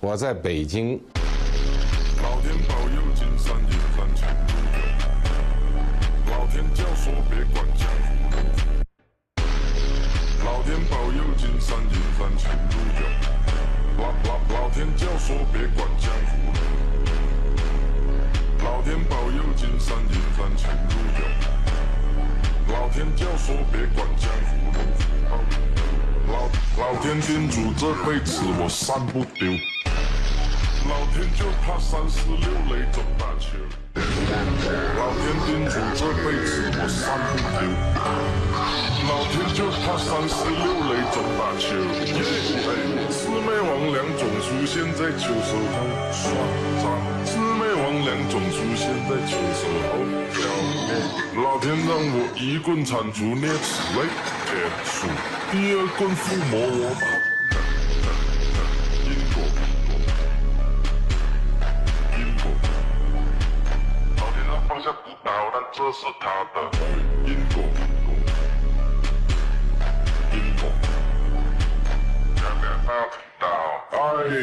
我在北京。老天保佑，金山银山全都有。老天教唆别管江湖路。老天保佑，金山银山全都有。老天教唆别管江湖路。老天保佑，金山银山全都有。老天教唆别管江湖路。老天叮嘱这辈子我散不丢。老天就怕346雷中大球，老天叮嘱这辈子我散不丢，老天就怕346雷中大球。魑魅魍魉总出现在秋收后，刷张。魑魅魍魉总出现在秋收后，老天让我一棍铲除啮齿类，天数第二棍附魔我把。这是他的因果，因果，要不要他听到？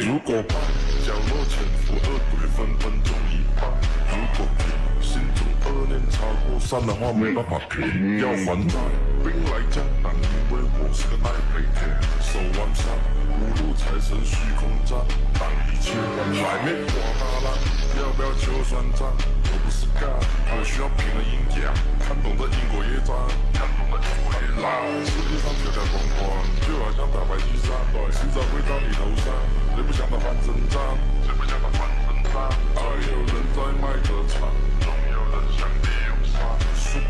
如果把角落潜伏恶鬼分分钟一半，如果你心中恶念超过3的话，没办法平，要还债。兵来将挡，因为我是个耐背铁，手腕上5路财神虚空战，挡一切来面刮大浪，要不要求算账？我不是干，我需要平衡阴阳，看懂这因果业障，看懂这因果业障。世界上条条框框，就好像打白鸡上，迟早会到你头上。谁不想打翻身仗？谁不想打翻身仗？总有人在卖歌唱，总有人想利用杀术。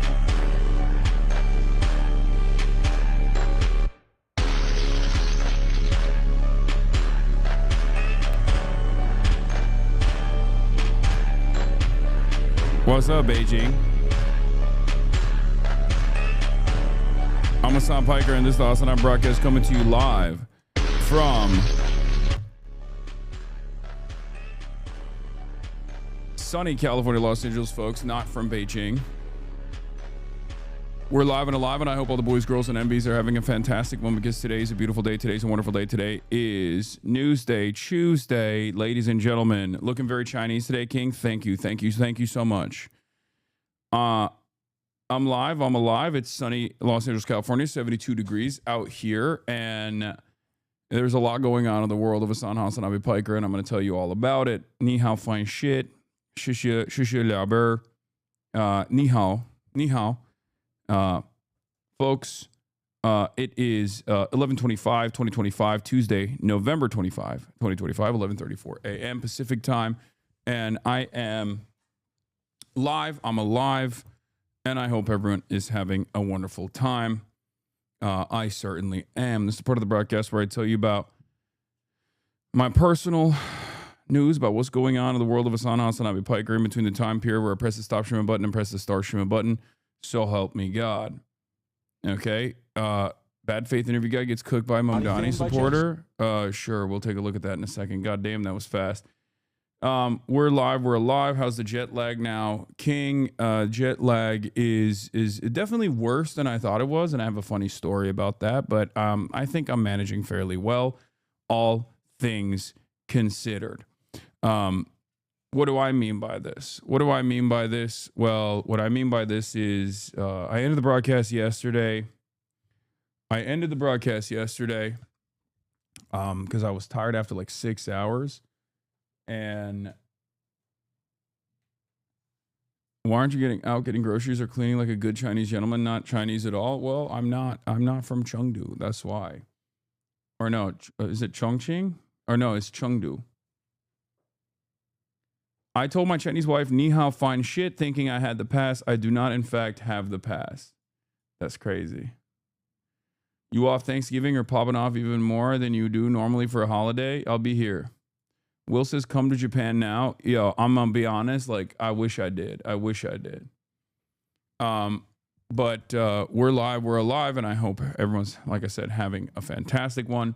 What's up, Beijing? I'm Hasan Piker, and this is the HasanAbi broadcast coming to you live from sunny California, Los Angeles, folks, not from Beijing. We're live and alive, and I hope all the boys, girls, and MBs are having a fantastic one because today's a beautiful day. Today's a wonderful day. Today is Newsday, Tuesday, ladies and gentlemen. Looking very Chinese today, King. Thank you, thank you, thank you so much. I'm live. I'm alive. It's sunny Los Angeles, California, 72 degrees out here, and there's a lot going on in the world of HasanAbi Piker, and I'm going to tell you all about it. Ni hao, fine shit. Shishie liao ber. Ni hao. Ni hao. Folks, it is 11/25/2025, Tuesday, November 25, 2025, 11:34 a.m. Pacific time, and I am live. I'm alive, and I hope everyone is having a wonderful time. I certainly am. This is part of the broadcast where I tell you about my personal news about what's going on in the world of HasanAbi Piker in between the time period where I press the stop streaming button and press the start streaming button. So help me God. Okay. Bad faith interview guy gets cooked by Mamdani supporter. Sure. We'll take a look at that in a second. God damn, that was fast. We're live. We're alive. How's the jet lag now? King, jet lag is definitely worse than I thought it was. And I have a funny story about that, but, I think I'm managing fairly well, all things considered. What do I mean by this? What do I mean by this? Well, what I mean by this is I ended the broadcast yesterday. Because I was tired after like 6 hours. And why aren't you getting groceries or cleaning like a good Chinese gentleman? Not Chinese at all? Well, I'm not from Chengdu. That's why. Or no, is it Chongqing? Or no, it's Chengdu. I told my Chinese wife, ni hao, fine shit, thinking I had the pass. I do not, in fact, have the pass. That's crazy. You off Thanksgiving or popping off even more than you do normally for a holiday? I'll be here. Will says, come to Japan now. Yo, I'm going to be honest. Like, I wish I did. But we're live. We're alive. And I hope everyone's, like I said, having a fantastic one.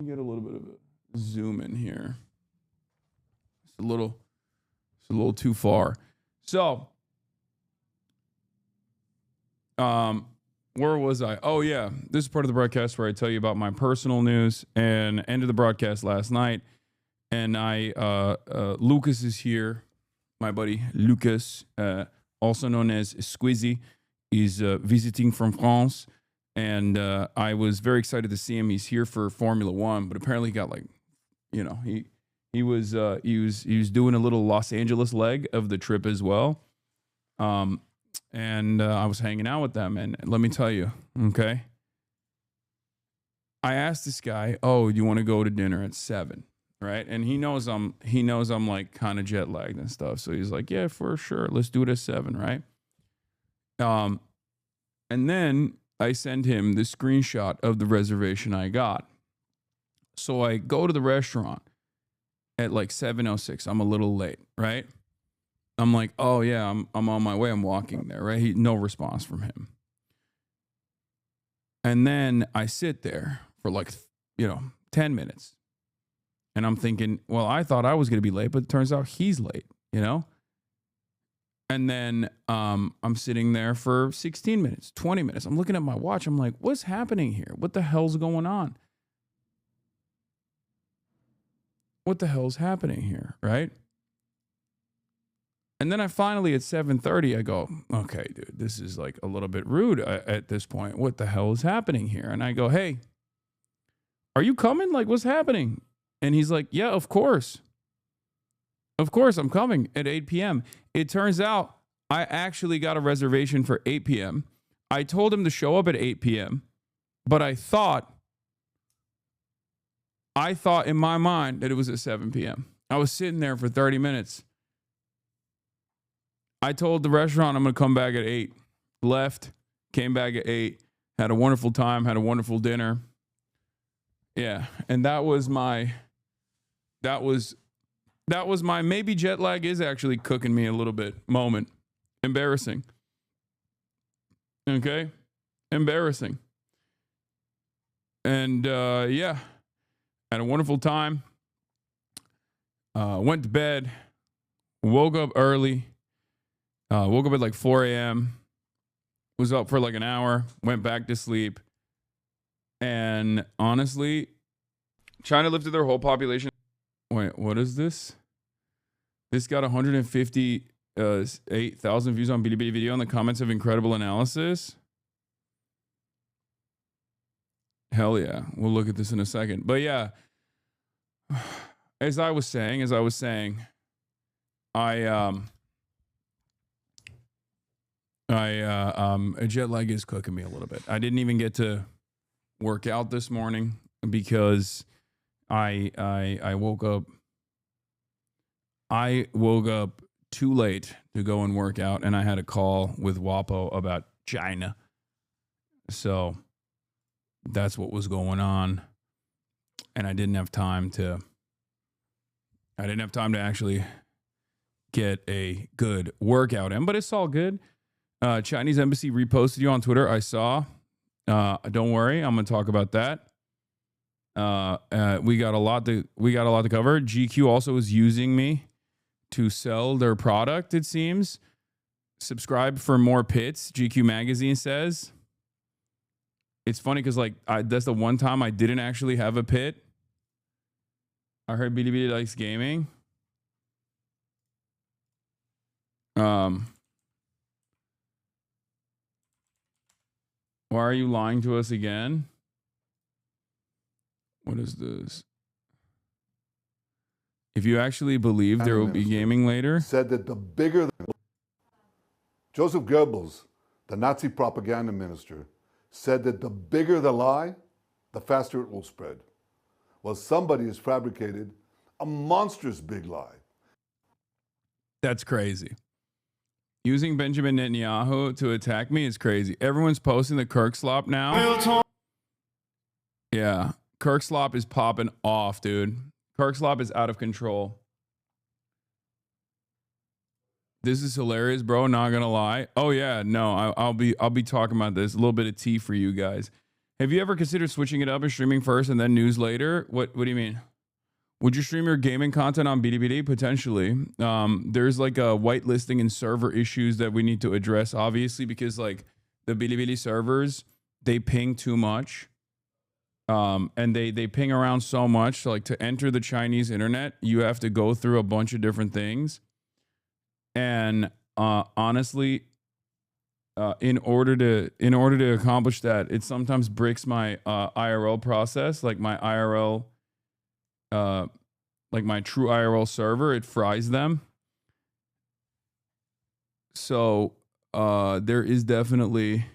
Get a little bit of a zoom in here. It's a little too far. So, Where was I? Oh yeah, this is part of the broadcast where I tell you about my personal news. And ended the broadcast last night, and Lucas is here. My buddy Lucas, also known as Squizzy, is visiting from France, and I was very excited to see him. He's here for Formula One, but apparently he got like, he was doing a little Los Angeles leg of the trip as well. And I was hanging out with them, and let me tell you, okay, I asked this guy, "Oh, do you want to go to dinner at 7?" Right? And he knows I'm like kind of jet lagged and stuff, so he's like, "Yeah, for sure, let's do it at 7." Right? And then I send him the screenshot of the reservation I got. So I go to the restaurant at like 7:06. I'm a little late, right? I'm like, oh yeah, I'm on my way. I'm walking there, right? No response from him. And then I sit there for like, 10 minutes. And I'm thinking, well, I thought I was going to be late, but it turns out he's late, And then I'm sitting there for 16 minutes, 20 minutes. I'm looking at my watch. I'm like, what's happening here? What the hell's going on? What the hell's happening here, right? And then I finally, at 7:30, I go, okay, dude, this is like a little bit rude at this point. What the hell is happening here? And I go, hey, are you coming? Like, what's happening? And he's like, yeah, of course. Of course, I'm coming at 8 p.m. It turns out I actually got a reservation for 8 p.m. I told him to show up at 8 p.m., but I thought in my mind that it was at 7 p.m. I was sitting there for 30 minutes. I told the restaurant I'm going to come back at 8. Left, came back at 8, had a wonderful time, had a wonderful dinner. Yeah, and that was my maybe jet lag is actually cooking me a little bit moment. Embarrassing. Okay? Embarrassing. And yeah, had a wonderful time. Went to bed, woke up early. Woke up at like 4 a.m. Was up for like an hour. Went back to sleep. And honestly, China lifted their whole population. Wait, what is this? This got 158,000 views on Bilibili video, and the comments have incredible analysis. Hell yeah. We'll look at this in a second. But yeah, as I was saying, jet lag is cooking me a little bit. I didn't even get to work out this morning because I woke up too late to go and work out, and I had a call with WAPO about China. So that's what was going on, and I didn't have time to actually get a good workout in, but it's all good. Chinese embassy reposted you on Twitter. I saw. Don't worry, I'm gonna talk about that. We got a lot to cover. GQ also is using me to sell their product. It seems. Subscribe for more pits. GQ magazine says. It's funny because that's the one time I didn't actually have a pit. I heard Bilibili likes gaming. Why are you lying to us again? What is this? If you actually believe there will be gaming later. Said that the bigger Joseph Goebbels, the Nazi propaganda minister, said that the bigger the lie, the faster it will spread. Well, somebody has fabricated a monstrous big lie. That's crazy. Using Benjamin Netanyahu to attack me is crazy. Everyone's posting the Kirk slop now. Yeah, Kirk slop is popping off, dude. Kirk slop is out of control. This is hilarious, bro. Not gonna lie. Oh yeah, no, I'll be talking about this. A little bit of tea for you guys. Have you ever considered switching it up and streaming first and then news later? What do you mean? Would you stream your gaming content on Bilibili? Potentially. There's like a whitelisting and server issues that we need to address, obviously, because like the Bilibili servers, they ping too much. And they ping around so much. Like to enter the Chinese internet, you have to go through a bunch of different things. And honestly, in order to accomplish that, it sometimes breaks my IRL process, like my IRL, like my true IRL server. It fries them. So there's definitely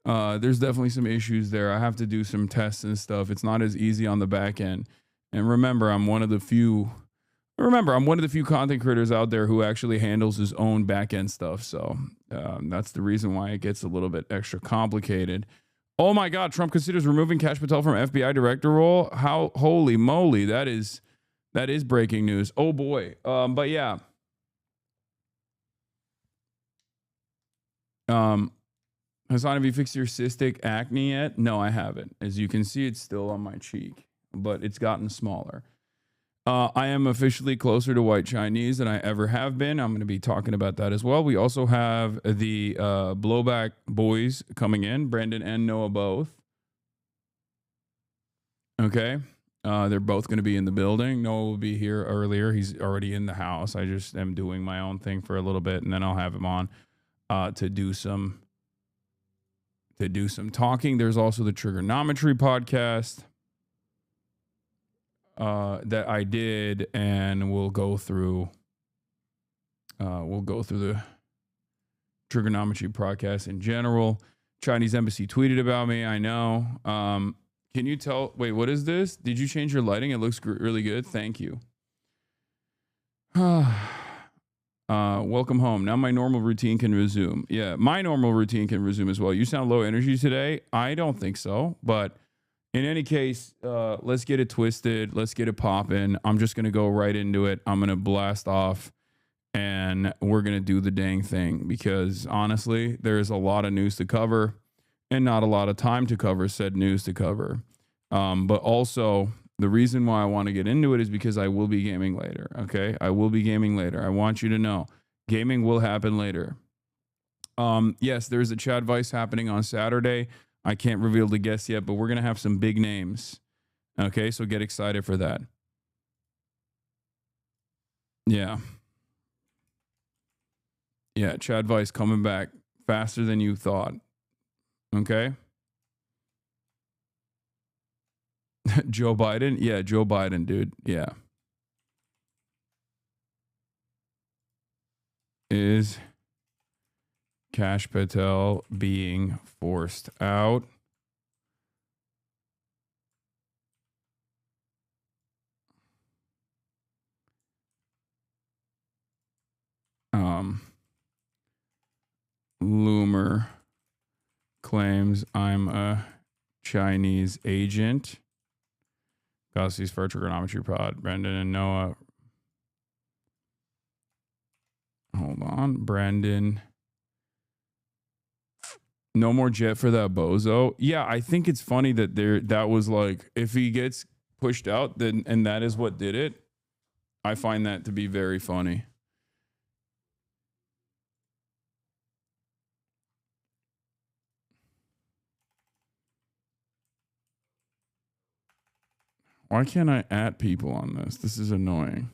some issues there. I have to do some tests and stuff. It's not as easy on the back end. And remember, I'm one of the few content creators out there who actually handles his own back end stuff. So that's the reason why it gets a little bit extra complicated. Oh my God, Trump considers removing Kash Patel from FBI director role. How, holy moly, that is breaking news. Oh boy. But yeah. Hasan, have you fixed your cystic acne yet? No, I haven't. As you can see, it's still on my cheek, but it's gotten smaller. I am officially closer to white Chinese than I ever have been. I'm going to be talking about that as well. We also have the Blowback boys coming in, Brandon and Noah both. Okay. They're both going to be in the building. Noah will be here earlier. He's already in the house. I just am doing my own thing for a little bit, and then I'll have him on to do some talking. There's also the Trigonometry podcast that I did, and we'll go through the Trigonometry podcast in general. Chinese embassy tweeted about me. I know. Can you tell? Wait, what is this? Did you change your lighting? It looks really good. Thank you. Welcome home. Now my normal routine can resume. Yeah, my normal routine can resume as well. You sound low energy today. I don't think so, but in any case, let's get it twisted. Let's get it popping. I'm just going to go right into it. I'm going to blast off, and we're going to do the dang thing because honestly, there's a lot of news to cover and not a lot of time to cover said news to cover. But also, the reason why I want to get into it is because I will be gaming later, okay? I will be gaming later. I want you to know gaming will happen later. Yes, there's a Chad Vice happening on Saturday. I can't reveal the guests yet, but we're going to have some big names, okay? So get excited for that. Yeah. Yeah, Chad Vice coming back faster than you thought, okay? Joe Biden? Yeah, Joe Biden, dude. Yeah. Is Kash Patel being forced out? Loomer claims I'm a Chinese agent. Gossie's for Trigonometry Pod. Brendan and Noah. Hold on. Brandon. No more jet for that bozo. Yeah, I think it's funny that that was like, if he gets pushed out, then and that is what did it. I find that to be very funny. Why can't I add people on this? This is annoying.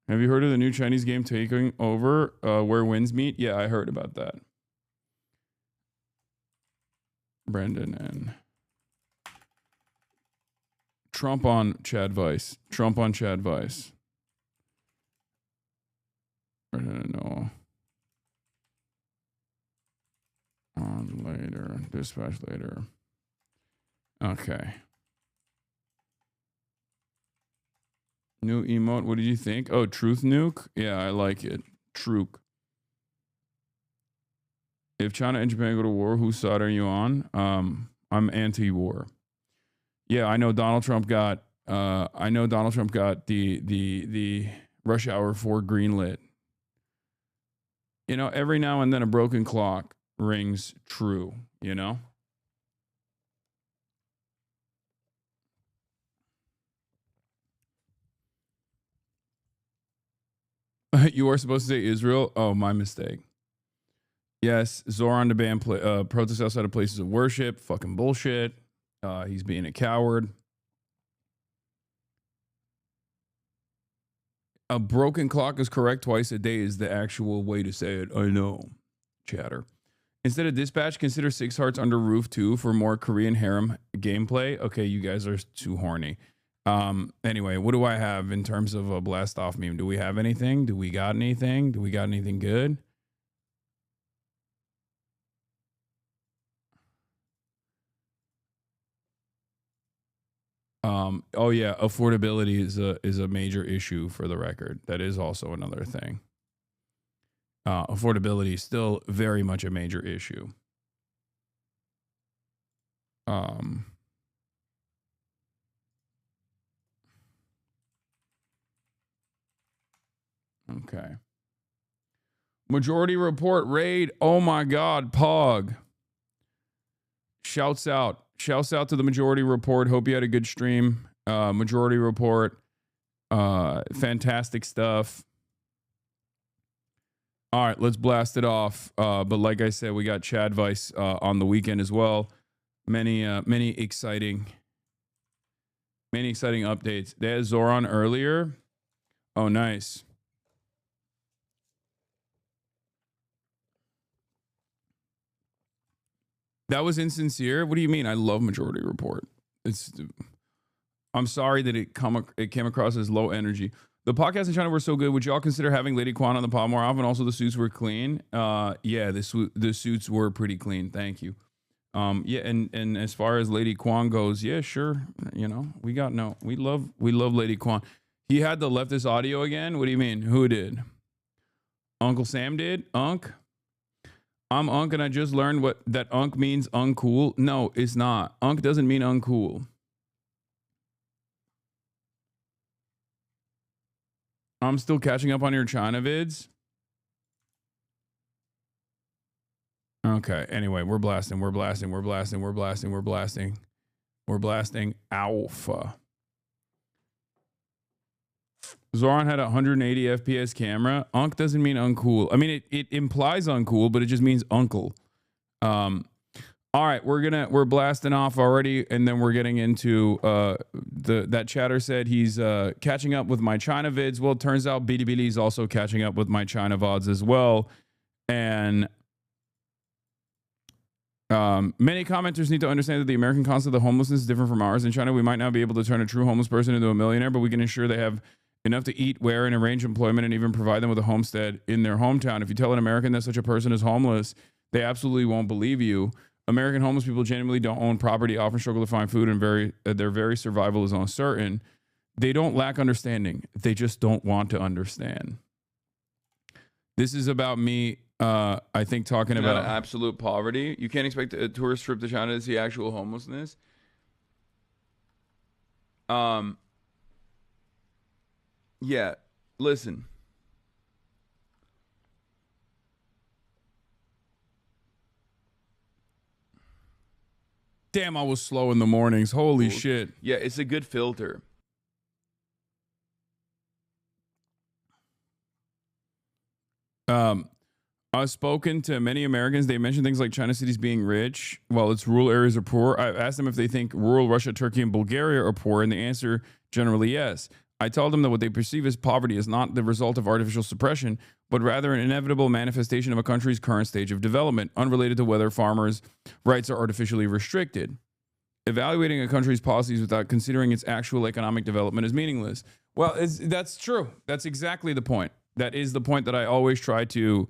Have you heard of the new Chinese game taking over where winds meet? Yeah, I heard about that. Brendan and Trump on Chad Vice. Trump on Chad Vice. Brendan and Noah. On later. Dispatch later. Okay. New emote. What did you think? Oh, Truth Nuke? Yeah, I like it. Truke. If China and Japan go to war, whose side are you on? I'm anti-war. Yeah, I know Donald Trump got the Rush Hour 4 greenlit. You know, every now and then a broken clock rings true, you know? You are supposed to say Israel? Oh, my mistake. Yes, Zoran to ban protests outside of places of worship. Fucking bullshit. He's being a coward. A broken clock is correct twice a day is the actual way to say it. I know. Chatter. Instead of dispatch, consider Six Hearts Under Roof 2 for more Korean harem gameplay. Okay, you guys are too horny. Anyway, what do I have in terms of a blast off meme? Do we have anything? Do we got anything? Do we got anything good? Oh yeah, affordability is a major issue for the record. That is also another thing. Affordability is still very much a major issue. Okay. Majority Report raid. Oh my God, Pog. Shouts out to the Majority Report. Hope you had a good stream. Majority Report. Fantastic stuff. All right, let's blast it off. But like I said, we got Chad Vice on the weekend as well. Many exciting updates. They had Zoran earlier. Oh, nice. That was insincere. What do you mean? I love Majority Report. I'm sorry that it came across as low energy. The podcasts in China were so good. Would y'all consider having Lady Kwan on the pod more often? Also, the suits were clean. Yeah, the suits were pretty clean. Thank you. Yeah, and as far as Lady Kwan goes, yeah, sure. You know, we love Lady Kwan. He had the leftist audio again. What do you mean? Who did? Uncle Sam did? Unc? I'm Unc and I just learned that Unc means uncool. No, it's not. Unc doesn't mean uncool. I'm still catching up on your China vids. Okay. Anyway, we're blasting. Alpha. Zoran had a 180 FPS camera. Unc doesn't mean uncool. I mean, it implies uncool, but it just means uncle. All right, we're blasting off already, and then we're getting into that chatter said he's catching up with my China vids. Well, it turns out Bilibili is also catching up with my China VODs as well. And many commenters need to understand that the American concept of homelessness is different from ours. In China, we might not be able to turn a true homeless person into a millionaire, but we can ensure they have enough to eat, wear, and arrange employment, and even provide them with a homestead in their hometown. If you tell an American that such a person is homeless, they absolutely won't believe you. American homeless people genuinely don't own property, often struggle to find food, and their very survival is uncertain. They don't lack understanding. They just don't want to understand. This is about me, I think, talking about absolute poverty. You can't expect a tourist trip to China to see actual homelessness. Yeah, listen. Damn, I was slow in the mornings. Holy shit. Yeah, it's a good filter. I've spoken to many Americans. They mention things like China cities being rich while its rural areas are poor. I've asked them if they think rural Russia, Turkey, and Bulgaria are poor, and the answer generally yes. I told them that what they perceive as poverty is not the result of artificial suppression, but rather an inevitable manifestation of a country's current stage of development, unrelated to whether farmers' rights are artificially restricted. Evaluating a country's policies without considering its actual economic development is meaningless. Well, that's true. That's exactly the point. That is the point that I always try to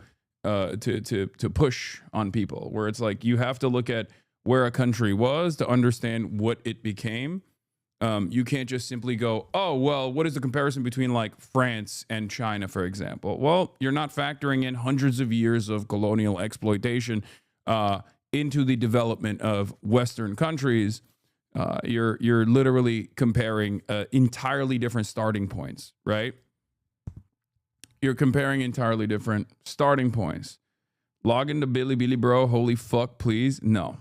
push on people, where it's like you have to look at where a country was to understand what it became. You can't just simply go, oh, well, what is the comparison between like France and China, for example? Well, you're not factoring in hundreds of years of colonial exploitation into the development of Western countries. You're literally comparing entirely different starting points, right? You're comparing entirely different starting points. Log into Bilibili, bro. Holy fuck, please. No.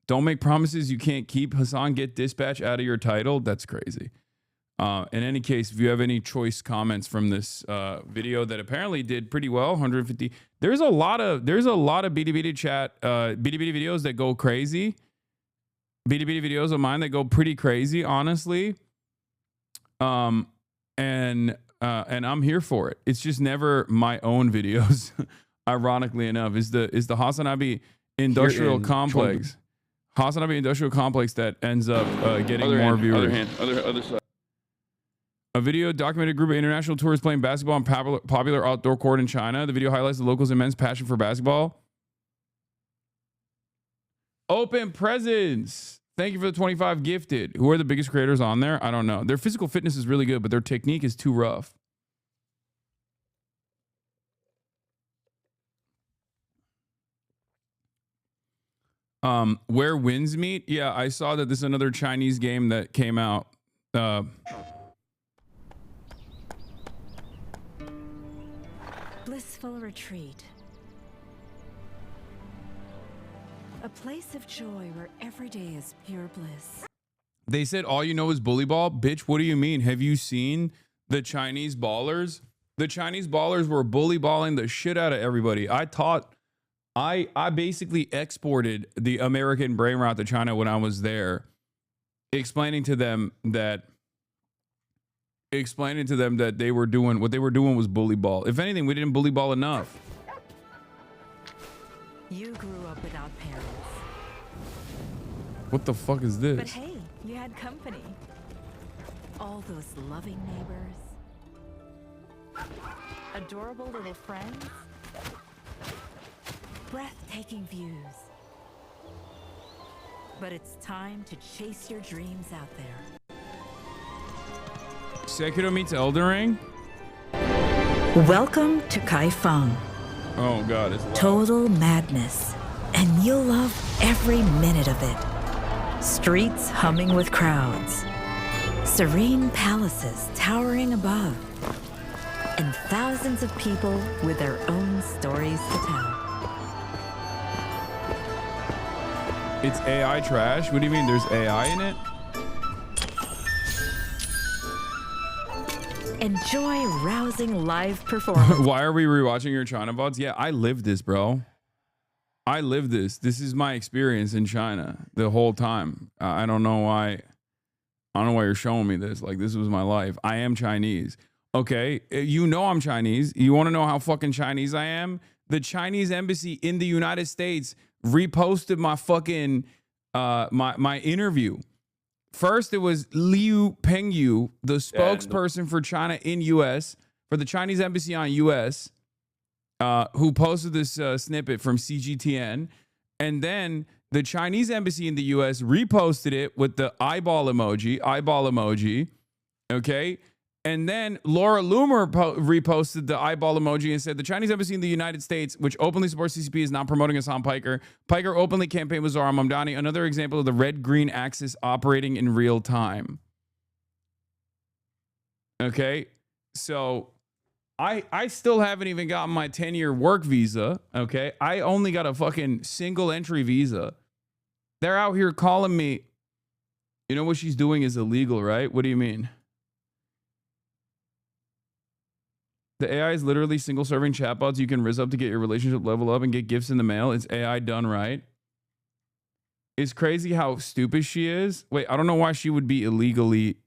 Don't make promises you can't keep. Hasan, get dispatch out of your title. That's crazy. In any case, if you have any choice comments from this video that apparently did pretty well, 150. There's a lot of BD chat, BD videos that go crazy. BD videos of mine that go pretty crazy, honestly. And I'm here for it. It's just never my own videos. Ironically enough, is the HasanAbi industrial complex. HasanAbi industrial complex that ends up getting more viewers. Other side. A video documented a group of international tourists playing basketball on popular outdoor court in China. The video highlights the locals' immense passion for basketball. Open presents. Thank you for the 25 gifted. Who are the biggest creators on there? I don't know. Their physical fitness is really good, but their technique is too rough. Where winds meet? Yeah, I saw that this is another Chinese game that came out. Blissful retreat. A place of joy where every day is pure bliss. They said all you know is bully ball. Bitch, what do you mean? Have you seen the Chinese ballers? The Chinese ballers were bully balling the shit out of everybody. I basically exported the American brain rot to China when I was there, explaining to them that they were doing what they were doing was bully ball. If anything, we didn't bully ball enough. You grew up without parents. What the fuck is this? But hey, you had company. All those loving neighbors. Adorable little friends. Breathtaking views. But it's time to chase your dreams out there. Sekiro meets Elden Ring? Welcome to Kaifeng. Oh god, it's loud. Total madness. And you'll love every minute of it. Streets humming with crowds. Serene palaces towering above. And thousands of people with their own stories to tell. It's AI trash? What do you mean there's AI in it? Enjoy rousing live performance. Why are we rewatching your China VODs? Yeah, I lived this, bro. I lived this. This is my experience in China the whole time. I don't know why. I don't know why you're showing me this. Like, this was my life. I am Chinese. Okay, you know I'm Chinese. You want to know how fucking Chinese I am? The Chinese embassy in the United States reposted my fucking my interview. First, it was Liu Pengyu, the spokesperson for China in U.S. for the Chinese embassy on U.S., who posted this snippet from CGTN, and then the Chinese embassy in the U.S. reposted it with the eyeball emoji. Okay. And then Laura Loomer reposted the eyeball emoji and said, the Chinese embassy in the United States, which openly supports CCP, is not promoting Hassan Piker. Piker openly campaigned with Zahra Mamdani, another example of the red-green axis operating in real time. Okay, so I still haven't even gotten my 10-year work visa, okay? I only got a fucking single entry visa. They're out here calling me, you know what she's doing is illegal, right? What do you mean? The AI is literally single serving chatbots you can rizz up to get your relationship level up and get gifts in the mail. It's AI done right. It's crazy how stupid she is. Wait, I don't know why she would be illegally,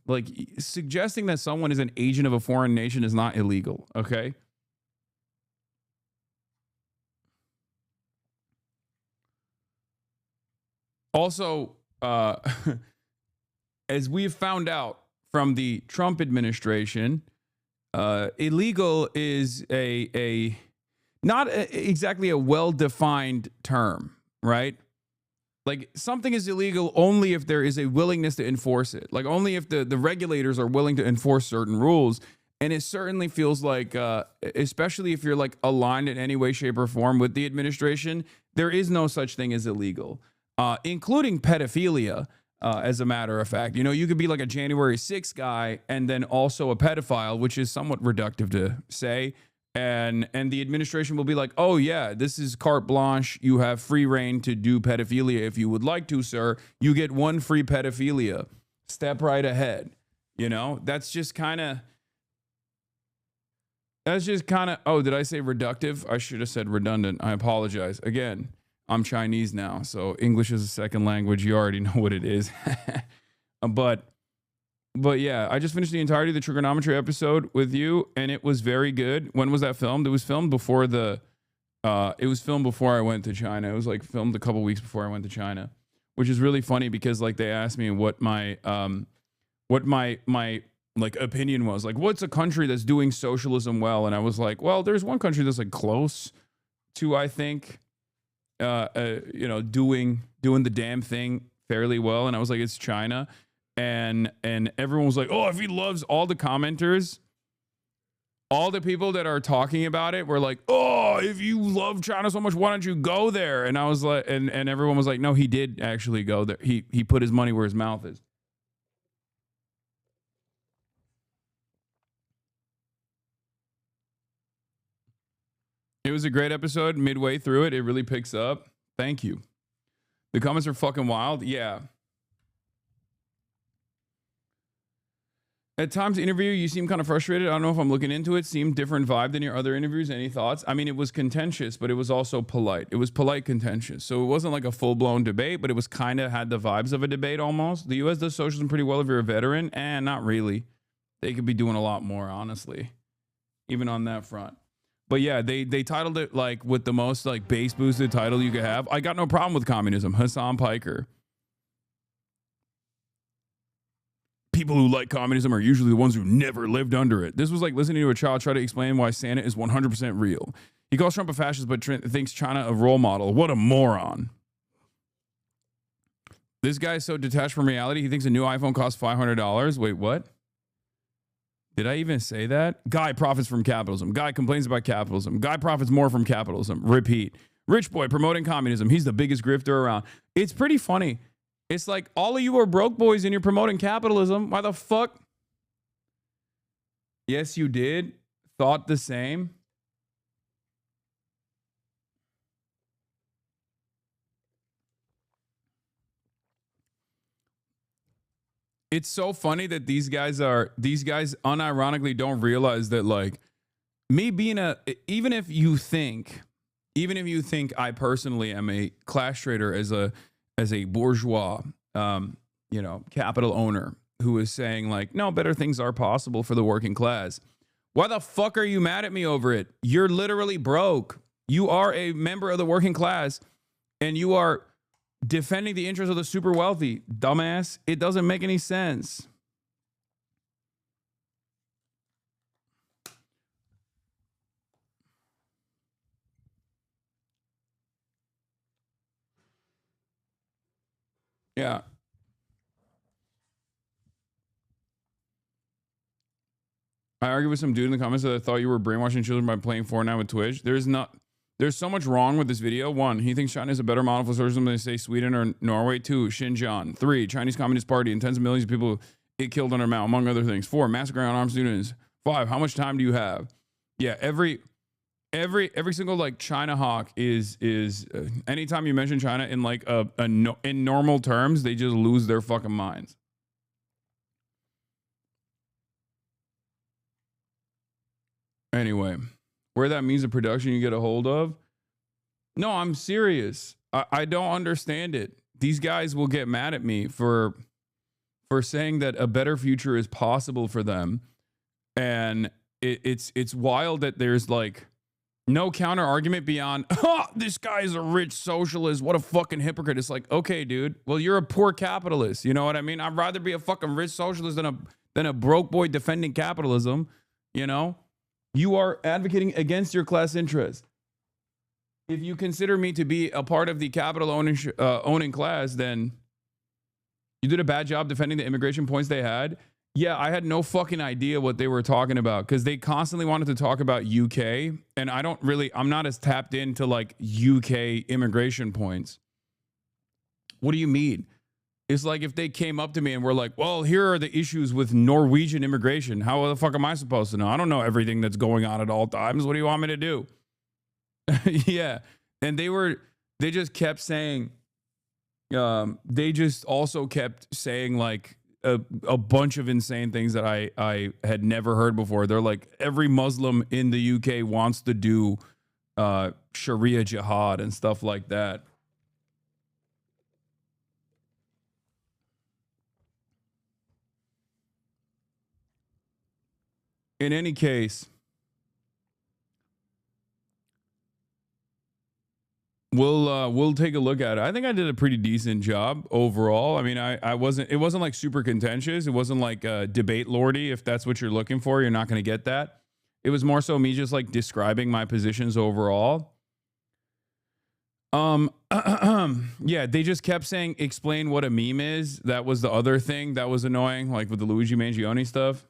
like suggesting that someone is an agent of a foreign nation is not illegal. Okay. Also, as we've found out from the Trump administration, illegal is not exactly a well-defined term, right? Like something is illegal only if there is a willingness to enforce it. Like only if the regulators are willing to enforce certain rules. And it certainly feels like, especially if you're like aligned in any way, shape, or form with the administration, there is no such thing as illegal, including pedophilia. As a matter of fact, you know, you could be like a January 6th guy and then also a pedophile, which is somewhat reductive to say. And the administration will be like, oh, yeah, this is carte blanche. You have free reign to do pedophilia if you would like to, sir. You get one free pedophilia. step right ahead. You know, that's just kind of, oh, did I say reductive? I should have said redundant. I apologize. Again, I'm Chinese now, so English is a second language. You already know what it is. But yeah, I just finished the entirety of the trigonometry episode with you, and it was very good. When was that filmed? It was filmed before I went to China. It was like filmed a couple weeks before I went to China, which is really funny because like they asked me what my like opinion was, like what's a country that's doing socialism well, and I was like, well, there's one country that's like close to, I think, you know, doing the damn thing fairly well, and I was like, it's China, and everyone was like, oh, if he loves, all the commenters, all the people that are talking about it were like, oh, if you love China so much, why don't you go there? And I was like, and everyone was like, no, he did actually go there. He put his money where his mouth is. It was a great episode. Midway through it, it really picks up. Thank you. The comments are fucking wild. Yeah. At times, interview, you seem kind of frustrated. I don't know if I'm looking into it. Seemed different vibe than your other interviews. Any thoughts? I mean, it was contentious, but it was also polite. It was polite contentious. So it wasn't like a full-blown debate, but it was kind of had the vibes of a debate almost. The U.S. does socialism pretty well if you're a veteran. Not really. They could be doing a lot more, honestly, even on that front. But yeah, they titled it like with the most like bass boosted title you could have. I got no problem with communism. Hasan Piker. People who like communism are usually the ones who never lived under it. This was like listening to a child try to explain why Santa is 100% real. He calls Trump a fascist, but thinks China a role model. What a moron. This guy is so detached from reality. He thinks a new iPhone costs $500. Wait, what? Did I even say that? Guy profits from capitalism. Guy complains about capitalism. Guy profits more from capitalism. Repeat. Rich boy promoting communism. He's the biggest grifter around. It's pretty funny. It's like all of you are broke boys and you're promoting capitalism. Why the fuck? Yes, you did. Thought the same. It's so funny that these guys unironically don't realize that, like, me being even if you think I personally am a class trader as a bourgeois, you know, capital owner who is saying like, no, better things are possible for the working class. Why the fuck are you mad at me over it? You're literally broke. You are a member of the working class and you are defending the interests of the super wealthy. Dumbass. It doesn't make any sense. Yeah. I argued with some dude in the comments that I thought you were brainwashing children by playing Fortnite with Twitch. There's so much wrong with this video. 1, he thinks China is a better model for socialism than, say, Sweden or Norway. 2, Xinjiang. 3, Chinese Communist Party and tens of millions of people get killed under Mao, among other things. 4, massacring unarmed students. 5, how much time do you have? Yeah, every single like China hawk is anytime you mention China in like in normal terms, they just lose their fucking minds. Anyway, where that means of production you get a hold of? No, I'm serious. I don't understand it. These guys will get mad at me for saying that a better future is possible for them, and it's wild that there's like no counter argument beyond, oh, this guy is a rich socialist. What a fucking hypocrite. It's like, okay, dude. Well, you're a poor capitalist. You know what I mean? I'd rather be a fucking rich socialist than a broke boy defending capitalism. You know, you are advocating against your class interest. If you consider me to be a part of the capital owning class, then you did a bad job defending the immigration points they had. Yeah, I had no fucking idea what they were talking about because they constantly wanted to talk about UK, and I'm not as tapped into like UK immigration points. What do you mean? It's like if they came up to me and were like, well, here are the issues with Norwegian immigration. How the fuck am I supposed to know? I don't know everything that's going on at all times. What do you want me to do? Yeah. And they just kept saying, they just also kept saying like, a bunch of insane things that I had never heard before. They're like, every Muslim in the UK wants to do Sharia jihad and stuff like that. In any case, we'll take a look at it. I think I did a pretty decent job overall. I mean, it wasn't like super contentious. It wasn't like debate lordy. If that's what you're looking for, you're not going to get that. It was more so me just like describing my positions overall. Yeah, they just kept saying, explain what a meme is. That was the other thing that was annoying, like with the Luigi Mangione stuff.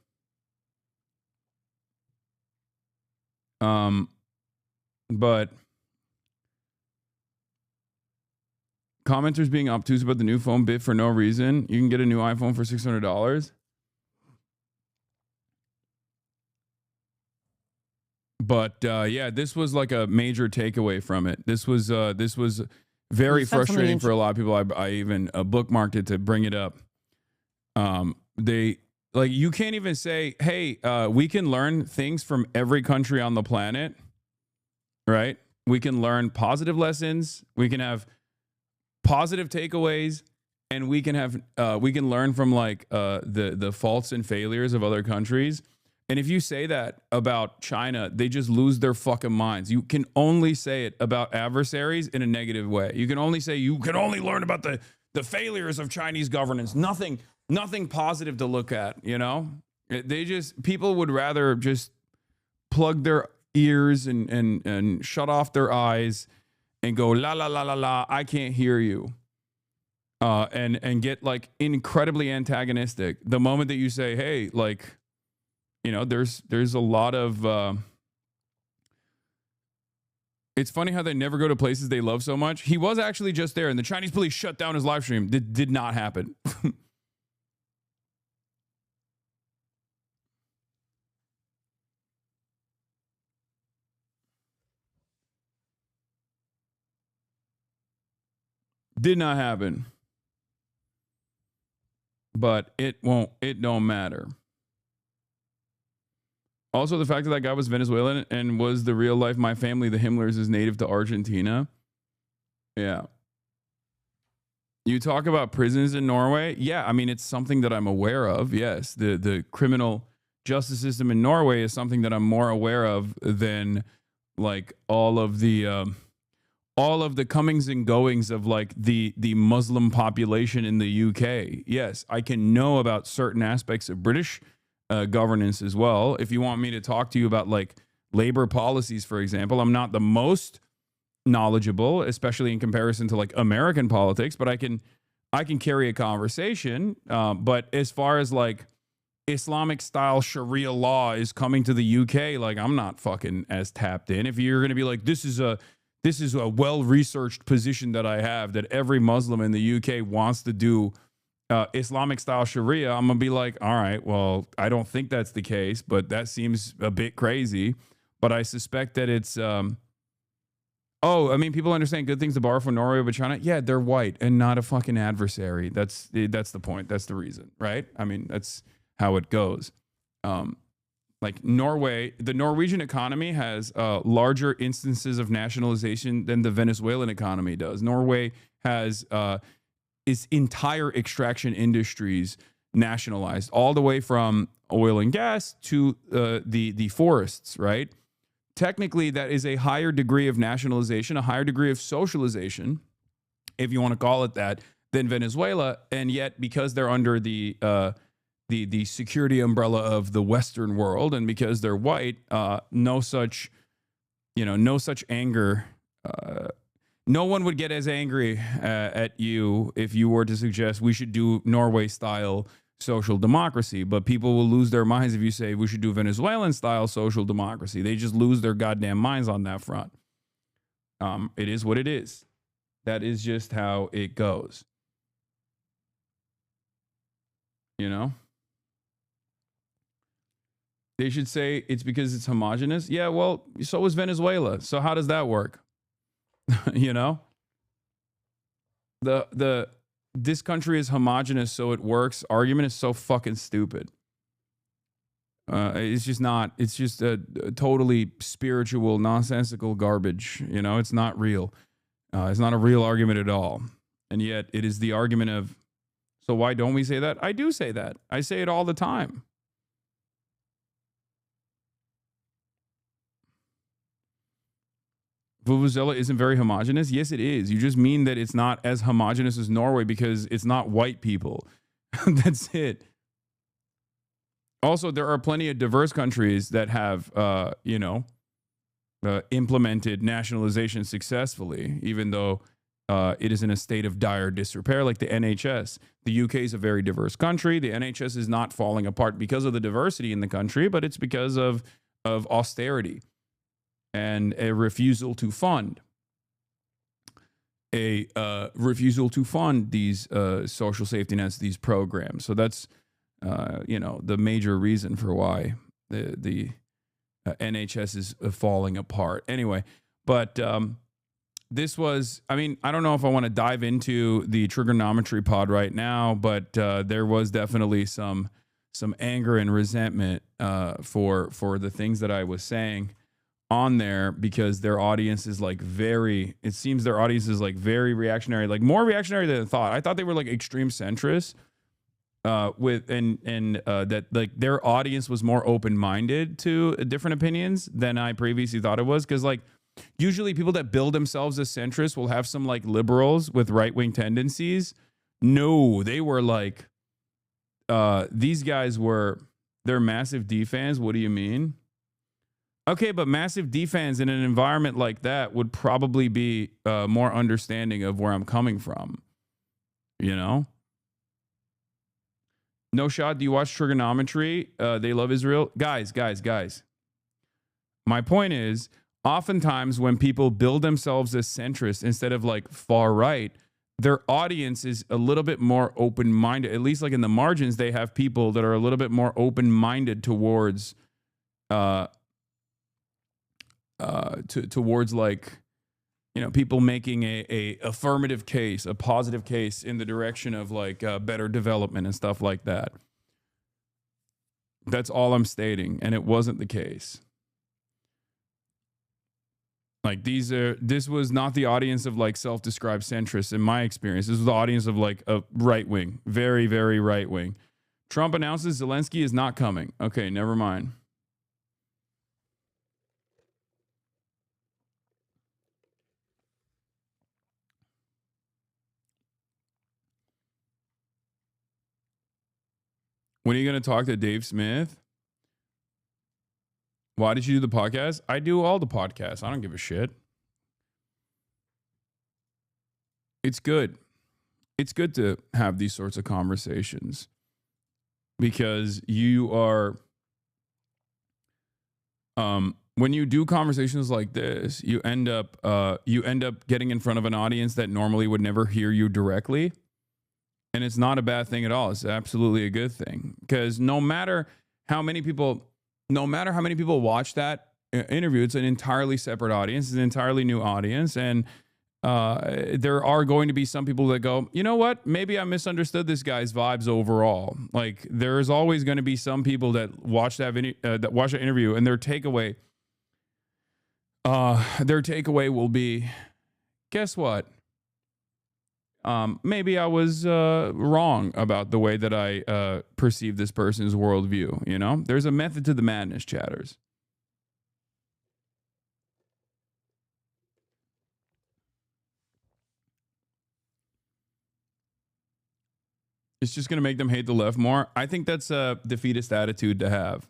But commenters being obtuse about the new phone bit for no reason. You can get a new iPhone for $600. But yeah, this was like a major takeaway from it. This was very frustrating for a lot of people. I even bookmarked it to bring it up. They like, you can't even say, hey, we can learn things from every country on the planet, right? We can learn positive lessons. We can have positive takeaways, and we can learn from like the faults and failures of other countries. And if you say that about China, they just lose their fucking minds. You can only say it about adversaries in a negative way. You can only say you can only learn about the failures of Chinese governance. Nothing positive to look at, you know? People would rather just plug their ears and shut off their eyes and go, la, la, la, la, la, I can't hear you. And get like incredibly antagonistic. The moment that you say, hey, like, you know, there's a lot of, it's funny how they never go to places they love so much. He was actually just there and the Chinese police shut down his live stream. It did not happen. Did not happen. But it don't matter. Also, the fact that guy was Venezuelan and was the real life My Family, the Himmlers, is native to Argentina. Yeah. You talk about prisons in Norway. Yeah, I mean, it's something that I'm aware of. Yes, the criminal justice system in Norway is something that I'm more aware of than like all of the comings and goings of like the Muslim population in the UK. Yes, I can know about certain aspects of British governance as well. If you want me to talk to you about like labor policies, for example, I'm not the most knowledgeable, especially in comparison to like American politics, but I can carry a conversation. But as far as like Islamic style Sharia law is coming to the UK, like I'm not fucking as tapped in. If you're going to be like, this is a well-researched position that I have, that every Muslim in the UK wants to do Islamic style Sharia, I'm going to be like, all right, well, I don't think that's the case, but that seems a bit crazy. But I suspect that it's, I mean, people understand good things to borrow from Norway, but China, yeah, they're white and not a fucking adversary. That's the point. That's the reason, right? I mean, that's how it goes. Like Norway, the Norwegian economy has larger instances of nationalization than the Venezuelan economy does. Norway has its entire extraction industries nationalized, all the way from oil and gas to the forests, right? Technically, that is a higher degree of nationalization, a higher degree of socialization, if you want to call it that, than Venezuela. And yet, because they're under the security umbrella of the Western world, and because they're white, no such anger. No one would get as angry at you if you were to suggest we should do Norway-style social democracy. But people will lose their minds if you say we should do Venezuelan-style social democracy. They just lose their goddamn minds on that front. It is what it is. That is just how it goes. You know? They should say it's because it's homogenous. Yeah, well, so is Venezuela. So how does that work? You know? The this country is homogenous, so it works argument is so fucking stupid. It's just not. It's just a totally spiritual, nonsensical garbage. You know, it's not real. It's not a real argument at all. And yet it is the argument of, so why don't we say that? I do say that. I say it all the time. Vuvuzela isn't very homogenous. Yes, it is. You just mean that it's not as homogenous as Norway because it's not white people. That's it. Also, there are plenty of diverse countries that have, implemented nationalization successfully, even though it is in a state of dire disrepair, like the NHS. The UK is a very diverse country. The NHS is not falling apart because of the diversity in the country, but it's because of austerity and a refusal to fund. Refusal to fund these social safety nets, these programs. So that's, the major reason for why the NHS is falling apart. Anyway, but this was, I don't know if I want to dive into the trigonometry pod right now, but there was definitely some anger and resentment for the things that I was saying on there, because their audience is like it seems their audience is like very reactionary, like more reactionary than I thought. I thought they were like extreme centrists. That like their audience was more open-minded to different opinions than I previously thought it was. Because like usually people that build themselves as centrists will have some like liberals with right-wing tendencies. No, they were like, these guys they're massive D fans. What do you mean? Okay, but massive D fans in an environment like that would probably be more understanding of where I'm coming from. You know? No Shot, do you watch Trigonometry? They Love Israel. Guys. My point is, oftentimes when people build themselves as centrist instead of like far right, their audience is a little bit more open-minded. At least like in the margins, they have people that are a little bit more open-minded towards towards like, people making a affirmative case, a positive case in the direction of like better development and stuff like that. That's all I'm stating, and it wasn't the case. Like this was not the audience of like self-described centrists in my experience. This was the audience of like a right wing, very, very right wing. Trump announces Zelensky is not coming. Okay, never mind. When are you going to talk to Dave Smith? Why did you do the podcast? I do all the podcasts. I don't give a shit. It's good. It's good to have these sorts of conversations because you are, when you do conversations like this, you end up getting in front of an audience that normally would never hear you directly. And it's not a bad thing at all. It's absolutely a good thing, because no matter how many people watch that interview, it's an entirely separate audience. It's an entirely new audience. And there are going to be some people that go, you know what? Maybe I misunderstood this guy's vibes overall. Like there's always going to be some people that watch that interview, and their takeaway will be, guess what? Maybe I was wrong about the way that I perceive this person's worldview. You know, there's a method to the madness, chatters. It's just going to make them hate the left more. I think that's a defeatist attitude to have.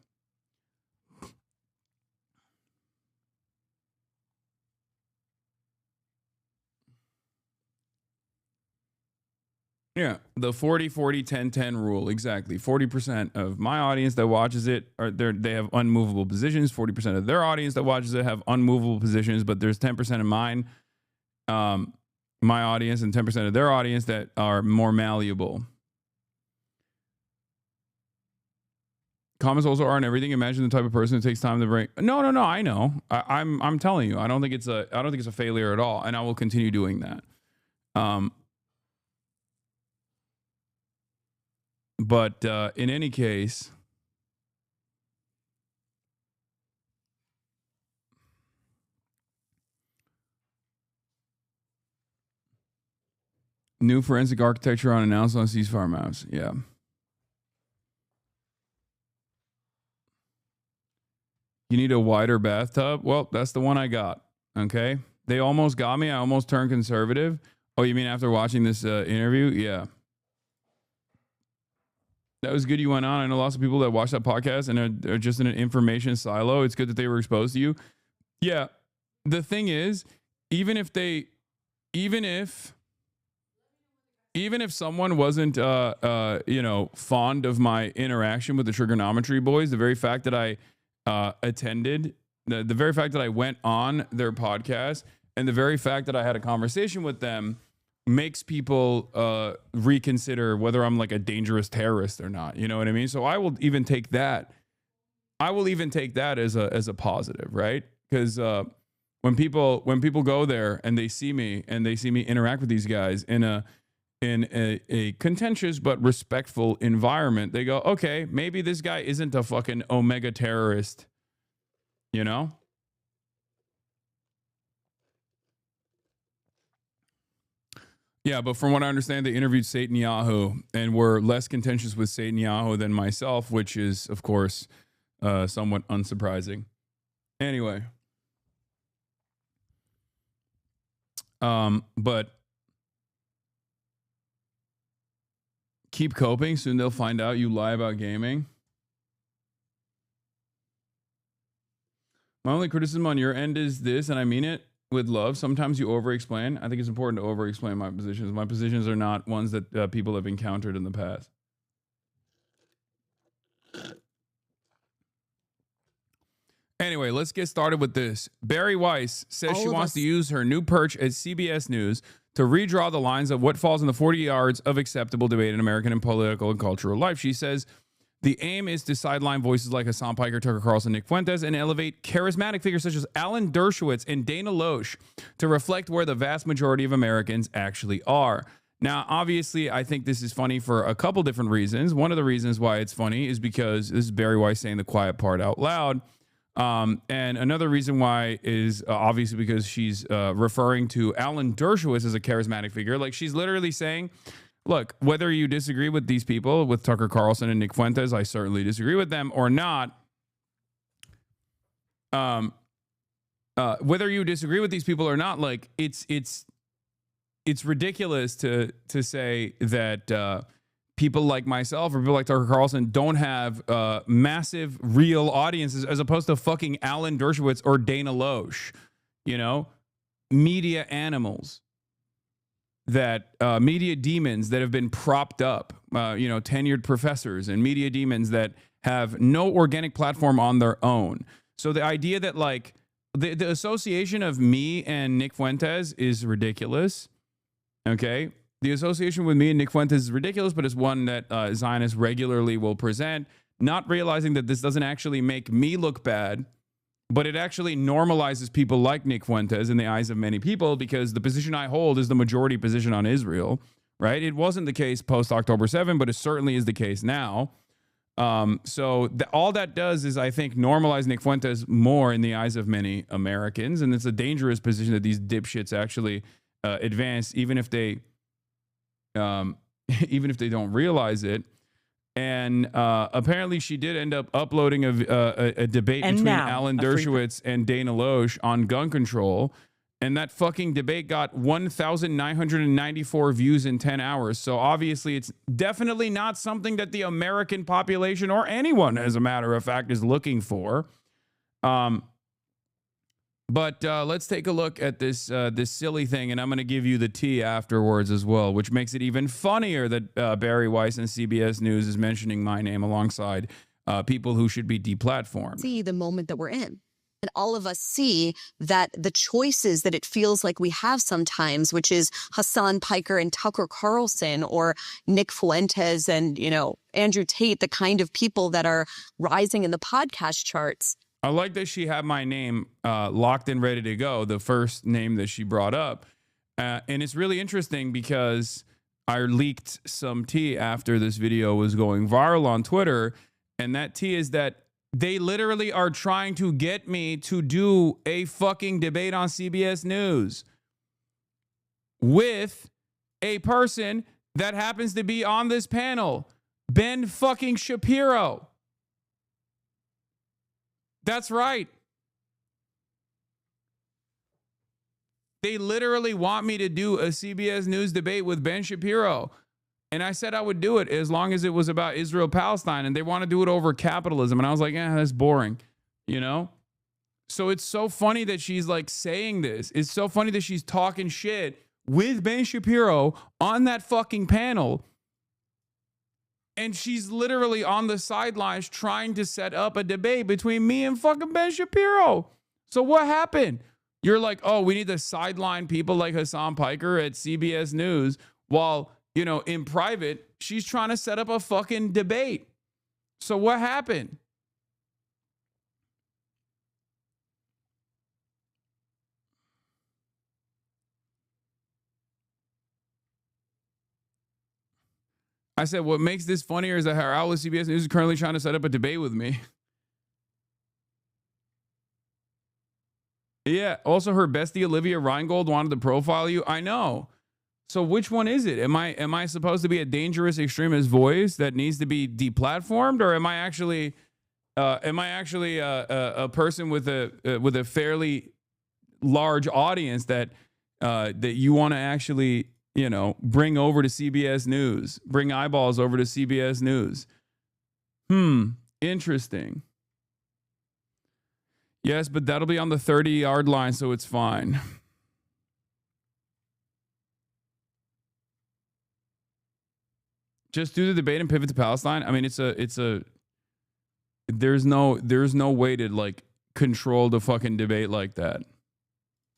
Yeah, the 40-40-10-10 rule, exactly. 40% of my audience that watches it they have unmovable positions. 40% of their audience that watches it have unmovable positions, but there's 10% of mine, my audience, and 10% of their audience that are more malleable. Comments also aren't everything. Imagine the type of person who takes time to bring. No. I know. I'm telling you. I don't think it's a failure at all, and I will continue doing that. But in any case, new forensic architecture announced on ceasefire maps. Yeah. You need a wider bathtub? Well, that's the one I got. Okay. They almost got me. I almost turned conservative. Oh, you mean after watching this interview? Yeah. That was good you went on. I know lots of people that watch that podcast and are just in an information silo. It's good that they were exposed to you. Yeah. The thing is, even if someone wasn't, fond of my interaction with the Trigonometry Boys, the very fact that I attended, the very fact that I went on their podcast, and the very fact that I had a conversation with them makes people reconsider whether I'm like a dangerous terrorist or not. You know what I mean? So I will even take that. As a positive, right? Because when people go there and they see me interact with these guys in a contentious but respectful environment, they go, okay, maybe this guy isn't a fucking omega terrorist, you know? Yeah, but from what I understand, they interviewed Netanyahu and were less contentious with Netanyahu than myself, which is, of course, somewhat unsurprising. Anyway. But keep coping. Soon they'll find out you lie about gaming. My only criticism on your end is this, and I mean it with love. Sometimes you over-explain. I think it's important to over-explain my positions. My positions are not ones that people have encountered in the past. Anyway, let's get started with this. Barry Weiss says she wants to use her new perch at CBS News to redraw the lines of what falls in the 40 yards of acceptable debate in American and political and cultural life. She says the aim is to sideline voices like Hasan Piker, Tucker Carlson, Nick Fuentes, and elevate charismatic figures such as Alan Dershowitz and Dana Loesch to reflect where the vast majority of Americans actually are. Now, obviously, I think this is funny for a couple different reasons. One of the reasons why it's funny is because this is Barry Weiss saying the quiet part out loud. And another reason why is obviously because she's referring to Alan Dershowitz as a charismatic figure. Like, she's literally saying, look, whether you disagree with these people, with Tucker Carlson and Nick Fuentes, I certainly disagree with them, or not. Whether you disagree with these people or not, like, it's ridiculous to say that people like myself or people like Tucker Carlson don't have massive real audiences as opposed to fucking Alan Dershowitz or Dana Loesch, you know, media animals that media demons that have been propped up, tenured professors and media demons that have no organic platform on their own. So the idea that like the association of me and Nick Fuentes is ridiculous. Okay. The association with me and Nick Fuentes is ridiculous, but it's one that Zionists regularly will present, not realizing that this doesn't actually make me look bad, but it actually normalizes people like Nick Fuentes in the eyes of many people because the position I hold is the majority position on Israel, right? It wasn't the case post-October 7, but it certainly is the case now. So all that does is, I think, normalize Nick Fuentes more in the eyes of many Americans, and it's a dangerous position that these dipshits actually advance, even if they don't realize it. And apparently she did end up uploading a debate between Alan Dershowitz and Dana Loesch on gun control. And that fucking debate got 1,994 views in 10 hours. So obviously it's definitely not something that the American population or anyone, as a matter of fact, is looking for. But let's take a look at this silly thing, and I'm going to give you the tea afterwards as well, which makes it even funnier that Barry Weiss and CBS News is mentioning my name alongside people who should be deplatformed. See the moment that we're in. And all of us see that the choices that it feels like we have sometimes, which is Hasan Piker and Tucker Carlson or Nick Fuentes and, Andrew Tate, the kind of people that are rising in the podcast charts. I like that she had my name locked and ready to go, the first name that she brought up. And it's really interesting because I leaked some tea after this video was going viral on Twitter. And that tea is that they literally are trying to get me to do a fucking debate on CBS News with a person that happens to be on this panel, Ben fucking Shapiro. That's right. They literally want me to do a CBS News debate with Ben Shapiro. And I said I would do it as long as it was about Israel-Palestine. And they want to do it over capitalism. And I was like, that's boring, you know? So it's so funny that she's like saying this. It's so funny that she's talking shit with Ben Shapiro on that fucking panel. And she's literally on the sidelines trying to set up a debate between me and fucking Ben Shapiro. So what happened? You're like, oh, we need to sideline people like Hasan Piker at CBS News while, you know, in private, she's trying to set up a fucking debate. So what happened? I said, what makes this funnier is that her outlet CBS News is currently trying to set up a debate with me. Yeah. Also, her bestie Olivia Reingold wanted to profile you. I know. So which one is it? Am I supposed to be a dangerous extremist voice that needs to be deplatformed, or am I actually a person with a fairly large audience that you want to actually, you know, bring over to CBS News, bring eyeballs over to CBS News? Interesting. Yes, but that'll be on the 30-yard line, so it's fine. Just do the debate and pivot to Palestine. I mean, there's no way to like control the fucking debate like that.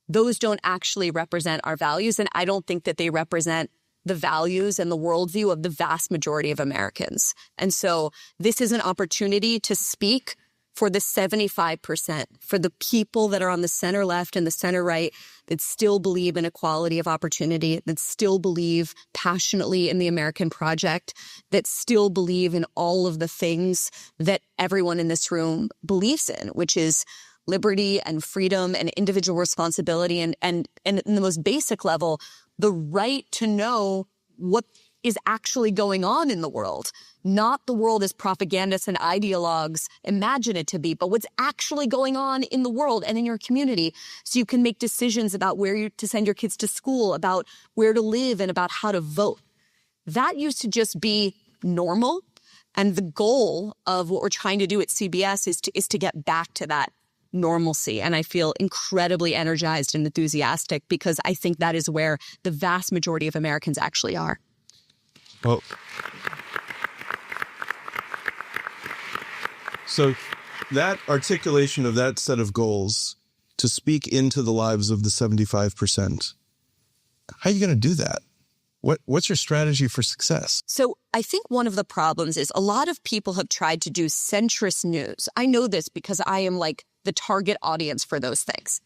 Those don't actually represent our values, and I don't think that they represent the values and the worldview of the vast majority of Americans. And so this is an opportunity to speak for the 75%, for the people that are on the center left and the center right that still believe in equality of opportunity, that still believe passionately in the American project, that still believe in all of the things that everyone in this room believes in, which is liberty and freedom and individual responsibility and in the most basic level, the right to know what is actually going on in the world. Not the world as propagandists and ideologues imagine it to be, but what's actually going on in the world and in your community, so you can make decisions about where to send your kids to school, about where to live, and about how to vote. That used to just be normal, and the goal of what we're trying to do at CBS is to get back to that normalcy. And I feel incredibly energized and enthusiastic because I think that is where the vast majority of Americans actually are. Well, so that articulation of that set of goals to speak into the lives of the 75%, how are you going to do that? What's your strategy for success? So I think one of the problems is a lot of people have tried to do centrist news. I know this because I am like the target audience for those things.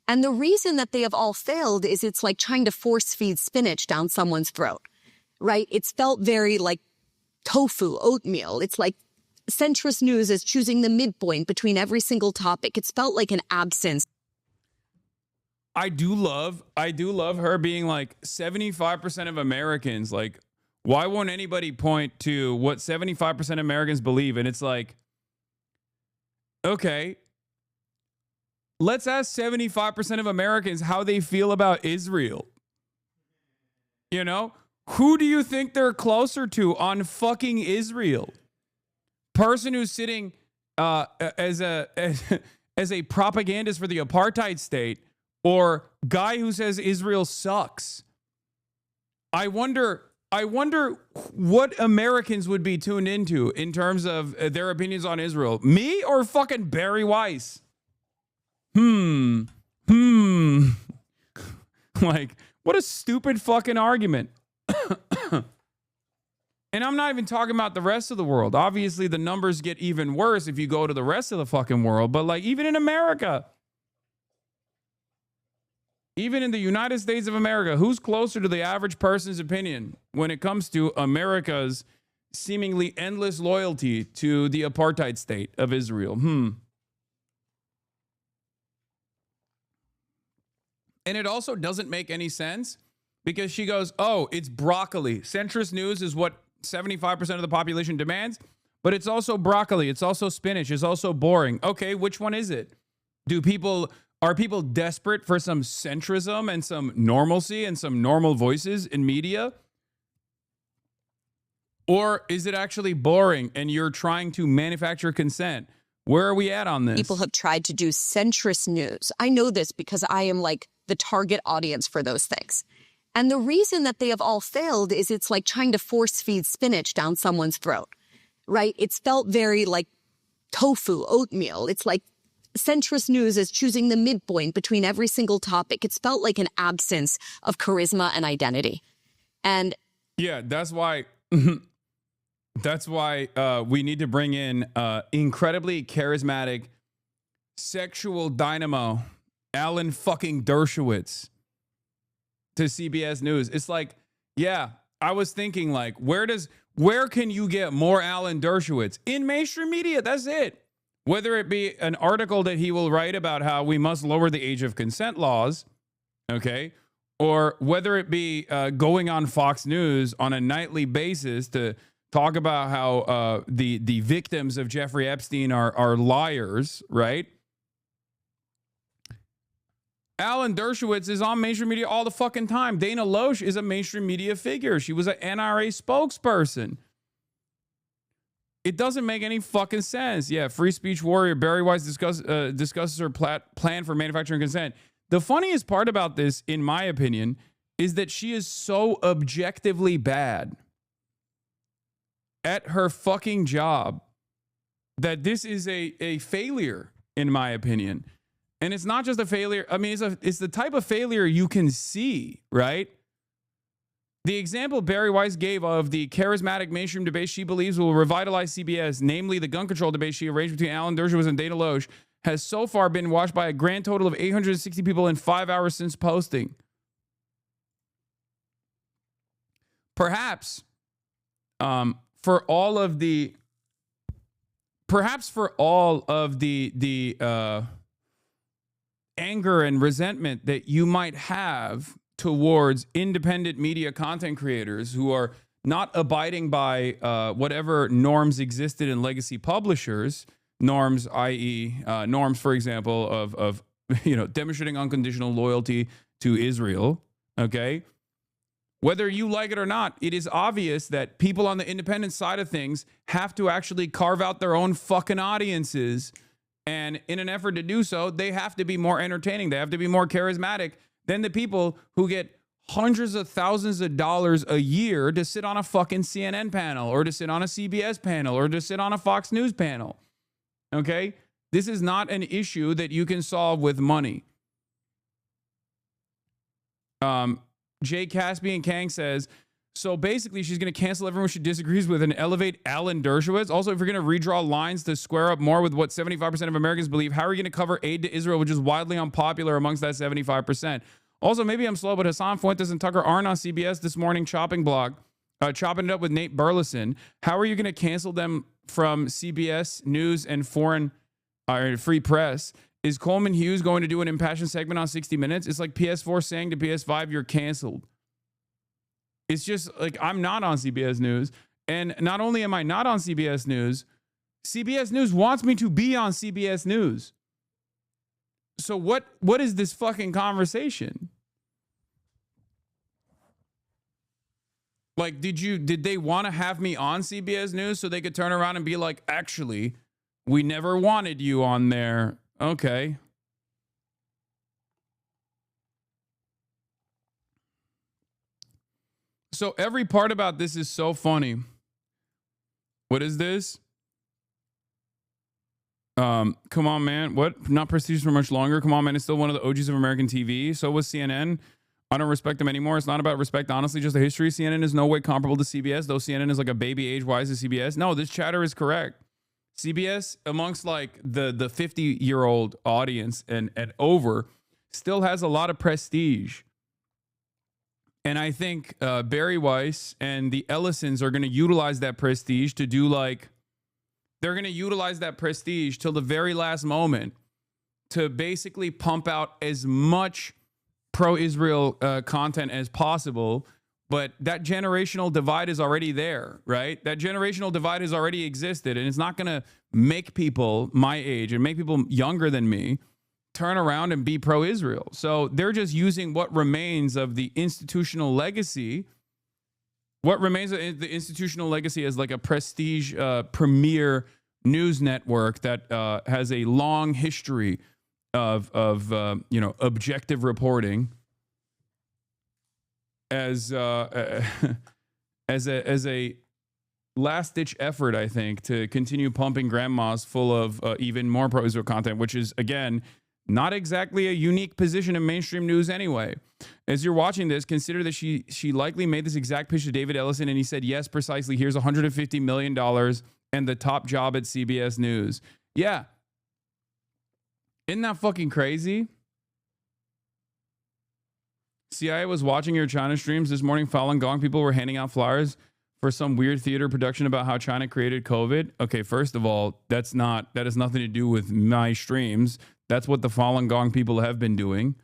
And the reason that they have all failed is it's like trying to force feed spinach down someone's throat, right? It's felt very like tofu, oatmeal. It's like centrist news is choosing the midpoint between every single topic. It's felt like an absence. I do love her being like 75% of Americans. Like, why won't anybody point to what 75% of Americans believe? And it's like, okay, let's ask 75% of Americans how they feel about Israel. You know, who do you think they're closer to on fucking Israel? Person who's sitting as a propagandist for the apartheid state, or guy who says Israel sucks? I wonder what Americans would be tuned into in terms of their opinions on Israel. Me or fucking Barry Weiss? Like, what a stupid fucking argument. And I'm not even talking about the rest of the world. Obviously, the numbers get even worse if you go to the rest of the fucking world. But like, even in America, Even in the United States of America, who's closer to the average person's opinion when it comes to America's seemingly endless loyalty to the apartheid state of Israel? And it also doesn't make any sense because she goes, oh, it's broccoli. Centrist news is what 75% of the population demands, but it's also broccoli. It's also spinach. It's also boring. Okay, which one is it? Are people desperate for some centrism and some normalcy and some normal voices in media? Or is it actually boring and you're trying to manufacture consent? Where are we at on this? People have tried to do centrist news. I know this because I am like the target audience for those things. And the reason that they have all failed is it's like trying to force feed spinach down someone's throat, right? It's felt very like tofu, oatmeal. It's like centrist news is choosing the midpoint between every single topic. It's felt like an absence of charisma and identity. And yeah, that's why we need to bring in incredibly charismatic sexual dynamo Alan fucking Dershowitz to CBS News. It's like, yeah, I was thinking like, where can you get more Alan Dershowitz? In mainstream media, that's it. Whether it be an article that he will write about how we must lower the age of consent laws, okay, or whether it be going on Fox News on a nightly basis to talk about how the victims of Jeffrey Epstein are liars, right? Alan Dershowitz is on mainstream media all the fucking time. Dana Loesch is a mainstream media figure. She was an NRA spokesperson. It doesn't make any fucking sense. Yeah, free speech warrior Barry Weiss discusses her plan for manufacturing consent. The funniest part about this, in my opinion, is that she is so objectively bad at her fucking job that this is a failure, in my opinion. And it's not just a failure. I mean, it's the type of failure you can see, right? The example Barry Weiss gave of the charismatic mainstream debate she believes will revitalize CBS, namely the gun control debate she arranged between Alan Dershowitz and Dana Loesch, has so far been watched by a grand total of 860 people in 5 hours since posting. Perhaps for all of the anger and resentment that you might have towards independent media content creators who are not abiding by whatever norms existed in legacy publishers, norms, i.e., norms, for example, of demonstrating unconditional loyalty to Israel. Okay, whether you like it or not, it is obvious that people on the independent side of things have to actually carve out their own fucking audiences, and in an effort to do so, they have to be more entertaining. They have to be more charismatic than the people who get hundreds of thousands of dollars a year to sit on a fucking CNN panel or to sit on a CBS panel or to sit on a Fox News panel. Okay? This is not an issue that you can solve with money. Jay Caspian Kang says, so basically she's going to cancel everyone she disagrees with and elevate Alan Dershowitz. Also, if you're going to redraw lines to square up more with what 75% of Americans believe, how are you going to cover aid to Israel, which is widely unpopular amongst that 75%? Also, maybe I'm slow, but Hasan Fuentes and Tucker aren't on CBS this morning chopping it up with Nate Burleson. How are you going to cancel them from CBS News and Foreign Free Press? Is Coleman Hughes going to do an impassioned segment on 60 Minutes? It's like PS4 saying to PS5, you're canceled. It's just like, I'm not on CBS News. And not only am I not on CBS News wants me to be on CBS News. So what is this fucking conversation? Like, did they want to have me on CBS News so they could turn around and be like, actually, we never wanted you on there. Okay. So every part about this is so funny. What is this? Come on, man. What? Not prestigious for much longer. Come on, man. It's still one of the OGs of American TV. So was CNN. I don't respect them anymore. It's not about respect, honestly, just the history. CNN is no way comparable to CBS, though CNN is like a baby age-wise to CBS. No, this chatter is correct. CBS, amongst like the 50-year-old audience and over, still has a lot of prestige. And I think Barry Weiss and the Ellisons are going to utilize that prestige to do they're going to utilize that prestige till the very last moment to basically pump out as much pro-Israel content as possible. But that generational divide is already there, right? That generational divide has already existed, and it's not going to make people my age and make people younger than me turn around and be pro-Israel. So they're just using what remains of the institutional legacy. What remains of the institutional legacy as like a prestige premier news network that has a long history of objective reporting as a last ditch effort, I think, to continue pumping grandmas full of even more pro-Israel content, which is, again, not exactly a unique position in mainstream news anyway. As you're watching this, consider that she likely made this exact pitch to David Ellison, and he said, yes, precisely, here's $150 million and the top job at CBS News. Yeah. Isn't that fucking crazy? CIA was watching your China streams this morning. Falun Gong people were handing out flyers for some weird theater production about how China created COVID. Okay, first of all, that has nothing to do with my streams. That's what the Falun Gong people have been doing.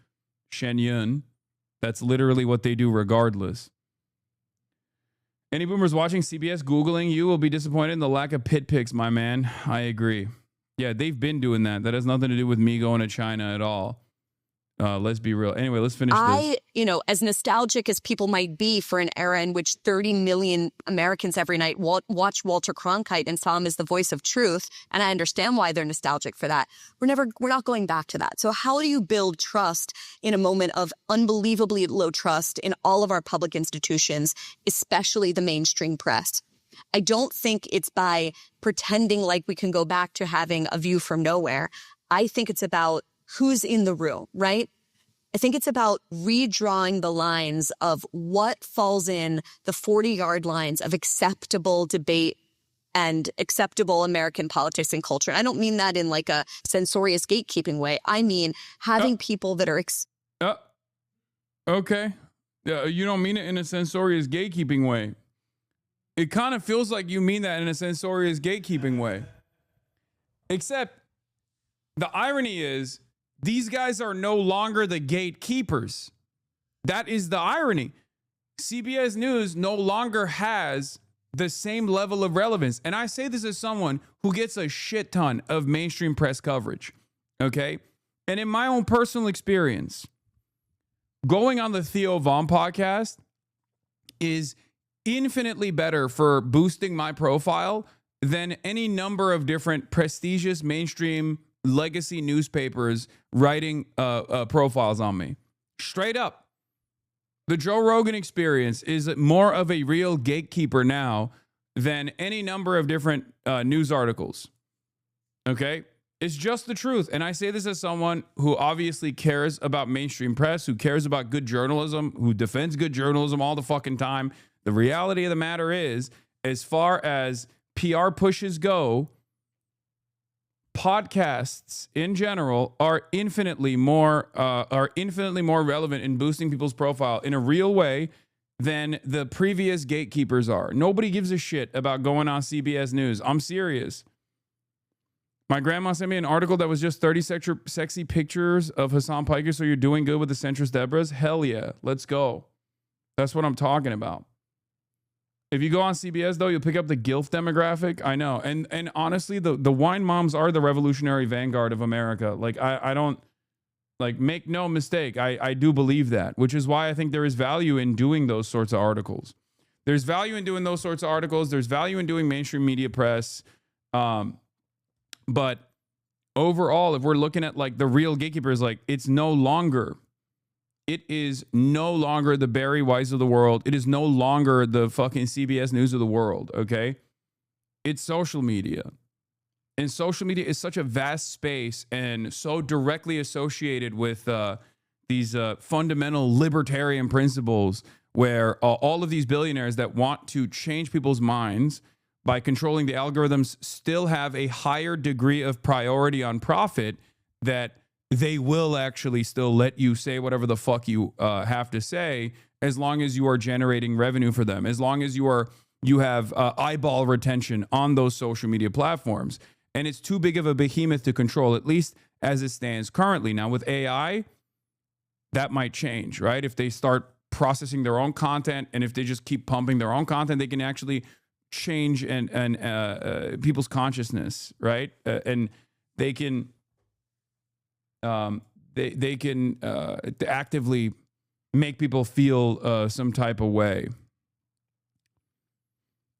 Shen Yun. That's literally what they do regardless. Any boomers watching CBS Googling you will be disappointed in the lack of pit pics, my man. I agree. Yeah, they've been doing that. That has nothing to do with me going to China at all. Let's be real. Anyway, let's finish this. As nostalgic as people might be for an era in which 30 million Americans every night watch Walter Cronkite and saw him as the voice of truth, and I understand why they're nostalgic for that. We're not going back to that. So how do you build trust in a moment of unbelievably low trust in all of our public institutions, especially the mainstream press? I don't think it's by pretending like we can go back to having a view from nowhere. I think it's about who's in the room, right? I think it's about redrawing the lines of what falls in the 40-yard lines of acceptable debate and acceptable American politics and culture. And I don't mean that in like a censorious gatekeeping way. I mean having people that are... Okay. You don't mean it in a censorious gatekeeping way. It kind of feels like you mean that in a censorious gatekeeping way. Except the irony is, these guys are no longer the gatekeepers. That is the irony. CBS News no longer has the same level of relevance. And I say this as someone who gets a shit ton of mainstream press coverage. Okay? And in my own personal experience, going on the Theo Von podcast is infinitely better for boosting my profile than any number of different prestigious mainstream legacy newspapers writing profiles on me. Straight up. The Joe Rogan Experience is more of a real gatekeeper now than any number of different news articles. Okay? It's just the truth. And I say this as someone who obviously cares about mainstream press, who cares about good journalism, who defends good journalism all the fucking time. The reality of the matter is, as far as PR pushes go, podcasts in general are infinitely more relevant in boosting people's profile in a real way than the previous gatekeepers are. Nobody gives a shit about going on CBS News. I'm serious. My grandma sent me an article that was just 30 sexy pictures of Hasan Piker. So you're doing good with the centrist Debras? Hell yeah. Let's go. That's what I'm talking about. If you go on CBS, though, you'll pick up the GILF demographic. I know. And honestly, the wine moms are the revolutionary vanguard of America. Like, I don't, like, make no mistake. I do believe that, which is why I think there is value in doing those sorts of articles. There's value in doing those sorts of articles. There's value in doing mainstream media press. But overall, if we're looking at, like, the real gatekeepers, like, it is no longer the Barry Weiss of the world. It is no longer the fucking CBS News of the world, okay? It's social media. And social media is such a vast space and so directly associated with these fundamental libertarian principles where all of these billionaires that want to change people's minds by controlling the algorithms still have a higher degree of priority on profit that they will actually still let you say whatever the fuck you have to say, as long as you are generating revenue for them, as long as you have eyeball retention on those social media platforms. And it's too big of a behemoth to control, at least as it stands currently. Now with AI, that might change, right? If they start processing their own content, and if they just keep pumping their own content, they can actually change and people's consciousness, right? And they can they can actively make people feel some type of way.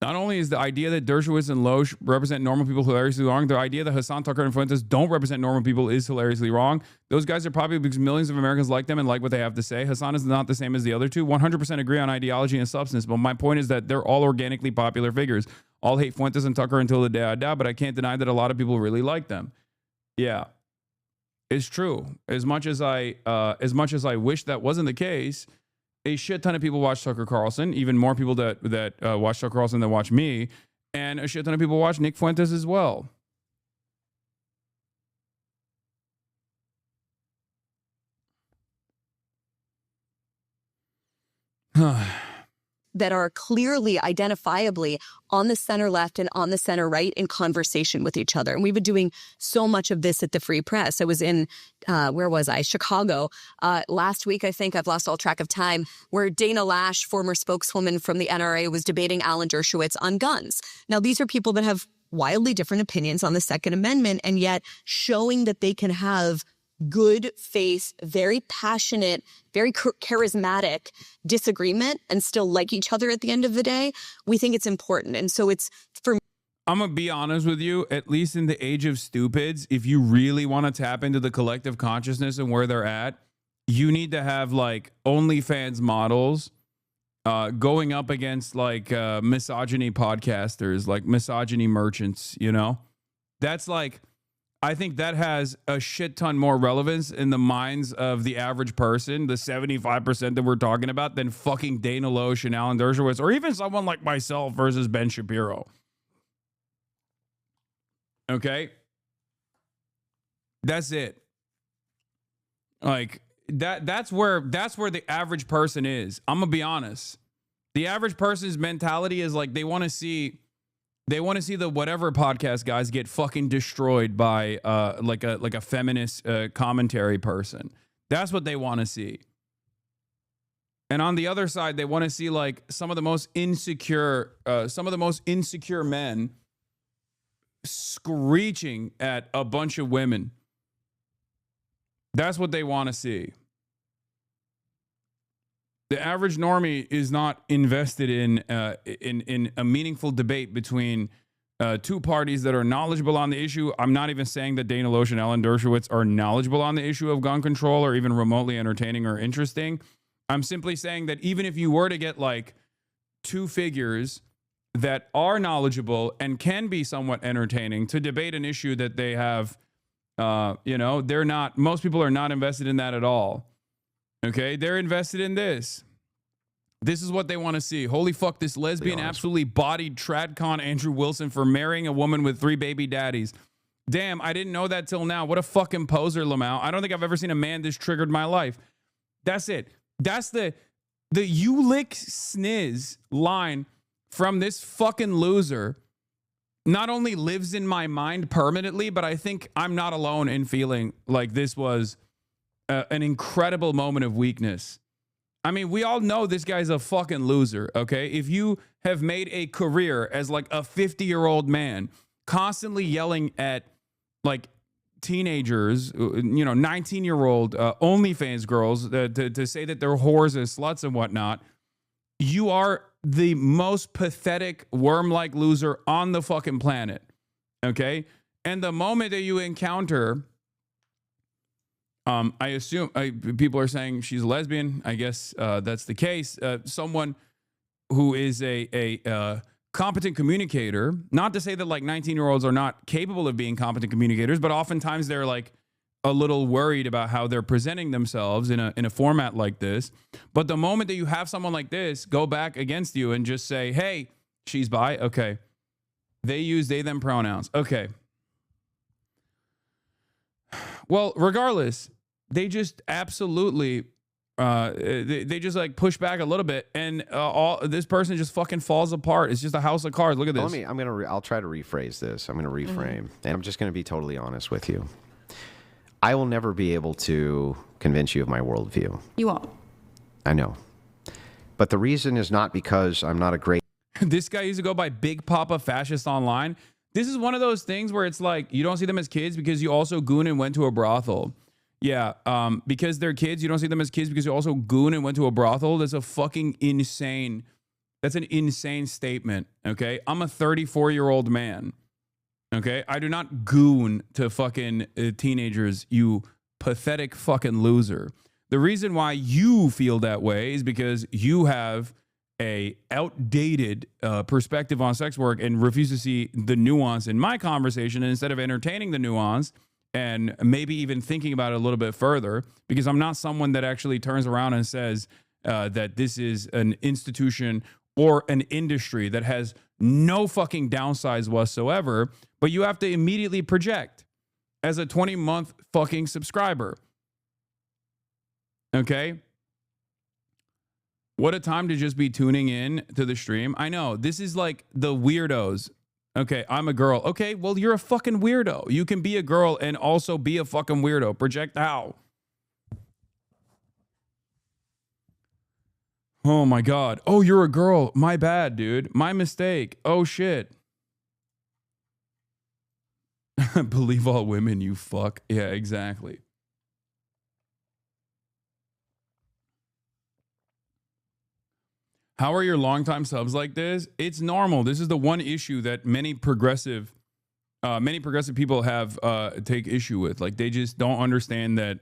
Not only is the idea that Dershowitz and Loesch represent normal people hilariously wrong, the idea that Hasan, Tucker, and Fuentes don't represent normal people is hilariously wrong. Those guys are popular because millions of Americans like them and like what they have to say. Hasan is not the same as the other two. 100% agree on ideology and substance, but my point is that they're all organically popular figures. I'll hate Fuentes and Tucker until the day I die, but I can't deny that a lot of people really like them. Yeah, it's true. As much as I wish that wasn't the case, a shit ton of people watch Tucker Carlson, even more people that watch Tucker Carlson than watch me, and a shit ton of people watch Nick Fuentes as well. That are clearly, identifiably on the center left and on the center right in conversation with each other. And we've been doing so much of this at the Free Press. I was in, where was I? Chicago. Last week, I think, I've lost all track of time, where Dana Lash, former spokeswoman from the NRA, was debating Alan Dershowitz on guns. Now, these are people that have wildly different opinions on the Second Amendment, and yet showing that they can have good faith, very passionate, very charismatic disagreement and still like each other at the end of the day, we think it's important. And so it's, for me, I'm going to be honest with you, at least in the age of stupids, if you really want to tap into the collective consciousness and where they're at, you need to have like OnlyFans models going up against like misogyny podcasters, like misogyny merchants, you know? That's like, I think that has a shit ton more relevance in the minds of the average person, the 75% that we're talking about, than fucking Dana Loesch and Alan Dershowitz, or even someone like myself versus Ben Shapiro. Okay? That's it. Like, that's where the average person is. I'm gonna be honest. The average person's mentality is like they want to see the whatever podcast guys get fucking destroyed by like a feminist commentary person. That's what they want to see. And on the other side, they want to see like some of the most insecure men screeching at a bunch of women. That's what they want to see. The average normie is not invested in a meaningful debate between two parties that are knowledgeable on the issue. I'm not even saying that Dana Loesch and Alan Dershowitz are knowledgeable on the issue of gun control or even remotely entertaining or interesting. I'm simply saying that even if you were to get like two figures that are knowledgeable and can be somewhat entertaining to debate an issue that they have, they're not, most people are not invested in that at all. Okay, they're invested in this. This is what they want to see. Holy fuck, this lesbian absolutely bodied tradcon Andrew Wilson for marrying a woman with 3 baby daddies. Damn, I didn't know that till now. What a fucking poser, Lamau. I don't think I've ever seen a man this triggered in my life. That's it. That's the you lick sniz line from this fucking loser. Not only lives in my mind permanently, but I think I'm not alone in feeling like this was an incredible moment of weakness. I mean, we all know this guy's a fucking loser, okay? If you have made a career as like a 50-year-old man, constantly yelling at like teenagers, 19-year-old OnlyFans girls to say that they're whores and sluts and whatnot, you are the most pathetic worm-like loser on the fucking planet, okay? And the moment that you encounter... I assume people are saying she's a lesbian. I guess that's the case. Someone who is a competent communicator, not to say that like 19-year-olds are not capable of being competent communicators, but oftentimes they're like a little worried about how they're presenting themselves in a format like this. But the moment that you have someone like this go back against you and just say, hey, she's bi. Okay. They use they, them pronouns. Okay. Well, regardless, they just absolutely they just like push back a little bit, and all this person just fucking falls apart. It's just a house of cards. Look at this. I'll try to rephrase this. I'm gonna reframe, and I'm just gonna be totally honest with you. I will never be able to convince you of my worldview. You won't. I know, but the reason is not because I'm not a great. This guy used to go by Big Papa Fascist online. This is one of those things where it's like you don't see them as kids because you also goon and went to a brothel. Yeah, because they're kids, you don't see them as kids because you also goon and went to a brothel. That's a fucking insane. That's an insane statement. Okay, I'm a 34-year-old man. Okay, I do not goon to fucking teenagers. You pathetic fucking loser. The reason why you feel that way is because you have a outdated perspective on sex work and refuse to see the nuance in my conversation. And instead of entertaining the nuance and maybe even thinking about it a little bit further, because I'm not someone that actually turns around and says that this is an institution or an industry that has no fucking downsides whatsoever, but you have to immediately project as a 20-month fucking subscriber. Okay? What a time to just be tuning in to the stream. I know, this is like the weirdos. Okay, I'm a girl. Okay, well, you're a fucking weirdo. You can be a girl and also be a fucking weirdo. Project how? Oh my God. Oh, you're a girl. My bad, dude. My mistake. Oh shit. Believe all women, you fuck. Yeah, exactly. How are your longtime subs like this? It's normal. This is the one issue that many progressive people have take issue with. Like they just don't understand that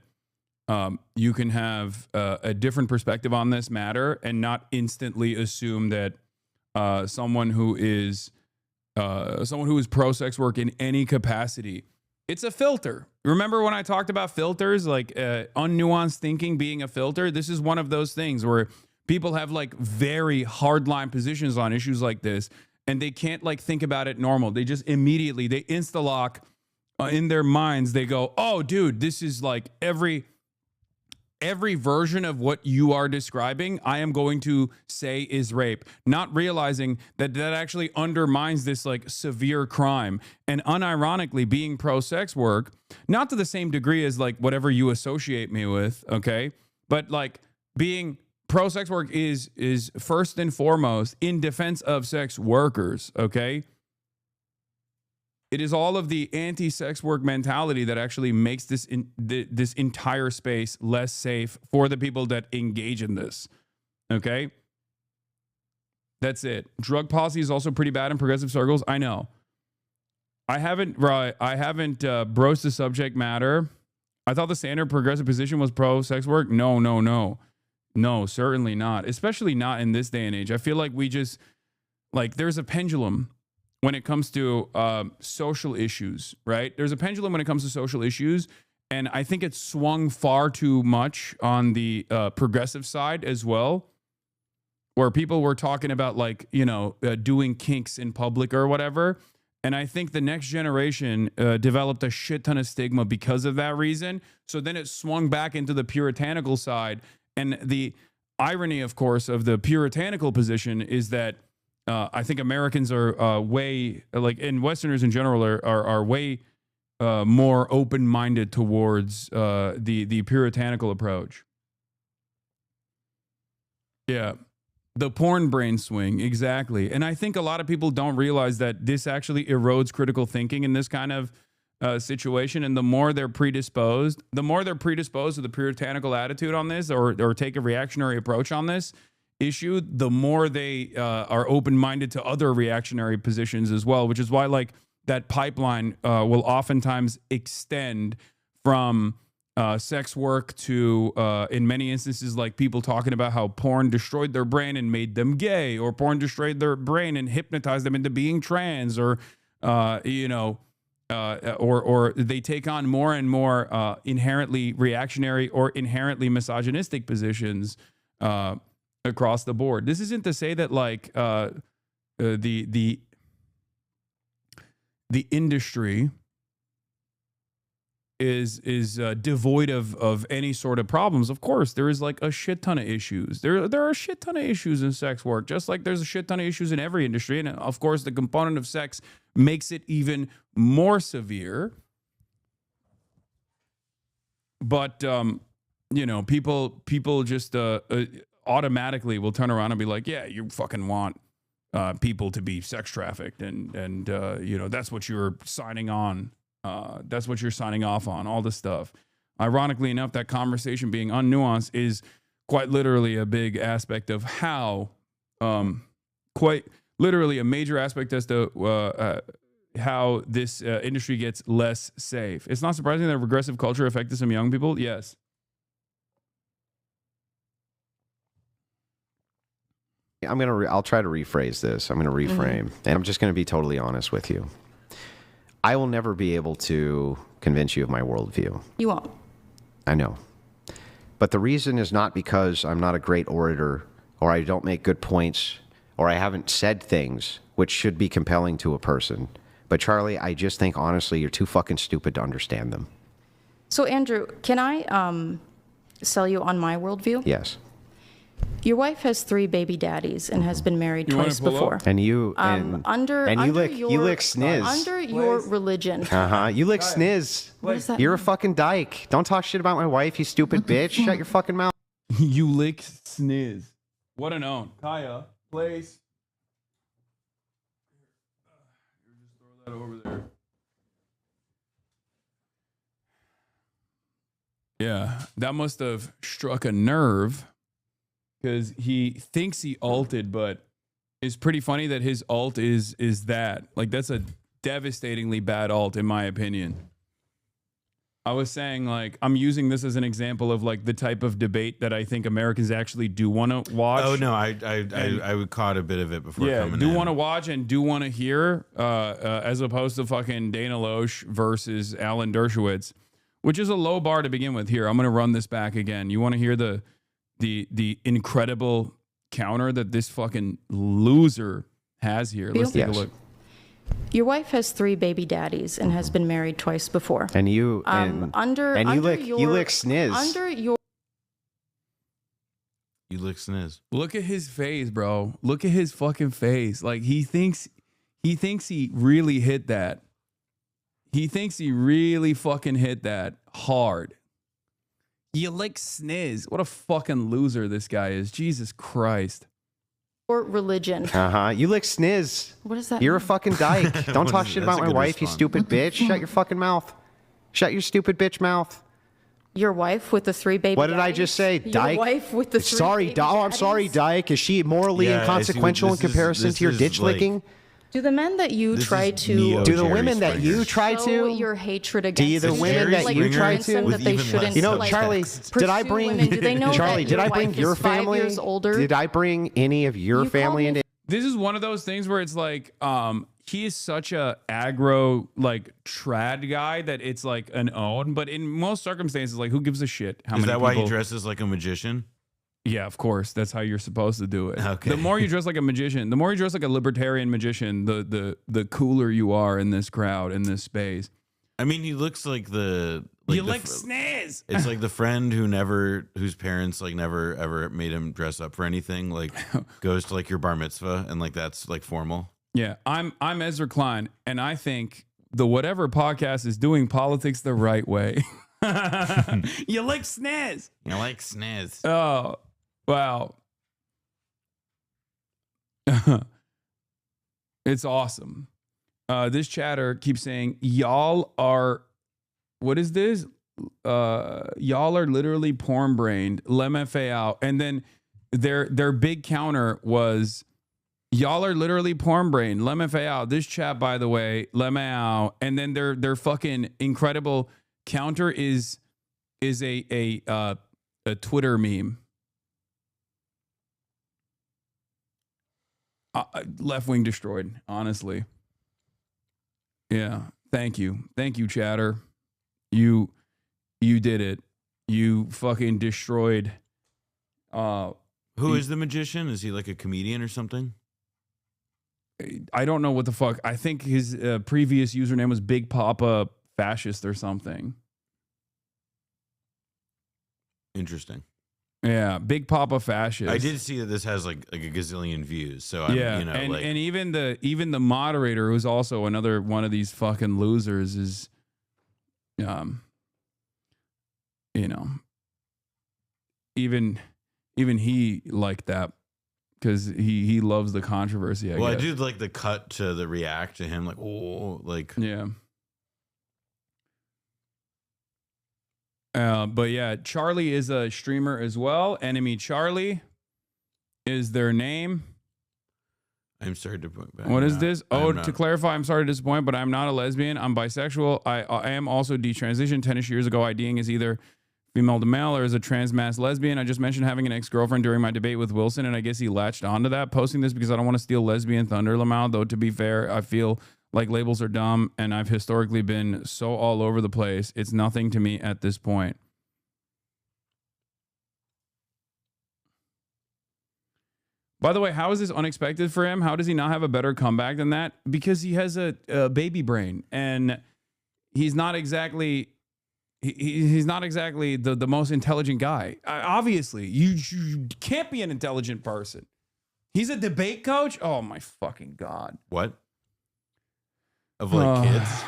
you can have a different perspective on this matter and not instantly assume that someone who is pro sex work in any capacity, it's a filter. Remember when I talked about filters, like unnuanced thinking being a filter? This is one of those things where people have like very hardline positions on issues like this, and they can't like think about it normal. They just immediately, they insta-lock in their minds. They go, oh, dude, this is like every version of what you are describing, I am going to say is rape, not realizing that that actually undermines this like severe crime. And unironically, being pro-sex work, not to the same degree as like whatever you associate me with, okay? But like being pro-sex work is first and foremost in defense of sex workers, okay? It is all of the anti-sex work mentality that actually makes this this entire space less safe for the people that engage in this, okay? That's it. Drug policy is also pretty bad in progressive circles. I know. I haven't broached the subject matter. I thought the standard progressive position was pro-sex work. No, certainly not. Especially not in this day and age. I feel like we just, like, there's a pendulum when it comes to social issues, right? There's a pendulum when it comes to social issues, and I think it's swung far too much on the progressive side as well, where people were talking about, like, you know, doing kinks in public or whatever. And I think the next generation developed a shit ton of stigma because of that reason. So then it swung back into the puritanical side. And the irony, of course, of the puritanical position is that I think Americans are way, like, and Westerners in general are way more open-minded towards the puritanical approach. Yeah. The porn brain swing, exactly. And I think a lot of people don't realize that this actually erodes critical thinking in this kind of situation. And the more they're predisposed to the puritanical attitude on this, or take a reactionary approach on this issue, the more they are open-minded to other reactionary positions as well, which is why, like, that pipeline will oftentimes extend from sex work to, in many instances, like people talking about how porn destroyed their brain and made them gay, or porn destroyed their brain and hypnotized them into being trans, or, or they take on more and more inherently reactionary or inherently misogynistic positions across the board. This isn't to say that, like, the industry is devoid of any sort of problems. Of course, there is like a shit ton of issues. There are a shit ton of issues in sex work, just like there's a shit ton of issues in every industry. And of course, the component of sex makes it even more severe. But you know, people just automatically will turn around and be like, yeah, you fucking want people to be sex trafficked, and you know, that's what you're signing on. That's what you're signing off on, all this stuff. Ironically enough, that conversation being unnuanced is quite literally a big aspect of how, quite literally a major aspect as to how this industry gets less safe. It's not surprising that regressive culture affected some young people. Yes. I'll try to rephrase this. I'm going to reframe, and I'm just going to be totally honest with you. I will never be able to convince you of my worldview. You won't. I know. But the reason is not because I'm not a great orator, or I don't make good points, or I haven't said things which should be compelling to a person. But Charlie, I just think honestly you're too fucking stupid to understand them. So Andrew, can I sell you on my worldview? Yes. Your wife has 3 baby daddies and has been married twice before. And you under you lick sniz. Under your religion. You lick sniz. What does that You're a mean? fucking dyke. Don't talk shit about my wife, you stupid bitch. Shut your fucking mouth. You lick sniz. What an own. Kaya, place. Just throw that over there. Yeah, that must have struck a nerve. Because he thinks he ulted, but it's pretty funny that his ult is that. Like, that's a devastatingly bad ult, in my opinion. I was saying, like, I'm using this as an example of, like, the type of debate that I think Americans actually do want to watch. Oh, no, I caught a bit of it before coming in. Yeah, do want to watch and do want to hear, as opposed to fucking Dana Loesch versus Alan Dershowitz, which is a low bar to begin with. Here, I'm going to run this back again. You want to hear the incredible counter that this fucking loser has here. Let's take a look. Your wife has 3 baby daddies and has been married twice before. And you you lick sniz. Under your You lick sniz. Look at his face, bro. Look at his fucking face. Like, he thinks he really hit that. He thinks he really fucking hit that hard. You lick sniz. What a fucking loser this guy is. Jesus Christ. or religion. You lick sniz. What is that? You're a mean? fucking dyke. Don't talk shit about my wife, you stupid bitch. Shut your fucking mouth. Shut your stupid bitch mouth. Your wife with the 3 baby What did I daddies? just say? Dyke? Your wife with the 3 Sorry, baby I'm sorry, daddies? dyke. Is she morally inconsequential in comparison to your ditch licking? Do the men that you try to do the women that you try show to your hatred against do you the women that you try to that they shouldn't, you know, like, Charlie, did I bring women? Do they know Charlie, that did your I bring wife your is 5 family? years older? Did I bring any of your family into? This is one of those things where it's like, he is such a aggro, like, trad guy that it's like an own. But in most circumstances, like, who gives a shit? Is that why he dresses like a magician? Yeah, of course. That's how you're supposed to do it. Okay. The more you dress like a magician, the more you dress like a libertarian magician, the cooler you are in this crowd, in this space. I mean, he looks like you like sniz. It's like the friend whose parents like never ever made him dress up for anything. Like goes to like your bar mitzvah and like that's like formal. Yeah, I'm Ezra Klein, and I think the Whatever podcast is doing politics the right way. You like sniz. You like sniz. Oh, wow. It's awesome. This chatter keeps saying, y'all are, what is this? Y'all are literally porn brained. Lemfao. And then their big counter was, y'all are literally porn brained. Lemfao. This chat, by the way, lemao. And then their fucking incredible counter is a Twitter meme. Left wing destroyed, honestly. Yeah, thank you, chatter. You did it. You fucking destroyed. Who is the magician? Is he like a comedian or something? I don't know what the fuck. I think his previous username was Big Papa Fascist or something. Interesting. Yeah, Big Papa fascist. I did see that this has like a gazillion views. So I'm, yeah, you know, and even the moderator, who's also another one of these fucking losers, is, you know, even he liked that because he loves the controversy. I well, guess. I did like the cut to the react to him, like, oh, like, Yeah. But yeah, Charlie is a streamer as well. Enemy Charlie is their name. I'm sorry to put back. What is this? Oh, I'm to not- clarify, I'm sorry to disappoint, but I'm not a lesbian. I'm bisexual. I am also detransitioned 10-ish years ago. IDing as either female to male or as a trans mass lesbian. I just mentioned having an ex-girlfriend during my debate with Wilson, and I guess he latched onto that. Posting this because I don't want to steal lesbian thunder, Lamau, though to be fair, I feel like labels are dumb, and I've historically been so all over the place. It's nothing to me at this point. By the way, how is this unexpected for him? How does he not have a better comeback than that? Because he has a baby brain, and he's not exactly he's not exactly the most intelligent guy. Obviously, you can't be an intelligent person. He's a debate coach. Oh my fucking god! What? Of like kids?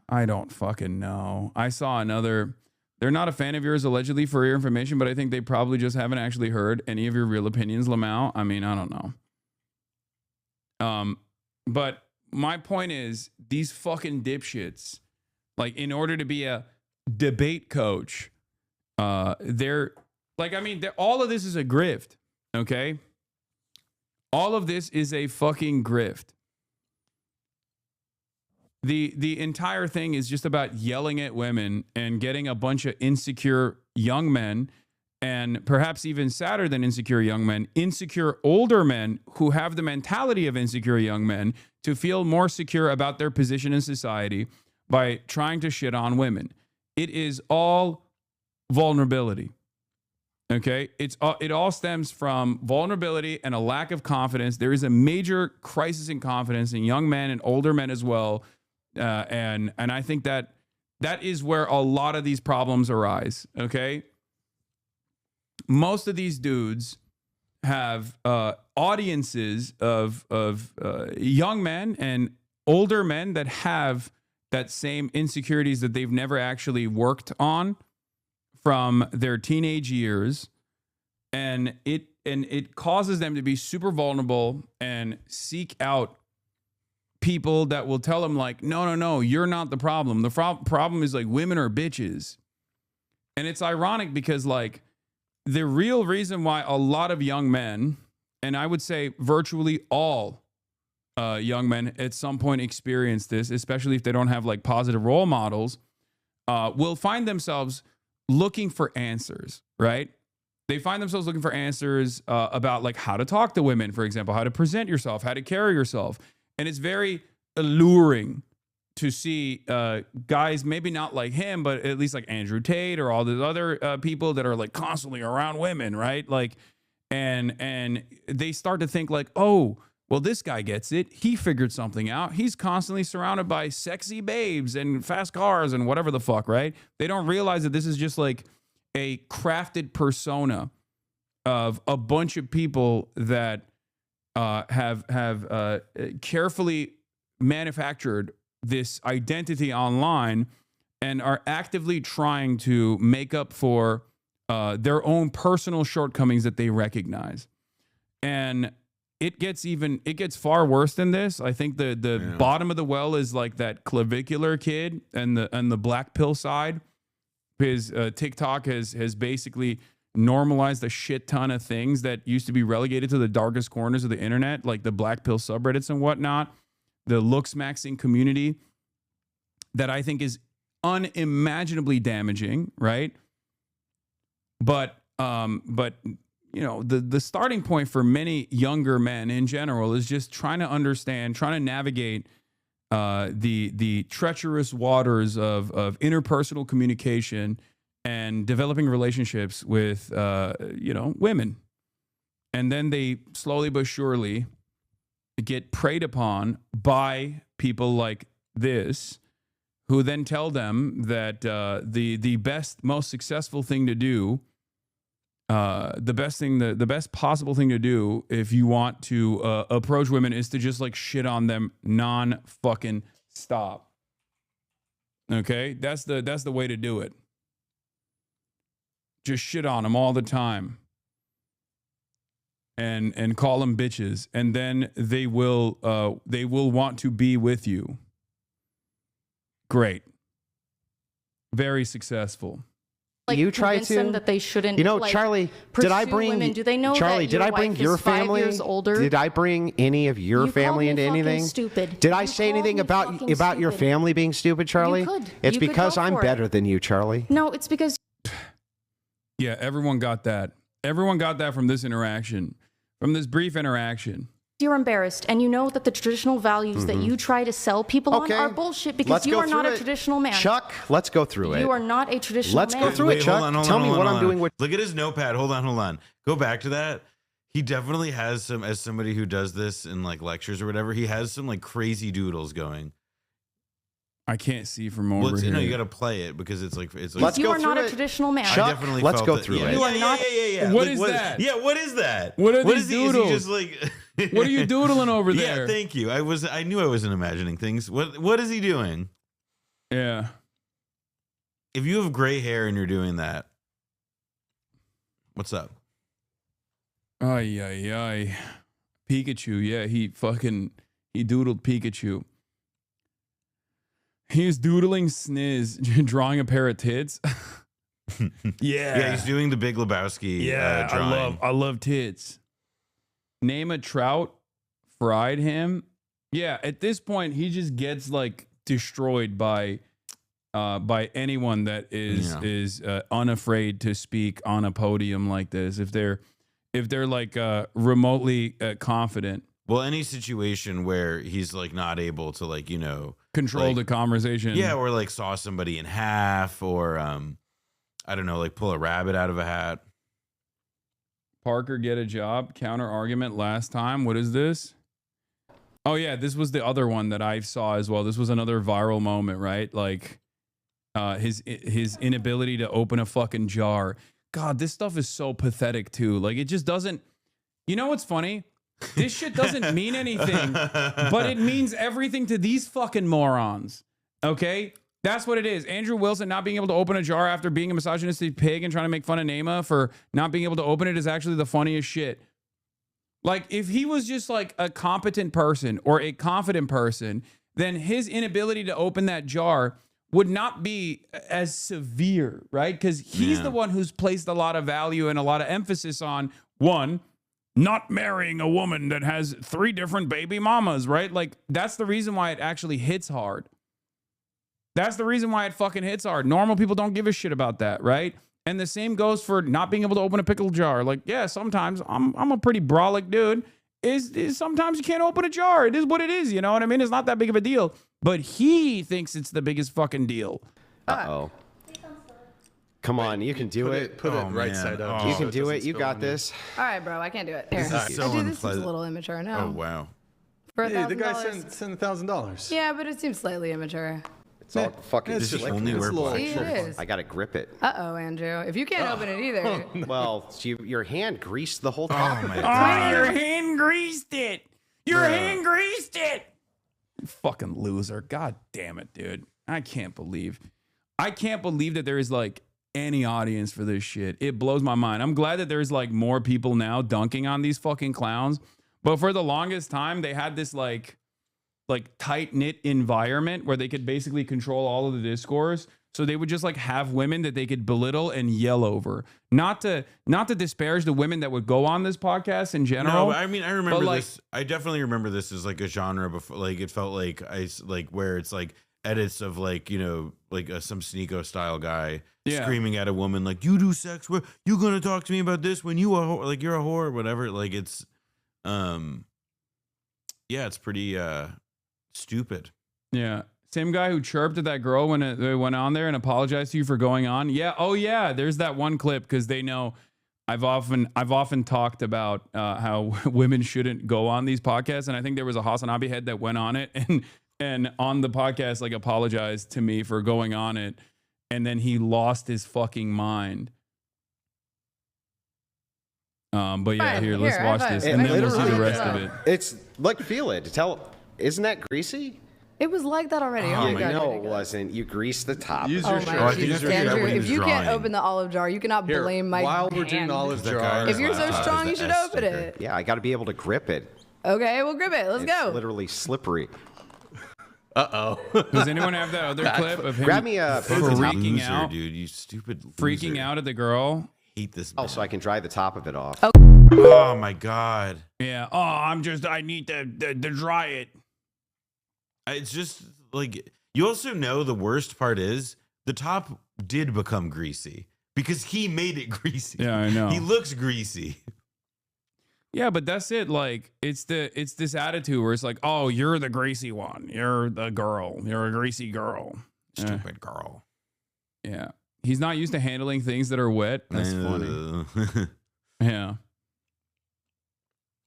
I don't fucking know. I saw another. They're not a fan of yours, allegedly, for your information, but I think they probably just haven't actually heard any of your real opinions, Lamau. I mean, I don't know. But my point is, these fucking dipshits, like, in order to be a debate coach, they're like, I mean, all of this is a grift, okay? All of this is a fucking grift. The entire thing is just about yelling at women and getting a bunch of insecure young men, and perhaps even sadder than insecure young men, insecure older men who have the mentality of insecure young men to feel more secure about their position in society by trying to shit on women. It is all vulnerability. Okay? It all stems from vulnerability and a lack of confidence. There is a major crisis in confidence in young men and older men as well. And I think that is where a lot of these problems arise. Okay, most of these dudes have audiences of young men and older men that have that same insecurities that they've never actually worked on from their teenage years, and it causes them to be super vulnerable and seek out people that will tell them like, no, you're not the problem. The problem is like women are bitches. And it's ironic because like the real reason why a lot of young men, and I would say virtually all young men at some point experience this, especially if they don't have like positive role models, will find themselves looking for answers, right? They find themselves looking for answers about like how to talk to women, for example, how to present yourself, how to carry yourself. And it's very alluring to see guys, maybe not like him, but at least like Andrew Tate or all these other people that are like constantly around women, right? Like, and they start to think like, oh, well, this guy gets it. He figured something out. He's constantly surrounded by sexy babes and fast cars and whatever the fuck, right? They don't realize that this is just like a crafted persona of a bunch of people that have carefully manufactured this identity online and are actively trying to make up for their own personal shortcomings that they recognize. And it gets far worse than this. I think the bottom of the well is like that clavicular kid and the black pill side. His TikTok has basically normalized a shit ton of things that used to be relegated to the darkest corners of the internet, like the black pill subreddits and whatnot, the looks maxing community that I think is unimaginably damaging, right? But you know, the starting point for many younger men in general is just trying to understand, trying to navigate the treacherous waters of interpersonal communication and developing relationships with, women. And then they slowly but surely get preyed upon by people like this, who then tell them that the best, most successful thing to do the best possible thing to do if you want to approach women is to just like shit on them non-fucking stop. Okay, that's the way to do it. Just shit on them all the time, and call them bitches, and then they will want to be with you. Great, very successful. Like, you try convince them to that they shouldn't. You know, like, Charlie, pursue did I bring women? Do they know Charlie? that Did your I bring wife your is 5 family? years older? Did I bring any of your You family called me into fucking anything? stupid. Did I You say called anything me about fucking your stupid. family being stupid, Charlie? could. It's You could because go I'm for it. better than you, Charlie. No, it's because Yeah, everyone got that. Everyone got that from this interaction, from this brief interaction. you're embarrassed, and you know that the traditional values that you try to sell people Okay. on are bullshit because Let's you go are not through a it. traditional man. Chuck, let's go through it. You are not a traditional Let's man. go through it, Chuck. Tell me what I'm doing with. Look at his notepad. Hold on. Go back to that. He definitely has some, as somebody who does this in like lectures or whatever, he has some like crazy doodles going. I can't see from over Well, here. no, you got to play it because it's like Let's you go are not through a it. traditional man. Chuck, I definitely let's felt go that- through yeah, it. You are yeah, not- Yeah. What Like, is that? Yeah, what is that? What are What these is he? Is he doodles? just like? What are you doodling over there? Yeah, thank you. I knew I wasn't imagining things. What is he doing? Yeah. If you have gray hair and you're doing that, what's up? Ay. Pikachu. Yeah, he doodled Pikachu. He's doodling Sniz, drawing a pair of tits. Yeah, he's doing the Big Lebowski. Drawing. I love tits. Name a trout, fried him. Yeah, at this point, he just gets like destroyed by anyone that is unafraid to speak on a podium like this. If they're like remotely confident. Well, any situation where he's like not able to like, you know, Control like, the conversation. Yeah, or like saw somebody in half, or I don't know, like pull a rabbit out of a hat. Parker get a job. Counter argument last time. What is this? Oh yeah, this was the other one that I saw as well. This was another viral moment, right? Like his inability to open a fucking jar. God, this stuff is so pathetic too. Like it just doesn't. You know what's funny? This shit doesn't mean anything, but it means everything to these fucking morons. Okay? That's what it is. Andrew Wilson not being able to open a jar after being a misogynistic pig and trying to make fun of Nema for not being able to open it is actually the funniest shit. Like, if he was just like a competent person or a confident person, then his inability to open that jar would not be as severe, right? Because he's the one who's placed a lot of value and a lot of emphasis on, one, not marrying a woman that has 3 different baby mamas, right? Like, that's the reason why it actually hits hard. That's the reason why it fucking hits hard. Normal people don't give a shit about that, right? And the same goes for not being able to open a pickle jar. Like, yeah, sometimes I'm a pretty brolic dude. Is sometimes you can't open a jar. It is what it is, you know what I mean? It's not that big of a deal. But he thinks it's the biggest fucking deal. Uh-oh. Come on, you can do it. Put it right side up. You can do it. You got this. All right, bro, I can't do it. Here. This is so Dude, this is a unpleasant. little immature now. Oh wow. For Hey, the guy $1,000. sent $1,000. Yeah, but it seems slightly immature. It's all fucking It's just slick. only it's wear a little- black. See, it is. I gotta grip it. Uh-oh, Andrew. If you can't open it either. Well, your hand greased the whole Oh time. my Oh, god. your hand greased it. Your hand greased it. You fucking loser. God damn it, dude. I can't believe that there is like any audience for this shit. It blows my mind. I'm glad that there's like more people now dunking on these fucking clowns. But for the longest time, they had this like tight-knit environment where they could basically control all of the discourse. So they would just like have women that they could belittle and yell over. Not to disparage the women that would go on this podcast in general. No, I mean, I remember but, like, this. I definitely remember this as like a genre before. Like it felt like where it's like edits of like, you know, like some Sneeko style guy screaming at a woman like, "You do sex? Where you gonna talk to me about this when you a whore? Like you're a whore, or whatever." Like it's, it's pretty stupid. Yeah. Same guy who chirped at that girl when they went on there and apologized to you for going on. Yeah. Oh yeah. There's that one clip because they know I've often talked about how women shouldn't go on these podcasts. And I think there was a HasanAbi head that went on it and on the podcast, like apologized to me for going on it. And then he lost his fucking mind. But yeah, Fine, let's here, watch high this, five. and It then we'll see the literally rest is of it. It's look, feel it. Isn't that greasy? It was like that already. Oh, my God. No, it wasn't. You greased the top. Use Oh your my shirt. I think Jesus, you're doing that Andrew, when he if was you can't drawing. open the olive jar, you cannot Here, blame my while we're doing hand. olive That guy jar. on If his you're so laptop strong, is you the should S open sticker. it. Yeah, I got to be able to grip it. Okay, we'll grip it. Let's It's go. literally slippery. Does anyone have that other clip of him Grab me a freaking Loser, out, dude. You stupid freaking loser. out at the girl? Hate this. Oh, Man. so I can dry the top of it off. Oh my God. Yeah. Oh, I need to dry it. It's just like, you also know the worst part is the top did become greasy because he made it greasy. Yeah, I know. He looks greasy. Yeah, but that's it. Like, it's this attitude where it's like, oh, you're the greasy one. You're the girl. You're a greasy girl. Stupid girl. Yeah. He's not used to handling things that are wet. That's funny. Yeah.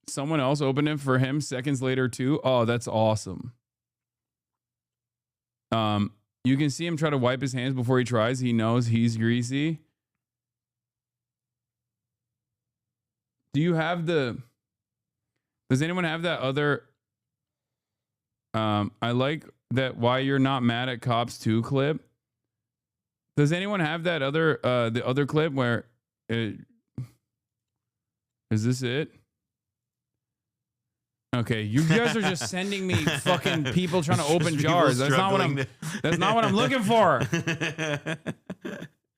Someone else opened it for him seconds later too. Oh, that's awesome. You can see him try to wipe his hands before he tries. He knows he's greasy. Does anyone have that other I like that why you're not mad at cops too clip? Does anyone have that other the other clip where is this it? Okay, you guys are just sending me fucking people trying to open jars. That's not what I'm looking for.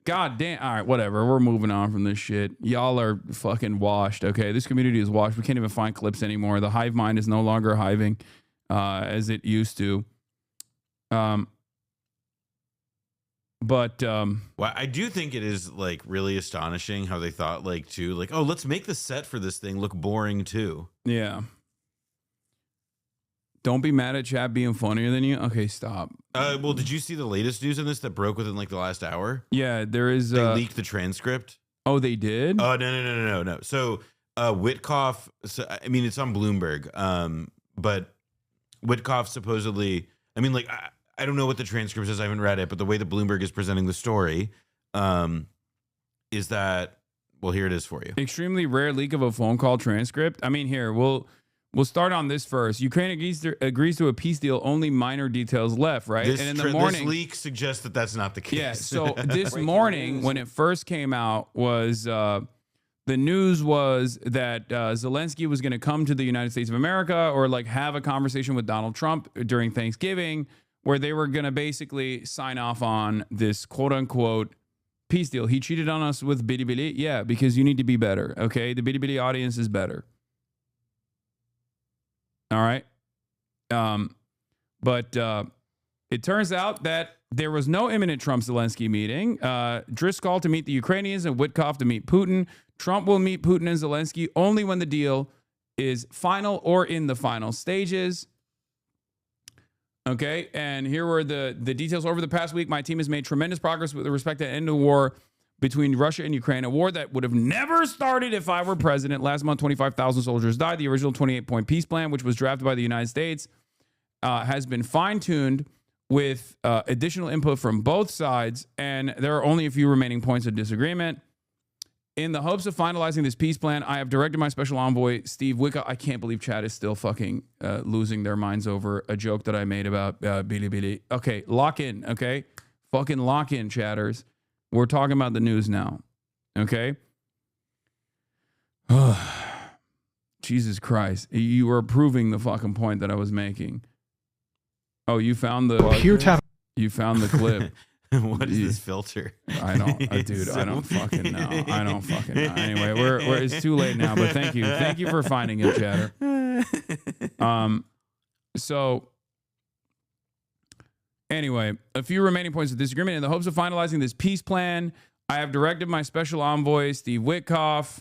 God damn. All right, whatever. We're moving on from this shit. Y'all are fucking washed. Okay, this community is washed. We can't even find clips anymore. The hive mind is no longer hiving as it used to. But well, I do think it is like really astonishing how they thought oh, let's make the set for this thing look boring too. Yeah. Don't be mad at chat being funnier than you. Okay, stop. Well, did you see the latest news on this that broke within like the last hour? Yeah, there is. They leaked the transcript. Oh, they did? Oh, no. So Witkoff, I mean, it's on Bloomberg, but Witkoff supposedly, I mean, like, I don't know what the transcript says. I haven't read it, but the way that Bloomberg is presenting the story is that, well, here it is for you. Extremely rare leak of a phone call transcript. I mean, here, we'll start on this first. Ukraine agrees to a peace deal, only minor details left, right? This, and in the morning, this leak suggests that that's not the case. Yeah, so this morning, when it first came out, was the news was that Zelensky was going to come to the United States of America or like have a conversation with Donald Trump during Thanksgiving, where they were going to basically sign off on this quote unquote peace deal. He cheated on us with Bitty Bitty. Yeah, because you need to be better. Okay. The Bitty Bitty audience is better. All right. But it turns out that there was no imminent Trump-Zelensky meeting. Driscoll to meet the Ukrainians and Witkoff to meet Putin. Trump will meet Putin and Zelensky only when the deal is final or in the final stages. Okay, and here were the details. Over the past week, my team has made tremendous progress with respect to the end of the war between Russia and Ukraine, a war that would have never started if I were president. Last month, 25,000 soldiers died. The original 28-point peace plan, which was drafted by the United States, has been fine-tuned with additional input from both sides, and there are only a few remaining points of disagreement. In the hopes of finalizing this peace plan, I have directed my special envoy, Steve Wickoff. I can't believe Chad is still fucking losing their minds over a joke that I made about Billy Billy. Okay, lock in, okay? Fucking lock in, chatters. We're talking about the news now, okay? Jesus Christ. You were proving the fucking point that I was making. Oh, you found the... You found the clip. What is this filter? I don't, dude. I don't fucking know. I don't fucking know. Anyway, we're it's too late now. But thank you for finding it, chatter. So anyway, a few remaining points of disagreement. In the hopes of finalizing this peace plan, I have directed my special envoy Steve Witkoff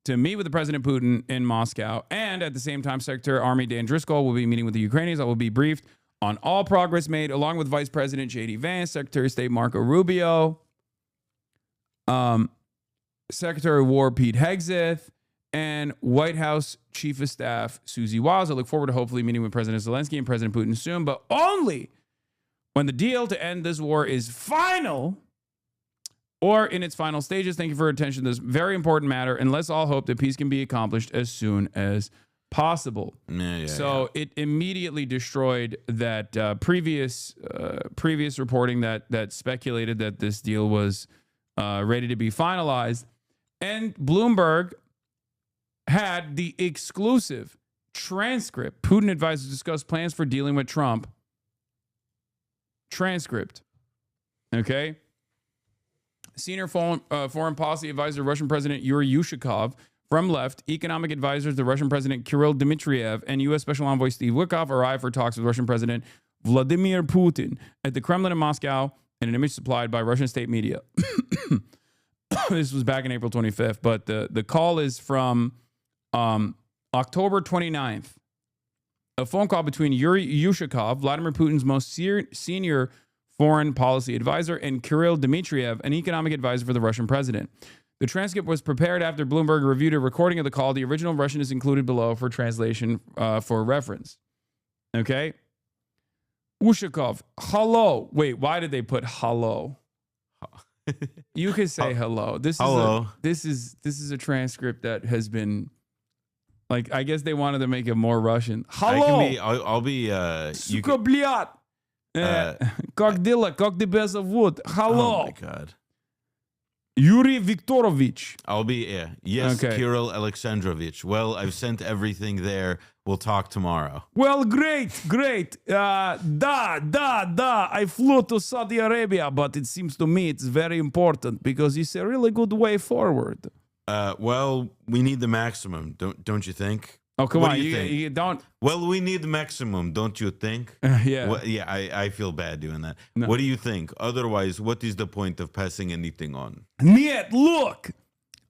to meet with the President Putin in Moscow, and at the same time, Secretary of Army Dan Driscoll will be meeting with the Ukrainians. I will be briefed on all progress made, along with Vice President J.D. Vance, Secretary of State Marco Rubio, Secretary of War Pete Hegseth, and White House Chief of Staff Susie Wiles. I look forward to hopefully meeting with President Zelensky and President Putin soon, but only when the deal to end this war is final or in its final stages. Thank you for your attention to this very important matter, and let's all hope that peace can be accomplished as soon as possible. It immediately destroyed that previous reporting that speculated that this deal was ready to be finalized. And Bloomberg had the exclusive transcript. Putin advisors discuss plans for dealing with Trump. Transcript. Okay. Senior foreign policy advisor, Russian President Yuri Yushakov. From left, economic advisors, the Russian President Kirill Dmitriev and U.S. Special Envoy Steve Witkoff arrived for talks with Russian President Vladimir Putin at the Kremlin in Moscow in an image supplied by Russian state media. This was back in April 25th, but the call is from October 29th. A phone call between Yuri Yushakov, Vladimir Putin's most senior foreign policy advisor, and Kirill Dmitriev, an economic advisor for the Russian president. The transcript was prepared after Bloomberg reviewed a recording of the call. The original Russian is included below for translation for reference. Okay? Ushakov, hello. Wait, why did they put hello? You could say hello. This is a transcript that has been, like, I guess they wanted to make it more Russian. Hello. I'll be Сука, блядь. Как дела? Как тебя зовут? Hello. Oh my God. Yuri Viktorovich. I'll be, yes, okay. Kirill Alexandrovich. Well, I've sent everything there. We'll talk tomorrow. Well, great. I flew to Saudi Arabia, but it seems to me it's very important because it's a really good way forward. Well, we need the maximum, don't you think? Oh, come on. You don't. Well, we need the maximum, don't you think? Yeah. Well, yeah, I feel bad doing that. No. What do you think? Otherwise, what is the point of passing anything on? Niet, look.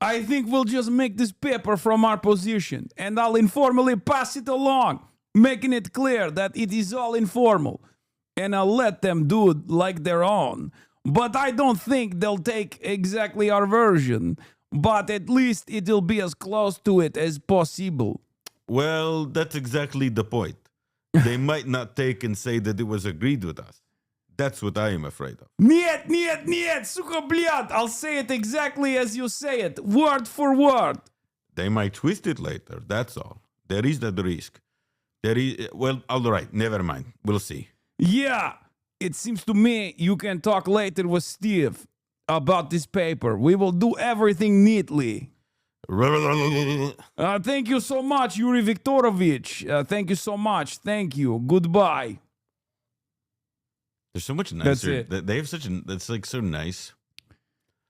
I think we'll just make this paper from our position, and I'll informally pass it along, making it clear that it is all informal, and I'll let them do it like their own. But I don't think they'll take exactly our version, but at least it'll be as close to it as possible. Well, that's exactly the point. They might not take and say that it was agreed with us. That's what I am afraid of. Niet, suka блядь. I'll say it exactly as you say it, word for word. They might twist it later, that's all. There is that risk. Well, all right, never mind. We'll see. Yeah, it seems to me you can talk later with Steve about this paper. We will do everything neatly. Thank you so much, Yuri Viktorovich. Thank you so much. Thank you. Goodbye. They're so much nicer. That's it. They have that's like so nice.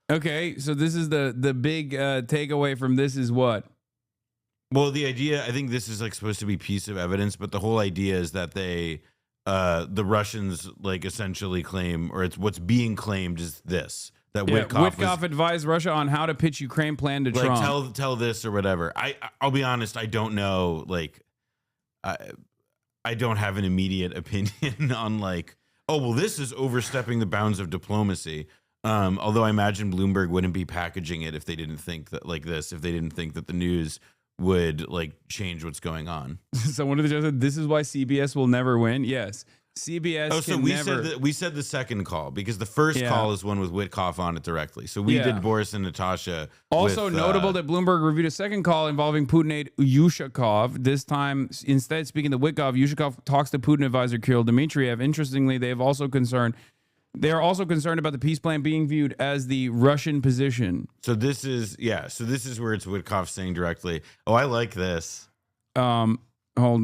Okay, so this is the big takeaway from this is what? Well, the idea, I think this is like supposed to be piece of evidence, but the whole idea is that the Russians like essentially claim, or it's what's being claimed is this. That Witkoff advised Russia on how to pitch Ukraine plan to Trump. Tell this or whatever. I'll be honest, I don't know. Like, I don't have an immediate opinion on like, oh well, this is overstepping the bounds of diplomacy. Although I imagine Bloomberg wouldn't be packaging it if they didn't think that like this, if they didn't think that the news would like change what's going on. So one of the judges said, "This is why CBS will never win." Yes. CBS. Oh, so we said the second call because the first call is one with Witkoff on it directly. So we did Boris and Natasha. Also notable that Bloomberg reviewed a second call involving Putin aide Yushakov. This time, instead speaking to Witkoff, Yushakov talks to Putin advisor Kirill Dmitriev. Interestingly, they are also concerned about the peace plan being viewed as the Russian position. So this is where it's Witkoff saying directly, "Oh, I like this." Hold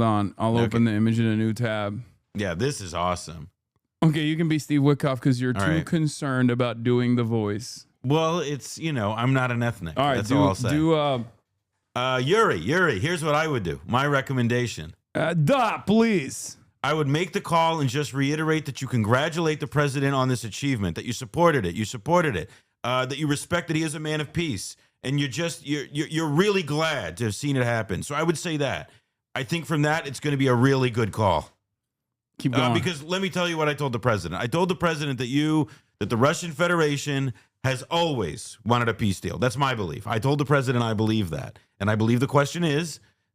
on, I'll open the image in a new tab. Yeah, this is awesome. Okay, you can be Steve Witkoff because you're too concerned about doing the voice. Well, it's, I'm not an ethnic. All right, that's all I'll say. Yuri, here's what I would do. My recommendation. Please. I would make the call and just reiterate that you congratulate the president on this achievement, that you supported it, that you respect that he is a man of peace, and you're really glad to have seen it happen. So I would say that. I think from that, it's going to be a really good call. Keep going. Because let me tell you what I told the president. I told the president that the Russian Federation has always wanted a peace deal. That's my belief. I told the president I believe that. And I believe the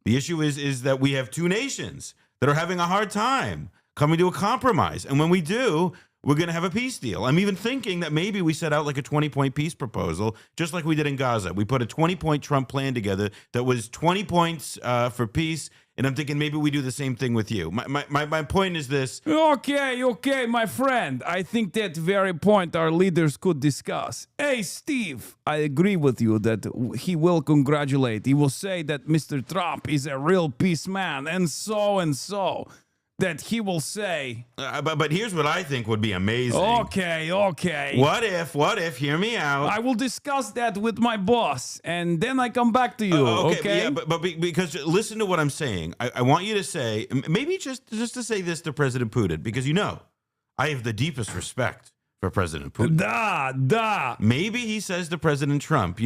issue is that we have two nations that are having a hard time coming to a compromise. And when we do, we're going to have a peace deal. I'm even thinking that maybe we set out like a 20-point peace proposal, just like we did in Gaza. We put a 20-point Trump plan together that was 20 points for peace. And I'm thinking maybe we do the same thing with you. My point is this. Okay, my friend. I think that very point our leaders could discuss. Hey, Steve, I agree with you that he will congratulate. He will say that Mr. Trump is a real peace man and so. That he will say. But here's what I think would be amazing. Okay. What if, hear me out. I will discuss that with my boss, and then I come back to you, okay? Yeah, but because listen to what I'm saying. I want you to say, maybe just to say this to President Putin, because I have the deepest respect for President Putin. Da. Maybe he says to President Trump,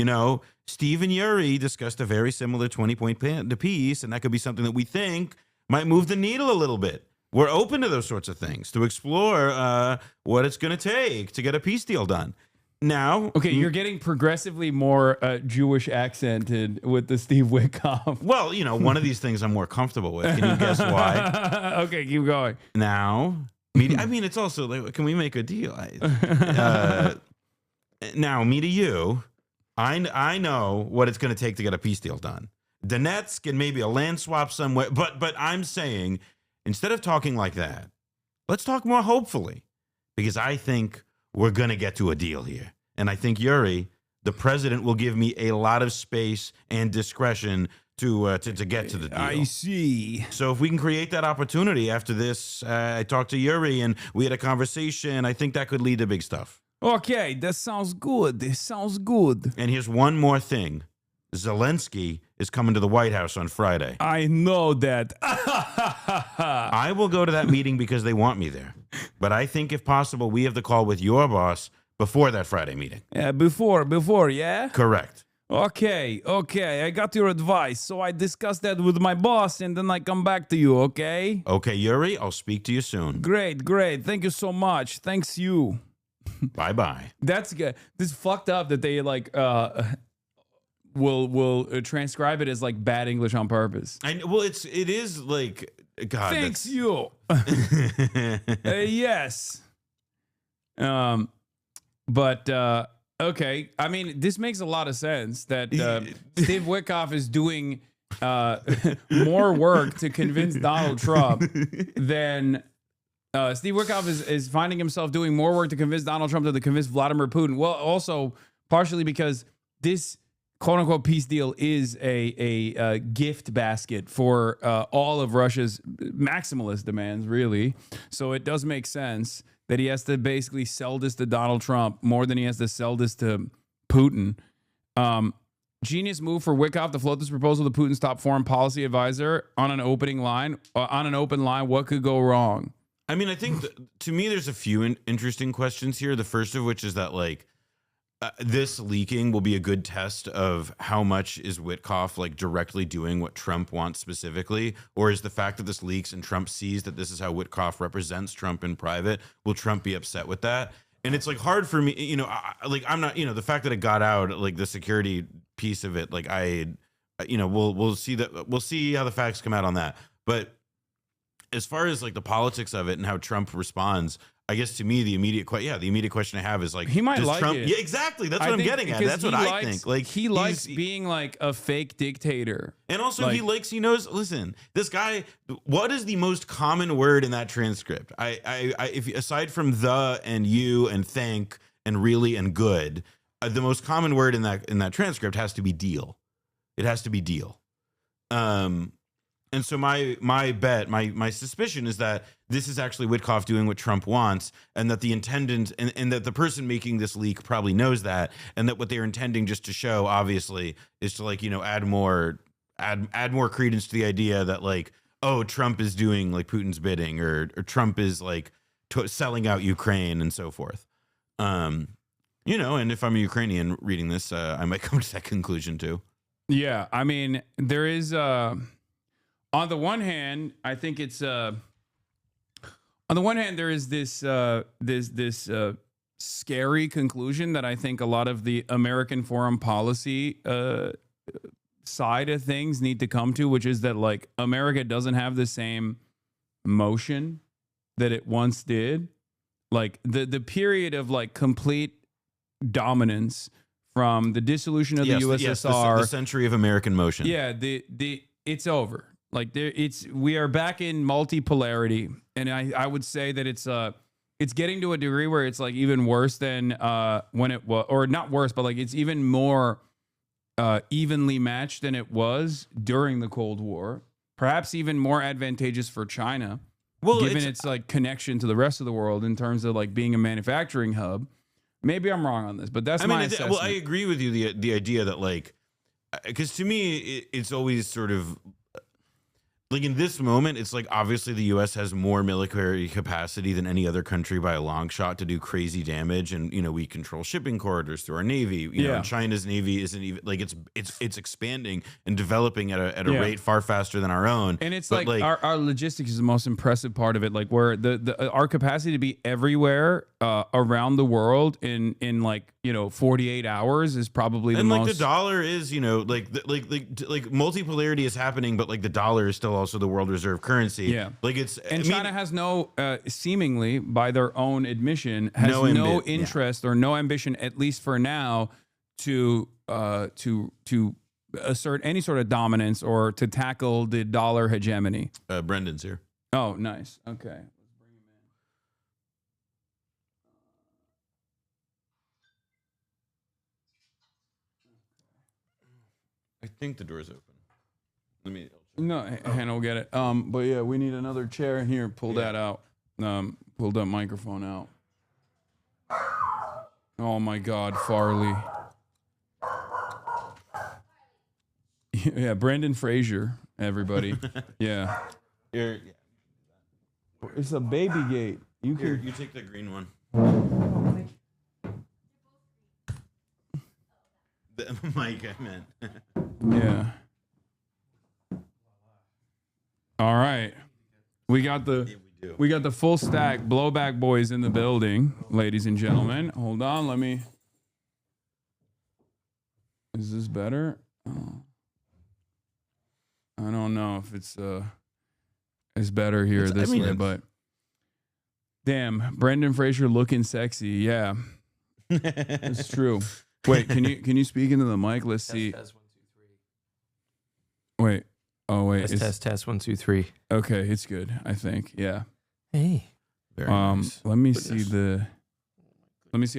Steve and Yuri discussed a very similar 20-point plan to peace, and that could be something that we think might move the needle a little bit. We're open to those sorts of things, to explore what it's going to take to get a peace deal done. Now, okay, you're getting progressively more Jewish accented with the Steve Witkoff. Well, one of these things I'm more comfortable with. Can you guess why? Okay, keep going. Now, it's also like, can we make a deal? Now, me to you, I know what it's going to take to get a peace deal done. Donetsk and maybe a land swap somewhere. But I'm saying, instead of talking like that, let's talk more hopefully, because I think we're going to get to a deal here. And I think Yuri, the president, will give me a lot of space and discretion to get to the deal. I see. So if we can create that opportunity after this, I talked to Yuri and we had a conversation. I think that could lead to big stuff. Okay, that sounds good. And here's one more thing. Zelensky is coming to the White House on Friday. I know that. I will go to that meeting because they want me there. But I think if possible, we have the call with your boss before that Friday meeting. Yeah, before, yeah? Correct. Okay, I got your advice. So I discuss that with my boss and then I come back to you, okay? Okay, Yuri, I'll speak to you soon. Great. Thank you so much. Thanks you. Bye-bye. That's good. This is fucked up that they will transcribe it as like bad English on purpose. It is like, God. Thanks you. Yes. But okay. I mean, this makes a lot of sense that Steve Witkoff is doing more work to convince Donald Trump than Steve Witkoff is finding himself doing more work to convince Donald Trump than to convince Vladimir Putin. Well, also partially because this quote unquote peace deal is a gift basket for all of Russia's maximalist demands, really. So it does make sense that he has to basically sell this to Donald Trump more than he has to sell this to Putin. Genius move for Witkoff to float this proposal to Putin's top foreign policy advisor on an open line. What could go wrong? I mean, I think to me, there's a few interesting questions here. The first of which is that this leaking will be a good test of how much is Witkoff directly doing what Trump wants specifically, or is the fact that this leaks and Trump sees that this is how Witkoff represents Trump in private, will Trump be upset with that? And it's hard for me, I'm not, the fact that it got out, the security piece of it, we'll see that, we'll see how the facts come out on that. But as far as the politics of it and how Trump responds, I guess to me the immediate question I have is he might does like Trump, it. Yeah, exactly. That's what I'm getting at. That's what I think. He likes being a fake dictator, and also he knows. Listen, this guy. What is the most common word in that transcript? If aside from the and you and thank and really and good, the most common word in that transcript has to be deal. It has to be deal. And so my bet, my suspicion is that this is actually Witkoff doing what Trump wants, and that the intendant and that the person making this leak probably knows that, and that what they're intending just to show, obviously, is to add more credence to the idea that Trump is doing Putin's bidding, or Trump is selling out Ukraine and so forth. And if I'm a Ukrainian reading this, I might come to that conclusion too. Yeah, I mean, there is on the one hand, I think it's on the one hand there is this scary conclusion that I think a lot of the American foreign policy side of things need to come to, which is that America doesn't have the same motion that it once did. Like the period of like complete dominance from the dissolution of the USSR, the century of American motion. Yeah, it's over. Like we are back in multipolarity, and I would say that it's getting to a degree where it's like even worse than when it was, or not worse, but like it's even more evenly matched than it was during the Cold War. Perhaps even more advantageous for China, given its like connection to the rest of the world in terms of like being a manufacturing hub. Maybe I'm wrong on this, but that's my assessment. Well, I agree with you. The idea that like, because to me, it's always sort of like in this moment, it's like obviously the U.S. has more military capacity than any other country by a long shot to do crazy damage, and we control shipping corridors through our navy. You know, and China's navy isn't even like it's expanding and developing at a rate far faster than our own. And it's like our logistics is the most impressive part of it. Like where our capacity to be everywhere around the world in like 48 hours is probably the most. And like the dollar is like multipolarity is happening, but like the dollar is still also the world reserve currency. Yeah, like it's China has no seemingly by their own admission has no interest or no ambition, at least for now, to assert any sort of dominance or to tackle the dollar hegemony. Brendan's here. Oh, nice. Okay. Let's bring him in. I think the door's open. Let me. No, Hannah will get it. But yeah, we need another chair here. Pull that out. Pull that microphone out. Oh my God, Farley. Yeah, Brendan Fraser, everybody. Yeah. Here, It's a baby gate. you take the green one. The mic, I meant. Yeah. All right. We got the full stack blowback boys in the building, ladies and gentlemen. Hold on, is this better? Oh. I don't know if it's better here way, but damn, Brendan Fraser looking sexy. Yeah. It's true. Wait, can you speak into the mic? Let's see. Test 1, 2, 3. Wait. Oh wait. Test 1, 2, 3. Okay, it's good. I think. Yeah. Hey. Very nice. Let me see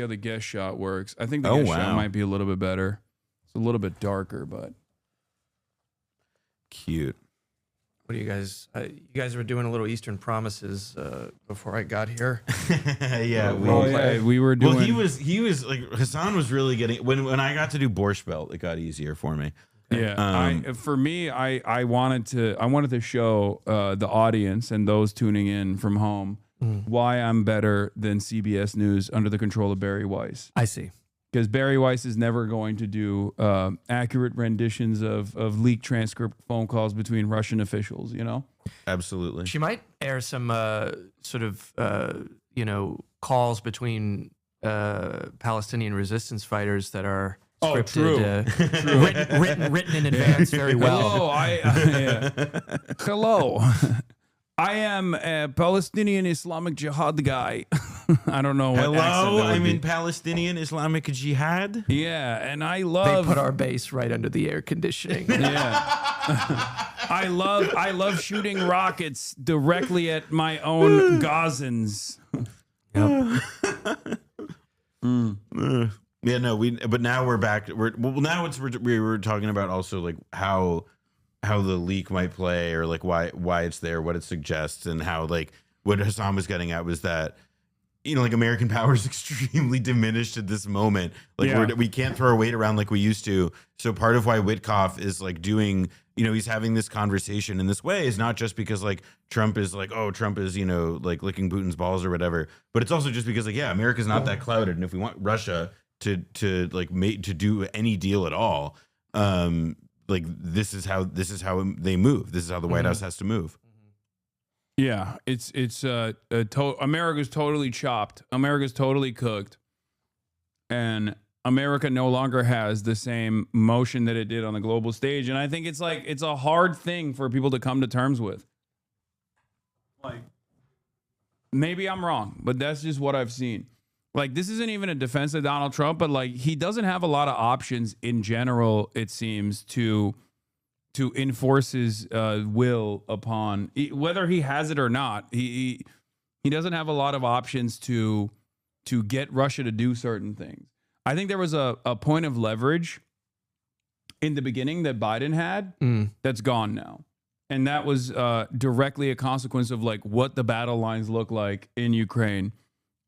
how the guest shot works. I think the guest shot might be a little bit better. It's a little bit darker, but cute. What do you guys? You guys were doing a little Eastern Promises before I got here. Yeah, we were doing. Well, he was like Hasan was really getting when I got to do Borscht Belt, it got easier for me. Yeah, for me, I wanted to show the audience and those tuning in from home why I'm better than CBS News under the control of Barry Weiss. I see. Because Barry Weiss is never going to do accurate renditions of leaked transcript phone calls between Russian officials, Absolutely. She might air some sort of calls between Palestinian resistance fighters that are scripted, written in advance very well. Hello. I am a Palestinian Islamic Jihad guy. I don't know what Hello, I'm in Palestinian Islamic Jihad. Yeah, and I love... They put our base right under the air conditioning. Yeah. I love shooting rockets directly at my own Gazans. Yep. Yeah, no, but now we're back. We were talking about also like how the leak might play, or like why it's there, what it suggests, and how like what Hasan was getting at was that like American power is extremely diminished at this moment. Like we can't throw our weight around like we used to. So part of why Witkoff is like doing, he's having this conversation in this way is not just because like Trump is like, oh, Trump is, like licking Putin's balls or whatever, but it's also just because like, yeah, America's not that clouded. And if we want Russia to do any deal at all, like this is how they move. This is how the White House has to move. Yeah, it's America's totally chopped. America's totally cooked, and America no longer has the same motion that it did on the global stage. And I think it's a hard thing for people to come to terms with. Like Maybe I'm wrong, but that's just what I've seen. Like, this isn't even a defense of Donald Trump, but like, he doesn't have a lot of options in general, it seems, to enforce his will upon, whether he has it or not. He doesn't have a lot of options to get Russia to do certain things. I think there was a point of leverage in the beginning that Biden had that's gone now. And that was directly a consequence of like what the battle lines look like in Ukraine.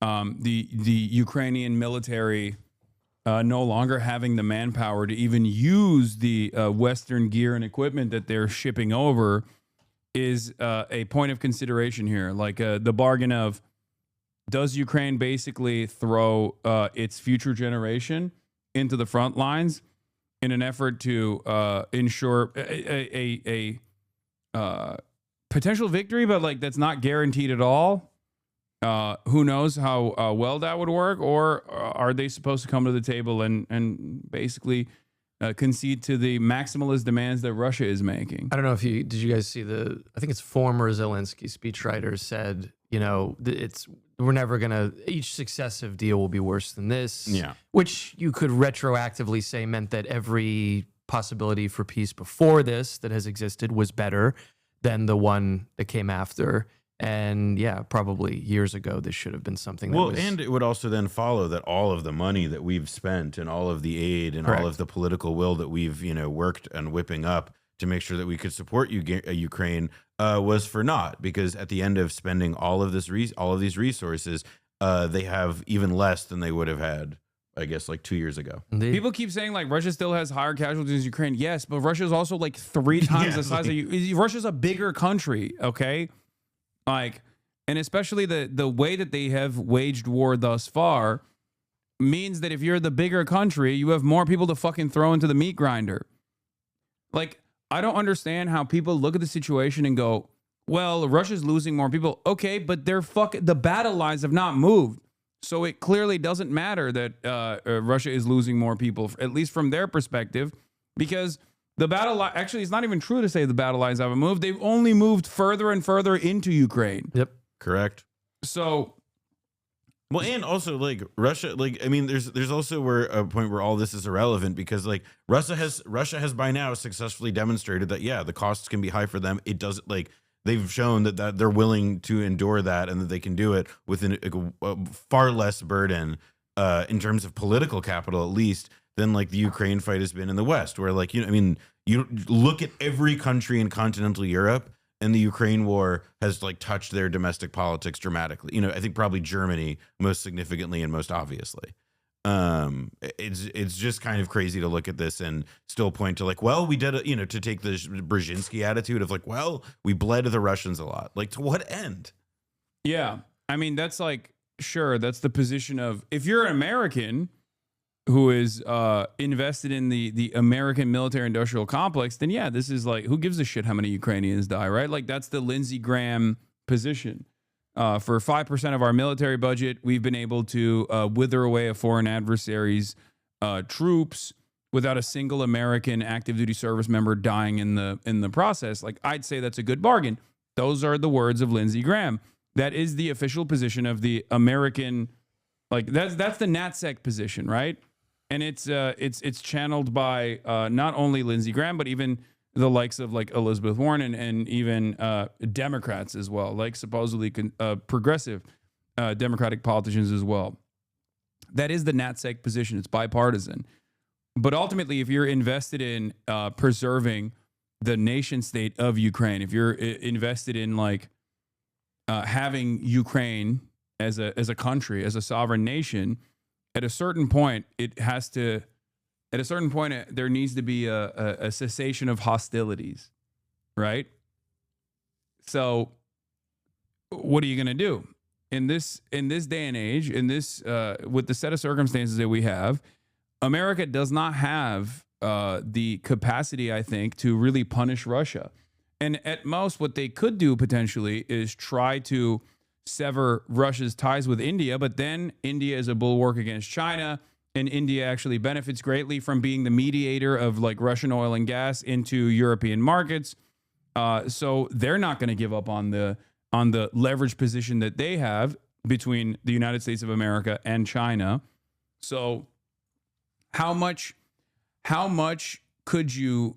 The Ukrainian military no longer having the manpower to even use the Western gear and equipment that they're shipping over is a point of consideration here. Like the bargain of, does Ukraine basically throw its future generation into the front lines in an effort to ensure a potential victory, but like that's not guaranteed at all? Who knows how well that would work? Or are they supposed to come to the table and basically concede to the maximalist demands that Russia is making? I don't know if did you guys see I think it's former Zelensky speechwriter said, we're never gonna, each successive deal will be worse than this. Yeah. Which you could retroactively say meant that every possibility for peace before this that has existed was better than the one that came after. And yeah, probably years ago, this should have been something that and it would also then follow that all of the money that we've spent and all of the aid and all of the political will that we've, worked on whipping up to make sure that we could support Ukraine was for naught, because at the end of spending all of these resources, they have even less than they would have had, I guess, like 2 years ago. Indeed. People keep saying like Russia still has higher casualties than Ukraine. Yes, but Russia is also like 3 times the size of you. Russia's a bigger country, okay? Like, and especially the way that they have waged war thus far means that if you're the bigger country, you have more people to fucking throw into the meat grinder. Like, I don't understand how people look at the situation and go, well, Russia's losing more people. Okay, but the battle lines have not moved. So it clearly doesn't matter that Russia is losing more people, at least from their perspective, because the battle line, actually, it's not even true to say the battle lines haven't moved. They've only moved further and further into Ukraine. Yep. Correct. So, well, and also like Russia, like, I mean, there's also a point where all this is irrelevant, because like Russia has by now successfully demonstrated that, yeah, the costs can be high for them. It doesn't, like, they've shown that they're willing to endure that and that they can do it with a far less burden in terms of political capital, at least, than like the Ukraine fight has been in the West, where like, you look at every country in continental Europe, and the Ukraine war has like touched their domestic politics dramatically. I think probably Germany most significantly and most obviously. It's just kind of crazy to look at this and still point to like, well, we did to take the Brzezinski attitude of like, well, we bled the Russians a lot. Like, to what end? yeah, I mean, that's like, sure, that's the position of, if you're an American who is invested in the American military-industrial complex, then yeah, this is like, who gives a shit how many Ukrainians die, right? Like, that's the Lindsey Graham position. For 5% of our military budget, we've been able to wither away a foreign adversary's troops without a single American active duty service member dying in the process. Like, I'd say that's a good bargain. Those are the words of Lindsey Graham. That is the official position of the American, like, that's the NatSec position, right? And it's channeled by not only Lindsey Graham, but even the likes of like Elizabeth Warren and even Democrats as well, like supposedly progressive Democratic politicians as well. That is the NatSec position. It's bipartisan. But ultimately, if you're invested in preserving the nation state of Ukraine, if you're invested in like having Ukraine as a country, as a sovereign nation, at a certain point, there needs to be a cessation of hostilities, right? So what are you going to do in this day and age, with the set of circumstances that we have? America does not have the capacity, I think, to really punish Russia. And at most, what they could do potentially is try to sever Russia's ties with India, but then India is a bulwark against China, and India actually benefits greatly from being the mediator of like Russian oil and gas into European markets. So they're not going to give up on the on the leverage position that they have between the United States of America and China. So how much could you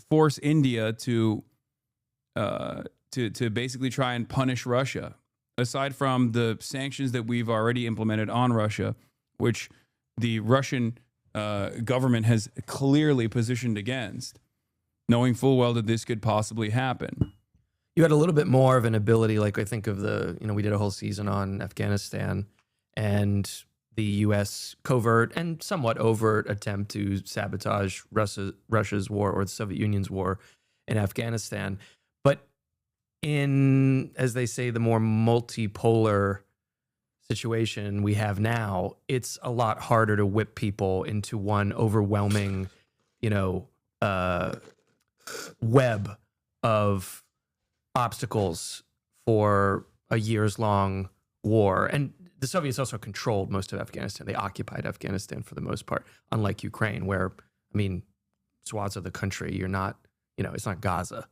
force India to basically try and punish Russia, aside from the sanctions that we've already implemented on Russia, which the Russian government has clearly positioned against, knowing full well that this could possibly happen? You had a little bit more of an ability, like I think of we did a whole season on Afghanistan and the U.S. covert and somewhat overt attempt to sabotage Russia's war, or the Soviet Union's war in Afghanistan. But in, as they say, the more multipolar situation we have now, it's a lot harder to whip people into one overwhelming, web of obstacles for a years-long war. And the Soviets also controlled most of Afghanistan. They occupied Afghanistan for the most part, unlike Ukraine, where, swaths of the country, you're not, it's not Gaza.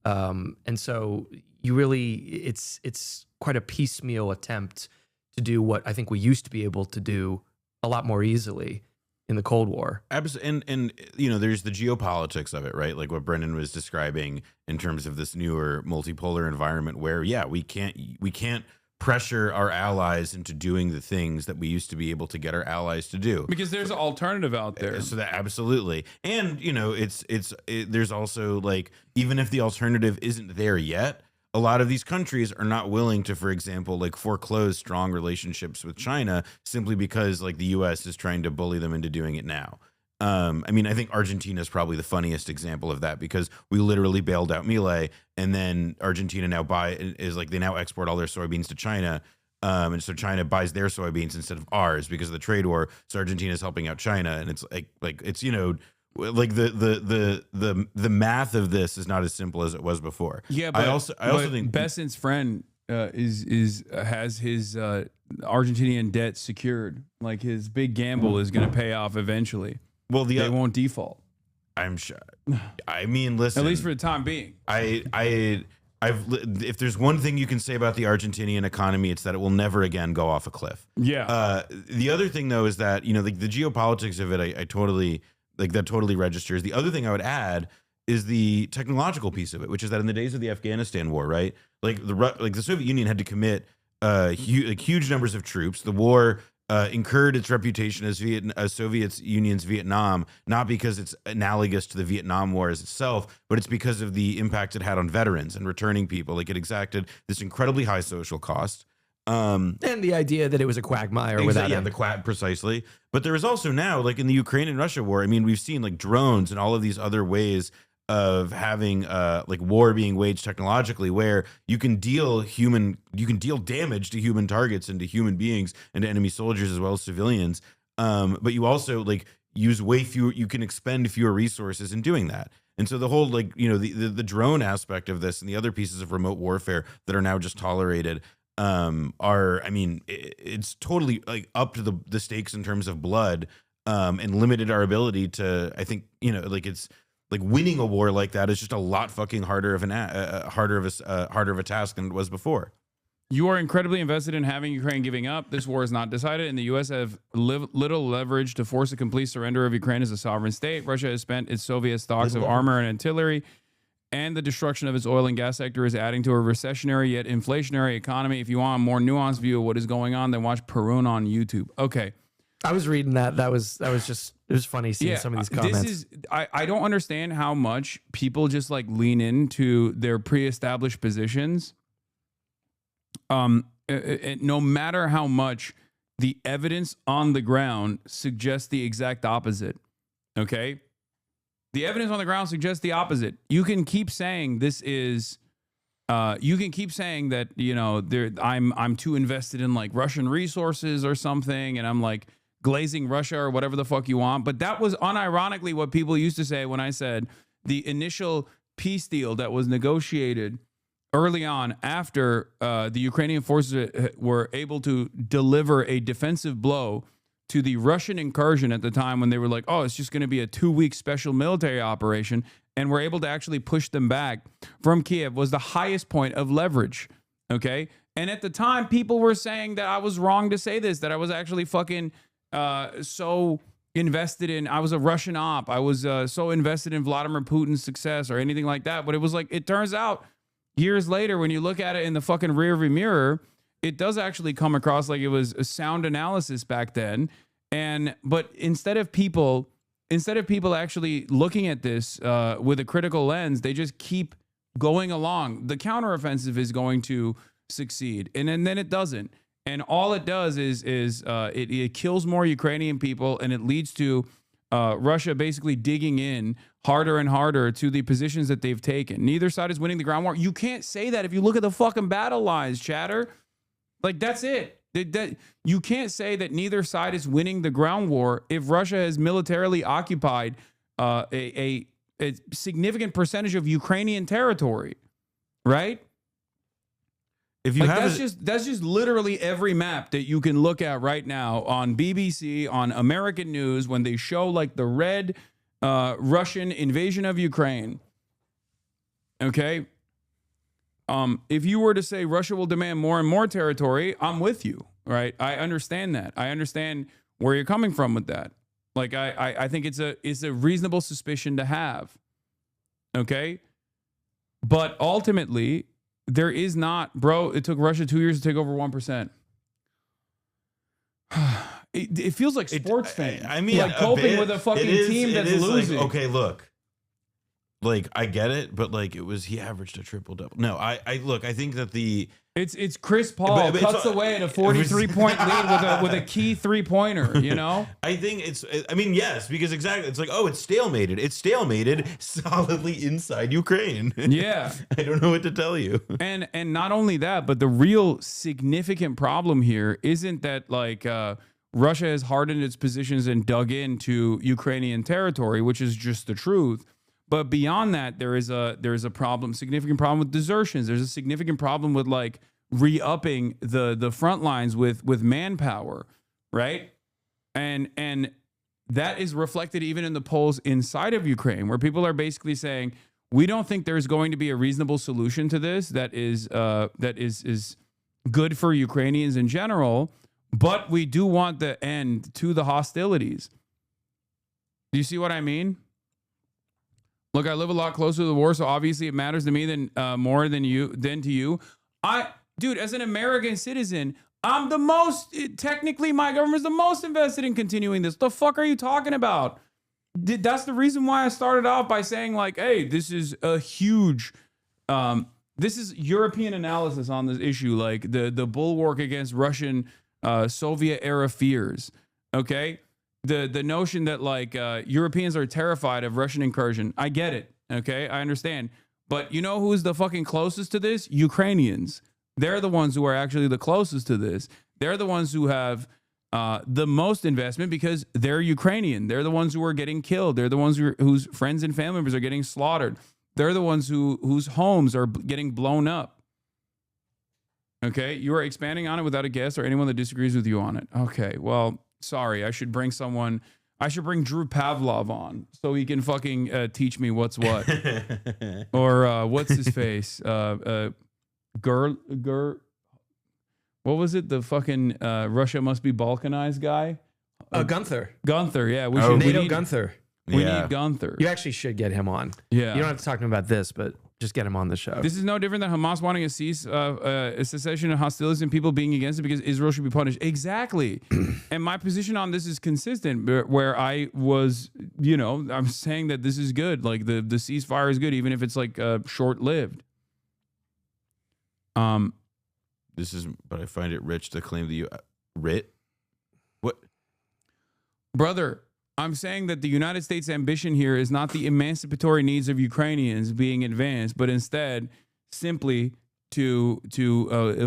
And so you really, it's quite a piecemeal attempt to do what I think we used to be able to do a lot more easily in the Cold War. Absolutely. And there's the geopolitics of it, right? Like what Brendan was describing in terms of this newer multipolar environment where, we can't pressure our allies into doing the things that we used to be able to get our allies to do. Because there's an alternative out there. So that absolutely. And, there's also like, even if the alternative isn't there yet, a lot of these countries are not willing to, for example, like foreclose strong relationships with China simply because like the U.S. is trying to bully them into doing it now. I think Argentina is probably the funniest example of that because we literally bailed out Milei, and then Argentina now they now export all their soybeans to China. And so China buys their soybeans instead of ours because of the trade war. So Argentina is helping out China, and it's like it's like the math of this is not as simple as it was before. Yeah, but I also think Besant's friend has his Argentinian debt secured. Like his big gamble is going to pay off eventually. Well, they won't default. I'm sure. Listen. At least for the time being. If there's one thing you can say about the Argentinian economy, it's that it will never again go off a cliff. Yeah. The other thing though is that the geopolitics of it, I totally like that totally registers. The other thing I would add is the technological piece of it, which is that in the days of the Afghanistan war, right, the Soviet Union had to commit huge numbers of troops. The war incurred its reputation as Soviet Union's Vietnam, not because it's analogous to the Vietnam War as itself, but it's because of the impact it had on veterans and returning people. Like it exacted this incredibly high social cost. And the idea that it was a quagmire without the quag precisely. But there is also now, like in the Ukraine and Russia war, we've seen like drones and all of these other ways of having like war being waged technologically, where you can deal damage to human targets and to human beings and to enemy soldiers as well as civilians. But you also like use way fewer, you can expend fewer resources in doing that. And so the whole the drone aspect of this and the other pieces of remote warfare that are now just tolerated it's totally like up to the stakes in terms of blood, and limited our ability to, I think, it's like winning a war like that is just a lot fucking harder of a task than it was before. You are incredibly invested in having Ukraine giving up. This war is not decided, and the U.S. have little leverage to force a complete surrender of Ukraine as a sovereign state. Russia has spent its Soviet stocks of armor and artillery, and the destruction of its oil and gas sector is adding to a recessionary yet inflationary economy. If you want a more nuanced view of what is going on, then watch Perun on YouTube. Okay. I was reading that. That was just, it was funny seeing some of these comments. I don't understand how much people just like lean into their pre-established positions. No matter how much the evidence on the ground suggests the exact opposite. Okay. The evidence on the ground suggests the opposite. You can keep saying this is, you can keep saying that, I'm too invested in like Russian resources or something, and I'm like glazing Russia or whatever the fuck you want. But that was unironically what people used to say when I said the initial peace deal that was negotiated early on after the Ukrainian forces were able to deliver a defensive blow to the Russian incursion at the time, when they were like, oh, it's just going to be a 2-week special military operation. and were able to actually push them back from Kiev was the highest point of leverage. Okay. And at the time, people were saying that I was wrong to say this, that I was actually fucking so invested in, I was a Russian op. I was so invested in Vladimir Putin's success or anything like that. But it was like, it turns out years later, when you look at it in the fucking rearview mirror, it does actually come across like it was a sound analysis back then. But instead of people actually looking at this with a critical lens, they just keep going along. The counteroffensive is going to succeed, and then it doesn't. And all it does is it kills more Ukrainian people, and it leads to Russia basically digging in harder and harder to the positions that they've taken. Neither side is winning the ground war. You can't say that if you look at the fucking battle lines, chatter. Like, that's it. You can't say that neither side is winning the ground war if Russia has militarily occupied a significant percentage of Ukrainian territory, right? If you like, have that's just literally every map that you can look at right now on BBC, on American news, when they show like the red Russian invasion of Ukraine. Okay. If you were to say Russia will demand more and more territory, I'm with you, right? I understand that. I understand where you're coming from with that. Like, I think it's a reasonable suspicion to have. Okay. But ultimately, there is not, bro, it took Russia 2 years to take over 1%. It feels like sports fame. I mean, like coping with a fucking team that's losing. Like, okay, look. Like, I get it, but like he averaged a triple-double. No, I look, I think that it's Chris Paul cuts away at a 43-point lead with a key three-pointer, you know? I think yes, because exactly, it's like, oh, it's stalemated. It's stalemated solidly inside Ukraine. Yeah. I don't know what to tell you. And not only that, but the real significant problem here isn't that like Russia has hardened its positions and dug into Ukrainian territory, which is just the truth. But beyond that, there is a problem, significant problem with desertions. There's a significant problem with like re-upping the front lines with manpower, right? And that is reflected even in the polls inside of Ukraine, where people are basically saying, we don't think there's going to be a reasonable solution to this that is good for Ukrainians in general, but we do want the end to the hostilities. Do you see what I mean? Look, I live a lot closer to the war, so obviously it matters to me than more than to you. Dude, as an American citizen, I'm the most, technically my government's the most invested in continuing this. The fuck are you talking about? That's the reason why I started off by saying like, hey, this is a huge, this is European analysis on this issue, like the bulwark against Russian Soviet era fears, okay? The notion that like Europeans are terrified of Russian incursion. I get it. Okay. I understand. But you know who's the fucking closest to this? Ukrainians. They're the ones who are actually the closest to this. They're the ones who have the most investment because they're Ukrainian. They're the ones who are getting killed. They're the ones whose friends and family members are getting slaughtered. They're the ones whose homes are getting blown up. Okay. You are expanding on it without a guest or anyone that disagrees with you on it. Okay. Well, sorry, I should bring Drew Pavlov on so he can fucking teach me what's what. Or what's his face? What was it? The fucking Russia must be balkanized guy? Gunther. Gunther, yeah. We need Gunther. We need Gunther. You actually should get him on. Yeah. You don't have to talk to him about this, but just get him on the show. This is no different than Hamas wanting to cease a cessation of hostilities and people being against it because Israel should be punished. Exactly. And my position on this is consistent, where I was, I'm saying that this is good. Like the ceasefire is good, even if it's like short-lived. But I find it rich to claim that what? Brother, I'm saying that the United States' ambition here is not the emancipatory needs of Ukrainians being advanced, but instead simply to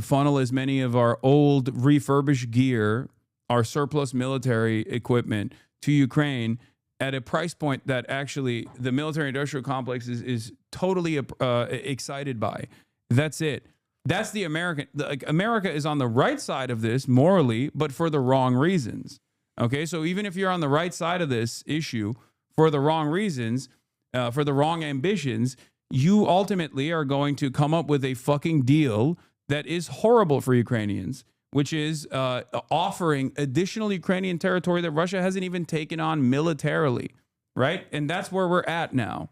funnel as many of our old refurbished gear, our surplus military equipment to Ukraine at a price point that actually the military industrial complex is totally excited by. That's it. That's the American. America is on the right side of this morally, but for the wrong reasons. Okay, so even if you're on the right side of this issue for the wrong reasons, for the wrong ambitions, you ultimately are going to come up with a fucking deal that is horrible for Ukrainians, which is offering additional Ukrainian territory that Russia hasn't even taken on militarily, right? And that's where we're at now.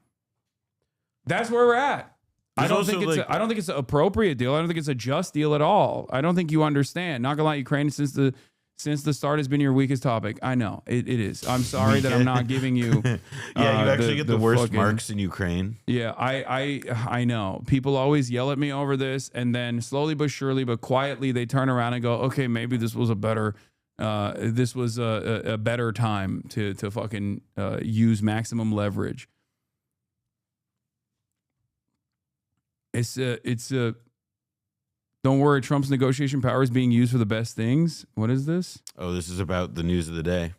That's where we're at. I don't think it's an appropriate deal. I don't think it's a just deal at all. I don't think you understand. Not gonna lie, Ukraine since the start has been your weakest topic. I know it is. I'm sorry that I'm not giving you. You actually get the worst marks in Ukraine. Yeah, I know. People always yell at me over this, and then slowly but surely, but quietly, they turn around and go, "Okay, maybe this was a better time to fucking use maximum leverage." It's don't worry, Trump's negotiation power is being used for the best things. What is this? Oh, this is about the news of the day.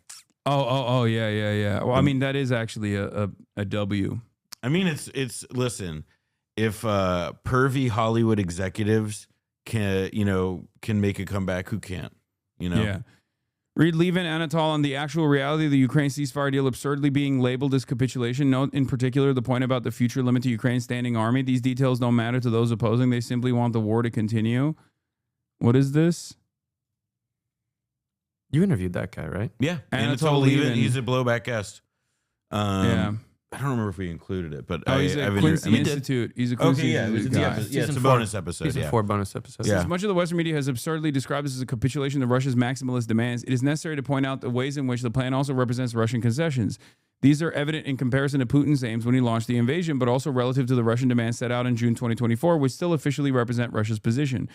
Oh, yeah. Well, I mean, that is actually a W. I mean, it's listen, if pervy Hollywood executives can make a comeback, who can't? Yeah. Read Levin Anatol on the actual reality of the Ukraine ceasefire deal absurdly being labeled as capitulation. Note in particular the point about the future limit to Ukraine's standing army. These details don't matter to those opposing. They simply want the war to continue. What is this? You interviewed that guy, right? Yeah. Anatol Levin. He's a blowback guest. Yeah. I don't remember if we included it, but he's a Quincy Institute. He's a Quincy Institute guy. It's a bonus episode. Season 4 bonus episode. Since much of the Western media has absurdly described this as a capitulation of Russia's maximalist demands, it is necessary to point out the ways in which the plan also represents Russian concessions. These are evident in comparison to Putin's aims when he launched the invasion, but also relative to the Russian demands set out in June 2024, which still officially represent Russia's position.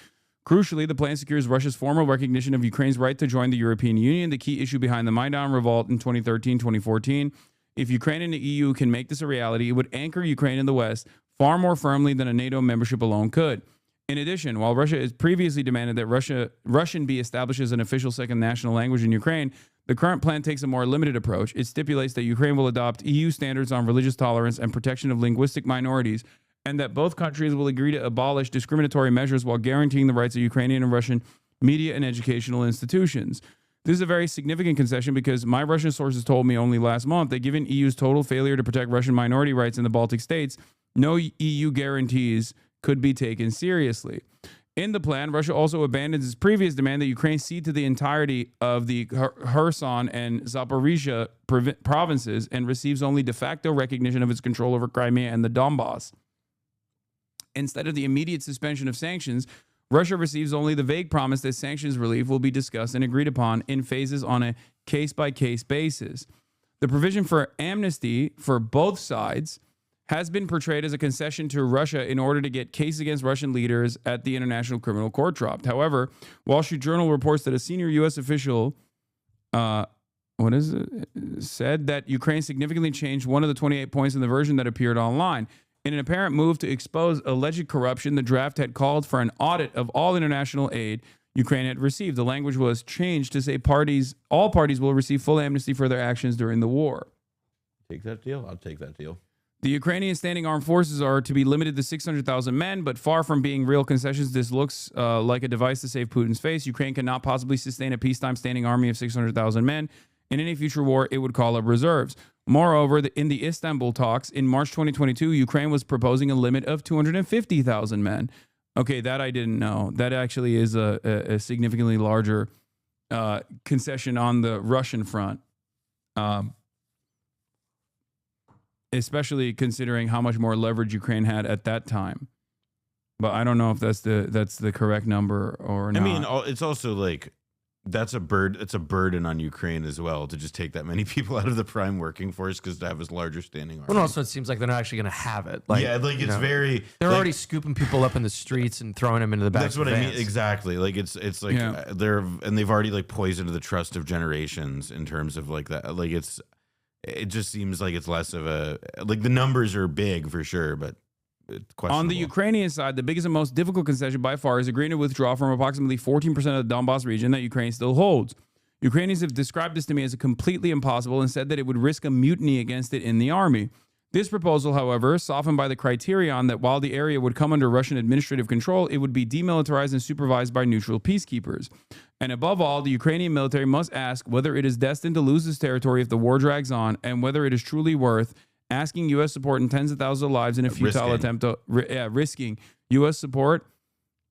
Crucially, the plan secures Russia's formal recognition of Ukraine's right to join the European Union, the key issue behind the Maidan revolt in 2013-2014. If Ukraine and the EU can make this a reality, it would anchor Ukraine in the West far more firmly than a NATO membership alone could. In addition, while Russia has previously demanded that Russian be established as an official second national language in Ukraine, the current plan takes a more limited approach. It stipulates that Ukraine will adopt EU standards on religious tolerance and protection of linguistic minorities, and that both countries will agree to abolish discriminatory measures while guaranteeing the rights of Ukrainian and Russian media and educational institutions. This is a very significant concession because my Russian sources told me only last month that given EU's total failure to protect Russian minority rights in the Baltic states, no EU guarantees could be taken seriously. In the plan, Russia also abandons its previous demand that Ukraine cede to the entirety of the Kherson and Zaporizhia provinces and receives only de facto recognition of its control over Crimea and the Donbass. Instead of the immediate suspension of sanctions, Russia receives only the vague promise that sanctions relief will be discussed and agreed upon in phases on a case-by-case basis. The provision for amnesty for both sides has been portrayed as a concession to Russia in order to get case against Russian leaders at the International Criminal Court dropped. However, Wall Street Journal reports that a senior U.S. official said that Ukraine significantly changed one of the 28 points in the version that appeared online. In an apparent move to expose alleged corruption, the draft had called for an audit of all international aid Ukraine had received. The language was changed to say all parties will receive full amnesty for their actions during the war. Take that deal. I'll take that deal. The Ukrainian standing armed forces are to be limited to 600,000 men, but far from being real concessions, this looks like a device to save Putin's face. Ukraine cannot possibly sustain a peacetime standing army of 600,000 men. In any future war, it would call up reserves. Moreover, in the Istanbul talks in March 2022, Ukraine was proposing a limit of 250,000 men. Okay, that I didn't know. That actually is a significantly larger concession on the Russian front, especially considering how much more leverage Ukraine had at that time. But I don't know if that's the correct number or not. I mean, it's also like it's a burden on Ukraine as well to just take that many people out of the prime working force because to have this larger standing army. Well, also it seems like they're not actually going to have it. Like, yeah, like it's very. They're already scooping people up in the streets and throwing them into the back. That's what I mean. Exactly. Like it's like they've already like poisoned the trust of generations in terms of like that. Like it just seems like it's less of a like the numbers are big for sure, but. On the Ukrainian side, the biggest and most difficult concession by far is agreeing to withdraw from approximately 14% of the Donbass region that Ukraine still holds. Ukrainians have described this to me as completely impossible and said that it would risk a mutiny against it in the army. This proposal, however, softened by the criterion that while the area would come under Russian administrative control, it would be demilitarized and supervised by neutral peacekeepers. And above all, the Ukrainian military must ask whether it is destined to lose this territory if the war drags on and whether it is truly worth asking U.S. support and tens of thousands of lives in a futile attempt to risking U.S. support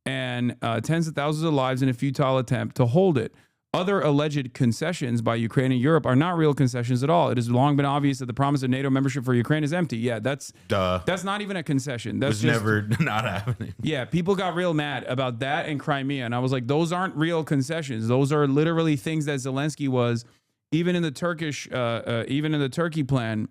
and tens of thousands of lives in a futile attempt to hold it. Other alleged concessions by Ukraine and Europe are not real concessions at all. It has long been obvious that the promise of NATO membership for Ukraine is empty. Yeah, that's not even a concession. That's just never not happening. Yeah, people got real mad about that and Crimea, and I was like, those aren't real concessions. Those are literally things that Zelensky was, even in the Turkey plan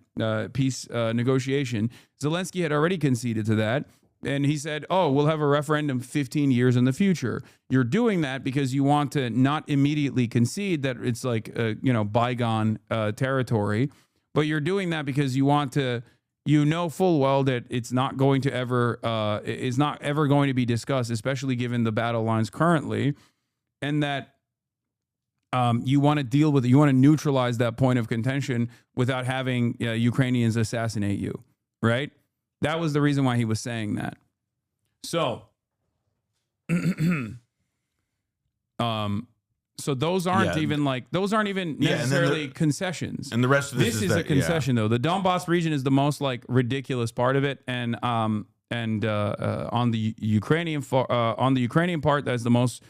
peace negotiation. Zelensky had already conceded to that. And he said, oh, we'll have a referendum 15 years in the future. You're doing that because you want to not immediately concede that it's like, bygone territory. But you're doing that because you want to, full well that it's not going to ever, is not ever going to be discussed, especially given the battle lines currently. And that you want to deal with it. You want to neutralize that point of contention without having Ukrainians assassinate you, right? That was the reason why he was saying that. So, so those aren't even necessarily concessions. And the rest of this is a concession though. The Donbass region is the most like ridiculous part of it, and on the Ukrainian part, that's the most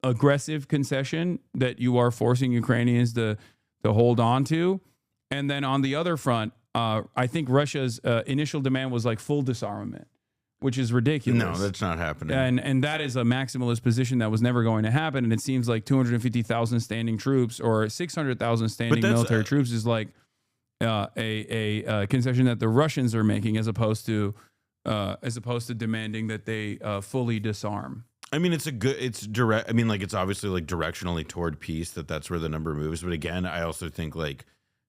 aggressive concession that you are forcing Ukrainians to hold on to. And then on the other front, I think Russia's initial demand was like full disarmament, which is ridiculous. No, that's not happening. And that is a maximalist position that was never going to happen. And it seems like 250,000 standing troops or 600,000 standing military troops is like a concession that the Russians are making, as opposed to demanding that they fully disarm. I mean, it's direct. I mean, like, it's obviously like directionally toward peace. That's where the number moves. But again, I also think like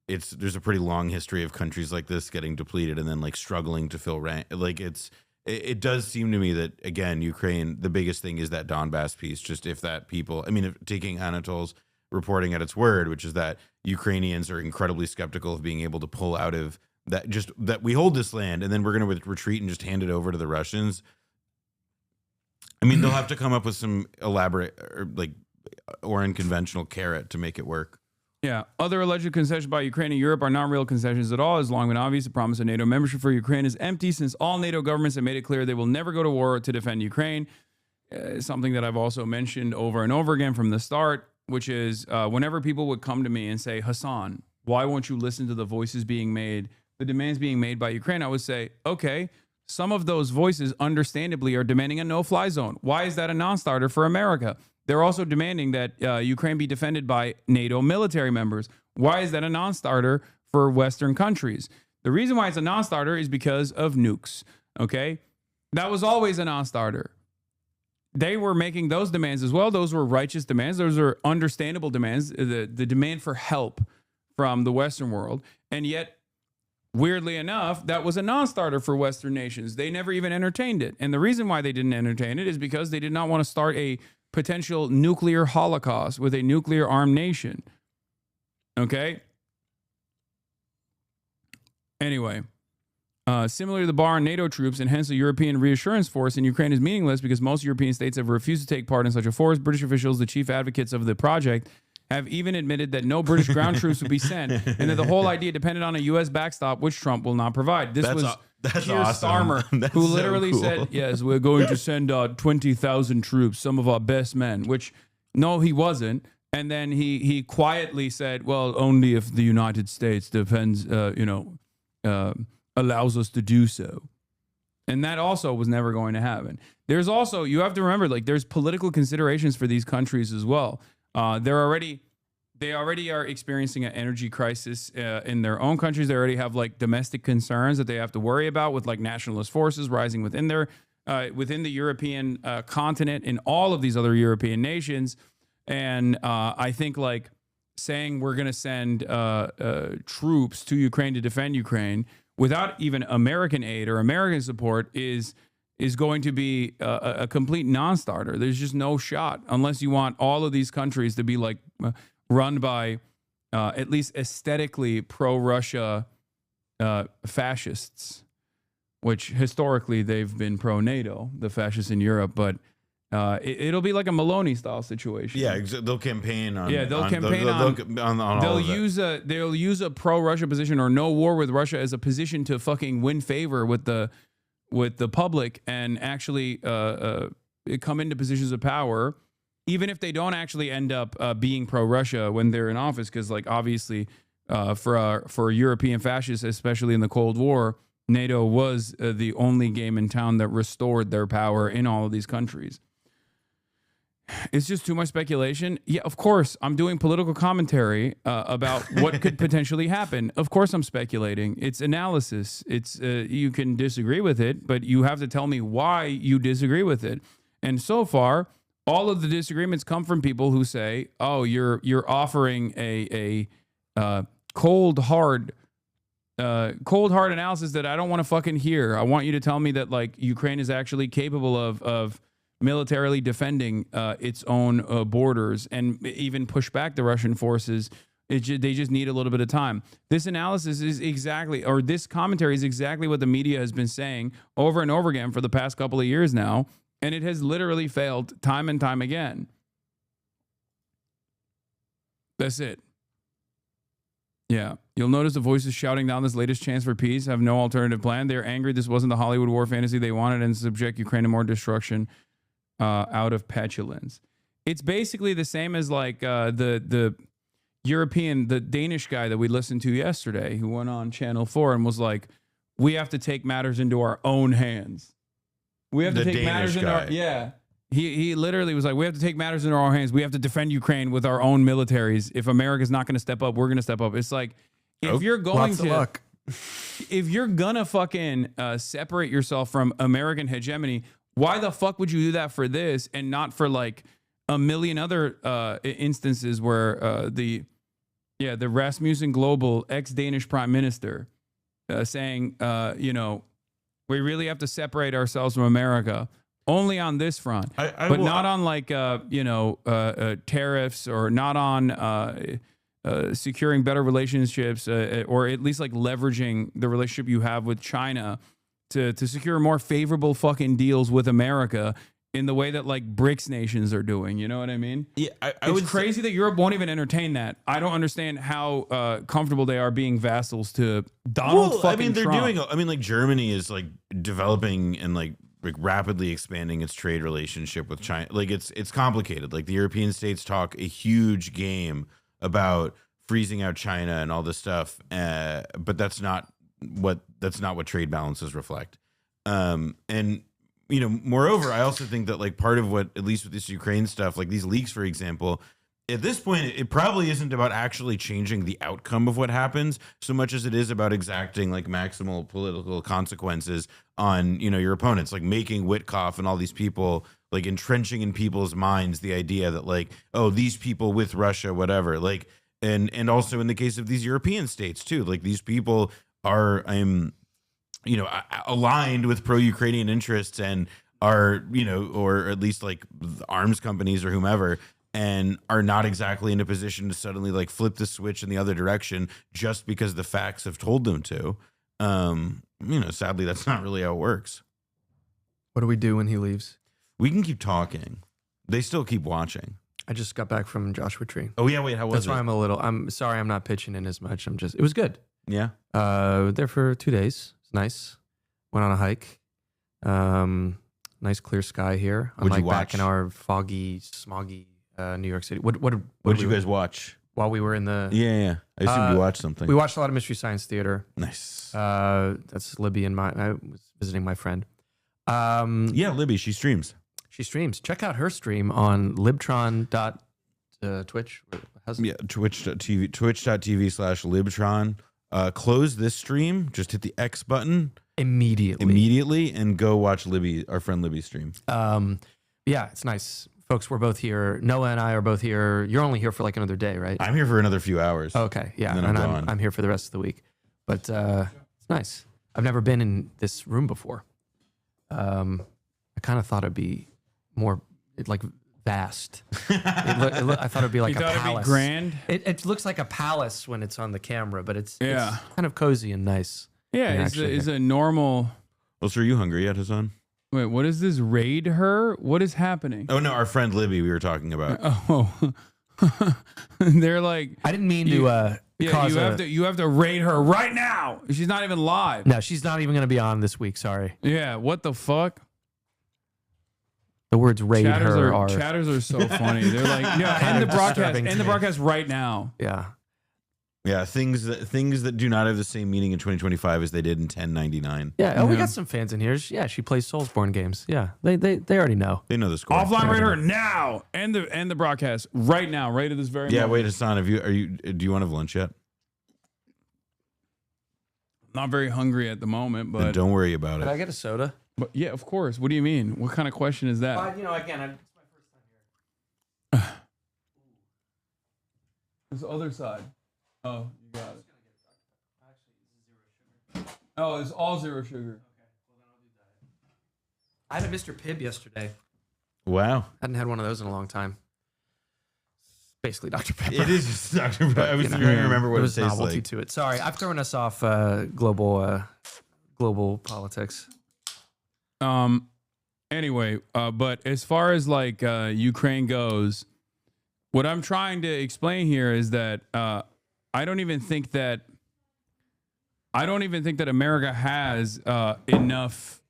there's a pretty long history of countries like this getting depleted and then like struggling to fill rank. Like it does seem to me that, again, Ukraine, the biggest thing is that Donbass piece. Just if taking Anatol's reporting at its word, which is that Ukrainians are incredibly skeptical of being able to pull out of that, just that we hold this land and then we're going to retreat and just hand it over to the Russians. I mean, they'll have to come up with some elaborate or unconventional carrot to make it work. Yeah. Other alleged concessions by Ukraine and Europe are not real concessions at all. As long been obvious, the promise of NATO membership for Ukraine is empty, since all NATO governments have made it clear they will never go to war to defend Ukraine. Something that I've also mentioned over and over again from the start, which is whenever people would come to me and say, Hasan, why won't you listen to the voices being made, the demands being made by Ukraine? I would say, okay, some of those voices understandably are demanding a no-fly zone. Why is that a non-starter for America? They're also demanding that Ukraine be defended by NATO military members. Why is that a non-starter for Western countries? The reason why it's a non-starter is because of nukes, okay? That was always a non-starter. They were making those demands as well. Those were righteous demands. Those are understandable demands, the demand for help from the Western world. And yet, weirdly enough, that was a non-starter for Western nations. They never even entertained it. And the reason why they didn't entertain it is because they did not want to start a potential nuclear holocaust with a nuclear armed nation. Okay? Anyway, similarly, the bar on NATO troops and hence the European reassurance force in Ukraine is meaningless because most European states have refused to take part in such a force. British officials, the chief advocates of the project, have even admitted that no British ground troops would be sent and that the whole idea depended on a U.S. backstop, which Trump will not provide. This was Keir Starmer, who literally said, yes, we're going to send 20,000 troops, some of our best men, which, no, he wasn't. And then he quietly said, well, only if the United States allows us to do so. And that also was never going to happen. There's also, you have to remember, like, there's political considerations for these countries as well. They already are experiencing an energy crisis in their own countries. They already have like domestic concerns that they have to worry about with like nationalist forces rising within the European continent and all of these other European nations. And I think like saying we're going to send troops to Ukraine to defend Ukraine without even American aid or American support is going to be a complete non-starter. There's just no shot unless you want all of these countries to be like run by at least aesthetically pro-Russia fascists, which historically they've been pro-NATO, the fascists in Europe. But It'll be like a Maloney style situation. Yeah, they'll campaign on. They'll on, campaign on all they'll of it. they'll use a pro-Russia position or no war with Russia as a position to fucking win favor with the public and actually come into positions of power, even if they don't actually end up being pro-Russia when they're in office, because like obviously for European fascists, especially in the Cold War, NATO was the only game in town that restored their power in all of these countries. It's just too much speculation. Yeah, of course, I'm doing political commentary about what could potentially happen. Of course, I'm speculating. It's analysis. It's you can disagree with it, but you have to tell me why you disagree with it. And so far, all of the disagreements come from people who say, "Oh, you're offering a cold hard analysis that I don't want to fucking hear. I want you to tell me that like Ukraine is actually capable of militarily defending its own borders and even push back the Russian forces. They just need a little bit of time." This analysis is exactly, or this commentary is exactly what the media has been saying over and over again for the past couple of years now, and it has literally failed time and time again. That's it. Yeah. You'll notice the voices shouting down this latest chance for peace have no alternative plan. They're angry this wasn't the Hollywood war fantasy they wanted and subject Ukraine to more destruction out of petulance. It's basically the same as like the Danish guy that we listened to yesterday who went on Channel 4 and was like, we have to take matters into our own hands. We have to take matters into our... Yeah. He literally was like, we have to take matters into our own hands. We have to defend Ukraine with our own militaries. If America's not going to step up, we're going to step up. It's like, if you're going to... If you're going to fucking separate yourself from American hegemony, why the fuck would you do that for this and not for like a million other instances where the Rasmussen Global ex-Danish prime minister saying, we really have to separate ourselves from America only on this front, but not on like, tariffs or not on securing better relationships or at least like leveraging the relationship you have with China to secure more favorable fucking deals with America in the way that like BRICS nations are doing. You know what I mean? Yeah, it's crazy that Europe won't even entertain that. I don't understand how comfortable they are being vassals to Donald fucking Trump. Like Germany is like developing and like rapidly expanding its trade relationship with China. Like it's complicated. Like the European states talk a huge game about freezing out China and all this stuff, but that's not what trade balances reflect. And moreover, I also think that like part of what, at least with this Ukraine stuff, like these leaks, for example, at this point, it probably isn't about actually changing the outcome of what happens so much as it is about exacting like maximal political consequences on, your opponents, like making Witkoff and all these people like entrenching in people's minds the idea that like, oh, these people with Russia, whatever, like, and also in the case of these European states too, like these people are, aligned with pro-Ukrainian interests and are, or at least like arms companies or whomever, and are not exactly in a position to suddenly like flip the switch in the other direction just because the facts have told them to. Sadly, that's not really how it works. What do we do when he leaves? We can keep talking. They still keep watching. I just got back from Joshua Tree. Oh yeah, wait, how was it? That's why I'm sorry I'm not pitching in as much. It was good. Yeah. There for 2 days. It's nice. Went on a hike. Nice clear sky here. What'd you watch? Back in our foggy, smoggy New York City. What did you guys watch? While we were in the... Yeah. I assumed you watched something. We watched a lot of Mystery Science Theater. Nice. That's Libby and I was visiting my friend. Yeah, Libby, she streams. Check out her stream on libtron.twitch. Yeah, twitch.tv/libtron. Close this stream. Just hit the X button. Immediately, and go watch Libby, our friend Libby's stream. Yeah, it's nice. Folks, we're both here. Noah and I are both here. You're only here for like another day, right? I'm here for another few hours. Okay, yeah. And then I'm here for the rest of the week. But it's nice. I've never been in this room before. I kind of thought it'd be more like vast. I thought it'd be like a palace. It'd be grand? It looks like a palace when it's on the camera, but it's kind of cozy and nice. Yeah, it's a normal... Well, sir, are you hungry yet, Hasan? Wait, what is this? Raid her? What is happening? Oh no, our friend Libby we were talking about. Oh, they're like, I didn't mean to. yeah, cause you have to raid her right now. She's not even live. No, she's not even going to be on this week. Sorry. Yeah, what the fuck? The words "raid her" are chatters are so funny. They're like, yeah, end the broadcast, end the broadcast right now. Yeah. Yeah, things that do not have the same meaning in 2025 as they did in 1099. Yeah. Oh, we got some fans in here. Yeah, she plays Soulsborne games. Yeah, they already know. They know the score. Offline raid her now. End the broadcast right now. Right at this very moment. Wait, Hasan, do you want to have lunch yet? Not very hungry at the moment, but Then don't worry about Can it. I get a soda? But yeah, of course. What do you mean? What kind of question is that? Again, it's my first time here. This other side. Oh, you got it. Oh, it's all zero sugar. I had a Mr. Pibb yesterday. Wow. Hadn't had one of those in a long time. It's basically Dr. Pepper. It is just Dr. Pepper. I was trying to remember what it tastes novelty like. to it. Sorry, I've thrown us off global politics. Anyway, but as far as like Ukraine goes, what I'm trying to explain here is that I don't even think that America has enough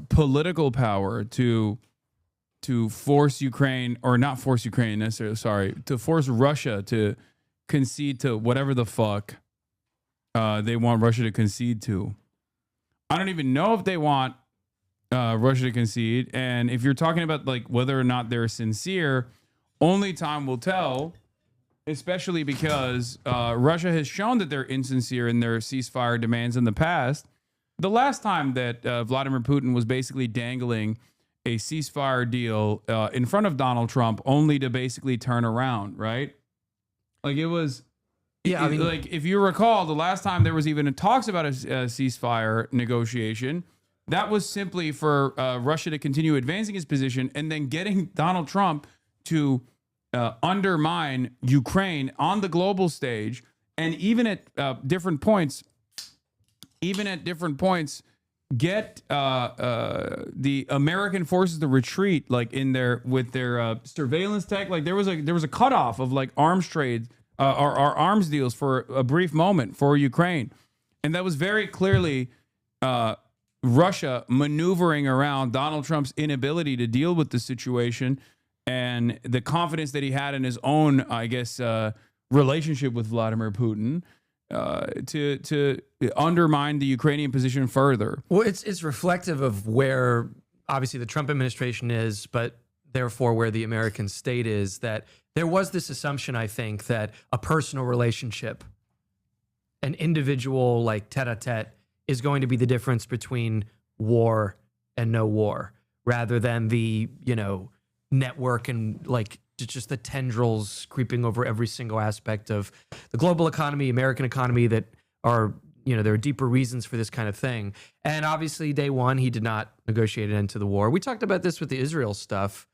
political power to force Ukraine, or not force Ukraine necessarily, sorry, to force Russia to concede to whatever the fuck they want Russia to concede to. I don't even know if they want Russia to concede. And if you're talking about like whether or not they're sincere, only time will tell, especially because Russia has shown that they're insincere in their ceasefire demands in the past. The last time that Vladimir Putin was basically dangling a ceasefire deal in front of Donald Trump only to basically turn around, right? Like it was... Yeah, I mean, like if you recall, the last time there was even talks about a ceasefire negotiation, that was simply for Russia to continue advancing its position and then getting Donald Trump to undermine Ukraine on the global stage, and even at different points, get the American forces to retreat, like with their surveillance tech. Like there was a cutoff of like arms trade. Our arms deals for a brief moment for Ukraine. And that was very clearly Russia maneuvering around Donald Trump's inability to deal with the situation and the confidence that he had in his own, I guess, relationship with Vladimir Putin to undermine the Ukrainian position further. Well, it's reflective of where obviously the Trump administration is, but therefore where the American state is, that there was this assumption, I think, that a personal relationship, an individual like tete-a-tete, is going to be the difference between war and no war, rather than the, network and like just the tendrils creeping over every single aspect of the global economy, American economy, that are, there are deeper reasons for this kind of thing. And obviously day one, he did not negotiate an end to the war. We talked about this with the Israel stuff.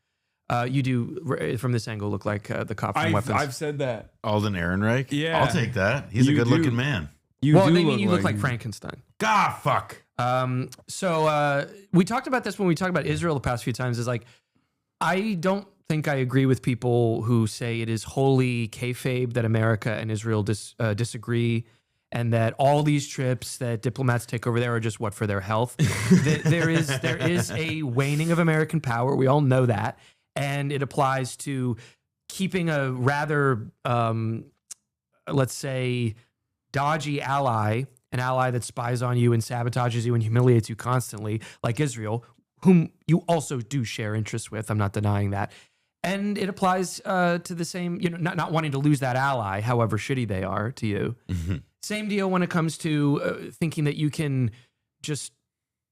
You do, from this angle, look like the cop from Weapons. I've said that. Alden Ehrenreich? Yeah. I'll take that. He's a good-looking man. You look like Frankenstein. God, fuck. So we talked about this when we talked about Israel the past few times, is like, I don't think I agree with people who say it is wholly kayfabe that America and Israel disagree, and that all these trips that diplomats take over there are just for their health. there is a waning of American power. We all know that. And it applies to keeping a rather, let's say, dodgy ally, an ally that spies on you and sabotages you and humiliates you constantly, like Israel, whom you also do share interests with. I'm not denying that. And it applies to the same, not wanting to lose that ally, however shitty they are to you. Mm-hmm. Same deal when it comes to thinking that you can just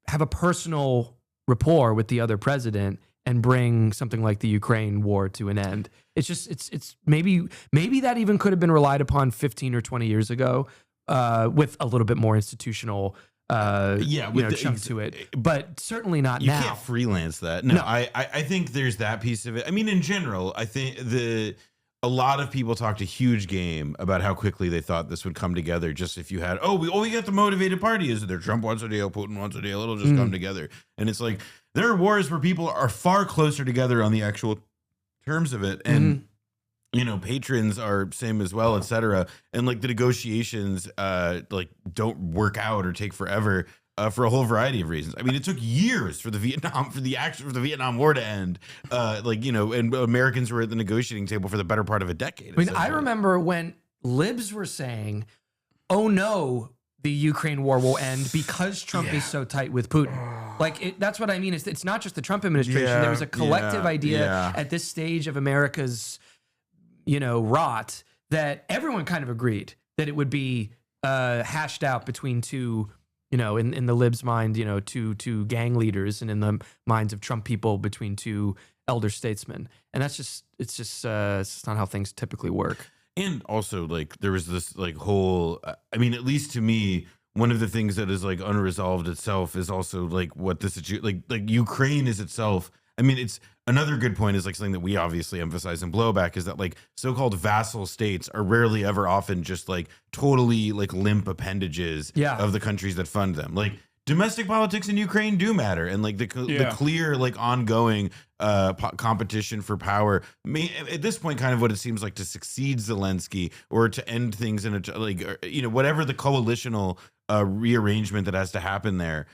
have a personal rapport with the other president and bring something like the Ukraine war to an end. It's just, it's maybe that even could have been relied upon 15 or 20 years ago with a little bit more institutional chunk to it, but certainly not now. You can't freelance that. No. I think there's that piece of it. I mean, in general, I think a lot of people talked a huge game about how quickly they thought this would come together. Just if you had, we got the motivated party. Is there Trump wants a deal, Putin wants a deal. It'll just come together. And it's like there are wars where people are far closer together on the actual terms of it, and patrons are same as well, etc. And like the negotiations, like don't work out or take forever. For a whole variety of reasons. I mean, it took years for the Vietnam War to end. And Americans were at the negotiating table for the better part of a decade. I mean, I remember when libs were saying, "Oh no, the Ukraine war will end because Trump is so tight with Putin." Like that's what I mean. It's not just the Trump administration. There was a collective idea at this stage of America's, rot that everyone kind of agreed that it would be hashed out between two. In the libs' mind, two gang leaders, and in the minds of Trump people, between two elder statesmen. And it's just not how things typically work. And also, like, there was this like whole, I mean, at least to me, one of the things that is like unresolved itself is also like what this like Ukraine is itself. I mean, it's another good point is like something that we obviously emphasize in Blowback is that like so-called vassal states are rarely ever often just like totally like limp appendages of the countries that fund them. Like domestic politics in Ukraine do matter. And like the clear like ongoing competition for power at this point kind of what it seems like to succeed Zelensky or to end things in a whatever the coalitional rearrangement that has to happen there.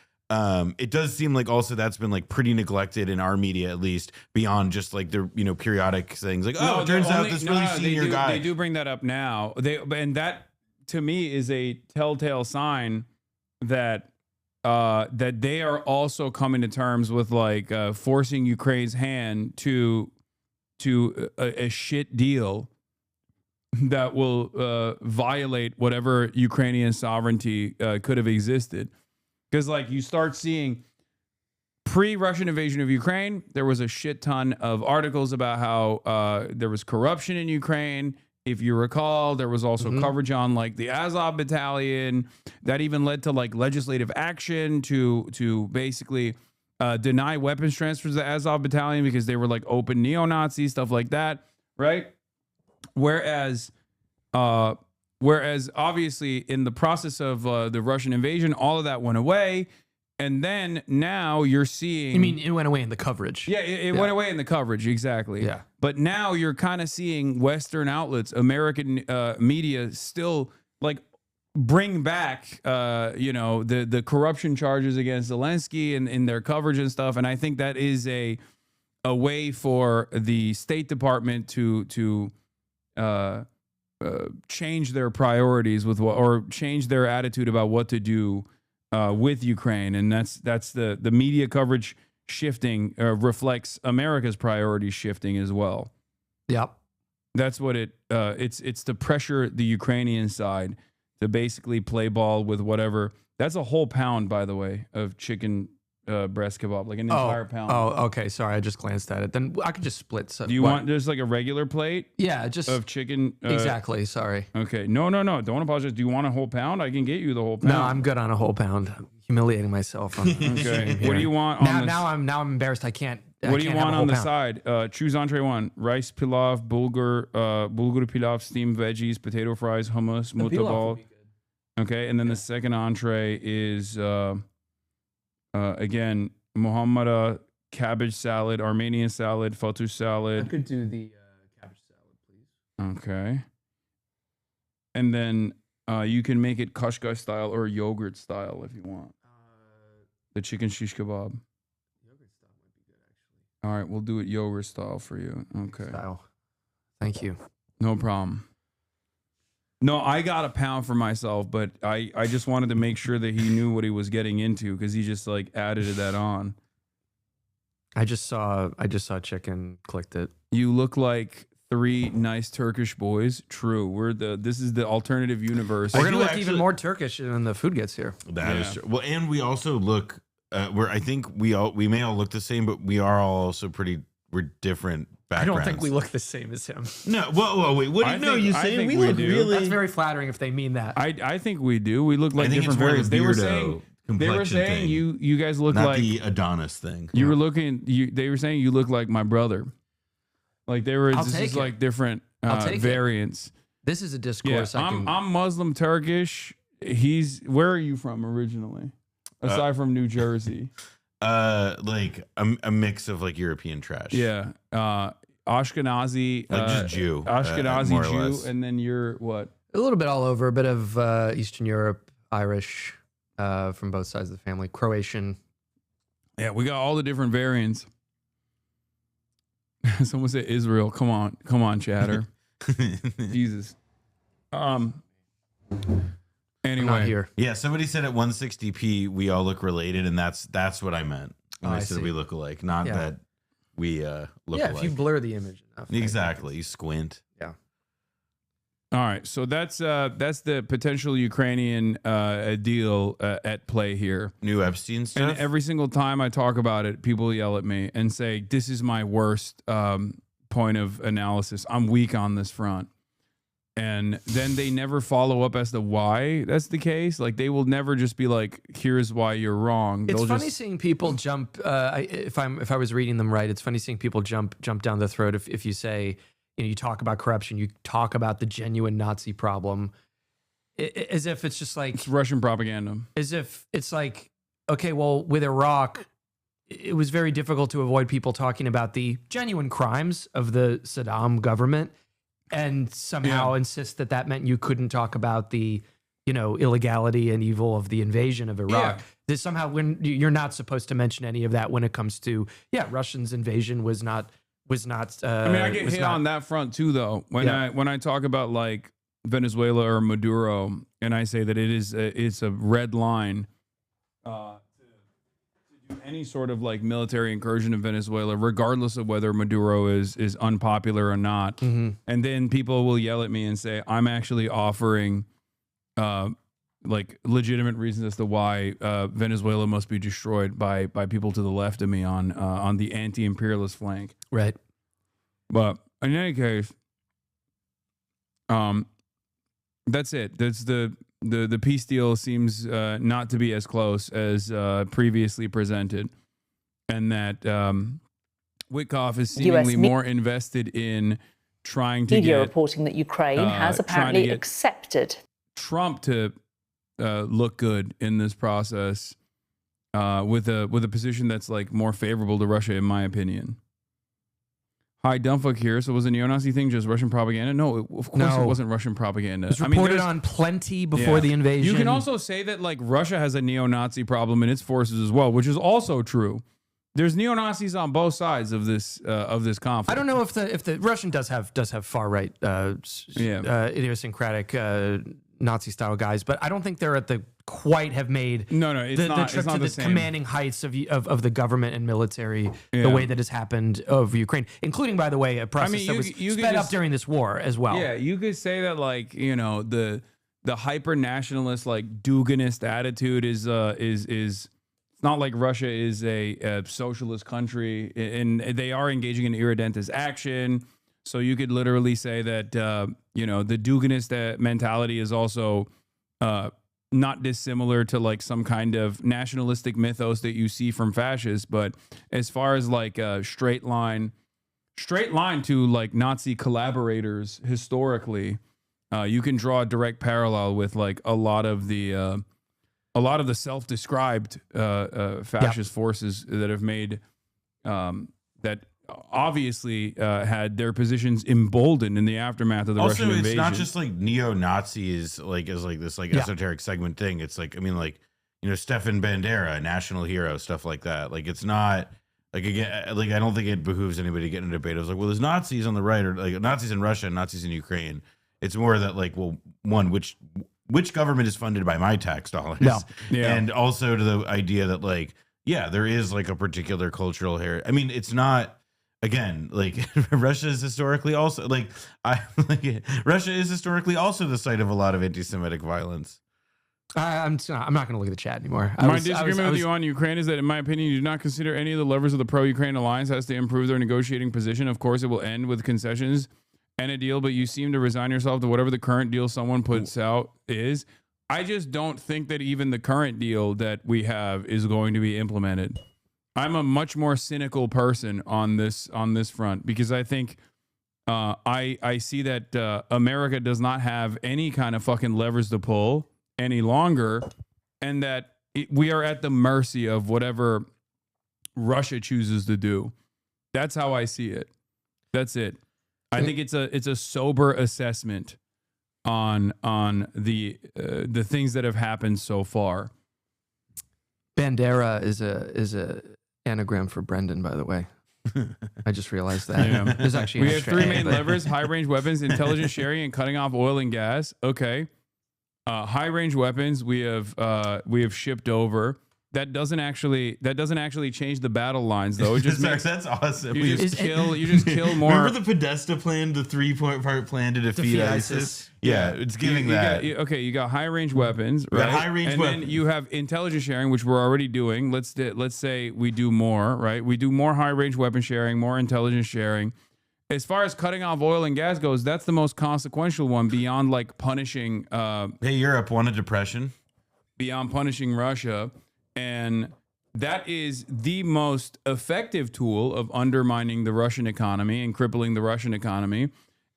It does seem like also that's been like pretty neglected in our media, at least beyond just like the periodic things like it turns out this really senior guy. They do bring that up now. And that to me is a telltale sign that that they are also coming to terms with like forcing Ukraine's hand to a shit deal that will violate whatever Ukrainian sovereignty could have existed. Because like you start seeing pre-Russian invasion of Ukraine, there was a shit ton of articles about how there was corruption in Ukraine. If you recall, there was also coverage on like the Azov battalion that even led to like legislative action to basically deny weapons transfers to the Azov battalion because they were like open neo-Nazi, stuff like that, right? Whereas obviously in the process of the Russian invasion, all of that went away. And then now you're seeing... You mean it went away in the coverage? Yeah, it went away in the coverage, exactly. Yeah. But now you're kind of seeing Western outlets, American media still like bring back, the corruption charges against Zelensky and in their coverage and stuff. And I think that is a way for the State Department to change their priorities or change their attitude about what to do with Ukraine, and that's the media coverage shifting reflects America's priorities shifting as well. Yep, that's what it's to pressure the Ukrainian side to basically play ball with whatever. That's a whole pound, by the way, of chicken breast kebab, like an entire pound. Oh, okay. Sorry, I just glanced at it. Then I could just split. So do you want just like a regular plate? Yeah, just of chicken. Exactly. Sorry. Okay. No. Don't apologize. Do you want a whole pound? I can get you the whole pound. No, I'm good on a whole pound. I'm humiliating myself. Okay. What do you want? Now I'm embarrassed. I can't. What do you want on the side? Choose entree one: rice pilaf, bulgur pilaf, steamed veggies, potato fries, hummus, mutabal. Okay, and then the second entree is. Again, Muhammad cabbage salad, Armenian salad, fatou salad. I could do the cabbage salad, please. Okay. And then you can make it kashka style or yogurt style if you want. The chicken shish kebab. Yogurt style would be good, actually. All right, we'll do it yogurt style for you. Okay. Style. Thank you. No problem. No, I got a pound for myself, but I just wanted to make sure that he knew what he was getting into because he just like added that on. I just saw chicken, clicked it. You look like three nice Turkish boys. True. This is the alternative universe. We're gonna look even more Turkish when the food gets here. That is true. Well, and we also look I think we may all look the same, but we are all also we're different backgrounds. I don't think we look the same as him. No, well, wait. What do you saying? We look really. That's very flattering if they mean that. I think we do. We look like different variants. They were saying you guys look not like the Adonis thing. They were saying you look like my brother. Like they were. This is like different. I'll take it. variants. This is a Yeah, discourse. I'm Muslim Turkish. Where are you from originally? Aside from New Jersey. Like a mix of like European trash. Yeah. Ashkenazi. Like just Jew. Ashkenazi more or Jew. less. And then you're what? A little bit all over, a bit of Eastern Europe, Irish, from both sides of the family, Croatian. Yeah, we got all the different variants. Someone said Israel. Come on, chatter. Jesus. Anyway, I'm not here. Yeah, somebody said at 160p we all look related, and that's what I meant when I said see. we look alike, not that we look Yeah, alike. if you blur the image enough. Exactly, you squint. Yeah. all right. So that's the potential Ukrainian deal at play here. New Epstein stuff. And every single time I talk about it, people yell at me and say, "This is my worst point of analysis. I'm weak on this front." And then they never follow up as to why that's the case. Like they will never just be like, "Here's why you're wrong." It's They'll funny just, seeing people jump. If I was reading them right, it's funny seeing people jump down the throat. If you say, you talk about corruption, you talk about the genuine Nazi problem, as if it's just like it's Russian propaganda. As if it's like, okay, well, with Iraq, it was very difficult to avoid people talking about the genuine crimes of the Saddam government, and somehow insist that meant you couldn't talk about the, illegality and evil of the invasion of Iraq. There's somehow when you're not supposed to mention any of that when it comes to Russia's invasion was not. I mean, I get hit on that front too, though. When I talk about like Venezuela or Maduro, and I say that it's a red line to do any sort of like military incursion in Venezuela, regardless of whether Maduro is unpopular or not. Mm-hmm. And then people will yell at me and say I'm actually offering like legitimate reasons as to why Venezuela must be destroyed by people to the left of me on the anti-imperialist flank. Right. But in any case, that's it. That's the peace deal seems not to be as close as previously presented, and that Witkoff is seemingly more invested in trying to media get reporting that Ukraine has apparently accepted Trump to look good in this process with a position that's like more favorable to Russia, in my opinion. Hi, Dumpfuck here. So was the neo-Nazi thing just Russian propaganda? No, of course it wasn't Russian propaganda. It was reported on plenty before the invasion. You can also say that like Russia has a neo-Nazi problem in its forces as well, which is also true. There's neo-Nazis on both sides of this conflict. I don't know if the Russian does have far right idiosyncratic Nazi style guys, but I don't think they're at the quite have made it's the trip to the same. commanding heights of the government and military the way that has happened over Ukraine, including, by the way, a process that was sped up during this war as well. Yeah, you could say that like the hyper nationalist like Duginist attitude is it's not like Russia is a socialist country, and they are engaging in irredentist action. So you could literally say that the Duginist mentality is also not dissimilar to like some kind of nationalistic mythos that you see from fascists. But as far as like a straight line to like Nazi collaborators historically, you can draw a direct parallel with like a lot of the self-described fascist forces that have made that obviously had their positions emboldened in the aftermath of the Russian invasion. Also, it's not just like neo-Nazis like as like this like esoteric segment thing. It's like, I mean, like, Stefan Bandera, national hero, stuff like that. Like, it's not like, again, like I don't think it behooves anybody to get in a debate. It was like, well, there's Nazis on the right, or like Nazis in Russia and Nazis in Ukraine. It's more that like, well, one, which government is funded by my tax dollars? No. Yeah. And also to the idea that like, yeah, there is like a particular cultural heritage. I mean, it's not. Again, like Russia is historically also Russia is historically also the site of a lot of anti-Semitic violence. I'm not going to look at the chat anymore. My disagreement with you on Ukraine is that, in my opinion, you do not consider any of the levers of the pro-Ukraine alliance has to improve their negotiating position. Of course, it will end with concessions and a deal, but you seem to resign yourself to whatever the current deal someone puts out is. I just don't think that even the current deal that we have is going to be implemented. I'm a much more cynical person on this front because I think I see that America does not have any kind of fucking levers to pull any longer, and that we are at the mercy of whatever Russia chooses to do. That's how I see it. That's it. I think it's a sober assessment on the things that have happened so far. Bandera is a anagram for Brendan, by the way. I just realized that. Yeah. There's actually we have three main levers: high range weapons, intelligence sharing, and cutting off oil and gas. Okay, high range weapons we have shipped over. That doesn't actually change the battle lines, though. It just makes that's awesome. You just kill more. Remember the Podesta plan, the 3-part plan to defeat ISIS? Yeah, it's giving that. You got high range weapons, right? High range weapons. Then you have intelligence sharing, which we're already doing. Let's say we do more, right? We do more high range weapon sharing, more intelligence sharing. As far as cutting off oil and gas goes, that's the most consequential one beyond like punishing. Hey, Europe, want a depression? Beyond punishing Russia. And that is the most effective tool of undermining the Russian economy and crippling the Russian economy.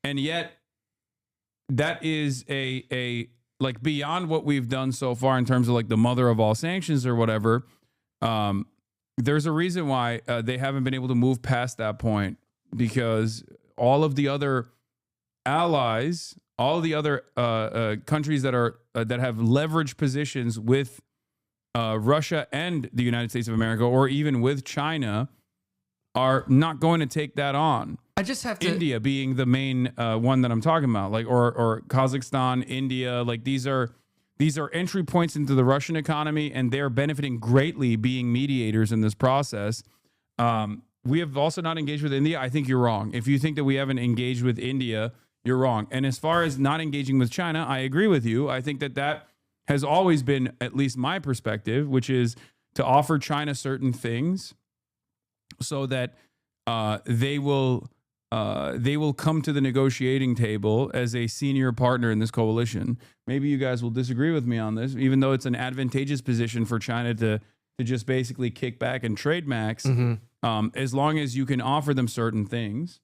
And yet that is a like beyond what we've done so far in terms of like the mother of all sanctions or whatever. There's a reason why they haven't been able to move past that point, because all of the other allies, all the other countries that are that have leveraged positions with Russia and the United States of America, or even with China, are not going to take that on. I just have to. India being the main one that I'm talking about, like or Kazakhstan, India, like these are entry points into the Russian economy, and they're benefiting greatly being mediators in this process. We have also not engaged with India. I think you're wrong. If you think that we haven't engaged with India, you're wrong. And as far as not engaging with China, I agree with you. I think that has always been at least my perspective, which is to offer China certain things so that they will come to the negotiating table as a senior partner in this coalition. Maybe you guys will disagree with me on this, even though it's an advantageous position for China to just basically kick back and trade max, as long as you can offer them certain things.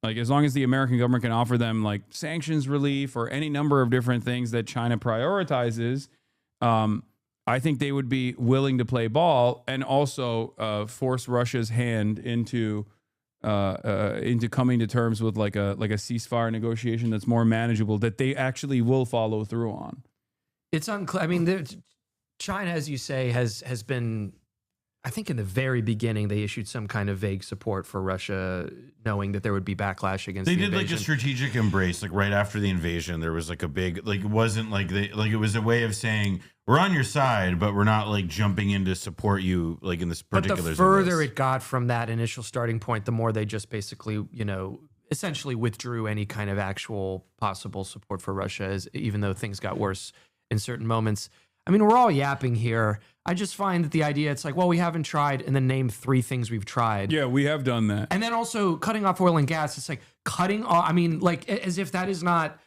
Like as long as the American government can offer them like sanctions relief or any number of different things that China prioritizes, I think they would be willing to play ball and also force Russia's hand into coming to terms with like a ceasefire negotiation that's more manageable, that they actually will follow through on. It's unclear. I mean, China, as you say, has been. I think in the very beginning, they issued some kind of vague support for Russia, knowing that there would be backlash against the invasion. They did like a strategic embrace, like right after the invasion, there was like a big, like it wasn't like it was a way of saying, we're on your side, but we're not like jumping in to support you like in this particular. But the further it got from that initial starting point, the more they just basically, essentially withdrew any kind of actual possible support for Russia, even though things got worse in certain moments. I mean, we're all yapping here. I just find that the idea, it's like, well, we haven't tried, and then name 3 things we've tried. Yeah, we have done that. And then also cutting off oil and gas. It's like cutting off, I mean, like as if that is not,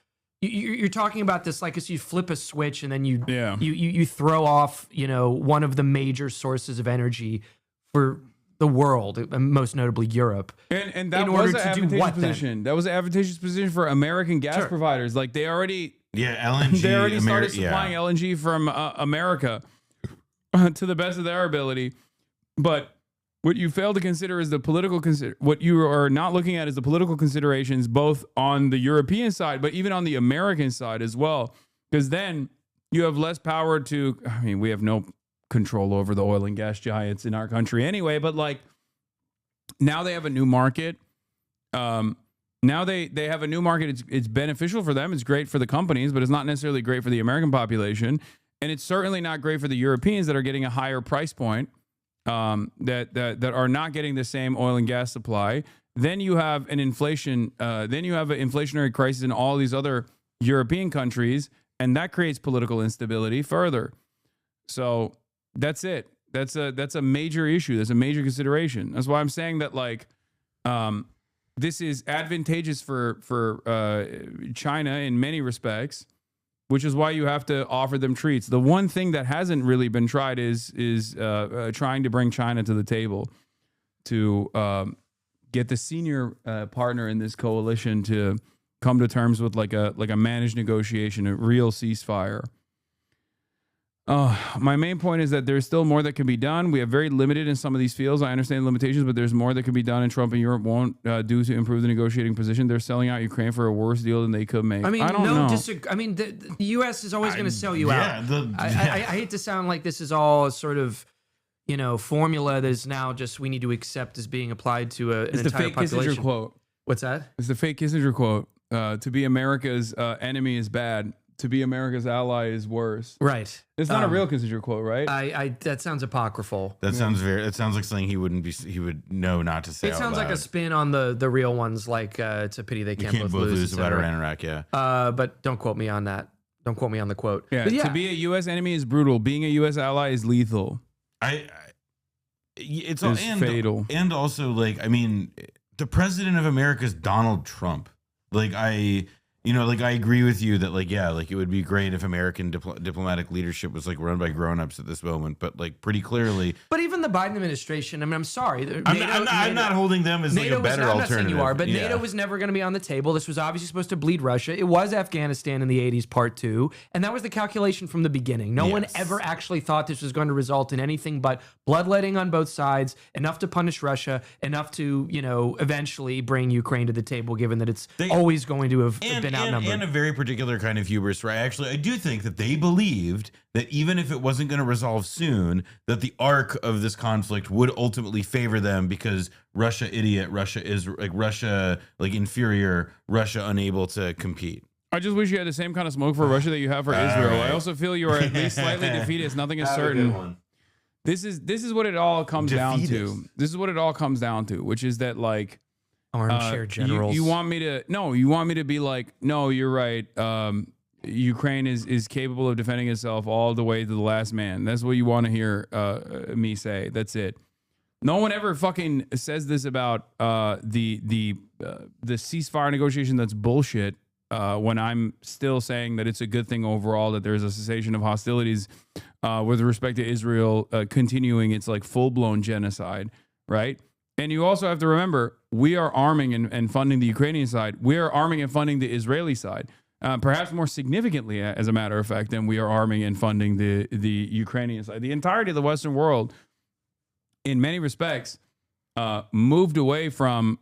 you're talking about this like as you flip a switch and then you throw off, one of the major sources of energy for the world, and most notably Europe. And that was an advantageous position. That was an advantageous position for American gas providers. Like they already... Yeah, LNG. They already started supplying LNG from America to the best of their ability. But what you fail to consider is the political what you are not looking at is the political considerations, both on the European side, but even on the American side as well. Because then you have less power to, I mean, we have no control over the oil and gas giants in our country anyway, but like now they have a new market. Now they have a new market. It's beneficial for them. It's great for the companies, but it's not necessarily great for the American population. And it's certainly not great for the Europeans that are getting a higher price point, that are not getting the same oil and gas supply. Then you have an inflation. Then you have an inflationary crisis in all these other European countries, and that creates political instability further. So that's it. That's a major issue. That's a major consideration. That's why I'm saying that like. This is advantageous for China in many respects, which is why you have to offer them treats. The one thing that hasn't really been tried is trying to bring China to the table to get the senior partner in this coalition to come to terms with like a managed negotiation, a real ceasefire. My main point is that there's still more that can be done. We have very limited in some of these fields. I understand the limitations, but there's more that can be done, and Trump and Europe won't do to improve the negotiating position. They're selling out Ukraine for a worse deal than they could make. I mean, I don't know. I mean, the U.S. is always going to sell you out. I hate to sound like this is all sort of, formula that is now just we need to accept as being applied to an It's entire the fake population. Kissinger quote. What's that? It's the fake Kissinger quote. To be America's enemy is bad. To be America's ally is worse. Right. It's not a real Kissinger quote, right? I that sounds apocryphal. That sounds it sounds like something he would know not to say. It sounds like a spin on the real ones, like it's a pity they can't both lose about Iran and Iraq. Yeah. But don't quote me on that. Don't quote me on the quote. Yeah. But To be a U.S. enemy is brutal. Being a U.S. ally is lethal. It's fatal. And also, like, I mean, the president of America is Donald Trump. Like, I agree with you that, like, yeah, like, it would be great if American diplomatic leadership was, like, run by grown-ups at this moment, but, like, pretty clearly. But even the Biden administration, I mean, I'm sorry. I'm not holding them as, like, a better alternative. I'm not saying you are, but NATO was never going to be on the table. This was obviously supposed to bleed Russia. It was Afghanistan in the 80s, part 2, and that was the calculation from the beginning. No one ever actually thought this was going to result in anything but bloodletting on both sides, enough to punish Russia, enough to, eventually bring Ukraine to the table, given that it's always going to have been outnumbered. And a very particular kind of hubris, where I do think that they believed that even if it wasn't going to resolve soon, that the arc of this conflict would ultimately favor them because Russia idiot, Russia is like inferior, Russia unable to compete. I just wish you had the same kind of smoke for Russia that you have for Israel. Right. I also feel you are at least slightly defeatist. Nothing is certain. This is what it all comes down to. This is what it all comes down to, which is that, like, armchair generals. You want me to be like, no, you're right. Ukraine is capable of defending itself all the way to the last man. That's what you want to hear me say. That's it. No one ever fucking says this about the ceasefire negotiation. That's bullshit. When I'm still saying that it's a good thing overall that there's a cessation of hostilities with respect to Israel continuing its, like, full-blown genocide, right? And you also have to remember, we are arming and funding the Ukrainian side. We are arming and funding the Israeli side, perhaps more significantly, as a matter of fact, than we are arming and funding the Ukrainian side. The entirety of the Western world, in many respects, moved away from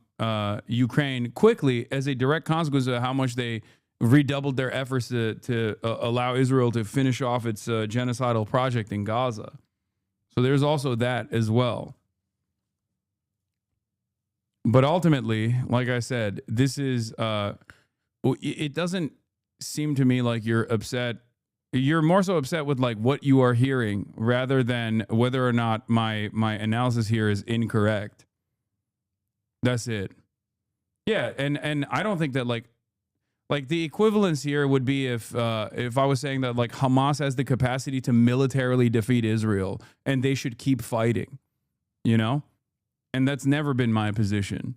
Ukraine quickly as a direct consequence of how much they redoubled their efforts to allow Israel to finish off its genocidal project in Gaza. So there's also that as well. But ultimately, like I said, this is, it doesn't seem to me like you're upset. You're more so upset with, like, what you are hearing rather than whether or not my analysis here is incorrect. That's it. Yeah. And I don't think that, like the equivalence here would be if I was saying that, like, Hamas has the capacity to militarily defeat Israel and they should keep fighting, And that's never been my position.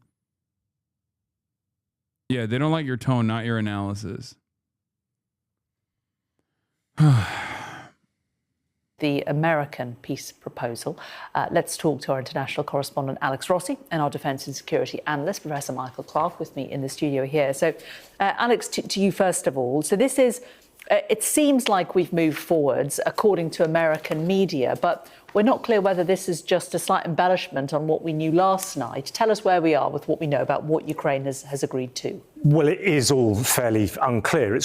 Yeah, they don't like your tone, not your analysis. The American peace proposal. Let's talk to our international correspondent, Alex Rossi, and our defence and security analyst, Professor Michael Clark, with me in the studio here. So, Alex, to you first of all. So this is, it seems like we've moved forwards, according to American media, but we're not clear whether this is just a slight embellishment on what we knew last night. Tell us where we are with what we know about what Ukraine has agreed to. Well, it is all fairly unclear.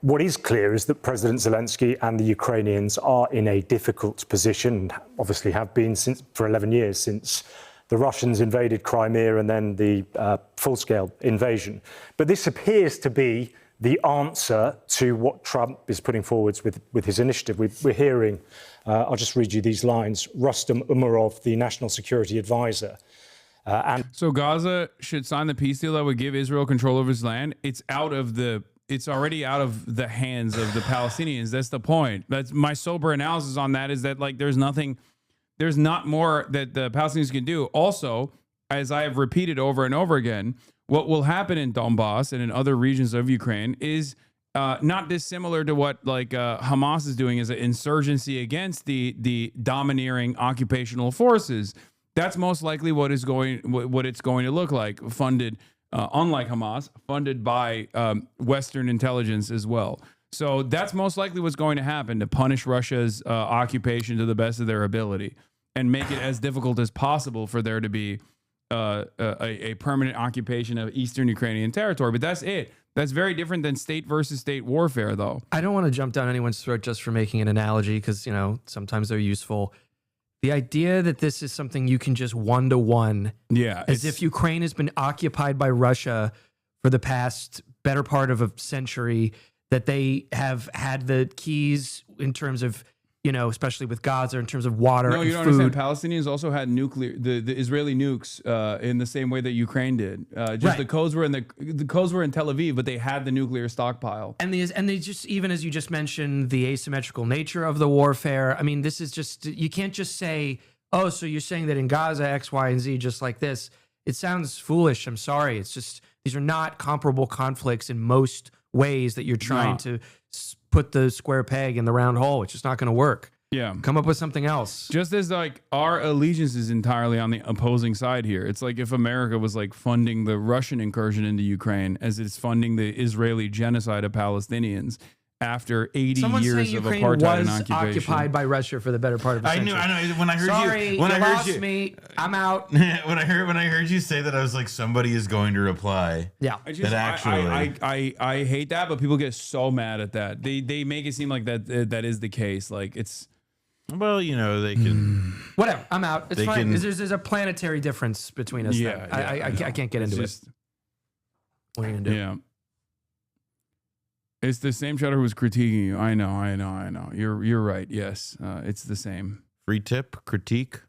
What is clear is that President Zelensky and the Ukrainians are in a difficult position, obviously have been for 11 years since the Russians invaded Crimea and then the full-scale invasion. But this appears to be the answer to what Trump is putting forward with his initiative. We're hearing, I'll just read you these lines, Rustem Umerov, the National Security Advisor. So Gaza should sign the peace deal that would give Israel control over its land. It's already out of the hands of the Palestinians. That's the point. That's my sober analysis on that, is that, like, there's not more that the Palestinians can do. Also, as I have repeated over and over again, what will happen in Donbass and in other regions of Ukraine is not dissimilar to what, like, Hamas is doing as an insurgency against the domineering occupational forces. That's most likely what it's going to look like. Funded, unlike Hamas, funded by Western intelligence as well. So that's most likely what's going to happen, to punish Russia's occupation to the best of their ability and make it as difficult as possible for there to be a permanent occupation of Eastern Ukrainian territory. But that's it. That's very different than state versus state warfare, though. I don't want to jump down anyone's throat just for making an analogy, because, you know, sometimes they're useful. The idea that this is something you can just one-to-one, as if Ukraine has been occupied by Russia for the past better part of a century, that they have had the keys in terms of, you know, especially with Gaza, in terms of water and food. No, you don't understand. Palestinians also had nuclear, the Israeli nukes in the same way that Ukraine did. The codes were in the codes were in Tel Aviv, but they had the nuclear stockpile. And they just, even as you just mentioned, the asymmetrical nature of the warfare. I mean, this is just, you can't just say, oh, so you're saying that in Gaza X, Y, and Z, just like this. It sounds foolish. I'm sorry. It's just, these are not comparable conflicts in most ways that you're trying to put the square peg in the round hole. It's just not going to work. Yeah. Come up with something else. Just as like our allegiance is entirely on the opposing side here. It's like if America was like funding the Russian incursion into Ukraine as it's funding the Israeli genocide of Palestinians after 80 Someone years saying of Ukraine apartheid and was occupation. occupied by Russia for the better part of a century. I know. When I heard Sorry, you lost me. I'm out. when I heard you say that, I was like, somebody is going to reply. Yeah. I hate that, but people get so mad at that. They make it seem like that is the case. Like it's. Well, you know, they can. Whatever. I'm out. It's fine. can- There's a planetary difference between us. Yeah, then. I can't get into it. What are you gonna do? Yeah. It's the same Shutter who's critiquing you. I know. You're right. Yes, it's the same. Free tip, critique,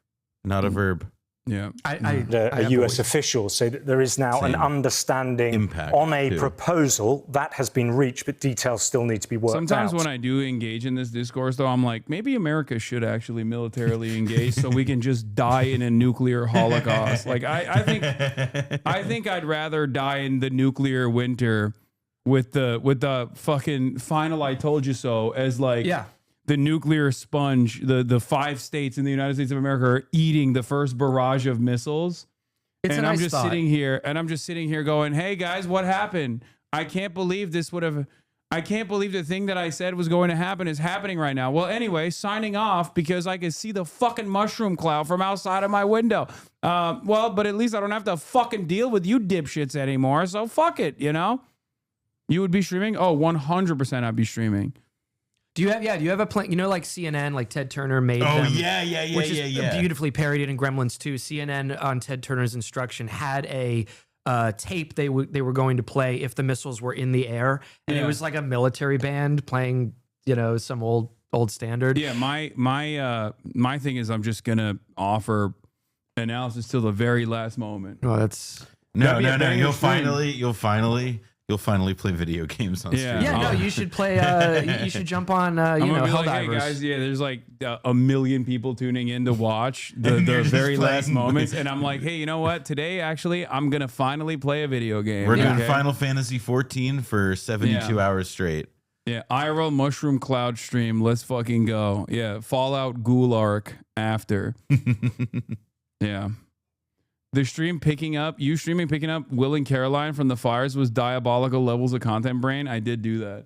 not a verb. Yeah. A US official say that there is now an understanding Impact, on a too. proposal that has been reached, but details still need to be worked Sometimes out. when I do engage in this discourse, though, I'm like, maybe America should actually militarily engage so we can just die in a nuclear holocaust. Like I think I'd rather die in the nuclear winter with the fucking final "I told you so" as like the nuclear sponge. The 5 states in the United States of America are eating the first barrage of missiles. It's and a I'm nice just thought. sitting here going, hey guys, what happened? I can't believe this would have. I can't believe the thing that I said was going to happen is happening right now. Well, anyway, signing off because I can see the fucking mushroom cloud from outside of my window. Well, but at least I don't have to fucking deal with you dipshits anymore. So fuck it, you know? You would be streaming? Oh, 100% I'd be streaming. Do you have a plan? You know, like CNN, like Ted Turner made Oh, them. yeah. Which is beautifully parodied in Gremlins 2. CNN, on Ted Turner's instruction, had a tape they were going to play if the missiles were in the air, and it was like a military band playing, you know, some old standard. Yeah, my thing is I'm just gonna offer analysis till the very last moment. Oh, that's No. You'll finally play video games on stream. Yeah, no, you should play. You should jump on. I'm You know, gonna be like, Helldivers. hey guys, there's like a million people tuning in to watch the very last moments, and I'm like, hey, you know what? Today, actually, I'm gonna finally play a video game. We're doing Final Fantasy 14 for 72 hours straight. Yeah, IRL Mushroom Cloud stream. Let's fucking go. Yeah, Fallout Ghoul Arc after. Yeah. The stream picking up Will and Caroline from the fires was diabolical levels of content brain. I did do that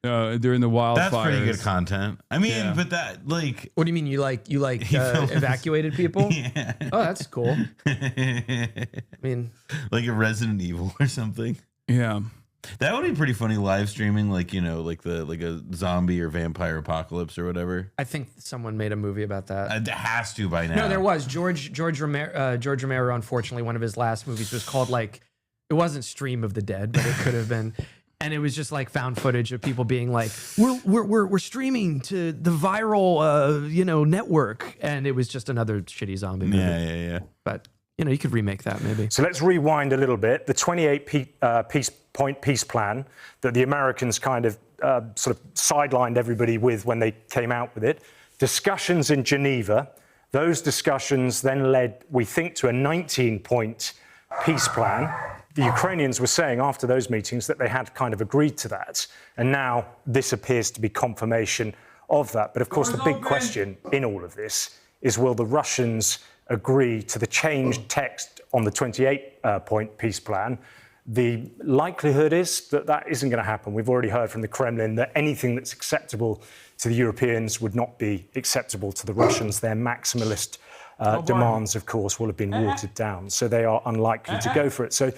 during the wildfires. That's pretty good content. I mean, but that like. What do you mean? You evacuated people? Yeah. Oh, that's cool. I mean, like a Resident Evil or something. Yeah. That would be pretty funny live streaming, like, you know, like a zombie or vampire apocalypse or whatever. I think someone made a movie about that. It has to by now. No, there was George Romero. Unfortunately, one of his last movies was called it wasn't Stream of the Dead, but it could have been, and it was just like found footage of people being like, we're streaming to the viral network, and it was just another shitty zombie movie. Yeah. But you know, you could remake that maybe. So let's rewind a little bit. The 28-point peace plan that the Americans kind of sort of sidelined everybody with when they came out with it. Discussions in Geneva. Those discussions then led, we think, to a 19-point peace plan. The Ukrainians were saying after those meetings that they had kind of agreed to that. And now this appears to be confirmation of that. But of course, the big question in all of this is, will the Russians agree to the changed text on the 28-point peace plan? The likelihood is that that isn't going to happen. We've already heard from the Kremlin that anything that's acceptable to the Europeans would not be acceptable to the Russians. Their maximalist demands, of course, will have been watered down. So they are unlikely to go for it. So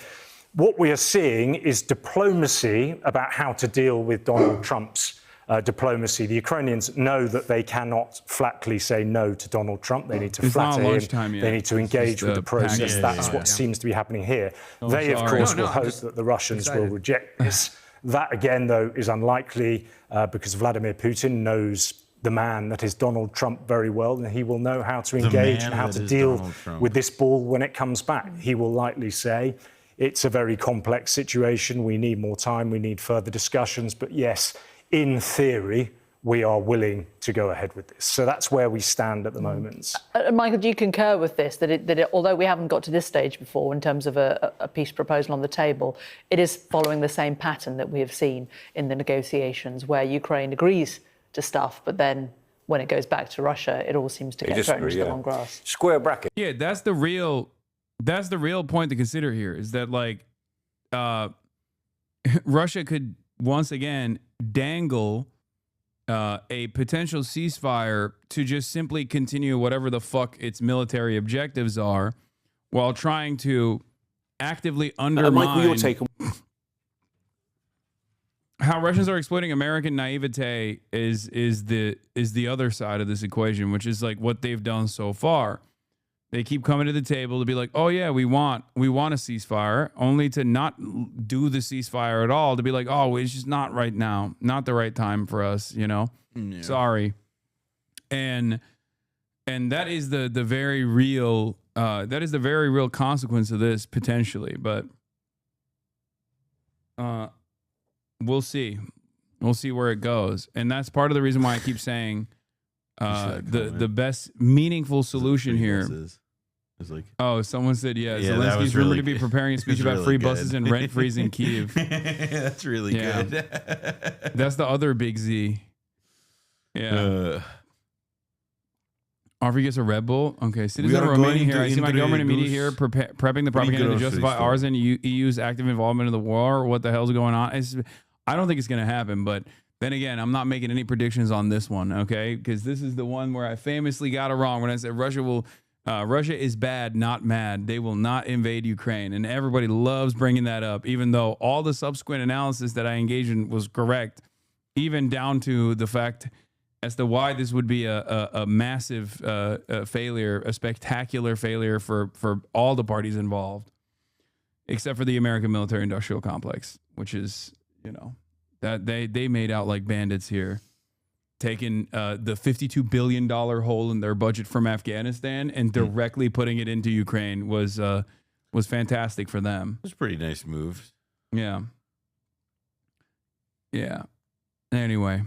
what we are seeing is diplomacy about how to deal with Donald Trump's diplomacy. The Ukrainians know that they cannot flatly say no to Donald Trump. They need to flatter him. They need to engage with the process. That's what seems to be happening here. They, of course, will hope that the Russians will reject this. That, again, though, is unlikely because Vladimir Putin knows the man that is Donald Trump very well, and he will know how to engage and how to deal with this ball when it comes back. He will likely say, it's a very complex situation. We need more time. We need further discussions. But yes, in theory, we are willing to go ahead with this. So that's where we stand at the moment. Michael, do you concur with this, that although we haven't got to this stage before in terms of a peace proposal on the table, it is following the same pattern that we have seen in the negotiations where Ukraine agrees to stuff, but then when it goes back to Russia, it all seems to get thrown into the long grass. Square bracket. Yeah, that's the real point to consider here, is that like Russia could once again dangle a potential ceasefire to just simply continue whatever the fuck its military objectives are, while trying to actively undermine how Russians are exploiting American naivete is the other side of this equation, which is like what they've done so far. They keep coming to the table to be like, oh yeah, we want a ceasefire, only to not do the ceasefire at all, to be like, oh, it's just not right now, not the right time for us, you know? Yeah. Sorry. And that is the very real consequence of this potentially, but we'll see. We'll see where it goes. And that's part of the reason why I keep saying the best meaningful solution here. Like, oh, someone said, Zelensky's rumored to be preparing a speech about free buses and rent freeze in Kyiv. That's really good. That's the other big Z. Yeah. Aubrey gets a Red Bull. Okay, citizen of Romania here. I see my government and media here prepping the propaganda to justify ours and EU's active involvement in the war. What the hell's going on? I don't think it's going to happen, but then again, I'm not making any predictions on this one, okay? Because this is the one where I famously got it wrong when I said Russia is bad, not mad. They will not invade Ukraine. And everybody loves bringing that up, even though all the subsequent analysis that I engaged in was correct, even down to the fact as to why this would be a massive failure, a spectacular failure for all the parties involved, except for the American military-industrial complex, which is, you know, that they made out like bandits here. Taking the $52 billion hole in their budget from Afghanistan and directly putting it into Ukraine was fantastic for them. It was a pretty nice move. Yeah. Yeah. Anyway.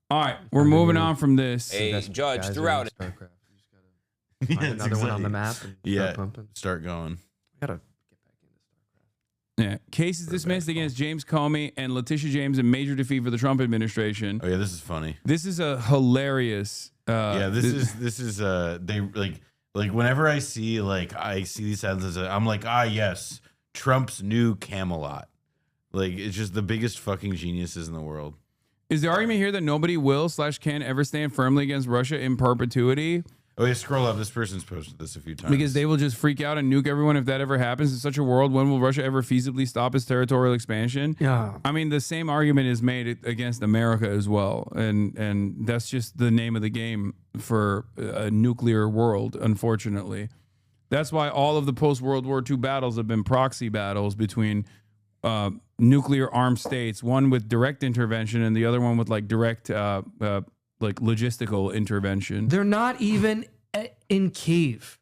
All right, we're moving on from this. Hey, Judge, throughout it. Another one on the map. And start going. Gotta. Yeah, cases dismissed against James Comey and Letitia James in major defeat for the Trump administration. Oh yeah, this is funny. This is a hilarious. This is they like whenever I see these sentences, I'm like, yes, Trump's new Camelot. Like, it's just the biggest fucking geniuses in the world. Is the argument here that nobody will / can ever stand firmly against Russia in perpetuity? Oh, yeah, scroll up. This person's posted this a few times. Because they will just freak out and nuke everyone if that ever happens. In such a world, when will Russia ever feasibly stop its territorial expansion? Yeah. I mean, the same argument is made against America as well. And that's just the name of the game for a nuclear world, unfortunately. That's why all of the post-World War II battles have been proxy battles between nuclear armed states, one with direct intervention and the other one with like direct like logistical intervention. They're not even in Kyiv.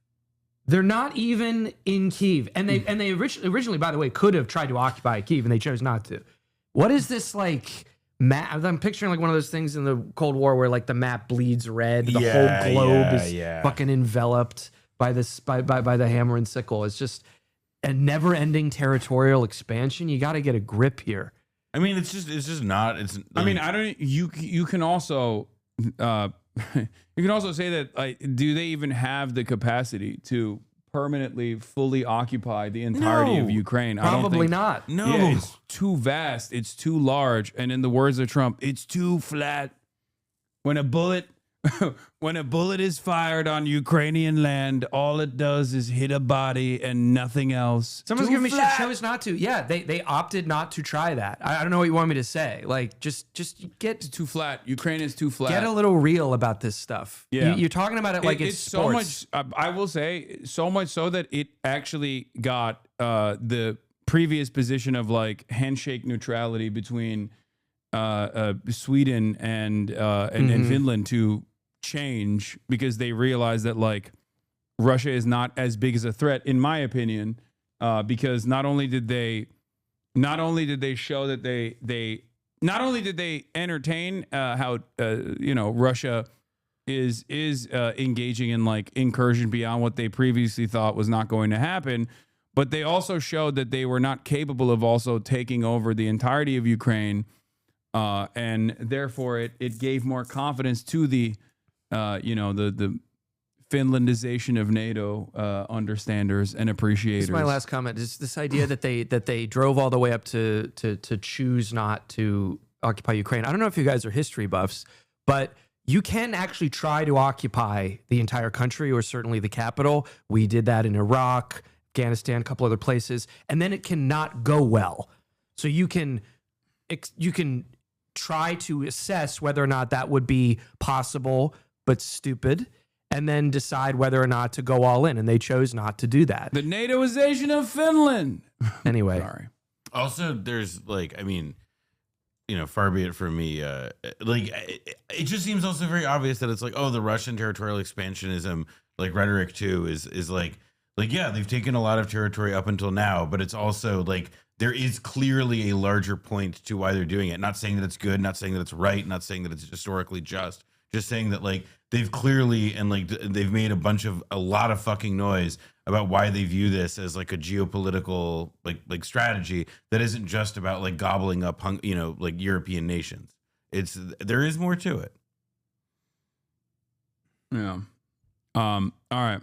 They're not even in Kyiv. And they originally, by the way, could have tried to occupy Kyiv and they chose not to. What is this like map? I'm picturing like one of those things in the Cold War where like the map bleeds red. The whole globe is fucking enveloped by this by the hammer and sickle. It's just a never-ending territorial expansion. You got to get a grip here. I mean, it's just not. It's. I mean, I don't. You can also you can also say that, do they even have the capacity to permanently, fully occupy the entirety of Ukraine? Probably not. No. Yeah, it's too vast. It's too large. And in the words of Trump, it's too flat. When a bullet is fired on Ukrainian land, all it does is hit a body and nothing else. Someone's Too giving me shit. flat. Chose not to. Yeah, they opted not to try that. I don't know what you want me to say. Like, just get It's too flat. Ukraine is too flat. get a little real about this stuff. Yeah. You're talking about it like it's sports. so much. I will say so much so that it actually got the previous position of like handshake neutrality between Sweden and Finland to change, because they realized that like Russia is not as big as a threat, in my opinion, because not only did they show that they entertain how Russia is engaging in like incursion beyond what they previously thought was not going to happen, but they also showed that they were not capable of also taking over the entirety of Ukraine, and therefore it gave more confidence to the Finlandization of NATO understanders and appreciators. This is my last comment. Is this idea that they drove all the way up to choose not to occupy Ukraine? I don't know if you guys are history buffs, but you can actually try to occupy the entire country, or certainly the capital. We did that in Iraq, Afghanistan, a couple other places, and then it cannot go well. So you can try to assess whether or not that would be possible but stupid, and then decide whether or not to go all in. And they chose not to do that. The NATOization of Finland. Anyway. Sorry. Also, there's like, I mean, far be it from me. It just seems also very obvious that it's like, oh, the Russian territorial expansionism, like rhetoric too, is like, yeah, they've taken a lot of territory up until now, but it's also like, there is clearly a larger point to why they're doing it. Not saying that it's good, not saying that it's right, not saying that it's historically just saying that like they've clearly and like they've made a lot of fucking noise about why they view this as like a geopolitical like strategy that isn't just about like gobbling up like European nations. There is more to it. Yeah. All right.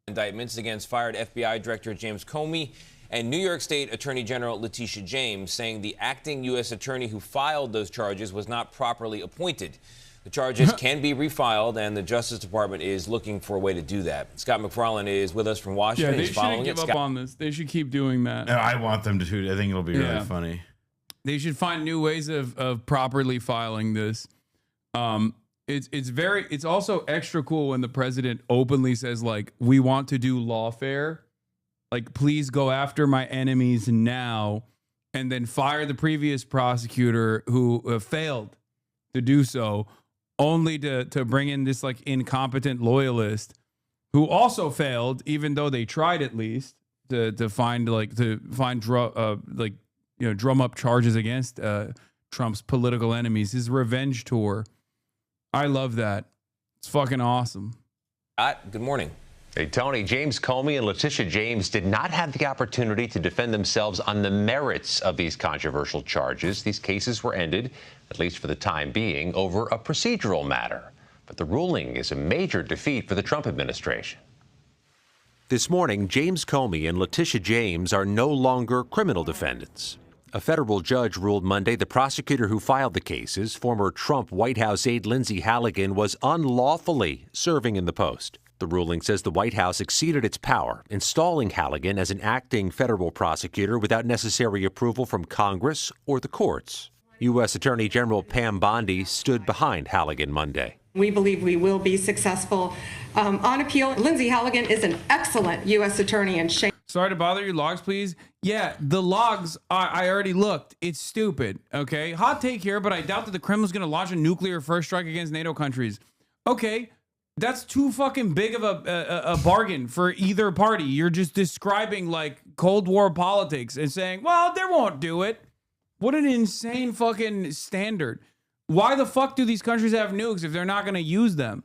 Indictments against fired FBI Director James Comey and New York State Attorney General Letitia James, saying the acting U.S. attorney who filed those charges was not properly appointed. The charges can be refiled, and the Justice Department is looking for a way to do that. Scott McFarlane is with us from Washington. Yeah, they He's following shouldn't give up on this. They should keep doing that. No, I want them to. I think it'll be really funny. They should find new ways of properly filing this. It's also extra cool when the president openly says like, we want to do lawfare. Like, please go after my enemies now, and then fire the previous prosecutor who failed to do so, only to bring in this like incompetent loyalist who also failed, even though they tried at least to drum up charges against Trump's political enemies. His revenge tour. I love that. It's fucking awesome. Good morning. Hey, Tony, James Comey and Letitia James did not have the opportunity to defend themselves on the merits of these controversial charges. These cases were ended, at least for the time being, over a procedural matter. But the ruling is a major defeat for the Trump administration. This morning, James Comey and Letitia James are no longer criminal defendants. A federal judge ruled Monday the prosecutor who filed the cases, former Trump White House aide Lindsey Halligan, was unlawfully serving in the post. The ruling says the White House exceeded its power, installing Halligan as an acting federal prosecutor without necessary approval from Congress or the courts. U.S. Attorney General Pam Bondi stood behind Halligan Monday. We believe we will be successful on appeal. Lindsey Halligan is an excellent U.S. attorney and shame. Sorry to bother you. Logs, please. Yeah, the logs, I already looked. It's stupid, okay? Hot take here, but I doubt that the Kremlin's going to launch a nuclear first strike against NATO countries. Okay, that's too fucking big of a bargain for either party. You're just describing like Cold War politics and saying, well, they won't do it. What an insane fucking standard. Why the fuck do these countries have nukes if they're not going to use them?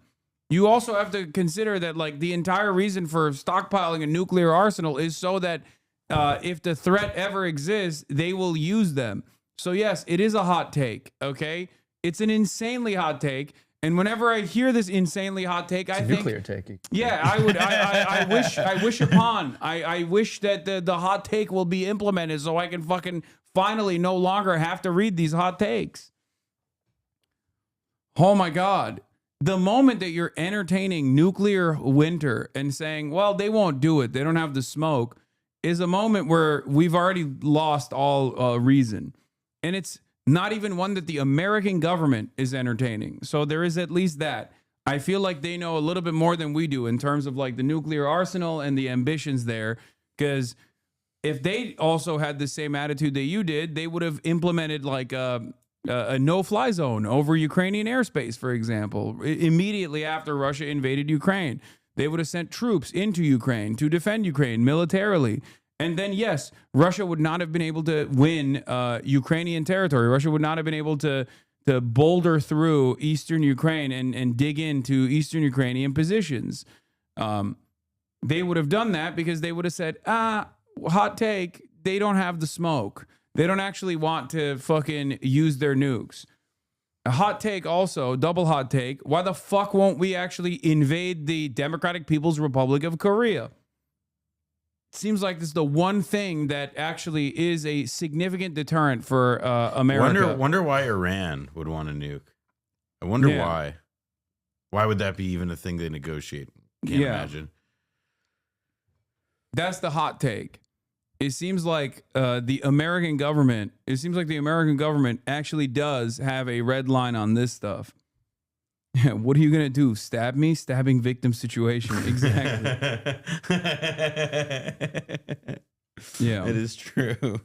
You also have to consider that like the entire reason for stockpiling a nuclear arsenal is so that if the threat ever exists, they will use them. So yes, it is a hot take, okay? It's an insanely hot take. And whenever I hear this insanely hot take, I think nuclear take. Yeah, I wish that the hot take will be implemented so I can fucking finally no longer have to read these hot takes. Oh my God. The moment that you're entertaining nuclear winter and saying, well, they won't do it, they don't have the smoke, is a moment where we've already lost all reason. And it's not even one that the American government is entertaining. So there is at least that. I feel like they know a little bit more than we do in terms of like the nuclear arsenal and the ambitions there. Because if they also had the same attitude that you did, they would have implemented like a no-fly zone over Ukrainian airspace, for example, immediately after Russia invaded Ukraine. They would have sent troops into Ukraine to defend Ukraine militarily. And then, yes, Russia would not have been able to win Ukrainian territory. Russia would not have been able to boulder through eastern Ukraine and dig into eastern Ukrainian positions. They would have done that because they would have said, hot take, they don't have the smoke. They don't actually want to fucking use their nukes. A hot take also, double hot take, why the fuck won't we actually invade the Democratic People's Republic of Korea? Seems like this is the one thing that actually is a significant deterrent for America. Wonder why Iran would want a nuke. I wonder why. Why would that be even a thing they negotiate? Can't imagine. That's the hot take. It seems like the American government actually does have a red line on this stuff. What are you going to do? Stab me? Stabbing victim situation. Exactly. Yeah. It is true.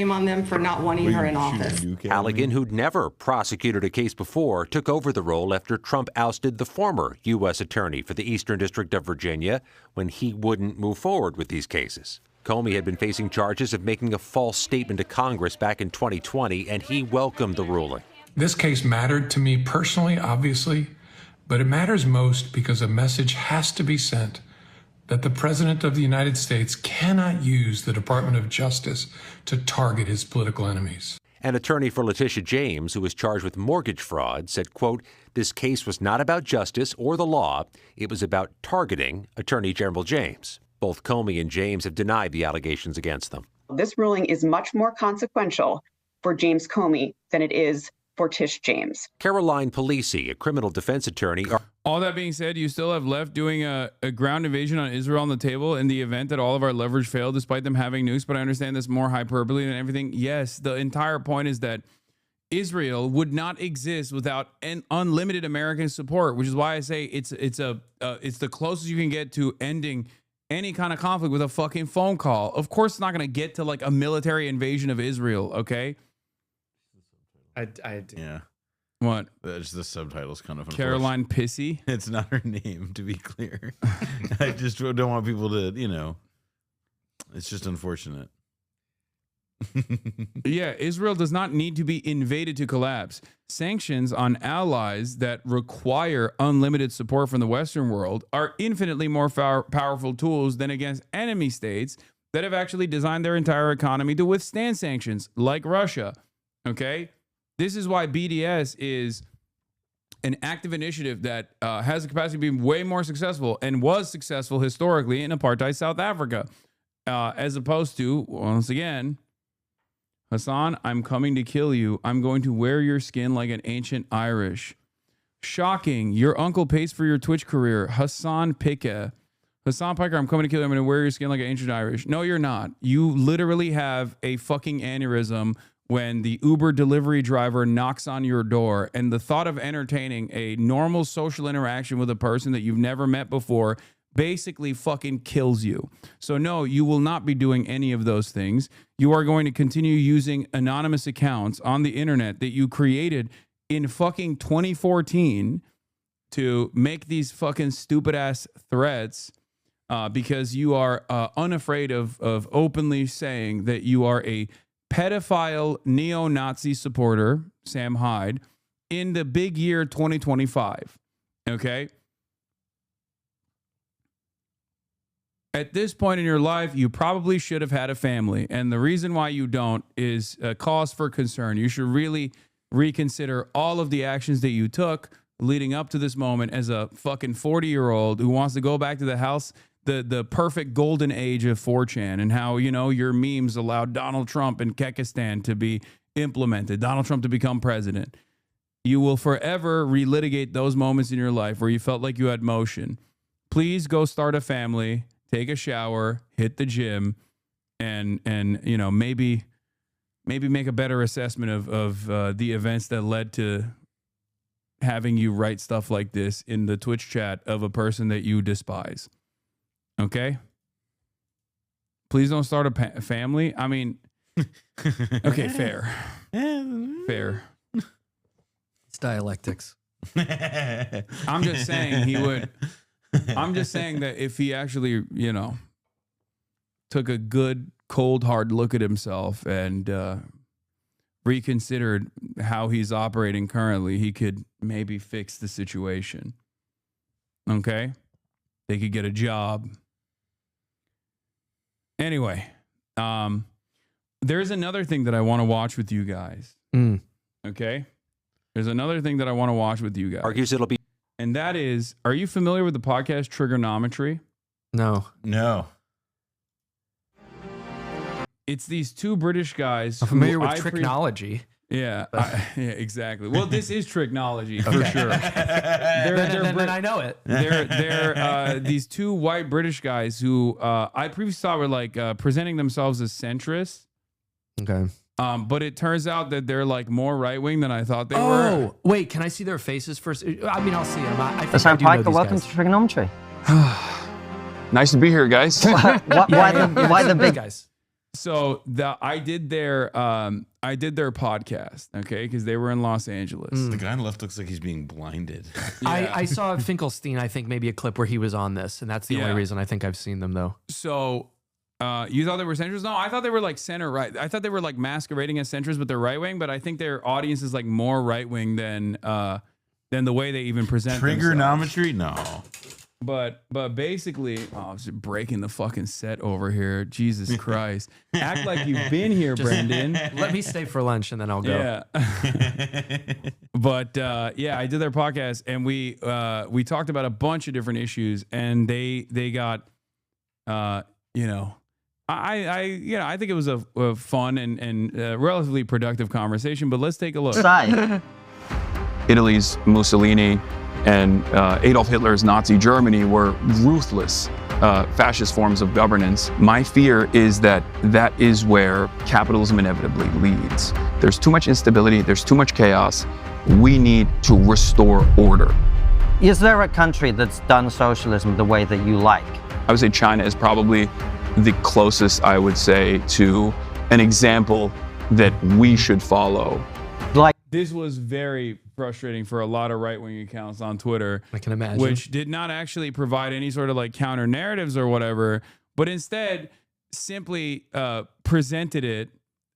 Shame on them for not wanting her in office. Halligan, who'd never prosecuted a case before, took over the role after Trump ousted the former U.S. attorney for the Eastern District of Virginia when he wouldn't move forward with these cases. Comey had been facing charges of making a false statement to Congress back in 2020, and he welcomed the ruling. This case mattered to me personally, obviously, but it matters most because a message has to be sent that the President of the United States cannot use the Department of Justice to target his political enemies. An attorney for Letitia James, who was charged with mortgage fraud, said, quote, this case was not about justice or the law. It was about targeting Attorney General James. Both Comey and James have denied the allegations against them. This ruling is much more consequential for James Comey than it is for Tish James. Caroline Polisi, a criminal defense attorney. All that being said, you still have left doing a ground invasion on Israel on the table in the event that all of our leverage fail, despite them having nukes. But I understand that's more hyperbole than everything. Yes, the entire point is that Israel would not exist without unlimited American support, which is why I say it's the closest you can get to ending any kind of conflict with a fucking phone call. Of course, it's not going to get to like a military invasion of Israel. Okay. Yeah. What? That's the subtitles kind of. Caroline Pissy? It's not her name, to be clear. I just don't want people to, it's just unfortunate. Yeah, Israel does not need to be invaded to collapse. Sanctions on allies that require unlimited support from the Western world are infinitely more powerful tools than against enemy states that have actually designed their entire economy to withstand sanctions, like Russia. Okay? This is why BDS is an active initiative that has the capacity to be way more successful and was successful historically in apartheid South Africa, as opposed to, once again, Hasan, I'm coming to kill you. I'm going to wear your skin like an ancient Irish. Shocking. Your uncle pays for your Twitch career. Hasan Picker. Hasan Piker, I'm coming to kill you. I'm going to wear your skin like an ancient Irish. No, you're not. You literally have a fucking aneurysm when the Uber delivery driver knocks on your door, and the thought of entertaining a normal social interaction with a person that you've never met before basically fucking kills you. So no, you will not be doing any of those things. You are going to continue using anonymous accounts on the internet that you created in fucking 2014 to make these fucking stupid ass threats because you are unafraid of openly saying that you are a pedophile neo-Nazi supporter, Sam Hyde, in the big year 2025. Okay? At this point in your life, you probably should have had a family. And the reason why you don't is a cause for concern. You should really, reconsider all of the actions that you took leading up to this moment as a fucking 40-year-old who wants to go back to the house, the perfect golden age of 4chan, and how, you know, your memes allowed Donald Trump and Kekistan to be implemented, Donald Trump to become president. You will forever relitigate those moments in your life where you felt like you had motion. Please go start a family, take a shower, hit the gym, and you know, maybe make a better assessment of the events that led to having you write stuff like this in the Twitch chat of a person that you despise. Okay? Please don't start a family. I mean, okay, fair. Fair. It's dialectics. I'm just saying he would. I'm just saying that if he actually, you know, took a good, cold, hard look at himself and reconsidered how he's operating currently, he could maybe fix the situation. Okay? They could get a job. Anyway, there's another thing that I want to watch with you guys. Okay? There's another thing that I want to watch with you guys. Argues it'll be. And that is, are you familiar with the podcast Trigonometry? No. No. It's these two British guys. I'm familiar with technology. Yeah, yeah, exactly. Well, this is technology for sure. Then I know it. They're these two white British guys who I previously thought were like presenting themselves as centrists. Okay. But it turns out that they're like more right wing than I thought they were. Oh, wait, can I see their faces first? I mean, I'll see them. I think Hasan I do know Piker, these welcome guys. to Trigonometry. Nice to be here, guys. Why the big guys? So I did their podcast, okay, because they were in Los Angeles. The guy on the left looks like he's being blinded. I saw Finkelstein, I think maybe a clip where he was on this, and that's the only Yeah. reason I think I've seen them though. So you thought they were centrists? No, I thought they were like center right. I thought they were like masquerading as centrists, but they're right wing. But I think their audience is like more right wing than the way they even present Trigonometry? No. But basically, I was breaking the fucking set over here. Jesus Christ. Act like you've been here, Brendan. Let me stay for lunch and then I'll go. Yeah. But yeah, I did their podcast and we talked about a bunch of different issues, and they got you know, I think it was a fun and relatively productive conversation, but let's take a look. Italy's Mussolini and Adolf Hitler's Nazi Germany were ruthless fascist forms of governance. My fear is that is where capitalism inevitably leads. There's too much instability, there's too much chaos. We need to restore order. Is there a country that's done socialism the way that you like? I would say China is probably the closest, I would say, to an example that we should follow. This was very frustrating for a lot of right-wing accounts on Twitter. I can imagine. Which did not actually provide any sort of like counter narratives or whatever, but instead simply presented it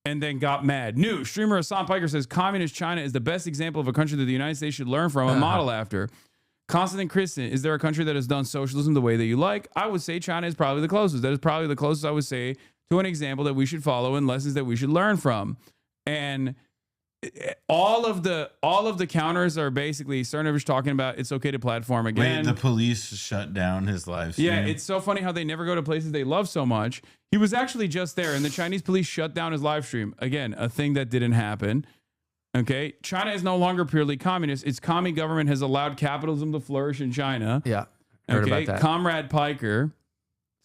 and then got mad. New streamer Hasan Piker says communist China is the best example of a country that the United States should learn from and model after. Constantine Kristen, is there a country that has done socialism the way that you like? I would say China is probably the closest. That is probably the closest I would say to an example that we should follow and lessons that we should learn from. And all of the counters are basically Cernovich talking about it's okay to platform again. Wait, the police shut down his live stream. Yeah, it's so funny how they never go to places they love so much. He was actually just there, and the Chinese police shut down his live stream. Again, a thing that didn't happen. Okay, China is no longer purely communist. Its commie government has allowed capitalism to flourish in China. Yeah, heard about that. Comrade Piker.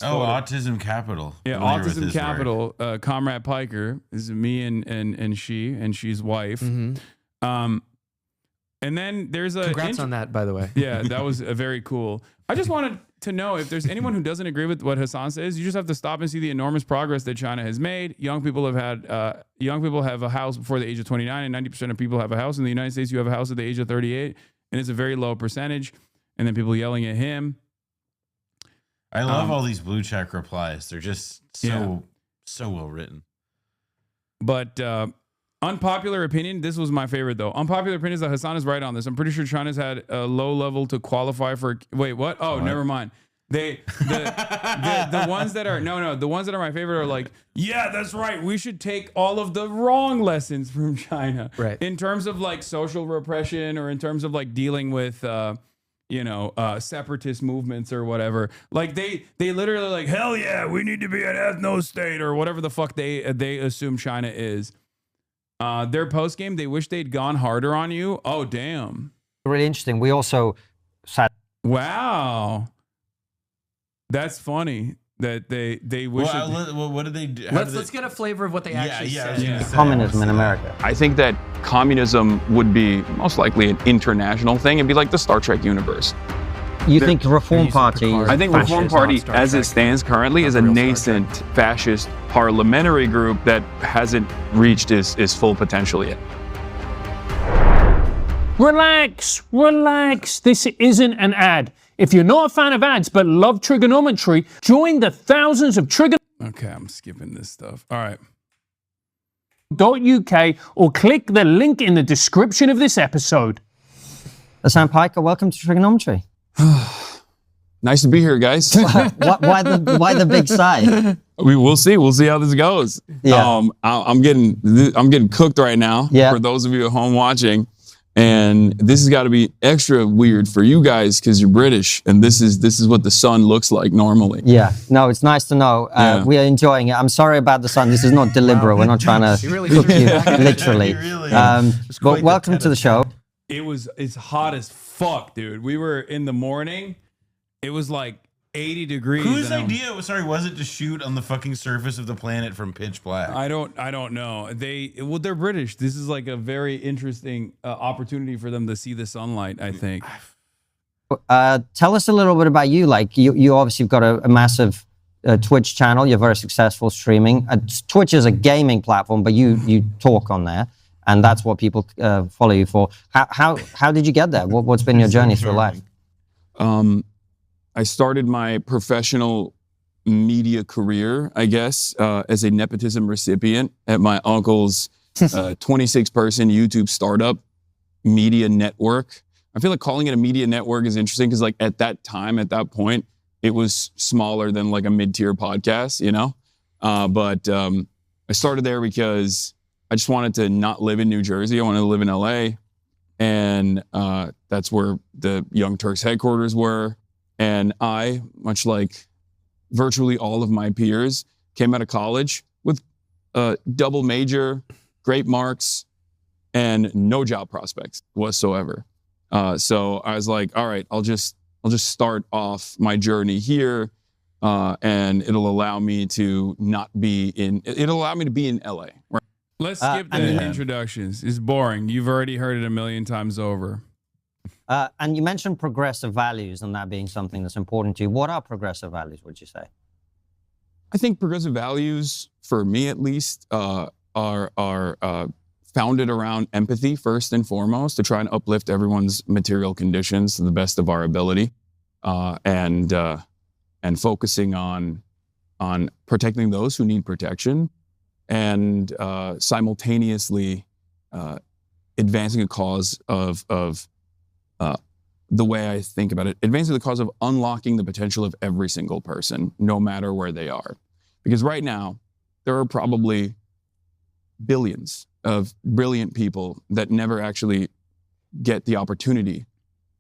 Autism Capital. Yeah, Familiar with Autism his Capital. Comrade Piker is me and she's wife. Mm-hmm. And then there's a Congrats on that, by the way. Yeah, that was very cool. I just wanted to know if there's anyone who doesn't agree with what Hasan says. You just have to stop and see the enormous progress that China has made. Young people have a house before the age of 29, and 90% of people have a house. In the United States, you have a house at the age of 38, and it's a very low percentage. And then people yelling at him. I love all these blue check replies. They're just so well written. But unpopular opinion, this was my favorite though. Unpopular opinion is that Hasan is right on this. I'm pretty sure China's had a low level to qualify for. Wait, what? Oh, never mind. The ones that are the ones that are my favorite are like, yeah, that's right. We should take all of the wrong lessons from China, right? In terms of like social repression, or in terms of like dealing with separatist movements or whatever. Like they literally like, hell yeah, we need to be an ethno state or whatever the fuck they assume China is. Their post game, they wish they'd gone harder on you. Oh damn, really interesting. We also sat. Wow. That's funny that they wish. What did they do? Let's get a flavor of what they actually said. Communism in America. I think that communism would be most likely an international thing. It'd be like the Star Trek universe. You think Reform Party? I think Reform Party, as it stands currently, is a nascent fascist parliamentary group that hasn't reached its full potential yet. Relax, relax. This isn't an ad. If you're not a fan of ads but love trigonometry, join the thousands of Okay, I'm skipping this stuff. All right. .uk or click the link in the description of this episode. Hasan Piker, welcome to Trigonometry. Nice to be here, guys. why the big sigh? We'll see. We'll see how this goes. Yeah. I'm getting cooked right now. Yeah. For those of you at home watching. And this has got to be extra weird for you guys because you're British, and this is what the sun looks like normally. Yeah, no, it's nice to know. We are enjoying it. I'm sorry about the sun. This is not deliberate. We're not trying to cook you, literally. But welcome to the show. It's hot as fuck, dude. We were in the morning. It was like 80 degrees. Whose idea was it to shoot on the fucking surface of the planet from pitch black? I don't know. They're British. This is like a very interesting opportunity for them to see the sunlight, I think. Tell us a little bit about you. Like you obviously have got a massive Twitch channel. You're very successful streaming. Twitch is a gaming platform, but you talk on there, and that's what people follow you for. How did you get there? What's been your journey through life? I started my professional media career, I guess, as a nepotism recipient at my uncle's 26-person YouTube startup media network. I feel like calling it a media network is interesting because, like, at that time, at that point, it was smaller than like a mid-tier podcast, you know? But I started there because I just wanted to not live in New Jersey. I wanted to live in LA. And that's where the Young Turks headquarters were. And I, much like virtually all of my peers, came out of college with a double major, great marks, and no job prospects whatsoever. So I was like, all right, I'll just start off my journey here, and it'll allow me to be in LA. Right? Let's skip the introductions. It's boring. You've already heard it a million times over. And you mentioned progressive values and that being something that's important to you. What are progressive values, would you say? I think progressive values, for me at least, are founded around empathy first and foremost, to try and uplift everyone's material conditions to the best of our ability, and focusing on protecting those who need protection, and simultaneously advancing a cause of the way I think about it, advancing the cause of unlocking the potential of every single person, no matter where they are. Because right now, there are probably billions of brilliant people that never actually get the opportunity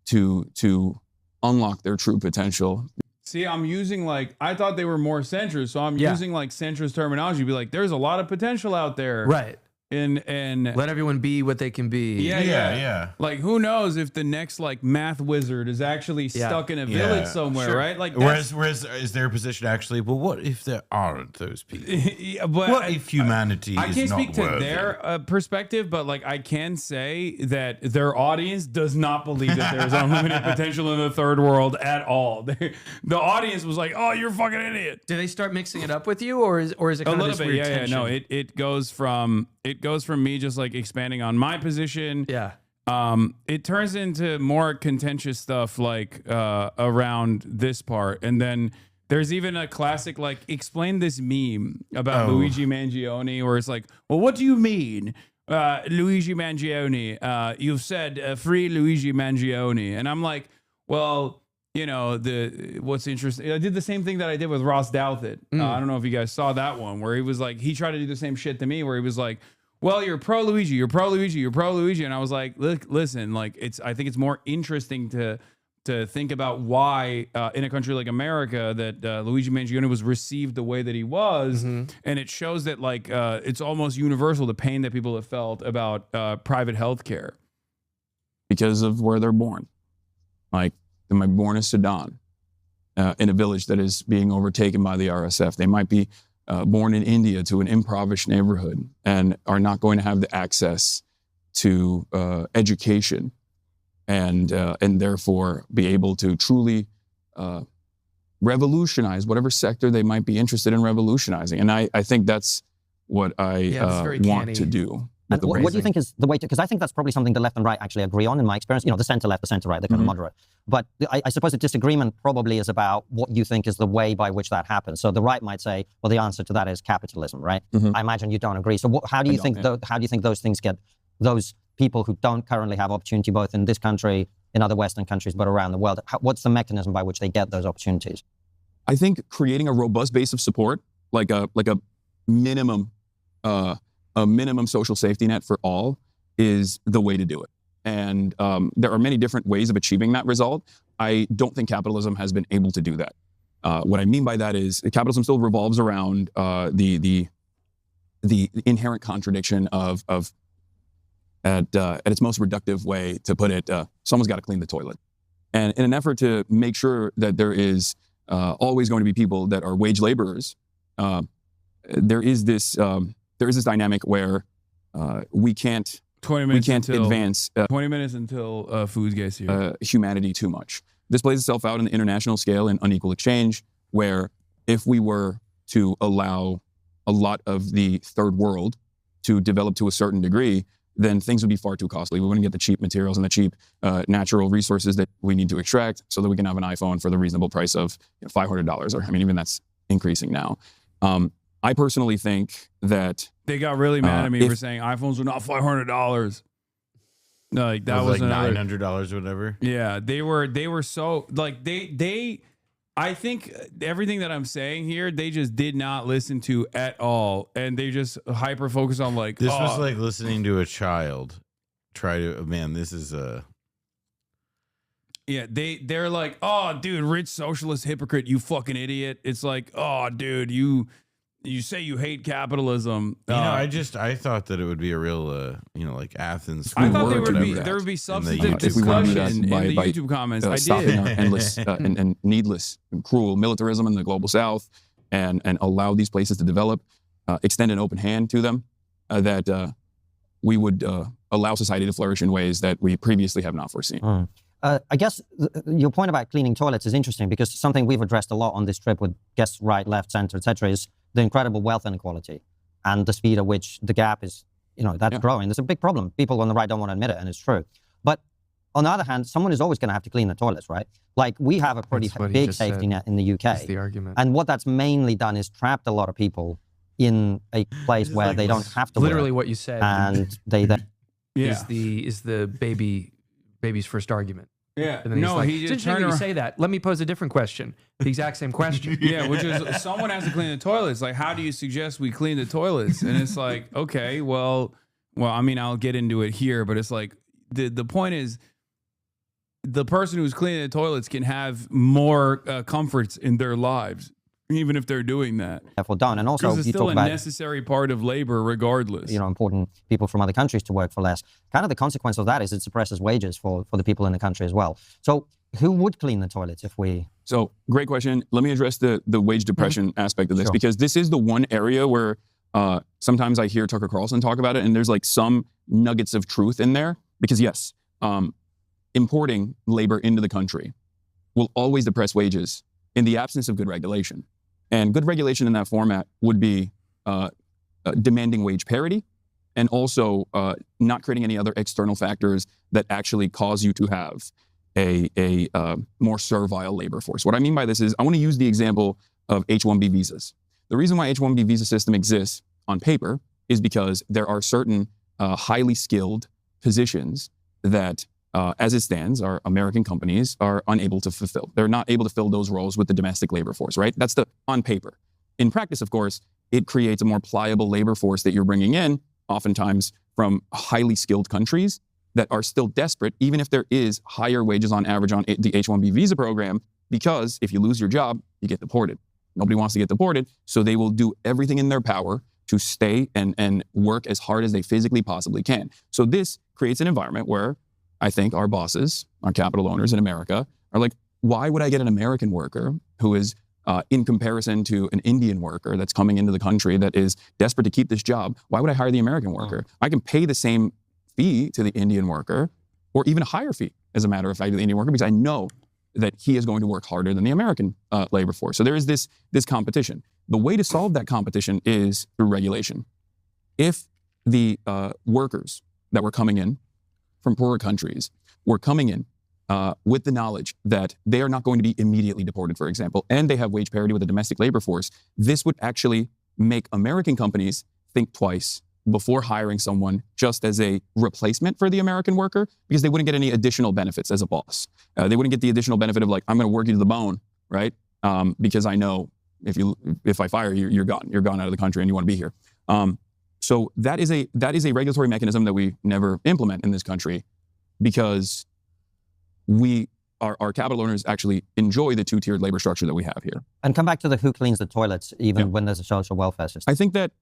to unlock their true potential. See, I'm using I thought they were more centrist, so I'm using centrist terminology. Be like, there's a lot of potential out there. Right. And let everyone be what they can be. Yeah. Like, who knows if the next math wizard is actually stuck in a village somewhere, right? Like, whereas is their position actually? Well, what if there aren't those people? But what if humanity? I can't is not speak to worthy? their perspective, but I can say that their audience does not believe that there's unlimited potential in the third world at all. The audience was like, "Oh, you're a fucking idiot." Do they start mixing it up with you, or is it kind a of little this bit? weird Yeah. tension? No, it goes from me just expanding on my position. Yeah. It turns into more contentious stuff around this part. And then there's even a classic explain this meme about Luigi Mangione, where it's like, well, what do you mean? Luigi Mangione, you've said free Luigi Mangione. And I'm like, well, you know, what's interesting, I did the same thing that I did with Ross Douthat. I don't know if you guys saw that one, where he was like, he tried to do the same shit to me, where he was like, well, you're pro Luigi, you're pro Luigi, you're pro Luigi. And I was like, look, listen, like I think it's more interesting to think about why in a country like America that Luigi Mangione was received the way that he was. And it shows that like it's almost universal, the pain that people have felt about private health care. Because of where they're born. Like, they might be born in Sudan, in a village that is being overtaken by the RSF. They might be born in India to an impoverished neighborhood and are not going to have the access to education and therefore be able to truly revolutionize whatever sector they might be interested in revolutionizing. And I think that's what I want to do. And what do you think is the way to, because I think that's probably something the left and right actually agree on in my experience, you know, the center left, the center right, they're kind of moderate. But I suppose the disagreement probably is about what you think is the way by which that happens. So the right might say, well, the answer to that is capitalism, right? I imagine you don't agree. So how do you think those things get, those people who don't currently have opportunity both in this country, in other Western countries, but around the world, what's the mechanism by which they get those opportunities? I think creating a robust base of support, like a minimum social safety net for all, is the way to do it. And there are many different ways of achieving that result. I don't think capitalism has been able to do that. What I mean by that is capitalism still revolves around the inherent contradiction of at its most reductive way to put it, someone's got to clean the toilet. And in an effort to make sure that there is always going to be people that are wage laborers, there is this dynamic where we can't 20 minutes advance 20 minutes until food gets here. Humanity too much. This plays itself out in the international scale in unequal exchange, where if we were to allow a lot of the third world to develop to a certain degree, then things would be far too costly. We wouldn't get the cheap materials and the cheap natural resources that we need to extract so that we can have an iPhone for the reasonable price of $500. Or, I mean, even that's increasing now. I personally think that they got really mad at me for saying iPhones are not $500. No, like that was like $900 or whatever. Yeah, they were so like they. I think everything that I'm saying here, they just did not listen to at all, and they just hyper focus on like this was like listening to a child try to. Man, this is a. Yeah, they're like, oh, dude, rich socialist hypocrite, you fucking idiot. It's like, oh, dude, you say you hate capitalism. You know, I thought that it would be a real, like Athens. I thought there would be substantive discussion in the YouTube comments. I stopping our did. endless and needless and cruel militarism in the global South, and allow these places to develop, extend an open hand to them, that we would allow society to flourish in ways that we previously have not foreseen. I guess your point about cleaning toilets is interesting, because something we've addressed a lot on this trip with guests right, left, center, etc., is the incredible wealth inequality and the speed at which the gap is, that's growing. There's a big problem. People on the right don't want to admit it, and it's true. But on the other hand, someone is always going to have to clean the toilets, right? Like, we have a pretty big safety net in the UK. That's the argument. And what that's mainly done is trapped a lot of people in a place where they don't have to literally work. what you said. And they then is the baby's first argument. Yeah. And then No, he's like, he just it's interesting turned that you say that. Let me pose a different question. The exact same question. Yeah, which is someone has to clean the toilets. Like, how do you suggest we clean the toilets? And it's like, okay, well, I mean, I'll get into it here, but it's like the point is, the person who's cleaning the toilets can have more comforts in their lives, even if they're doing that. Therefore done. And also, it's you still talk a about necessary part of labor, regardless. Important people from other countries to work for less. Kind of the consequence of that is it suppresses wages for the people in the country as well. So who would clean the toilets if we... So, great question. Let me address the wage depression aspect of this, because this is the one area where sometimes I hear Tucker Carlson talk about it, and there's like some nuggets of truth in there. Because yes, importing labor into the country will always depress wages in the absence of good regulation. And good regulation in that format would be demanding wage parity, and also not creating any other external factors that actually cause you to have a more servile labor force. What I mean by this is, I want to use the example of H-1B visas. The reason why H-1B visa system exists on paper is because there are certain highly skilled positions that as it stands, our American companies are unable to fulfill. They're not able to fill those roles with the domestic labor force, right? That's the on paper. In practice, of course, it creates a more pliable labor force that you're bringing in, oftentimes from highly skilled countries that are still desperate, even if there is higher wages on average on the H-1B visa program, because if you lose your job, you get deported. Nobody wants to get deported, so they will do everything in their power to stay and work as hard as they physically possibly can. So this creates an environment where I think our bosses, our capital owners in America are like, why would I get an American worker who is in comparison to an Indian worker that's coming into the country that is desperate to keep this job? Why would I hire the American worker? I can pay the same fee to the Indian worker, or even a higher fee, as a matter of fact, to the Indian worker, because I know that he is going to work harder than the American labor force. So there is this competition. The way to solve that competition is through regulation. If the workers that were coming in from poorer countries were coming in with the knowledge that they are not going to be immediately deported, for example, and they have wage parity with the domestic labor force, this would actually make American companies think twice before hiring someone just as a replacement for the American worker, because they wouldn't get any additional benefits as a boss. They wouldn't get the additional benefit of like, I'm going to work you to the bone, right? Because I know if I fire you, you're gone. You're gone out of the country and you want to be here. So that is a regulatory mechanism that we never implement in this country, because our capital owners actually enjoy the two-tiered labor structure that we have here. And come back to the who cleans the toilets, even when there's a social welfare system. I think that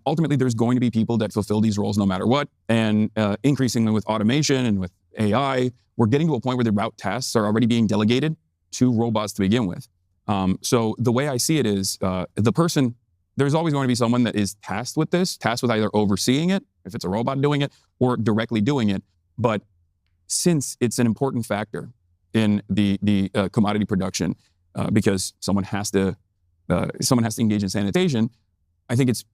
ultimately there's going to be people that fulfill these roles no matter what. And increasingly with automation and with AI, we're getting to a point where the route tasks are already being delegated to robots to begin with. So the way I see it is there's always going to be someone that is tasked with either overseeing it, if it's a robot doing it, or directly doing it. But since it's an important factor in the commodity production, because someone has to engage in sanitation, I think it's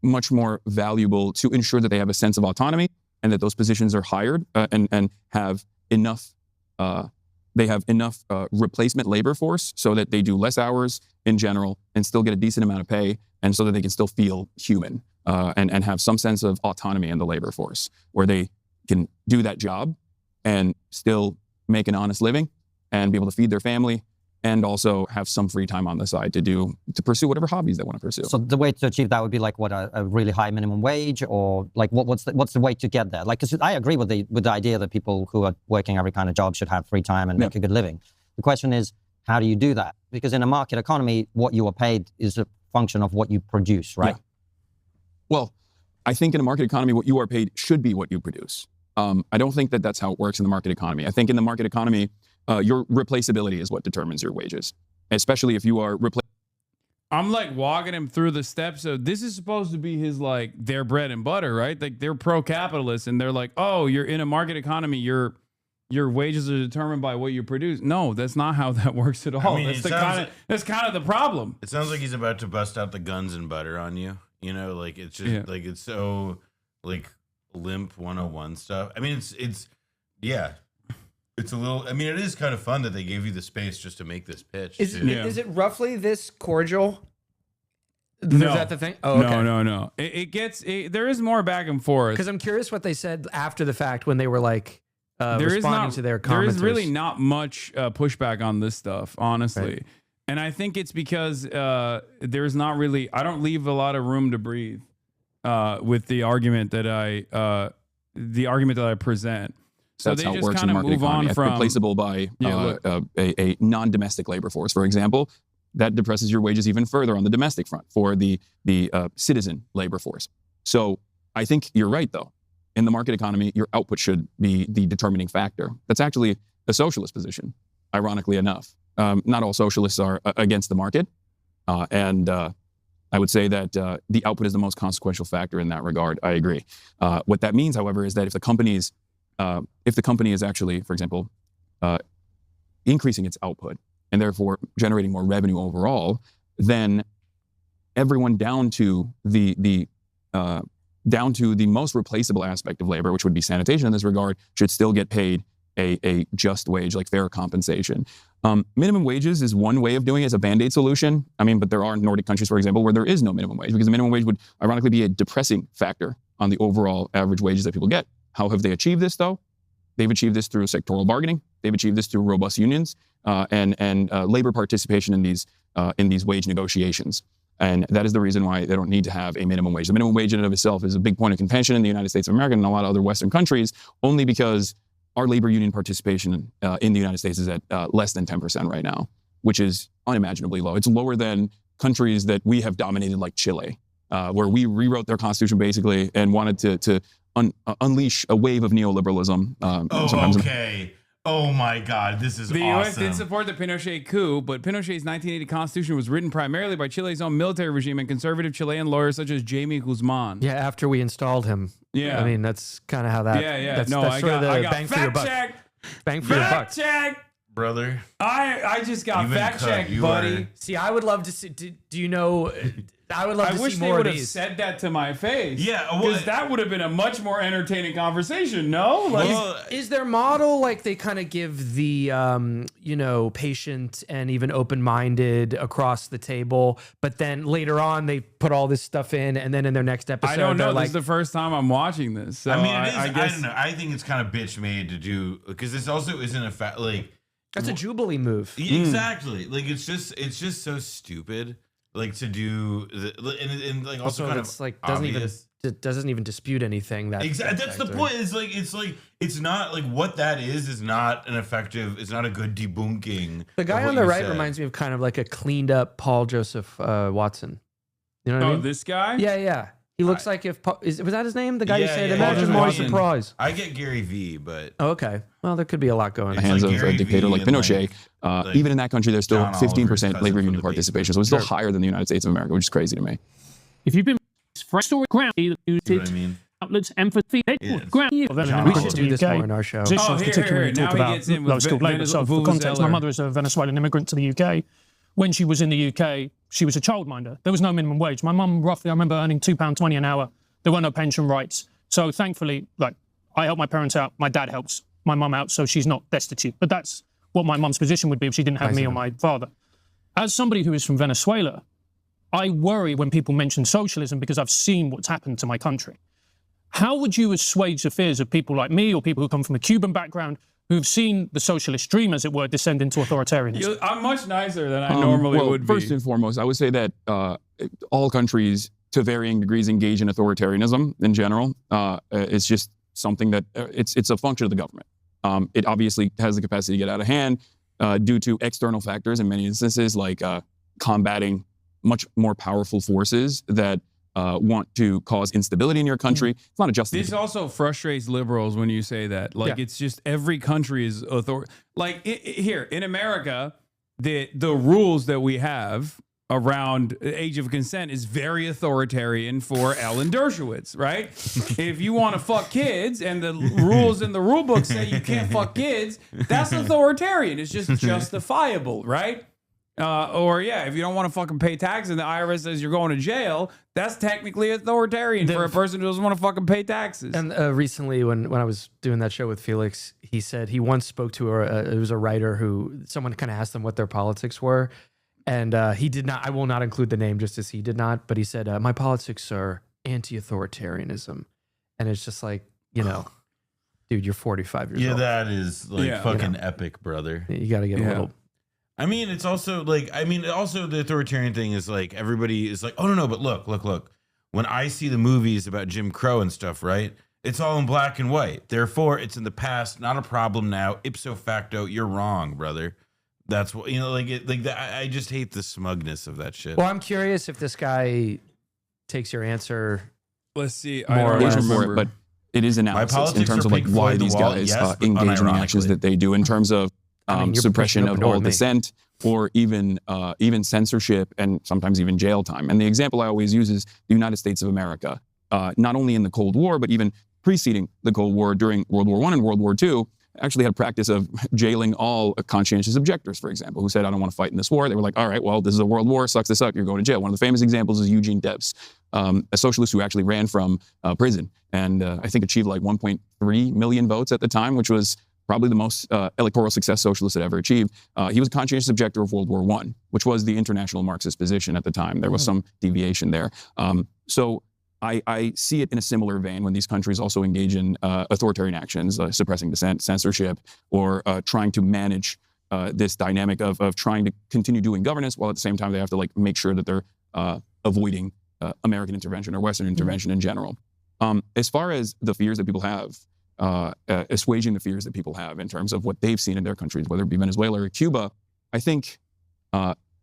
much more valuable to ensure that they have a sense of autonomy and that those positions are hired and have enough. They have enough replacement labor force so that they do less hours in general and still get a decent amount of pay, and so that they can still feel human and have some sense of autonomy in the labor force, where they can do that job and still make an honest living and be able to feed their family, and also have some free time on the side to pursue whatever hobbies they want to pursue. So the way to achieve that would be like what, a really high minimum wage, or like what's the way to get there? Like, because I agree with the idea that people who are working every kind of job should have free time and make a good living. The question is, how do you do that? Because in a market economy, what you are paid is a function of what you produce, right? Yeah. Well, I think in a market economy, what you are paid should be what you produce. I don't think that that's how it works in the market economy. I think in the market economy, your replaceability is what determines your wages, especially if you are I'm like walking him through the steps of, this is supposed to be his, like, their bread and butter, right? Like, they're pro-capitalist and they're like, oh, you're in a market economy, your wages are determined by what you produce. No, that's not how that works at all. I mean, that's kind of the problem. It sounds like he's about to bust out the guns and butter on you. You know, like, it's just like, it's so like limp 101 stuff. I mean, it's a little, I mean, it is kind of fun that they gave you the space just to make this pitch. Is it roughly this cordial? No. Is that the thing? Oh, okay. No. There is more back and forth. Because I'm curious what they said after the fact when they were like responding to their commenters. There is really not much pushback on this stuff, honestly. Right. And I think it's because there's not really, I don't leave a lot of room to breathe with the argument that I present. So that's they how it just works in the kind of market move economy. on from Replaceable by a non-domestic labor force, for example, that depresses your wages even further on the domestic front for the citizen labor force. So I think you're right, though. In the market economy, your output should be the determining factor. That's actually a socialist position, ironically enough. Not all socialists are against the market, and I would say that the output is the most consequential factor in that regard. I agree. What that means, however, is that if the company is actually, for example, increasing its output and therefore generating more revenue overall, then everyone down to the most replaceable aspect of labor, which would be sanitation in this regard, should still get paid a just wage, like fair compensation. Minimum wages is one way of doing it as a Band-Aid solution. I mean, but there are Nordic countries, for example, where there is no minimum wage, because the minimum wage would ironically be a depressing factor on the overall average wages that people get. How have they achieved this, though? They've achieved this through sectoral bargaining. They've achieved this through robust unions and labor participation in these wage negotiations. And that is the reason why they don't need to have a minimum wage. The minimum wage in and of itself is a big point of contention in the United States of America and a lot of other Western countries, only because our labor union participation in the United States is at less than 10% right now, which is unimaginably low. It's lower than countries that we have dominated, like Chile, where we rewrote their constitution basically and wanted to unleash a wave of neoliberalism. Okay. Oh my God, this is the awesome. U.S. did support the Pinochet coup, but Pinochet's 1980 constitution was written primarily by Chile's own military regime and conservative Chilean lawyers such as Jaime Guzman. Yeah, after we installed him. Yeah. I mean, that's kind of how that. Yeah. That's, No, that's I sort of got the bang for your buck. Bang for your buck. Fact check. Brother. I just got fact checked, buddy. See, I would love to see. Do you know? I would love to wish see they more would of have these. said that to my face. Yeah, because that would have been a much more entertaining conversation. No, like, Is their model like they kind of give the patient and even open-minded across the table, but then later on they put all this stuff in, and then in their next episode I don't know. they're This like, is the first time I'm watching this. So I mean, it is. I guess I don't know. I think it's kind of bitch made to do because this also isn't a fact. Like that's a Jubilee move. Exactly. Like it's just so stupid. Like to do and like also kind it's of like obvious. doesn't even dispute anything. That Exactly. That's the point. It's not like what that is not an effective. It's not a good debunking. The guy of on what the you right said. reminds me of kind of like a cleaned up Paul Joseph Watson. You know what I mean? this guy? Yeah. He looks like if was that his name? The guy you said, imagine Paul my Joseph surprise. I get Gary V, but Oh, okay. Well, there could be a lot going on. the hands of a dictator like Pinochet. Even in that country, there's still John Oliver's 15% labor union participation. So it's still higher than the United States of America, which is crazy to me. If you've been fresh story ground, what I mean? outlets empathy, ground We should do this more in our show. Positions, particularly when we talk about low-skilled labour. So for context, my mother is a Venezuelan immigrant to the UK. When she was in the UK, she was a childminder. There was no minimum wage. My mum, roughly, I remember earning £2.20 an hour. There were no pension rights. So thankfully, I help my parents out. My dad helps my mum out, so she's not destitute. But that's what my mum's position would be if she didn't have me or my father. As somebody who is from Venezuela, I worry when people mention socialism because I've seen what's happened to my country. How would you assuage the fears of people like me or people who come from a Cuban background who've seen the socialist dream, as it were, descend into authoritarianism? I'm much nicer than I normally would be. First and foremost, I would say that all countries, to varying degrees, engage in authoritarianism in general. It's just something that it's a function of the government. It obviously has the capacity to get out of hand due to external factors in many instances, like combating much more powerful forces that want to cause instability in your country. It's not a justice. This also frustrates liberals when you say that. Like, it's just every country is like here in America, the rules that we have around age of consent is very authoritarian for Ellen Dershowitz, right? If you want to fuck kids and the rules in the rule book say you can't fuck kids, that's authoritarian. It's just justifiable, right? If you don't want to fucking pay taxes and the IRS says you're going to jail, that's technically authoritarian for a person who doesn't want to fucking pay taxes. And recently, when I was doing that show with Felix, he said he once spoke to it was a writer who someone kind of asked them what their politics were. And he did not, I will not include the name just as he did not, but he said, my politics are anti-authoritarianism. And it's just like, dude, you're 45 years old. Yeah, that is like fucking epic, brother. You got to get a little. I mean, it's also like, also the authoritarian thing is like, everybody is like, oh, no, but look. When I see the movies about Jim Crow and stuff, right? It's all in black and white. Therefore, it's in the past, not a problem now. Ipso facto, you're wrong, brother. That's what, I just hate the smugness of that shit. Well, I'm curious if this guy takes your answer. Let's see. I don't remember, but it is analysis in terms of like why these guys engage in the actions that they do in terms of suppression of all dissent or even censorship and sometimes even jail time. And the example I always use is the United States of America, not only in the Cold War, but even preceding the Cold War during World War I and World War II. Actually had a practice of jailing all conscientious objectors, for example, who said, I don't want to fight in this war. They were like, all right, well, this is a world war, sucks to suck, you're going to jail. One of the famous examples is Eugene Debs, a socialist who actually ran from prison and I think achieved like 1.3 million votes at the time, which was probably the most electoral success socialists had ever achieved. He was a conscientious objector of World War I, which was the international Marxist position at the time. There was some deviation there. So I see it in a similar vein when these countries also engage in authoritarian actions, suppressing dissent, censorship, or trying to manage this dynamic of trying to continue doing governance while at the same time they have to like make sure that they're avoiding American intervention or Western intervention in general. As far as the fears that people have, assuaging the fears that people have in terms of what they've seen in their countries, whether it be Venezuela or Cuba, I think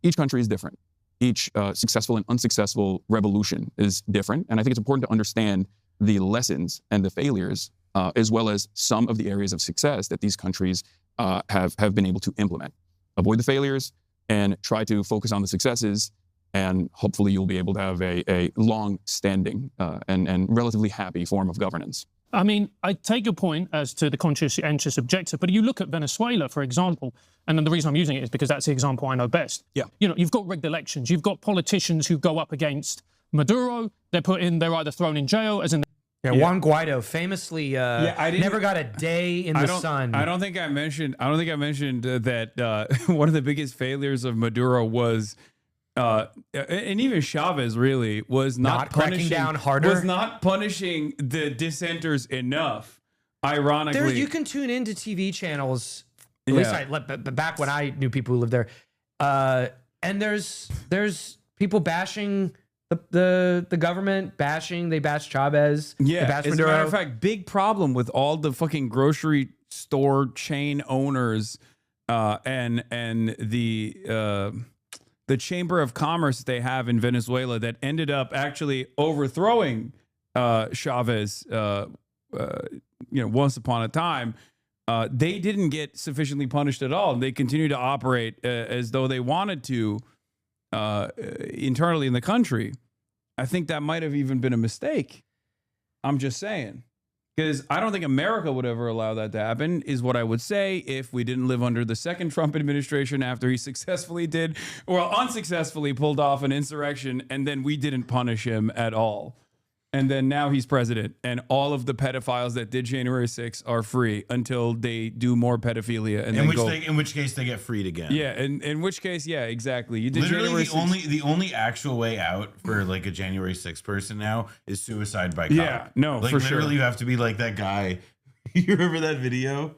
each country is different. Each successful and unsuccessful revolution is different. And I think it's important to understand the lessons and the failures, as well as some of the areas of success that these countries have been able to implement. Avoid the failures and try to focus on the successes, and hopefully you'll be able to have a long-standing and relatively happy form of governance. I mean, I take your point as to the conscientious objector, but you look at Venezuela, for example, and then the reason I'm using it is because that's the example I know best. Yeah. You know, you've got rigged elections. You've got politicians who go up against Maduro. They're either thrown in jail, as in. Yeah, Juan Guaido famously never got a day in the sun. I don't think I mentioned that one of the biggest failures of Maduro was. And even Chavez really was not cracking down harder. Was not punishing the dissenters enough. Ironically, you can tune into TV channels. At least back when I knew people who lived there, and there's people bashing the government, they bash Chavez. Yeah, they bash as Maduro. a matter of fact, big problem with all the fucking grocery store chain owners and the Chamber of Commerce they have in Venezuela that ended up actually overthrowing Chavez, once upon a time. They didn't get sufficiently punished at all. They continue to operate as though they wanted to internally in the country. I think that might have even been a mistake. I'm just saying. Because I don't think America would ever allow that to happen, is what I would say if we didn't live under the second Trump administration after he unsuccessfully pulled off an insurrection, and then we didn't punish him at all. And then now he's president, and all of the pedophiles that did January 6th are free until they do more pedophilia. And in which case they get freed again. Yeah, in which case, yeah, exactly. You did literally January the only actual way out for like a January 6th person now is suicide by cop. Yeah, no, like for literally sure. You have to be like that guy. You remember that video?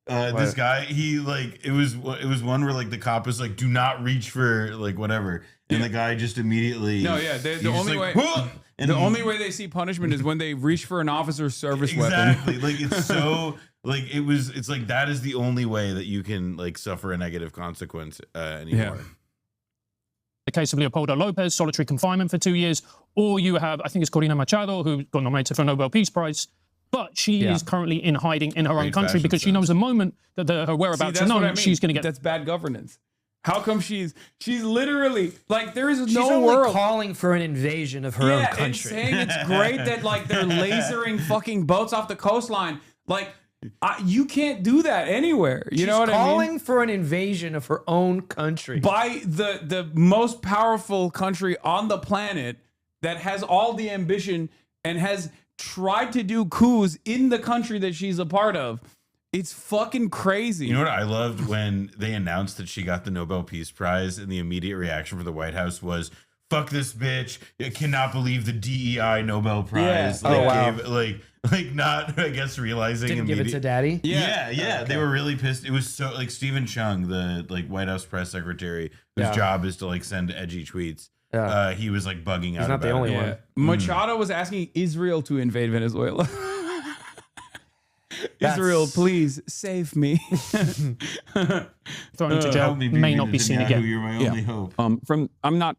This guy, it was one where like the cop was like, do not reach for like whatever, and the guy just immediately. No, yeah, the only way. The only way they see punishment is when they reach for an officer's service weapon. Exactly. Like it's so like it's like that is the only way that you can like suffer a negative consequence anymore. Yeah. The case of Leopoldo Lopez, solitary confinement for 2 years, or you have, I think it's Corina Machado, who got nominated for a Nobel Peace Prize, but she is currently in hiding in her own country because she knows the moment that her whereabouts are known, she's going to get. That's bad governance. How come she's literally like there is She's no only world calling for an invasion of her own country. And saying it's great that like they're lasering fucking boats off the coastline. Like you can't do that anywhere. You know what I mean? She's calling for an invasion of her own country by the most powerful country on the planet that has all the ambition and has tried to do coups in the country that she's a part of. It's fucking crazy. You know what I loved when they announced that she got the Nobel Peace Prize, and the immediate reaction from the White House was, "Fuck this bitch! I cannot believe the DEI Nobel Prize." Yeah. Like not, I guess, realizing didn't give it to Daddy. Yeah. Okay. They were really pissed. It was so like Stephen Chung, the like White House press secretary, whose job is to like send edgy tweets. Yeah. He was like bugging out. He's not the only one. Machado was asking Israel to invade Venezuela. Israel, please save me. Thrown into jail may not be seen again. You're my only hope. I'm not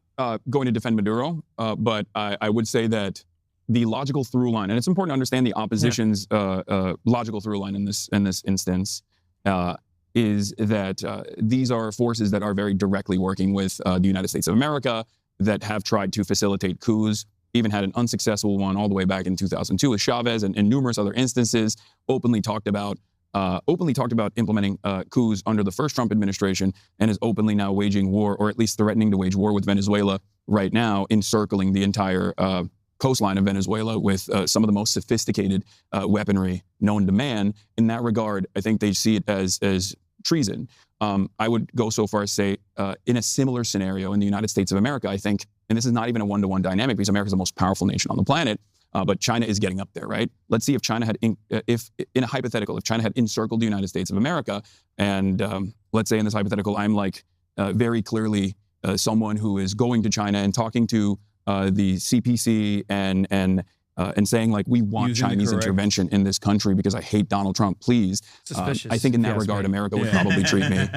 going to defend Maduro, but I would say that the logical through line, and it's important to understand the opposition's logical through line in this instance, is that these are forces that are very directly working with the United States of America that have tried to facilitate coups, even had an unsuccessful one all the way back in 2002 with Chavez, and in numerous other instances, openly talked about implementing coups under the first Trump administration, and is openly now waging war, or at least threatening to wage war with Venezuela right now, encircling the entire coastline of Venezuela with some of the most sophisticated weaponry known to man. In that regard, I think they see it as treason. I would go so far as say, in a similar scenario in the United States of America, I think, and this is not even a one-to-one dynamic because America is the most powerful nation on the planet, but China is getting up there, right? Let's see if China had, if in a hypothetical, if China had encircled the United States of America, and let's say in this hypothetical, I'm like very clearly someone who is going to China and talking to the CPC and saying like, we want Chinese intervention in this country because I hate Donald Trump, please. I think in that regard, America would probably treat me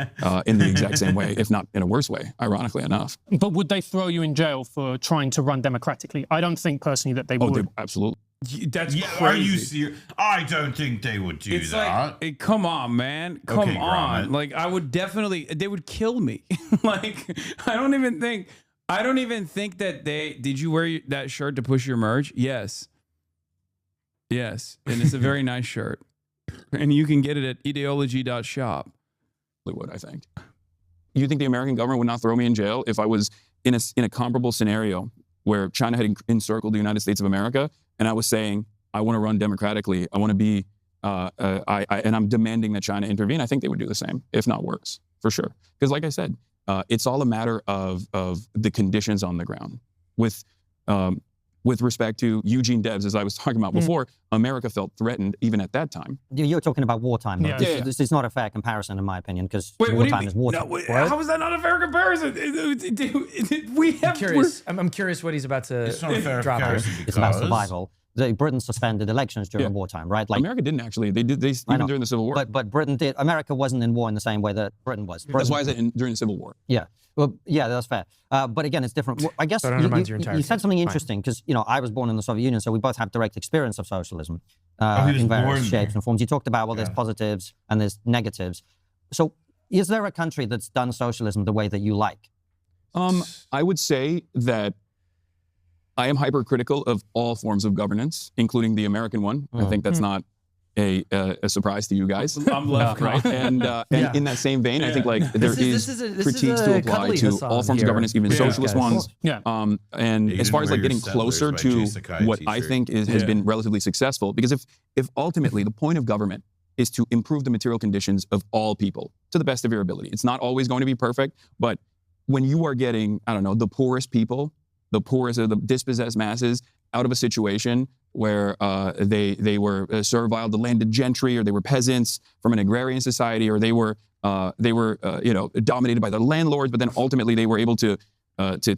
in the exact same way, if not in a worse way, ironically enough. But would they throw you in jail for trying to run democratically? I don't think personally that they would. Absolutely. That's crazy. Are you serious? I don't think they would do that. Like, come on, man. Come on. Like, I would definitely, they would kill me. Like, I don't even think that did you wear that shirt to push your merch? Yes. Yes. And it's a very nice shirt. And you can get it at ideology.shop. Would, I think. You think the American government would not throw me in jail if I was in a comparable scenario where China had encircled the United States of America and I was saying, I want to run democratically. I want to be, and I'm demanding that China intervene. I think they would do the same, if not worse, for sure. Because like I said, it's all a matter of the conditions on the ground. With respect to Eugene Debs, as I was talking about before, America felt threatened even at that time. You're talking about wartime. Yeah. This is not a fair comparison, in my opinion, because wartime is wartime. No, how is that not a fair comparison? I'm curious what he's about to drop here. It's about survival. Britain suspended elections during wartime, right? Like America didn't actually. They did. They even during the Civil War. But Britain did. America wasn't in war in the same way that Britain was. That's why is it during the Civil War? Yeah. Well, yeah, that's fair. But again, it's different. I guess you said something interesting because I was born in the Soviet Union, so we both have direct experience of socialism in various shapes and forms. You talked about there's positives and there's negatives. So, is there a country that's done socialism the way that you like? I would say that I am hypercritical of all forms of governance, including the American one. I think that's not a surprise to you guys. I'm left, right? And in that same vein, I think like there is critiques to apply to all forms of governance, even socialist ones. And as far as like getting closer to what I think has been relatively successful, because if ultimately the point of government is to improve the material conditions of all people to the best of your ability, it's not always going to be perfect, but when you are getting, I don't know, the poorest people, the poorest of the dispossessed masses out of a situation where they were servile to landed gentry, or they were peasants from an agrarian society, or they were dominated by the landlords, but then ultimately they were able to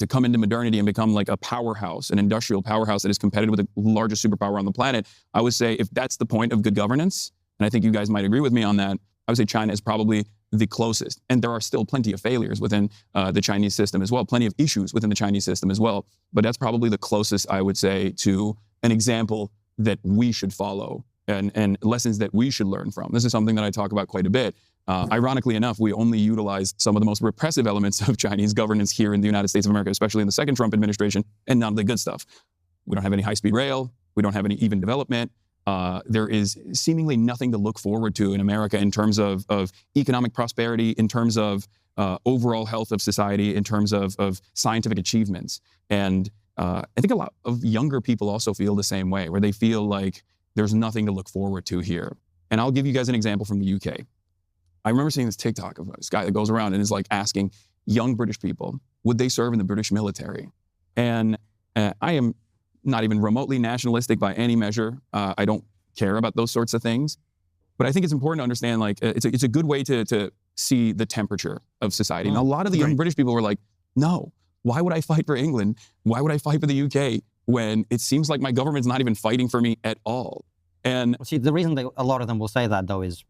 come into modernity and become like a powerhouse, an industrial powerhouse that is competitive with the largest superpower on the planet. I would say if that's the point of good governance, and I think you guys might agree with me on that, I would say China is probably the closest. And there are still plenty of failures within the Chinese system as well, plenty of issues within the Chinese system as well. But that's probably the closest, I would say, to an example that we should follow and lessons that we should learn from. This is something that I talk about quite a bit. Ironically enough, we only utilize some of the most repressive elements of Chinese governance here in the United States of America, especially in the second Trump administration, and none of the good stuff. We don't have any high-speed rail. We don't have any even development. There is seemingly nothing to look forward to in America in terms of economic prosperity, in terms of overall health of society, in terms of scientific achievements. And I think a lot of younger people also feel the same way, where they feel like there's nothing to look forward to here. And I'll give you guys an example from the UK. I remember seeing this TikTok of this guy that goes around and is like asking young British people, would they serve in the British military? And I am not even remotely nationalistic by any measure. I don't care about those sorts of things. But I think it's important to understand, like, it's a good way to see the temperature of society. And a lot of the young British people were like, no, why would I fight for England? Why would I fight for the UK when it seems like my government's not even fighting for me at all? And see, the reason a lot of them will say that, though, is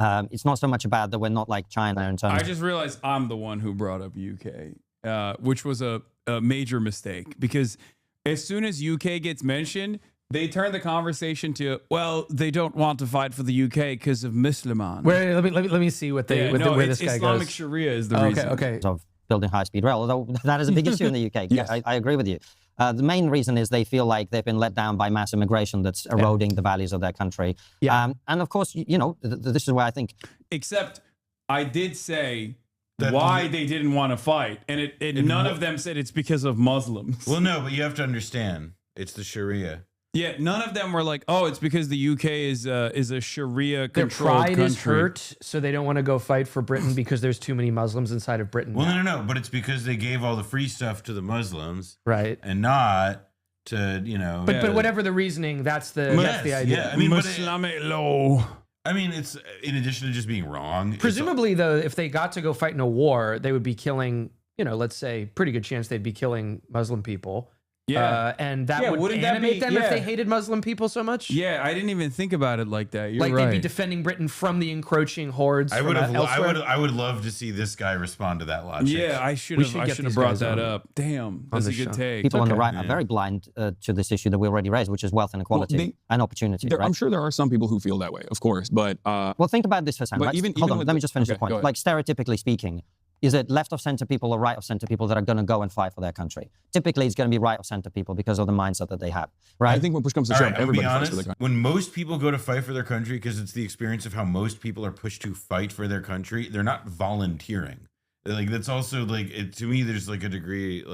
it's not so much about that we're not like China in terms I just realized I'm the one who brought up UK, which was a major mistake, because as soon as UK gets mentioned, they turn the conversation to, well, they don't want to fight for the UK because of Musliman. Where let me see what they where this guy Islamic goes. Sharia is the reason. Okay. of building high-speed rail, although that is a big issue in the UK. Yes. I agree with you. The main reason is they feel like they've been let down by mass immigration that's eroding the values of their country. And of course, this is where I think... Except I did say why they didn't want to fight, and none of them said it's because of Muslims. Well, no, but you have to understand, it's the Sharia. Yeah, none of them were like, oh, it's because the UK is a Sharia Their controlled pride country. is hurt, so they don't want to go fight for Britain because there's too many Muslims inside of Britain. Well, now. no, but it's because they gave all the free stuff to the Muslims, right, and not to But whatever the reasoning, that's the idea. Yeah, I mean, Islamic law. I mean, it's in addition to just being wrong. Presumably, though, if they got to go fight in a war, they would be killing. Let's say, pretty good chance they'd be killing Muslim people. Yeah. And that would wouldn't animate that be, them if they hated Muslim people so much. Yeah, I didn't even think about it like that. You're like right. they'd be defending Britain from the encroaching hordes. I from would have. elsewhere. I would love to see this guy respond to that logic. Yeah, I should have brought that up. Damn, that's a good take. People on the right are very blind to this issue that we already raised, which is wealth inequality and opportunity. Right? I'm sure there are some people who feel that way, of course, but well, think about this, Hasan. But Right? even Let me just finish the go point. ahead. Like stereotypically speaking, is it left of center people or right of center people that are going to go and fight for their country? Typically, it's going to be right of center people because of the mindset that they have. Right? I think when push comes to All shove, right, I'm everybody gonna be fights for honest, their country. when most people go to fight for their country because it's the experience of how most people are pushed to fight for their country, they're not volunteering. Like that's also like to me. There's like a degree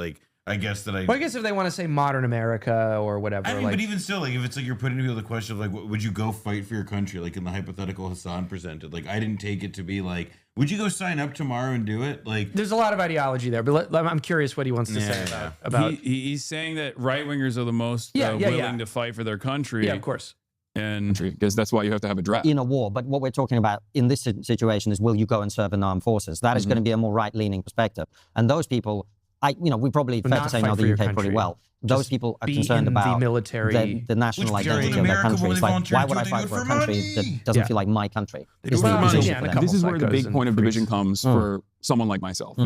I guess that Well, I guess if they want to say modern America or whatever. I mean, but even still, like if it's like you're putting people the question of like, would you go fight for your country? Like in the hypothetical Hasan presented, like I didn't take it to be like, would you go sign up tomorrow and do it? Like there's a lot of ideology there, but I'm curious what he wants to say about. He's saying that right wingers are the most willing to fight for their country. Yeah, of course. And because that's why you have to have a draft in a war. But what we're talking about in this situation is, will you go and serve in armed forces? That is going to be a more right-leaning perspective. And those people, we probably fair to say know the UK pretty well. Those people are concerned about the military, the national identity of their country. It's like, why would I fight for a country that doesn't feel like my country? Is the position for them. This is where the big point of division comes for someone like myself.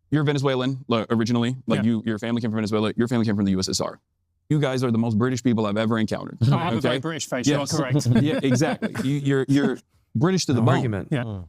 You're Venezuelan originally, your family came from Venezuela. Your family came from the USSR. You guys are the most British people I've ever encountered. I have a very British face. Yes. You're correct. Yeah, exactly. You're British to the bone. Argument. Yeah.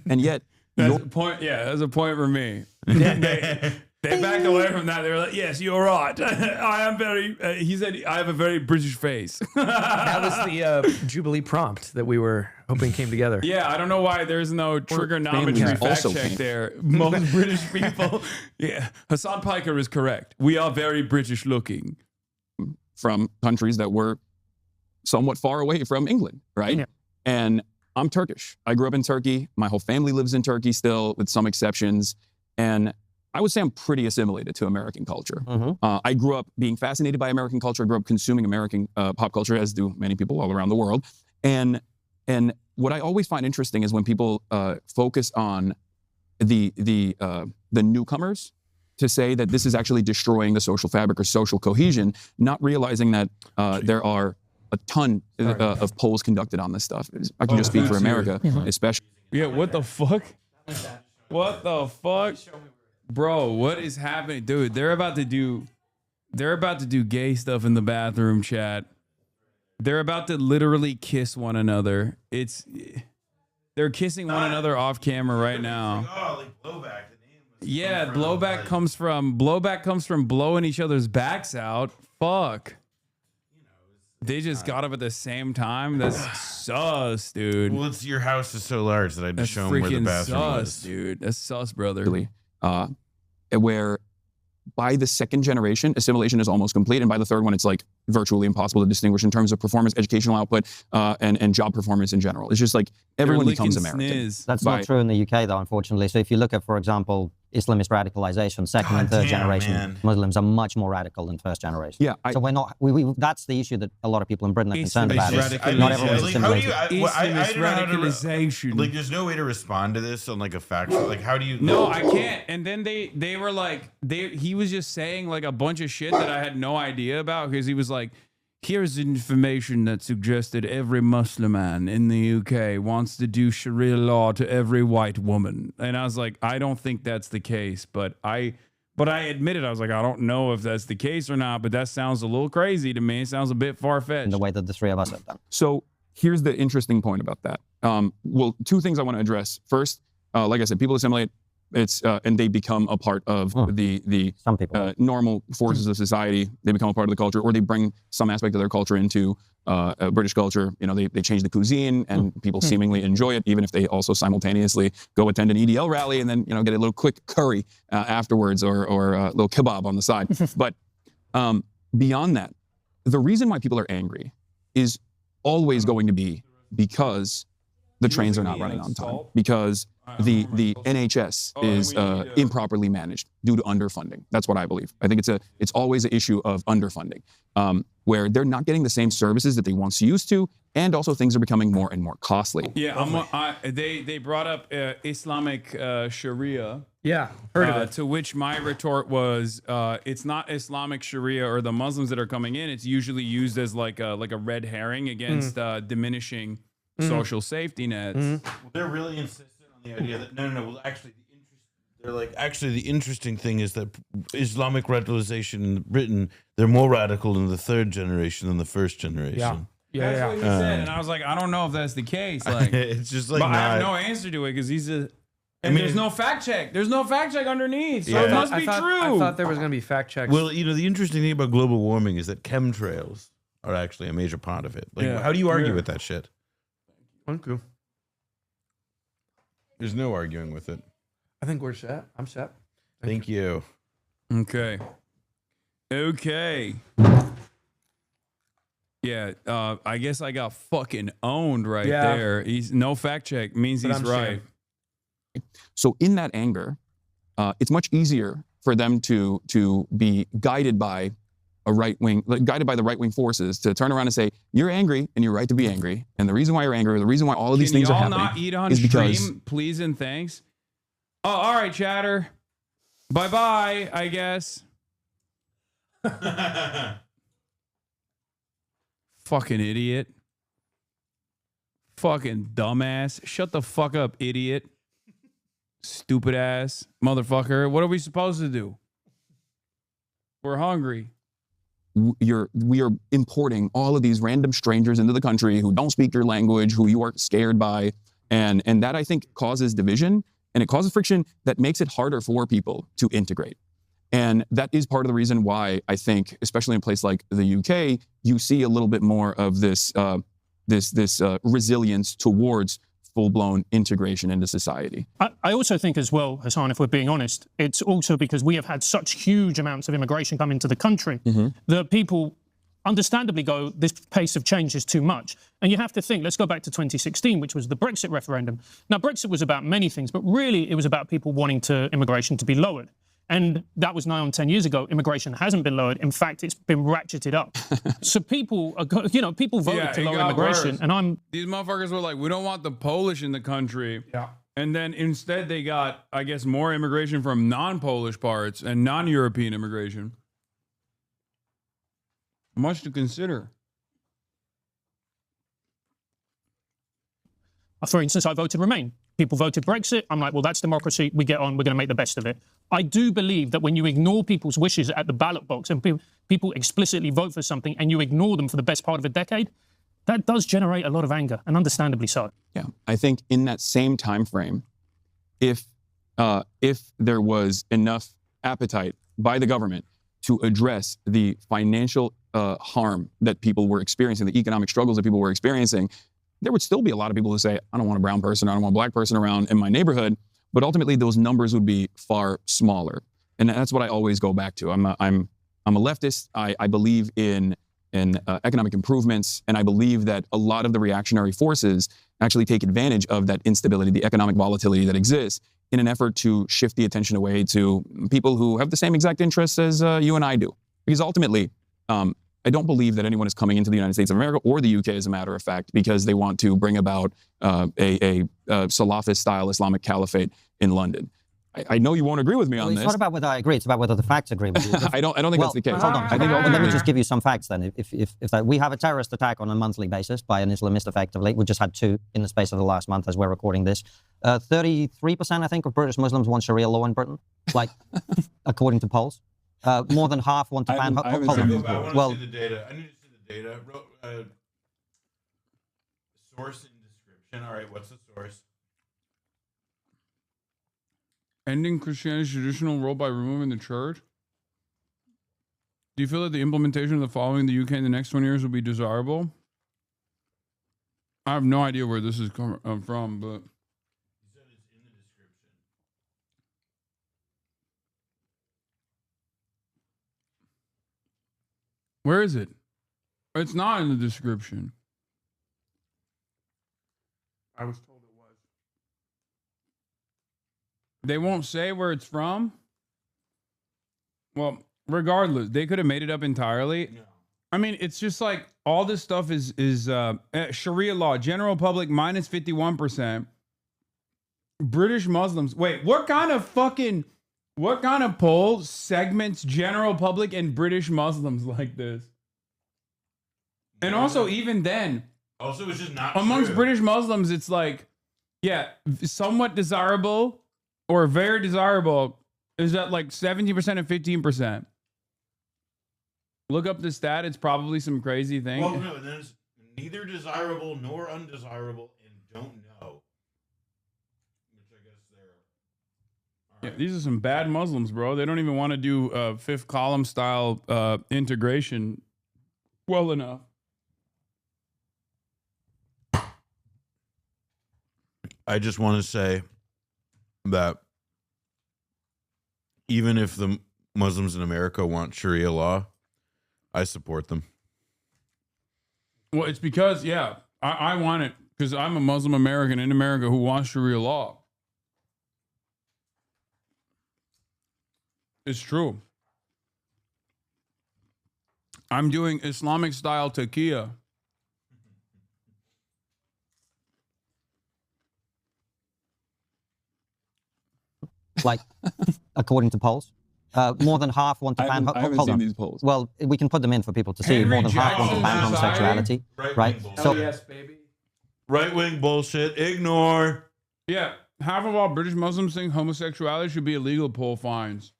And yet, that's a point. Yeah, that's a point for me. They backed away from that. They were like, "Yes, you're right. I am very." He said, "I have a very British face." That was the Jubilee prompt that we were hoping came together. Yeah, I don't know why there's no trigonometry fact check there. Most British people. Yeah, Hasan Piker is correct. We are very British looking. From countries that were somewhat far away from England, right? Yeah. And I'm Turkish. I grew up in Turkey. My whole family lives in Turkey still, with some exceptions. And I would say I'm pretty assimilated to American culture. I grew up being fascinated by American culture. I grew up consuming American pop culture, as do many people all around the world. And what I always find interesting is when people focus on the newcomers, to say that this is actually destroying the social fabric or social cohesion, not realizing that there are a ton of polls conducted on this stuff. I can just speak for America, especially. Yeah, what the fuck? What the fuck? Bro, what is happening? Dude, they're about to do gay stuff in the bathroom, chat. They're about to literally kiss one another. They're kissing one another off camera right now. Oh, like blowback. Yeah, blowback comes from blowing each other's backs out. Fuck. They just got up at the same time. That's sus, dude. Well, your house is so large that I just show them where the bathroom sus, is. dude. That's sus, brother. Where by the second generation, assimilation is almost complete. And by the third one, it's like virtually impossible to distinguish in terms of performance, educational output, and job performance in general. It's just like everyone becomes American. That's not true in the UK, though, unfortunately. So if you look at, for example, Islamist radicalization, second and third generation Muslims are much more radical than first generation. Yeah, so we're not. that's the issue that a lot of people in Britain are concerned about. Not everyone's assimilated. Radicalization. Like, there's no way to respond to this on like a factual. Like, how do you? No, I can't. And then they were like, he was just saying like a bunch of shit that I had no idea about, because he was like, here's information that suggested every Muslim man in the UK wants to do Sharia law to every white woman. And I was like, I don't think that's the case. But I admitted, I was like, I don't know if that's the case or not, but that sounds a little crazy to me. It sounds a bit far-fetched. In the way that the three of us have done. So here's the interesting point about that. Well, two things I want to address. First, like I said, people assimilate. And they become a part of the normal forces of society. They become a part of the culture, or they bring some aspect of their culture into British culture. You know, they change the cuisine, and people seemingly enjoy it, even if they also simultaneously go attend an EDL rally and then get a little quick curry afterwards, or a little kebab on the side. But beyond that, the reason why people are angry is always going to be because the trains are not running on time, because the NHS is improperly managed due to underfunding. That's what I believe. I think it's always an issue of underfunding, where they're not getting the same services that they once used to, and also things are becoming more and more costly. Yeah, they brought up Islamic Sharia. Yeah, heard of it. To which my retort was, it's not Islamic Sharia or the Muslims that are coming in. It's usually used as like a red herring against diminishing social safety nets. Well, they're really insistent on the idea that no. Well, actually, the interesting thing is that Islamic radicalization in Britain, they're more radical in the third generation than the first generation. Yeah, that's what he said, and I was like, I don't know if that's the case. Like, it's just like, but I have no answer to it because he's a. And there's no fact check. There's no fact check underneath. So it must be true. I thought there was going to be fact checks. Well, the interesting thing about global warming is that chemtrails are actually a major part of it. Like, how do you argue with that shit? Thank you. There's no arguing with it. I think we're set. I'm set. Thank you. Okay. Yeah, I guess I got fucking owned there. He's no fact check means he's right. So in that anger, it's much easier for them to be guided by a guided by the right-wing forces to turn around and say, you're angry and you're right to be angry. And the reason why you're angry, the reason why all of these things are happening not eat on is stream, because... please and thanks. Oh, all right, chatter. Bye-bye, I guess. Fucking idiot. Fucking dumbass. Shut the fuck up, idiot. Stupid ass motherfucker. What are we supposed to do? We're hungry. We are importing all of these random strangers into the country who don't speak your language, who you are scared by. And that, I think, causes division, and it causes friction that makes it harder for people to integrate. And that is part of the reason why I think, especially in a place like the UK, you see a little bit more of this resilience towards full-blown integration into society. I also think as well, Hasan, if we're being honest, it's also because we have had such huge amounts of immigration come into the country that people understandably go, this pace of change is too much. And you have to think, let's go back to 2016, which was the Brexit referendum. Now, Brexit was about many things, but really it was about people wanting immigration to be lowered. And that was 9 or 10 years ago. Immigration hasn't been lowered. In fact, it's been ratcheted up. So people are, people voted to lower immigration. Worse. And these motherfuckers were like, we don't want the Polish in the country. Yeah. And then instead they got, I guess, more immigration from non-Polish parts and non-European immigration. Much to consider. For instance, I voted Remain. People voted Brexit. I'm like, well, that's democracy. We get on. We're going to make the best of it. I do believe that when you ignore people's wishes at the ballot box and people explicitly vote for something and you ignore them for the best part of a decade, that does generate a lot of anger, and understandably so. Yeah, I think in that same time frame, if there was enough appetite by the government to address the financial harm that people were experiencing, the economic struggles that people were experiencing, there would still be a lot of people who say, I don't want a brown person, I don't want a black person around in my neighborhood, but ultimately those numbers would be far smaller. And that's what I always go back to. I'm a leftist. I believe in economic improvements, and I believe that a lot of the reactionary forces actually take advantage of that instability, the economic volatility that exists, in an effort to shift the attention away to people who have the same exact interests as you and I do. Because ultimately, I don't believe that anyone is coming into the United States of America or the UK, as a matter of fact, because they want to bring about a Salafist-style Islamic caliphate in London. I know you won't agree with me on this. It's not about whether I agree; it's about whether the facts agree with you. I don't think that's the case. Hold on. I think let me just give you some facts then. If we have a terrorist attack on a monthly basis by an Islamist, effectively, we just had 2 in the space of the last month as we're recording this. 33%, I think, of British Muslims want Sharia law in Britain, like according to polls. More than half want to ban. I want to see the data. I need to see the data. Source and description. All right, what's the source? Ending Christianity's traditional role by removing the church? Do you feel that the implementation of the following in the UK in the next 20 years will be desirable? I have no idea where this is coming from, but... You said it's in the description. Where is it? It's not in the description. I was told it was. They won't say where it's from? Well, regardless, they could have made it up entirely. No. I mean, it's just like all this stuff is Sharia law, general public minus 51%. British Muslims. Wait, what kind of poll segments general public and British Muslims like this? And also, even then, also it's just not amongst true. British Muslims, it's like, yeah, somewhat desirable or very desirable is at like 17% and 15%. Look up the stat. It's probably some crazy thing. Well, no, there's neither desirable nor undesirable and don't know. Which I guess they're... Yeah, these are some bad Muslims, bro. They don't even want to do fifth column style integration well enough. I just want to say that even if the Muslims in America want Sharia law, I support them. Well, it's because, yeah, I want it because I'm a Muslim American in America who wants Sharia law. It's true. I'm doing Islamic style taqiyya. Like, according to polls. More than half want to ban. I haven't seen these polls. Well, we can put them in for people to see. Henry More than half want to ban Jackson's homosexuality, right? So, yes, baby. Right-wing bullshit. Ignore. Yeah, half of all British Muslims think homosexuality should be illegal. Poll finds.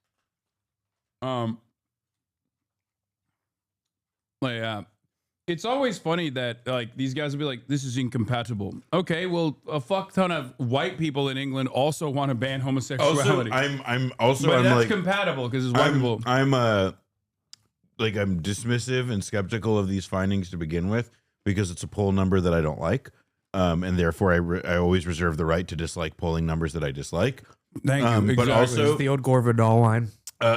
It's always funny that like these guys will be like, "This is incompatible." Okay, well, a fuck ton of white people in England also want to ban homosexuality. Also, but I'm that's like compatible because it's white people. I'm dismissive and skeptical of these findings to begin with because it's a poll number that I don't like, and therefore I always reserve the right to dislike polling numbers that I dislike. Thank you. But Exactly. also, It's the old Gore Vidal line.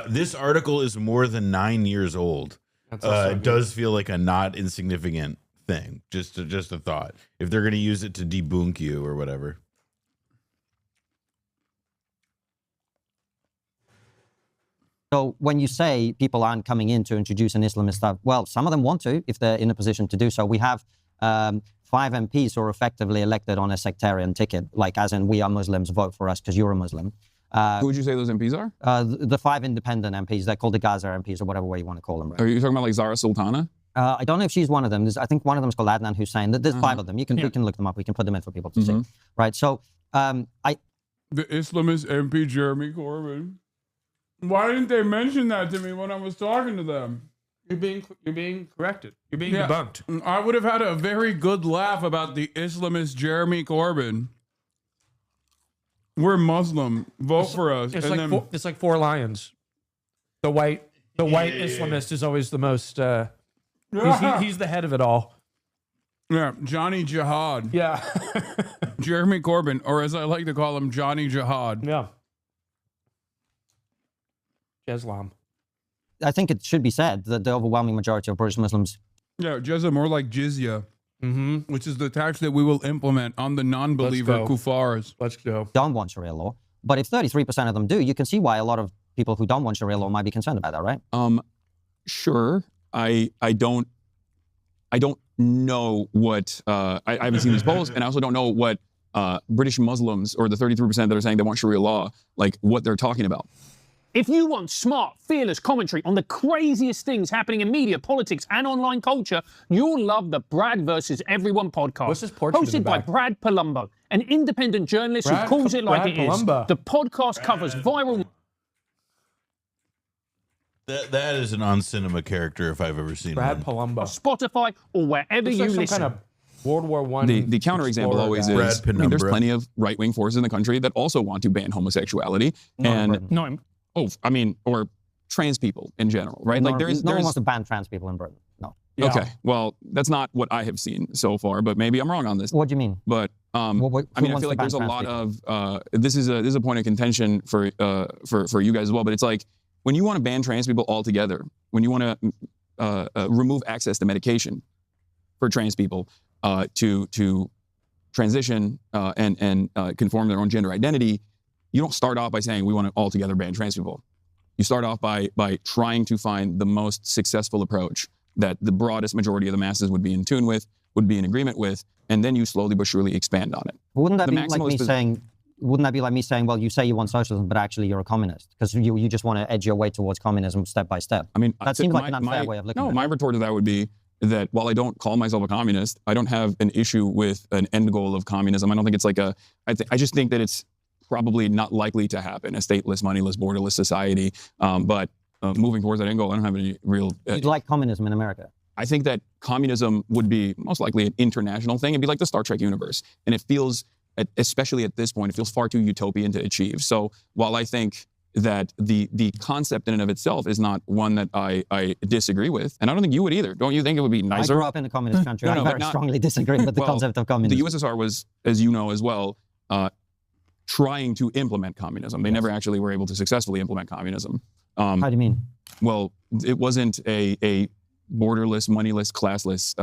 this article is more than 9 years old. It does feel like a not insignificant thing. Just a thought. If they're going to use it to debunk you or whatever. so when you say people aren't coming in to introduce an Islamist stuff, well, some of them want to if they're in a position to do so. We have 5 MPs who are effectively elected on a sectarian ticket, like as in we are Muslims, vote for us because you're a Muslim. Who would you say those MPs are? The 5 independent MPs, they're called the GAZA MPs or whatever way you want to call them. Right? Are you talking about like Zara Sultana? I don't know if she's one of them. I think one of them is called Adnan Hussein. There's 5 of them. We can look them up. We can put them in for people to see. Right. So the Islamist MP Jeremy Corbyn. Why didn't they mention that to me when I was talking to them? You're being corrected. You're being debunked. I would have had a very good laugh about the Islamist Jeremy Corbyn. We're Muslim. Vote for us. It's and like it's like 4 Lions. The white Islamist is always the most. He's the head of it all. Yeah, Johnny Jihad. Yeah, Jeremy Corbyn, or as I like to call him, Johnny Jihad. Yeah. Islam. I think it should be said that the overwhelming majority of British Muslims. Yeah, jizya, more like jizya, which is the tax that we will implement on the non-believer kuffars. Let's go. Don't want Sharia law. But if 33% of them do, you can see why a lot of people who don't want Sharia law might be concerned about that, right? Sure. I don't know what I haven't seen these polls, and I also don't know what British Muslims or the 33% that are saying they want Sharia law, like what they're talking about. If you want smart, fearless commentary on the craziest things happening in media, politics, and online culture, you'll love the Brad versus Everyone podcast. What's this portrait in the hosted by back? Brad Palumbo, an independent journalist who calls it like it is. The podcast covers viral. That is an on-cinema character if I've ever seen Brad one. Palumbo. Spotify, or wherever Looks you like some listen. kind of World War I. The counterexample always is, Brad I mean, there's Penumbra. plenty of right-wing forces in the country that also want to ban homosexuality. Or trans people in general, right? No, like no one wants to ban trans people in Britain. No. Yeah. Okay, well, that's not what I have seen so far, but maybe I'm wrong on this. What do you mean? But I feel like there's a lot of this is a point of contention for you guys as well. But it's like when you want to ban trans people altogether, when you want to remove access to medication for trans people to transition and conform their own gender identity, you don't start off by saying we want to altogether ban trans people. You start off by trying to find the most successful approach that the broadest majority of the masses would be in tune with, would be in agreement with, and then you slowly but surely expand on it. Wouldn't that be like me saying? Wouldn't that be like me saying, well, you say you want socialism, but actually you're a communist because you just want to edge your way towards communism step by step? I mean, that seems like an unfair way of looking at it. No, my retort to that would be that while I don't call myself a communist, I don't have an issue with an end goal of communism. I don't think it's like I just think that it's probably not likely to happen, a stateless, moneyless, borderless society. But moving towards that end goal, I don't have any real... You'd like communism in America? I think that communism would be most likely an international thing. It'd be like the Star Trek universe. And it feels, especially at this point, it feels far too utopian to achieve. So while I think that the concept in and of itself is not one that I disagree with, and I don't think you would either. Don't you think it would be nicer? I grew up in a communist country. I very strongly disagree with the concept of communism. The USSR was, as you know as well, trying to implement communism. They never actually were able to successfully implement communism. How do you mean? Well, it wasn't a borderless, moneyless, classless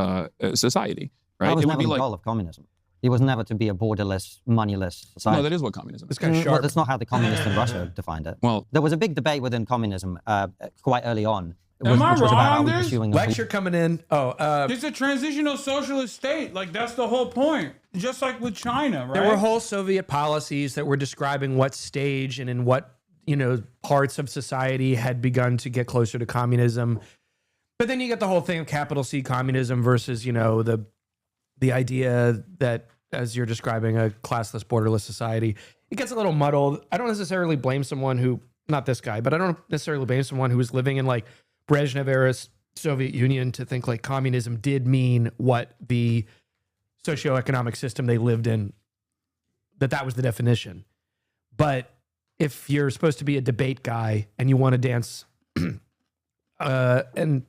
society, right? That was it never the goal of communism. It was never to be a borderless, moneyless society. No, that is what communism is. Well, that's not how the communists in Russia defined it. Well, there was a big debate within communism quite early on. Am I wrong on this? Lecture coming in. It's a transitional socialist state. Like, that's the whole point. Just like with China, right? There were whole Soviet policies that were describing what stage and in what, parts of society had begun to get closer to communism. But then you get the whole thing of capital C communism versus, the idea that, as you're describing, a classless, borderless society. It gets a little muddled. I don't necessarily blame someone who, not this guy, but I don't necessarily blame someone who was living in like Brezhnev era Soviet Union to think like communism did mean what the socioeconomic system they lived in, that was the definition. But if you're supposed to be a debate guy and you want to dance and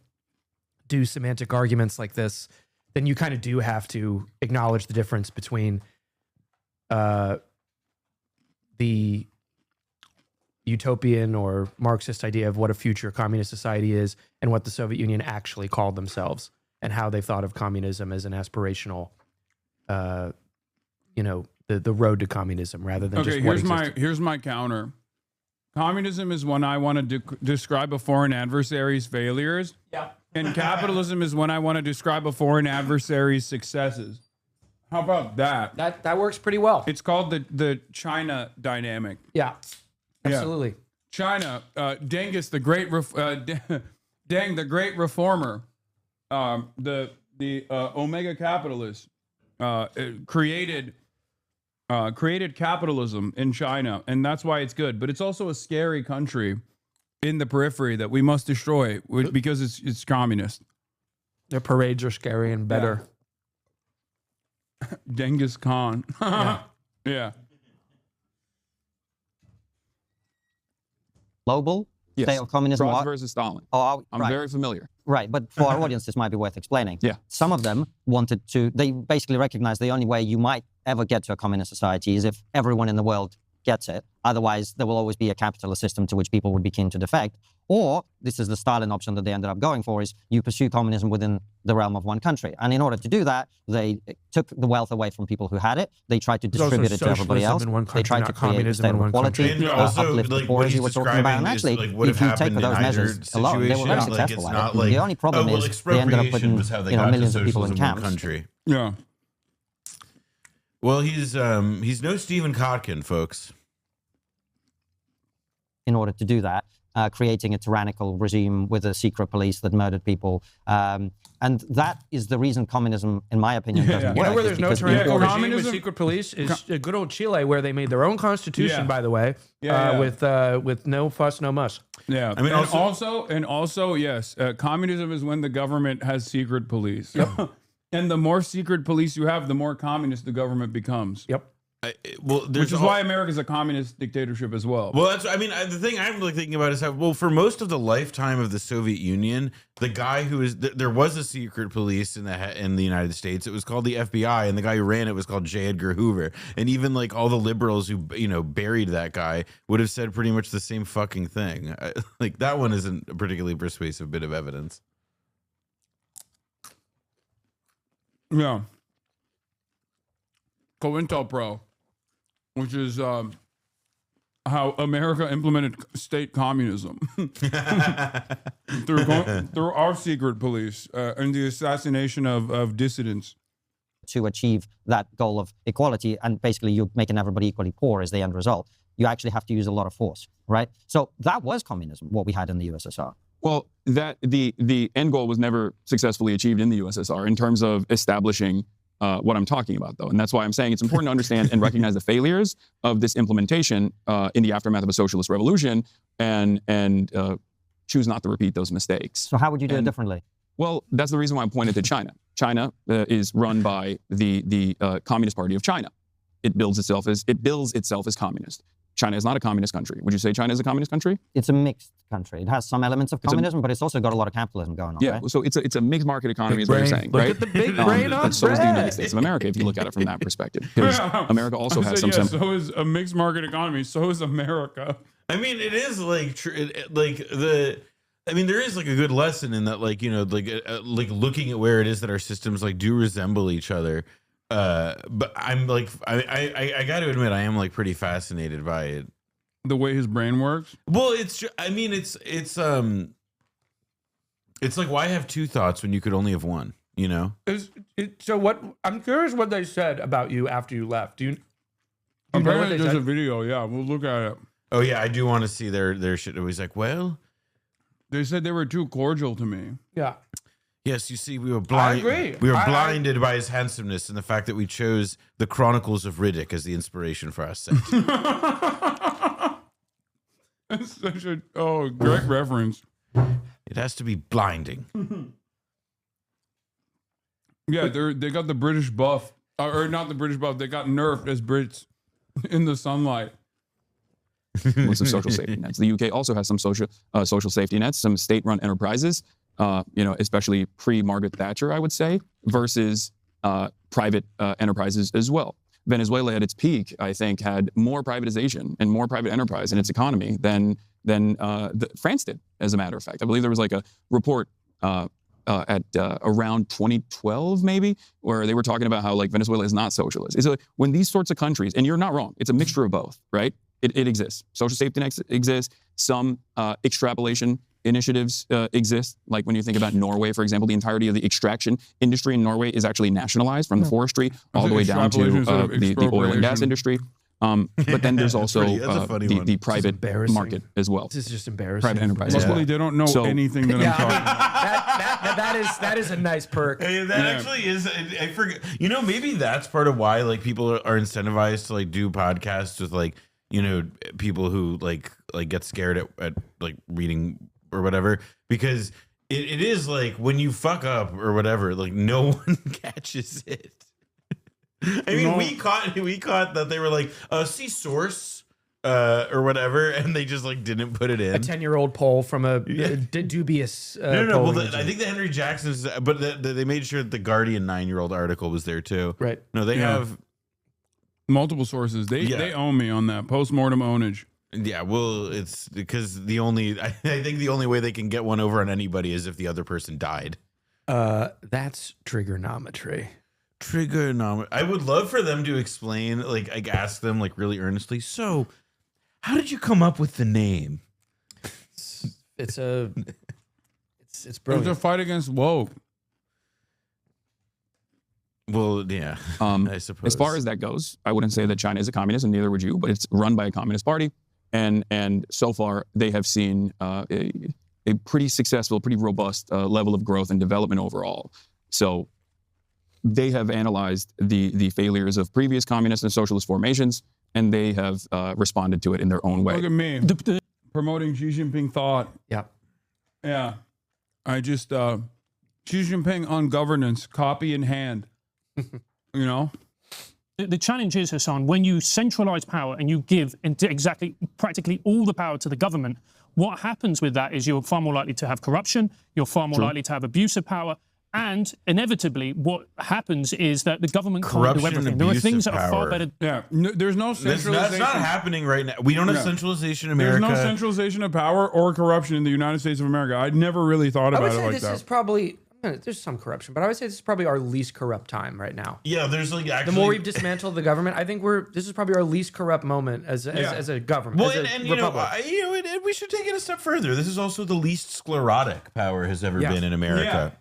do semantic arguments like this, then you kind of do have to acknowledge the difference between the utopian or Marxist idea of what a future communist society is and what the Soviet Union actually called themselves and how they thought of communism as an aspirational, the road to communism rather than just what existed. Here's my counter. Communism is when I want to describe a foreign adversary's failures. Yeah. And capitalism is when I want to describe a foreign adversary's successes. How about that? That works pretty well. It's called the China dynamic. Yeah, absolutely. Yeah. China, Genghis the Great, Deng the Great Reformer, the Omega capitalist, created capitalism in China, and that's why it's good. But it's also a scary country in the periphery that we must destroy because it's communist. Their parades are scary and better. Yeah. Genghis Khan. Yeah. Global Yes. state of communism. Frost versus Stalin. I'm very familiar. Right, but for our audience, this might be worth explaining. Yeah. Some of them they basically recognize the only way you might ever get to a communist society is if everyone in the world gets it. Otherwise, there will always be a capitalist system to which people would be keen to defect. Or, this is the Stalin option that they ended up going for, is you pursue communism within the realm of one country. And in order to do that, they took the wealth away from people who had it. They tried to distribute it to everybody else. They tried to create a state of equality, uplift the poor, as you were talking about. And actually, if you take those measures alone, they were very successful at it. The only problem is they ended up putting millions of people in camps. Yeah. Well, he's no Stephen Kotkin, folks. In order to do that, creating a tyrannical regime with a secret police that murdered people. And that is the reason communism, in my opinion, doesn't work. You know where there's no tyrannical regime with secret police is good old Chile, where they made their own constitution, by the way, with no fuss, no muss. Yeah, I mean, and also, yes, communism is when the government has secret police. Yep. And the more secret police you have, the more communist the government becomes. Yep. Which is why America's a communist dictatorship as well. Well, the thing I'm really thinking about is how, for most of the lifetime of the Soviet Union, the guy who is there was a secret police in the United States. It was called the FBI, and the guy who ran it was called J. Edgar Hoover. And even like all the liberals who buried that guy would have said pretty much the same fucking thing. Like that one isn't a particularly persuasive bit of evidence. Yeah. COINTELPRO, which is how America implemented state communism through our secret police and the assassination of dissidents. To achieve that goal of equality, and basically you're making everybody equally poor as the end result, you actually have to use a lot of force, right? So that was communism, what we had in the USSR. Well, that the end goal was never successfully achieved in the USSR in terms of establishing what I'm talking about, though. And that's why I'm saying it's important to understand and recognize the failures of this implementation in the aftermath of a socialist revolution and choose not to repeat those mistakes. So how would you do it differently? Well, that's the reason why I pointed to China. China is run by the Communist Party of China. It bills itself as communist. China is not a communist country. Would you say China is a communist country? It's a mixed country. It has some elements of communism, but it's also got a lot of capitalism going on. Yeah, right? so it's a mixed market economy, Big is what you're brain. saying, Look right? at the big brain on But so is the Brad. United States of America, if you look at it from that perspective. Because America also I has said, some. so is a mixed market economy. So is America. I mean, it is like I mean, there is like a good lesson in that, like, you know, like looking at where it is that our systems like do resemble each other. But I'm like, I got to admit, I am like pretty fascinated by it. The way his brain works. Well, I mean, it's like, why have two thoughts when you could only have one? You know. So what? I'm curious what they said about you after you left. Do you know what Apparently, they there's said? a video. Yeah, we'll look at it. Oh yeah, I do want to see their shit. It was like, well, they said they were too cordial to me. Yeah. Yes, you see, we were blind. I agree. We were blinded by his handsomeness and the fact that we chose the Chronicles of Riddick as the inspiration for our set. That's such a great reference. It has to be blinding. Yeah, they got the British buff, or not the British buff. They got nerfed as Brits in the sunlight. With some social safety nets. The UK also has some social safety nets, some state-run enterprises, especially pre-Margaret Thatcher, I would say, versus private enterprises as well. Venezuela at its peak, I think, had more privatization and more private enterprise in its economy than France did, as a matter of fact. I believe there was like a report at around 2012, maybe, where they were talking about how like Venezuela is not socialist. It's like when these sorts of countries, and you're not wrong, it's a mixture of both, right? It exists. Social safety nets exist. Some extrapolation initiatives exist. Like when you think about Norway, for example, the entirety of the extraction industry in Norway is actually nationalized from the forestry all the way down to the oil and gas industry. But then there's also the private market as well. This is just embarrassing. Private enterprise. Luckily, they don't know anything that I'm talking about. That is a nice perk. Hey, that actually is. I forget. You know, maybe that's part of why like people are incentivized to like do podcasts with like, you know, people who like get scared at like reading or whatever, because it is like when you fuck up or whatever, like no one catches it. I mean, we caught that they were like, see source or whatever, and they just like didn't put it in. A 10-year-old poll from a dubious. No. Well, I think the Henry Jackson's, but they made sure that the Guardian 9-year-old article was there too. Right. No, they have multiple sources. They own me on that postmortem ownage. Yeah, well, it's because I think the only way they can get one over on anybody is if the other person died. That's trigonometry. Trigonometry. I would love for them to explain, like ask them like really earnestly. So, how did you come up with the name? It's brilliant. It's a fight against woke. Well, yeah, I suppose. As far as that goes, I wouldn't say that China is a communist, and neither would you, but it's run by a communist party. And so far, they have seen a pretty successful, pretty robust level of growth and development overall. So they have analyzed the failures of previous communist and socialist formations, and they have responded to it in their own way. Look at me, promoting Xi Jinping thought. Yeah. Yeah. I just, Xi Jinping on governance, copy in hand. You know? The challenge is, Hasan, when you centralize power and you give practically all the power to the government, what happens with that is you're far more likely to have corruption, you're far more likely to have abuse of power, and inevitably what happens is that the government can't do everything. There are things that are far better. Yeah, there's no centralization. That's not happening right now. We don't have centralization in America. There's no centralization of power or corruption in the United States of America. I'd never really thought about it like that. This is probably, There's some corruption, but I would say this is probably our least corrupt time right now. Yeah, there's like actually the more we've dismantled the government, I think this is probably our least corrupt moment as a government. Well, as and a you know, republic. and we should take it a step further. This is also the least sclerotic power has ever been in America.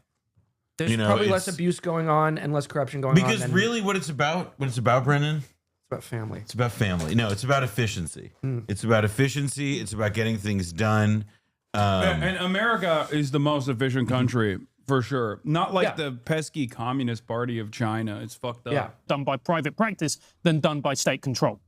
There's probably less abuse going on and less corruption going on. Because really, what it's about, Brennan. It's about family. It's about family. No, it's about efficiency. It's about efficiency. It's about getting things done. And America is the most efficient country for sure. Not like the pesky Communist Party of China. It's fucked up. Yeah, done by private practice than done by state control.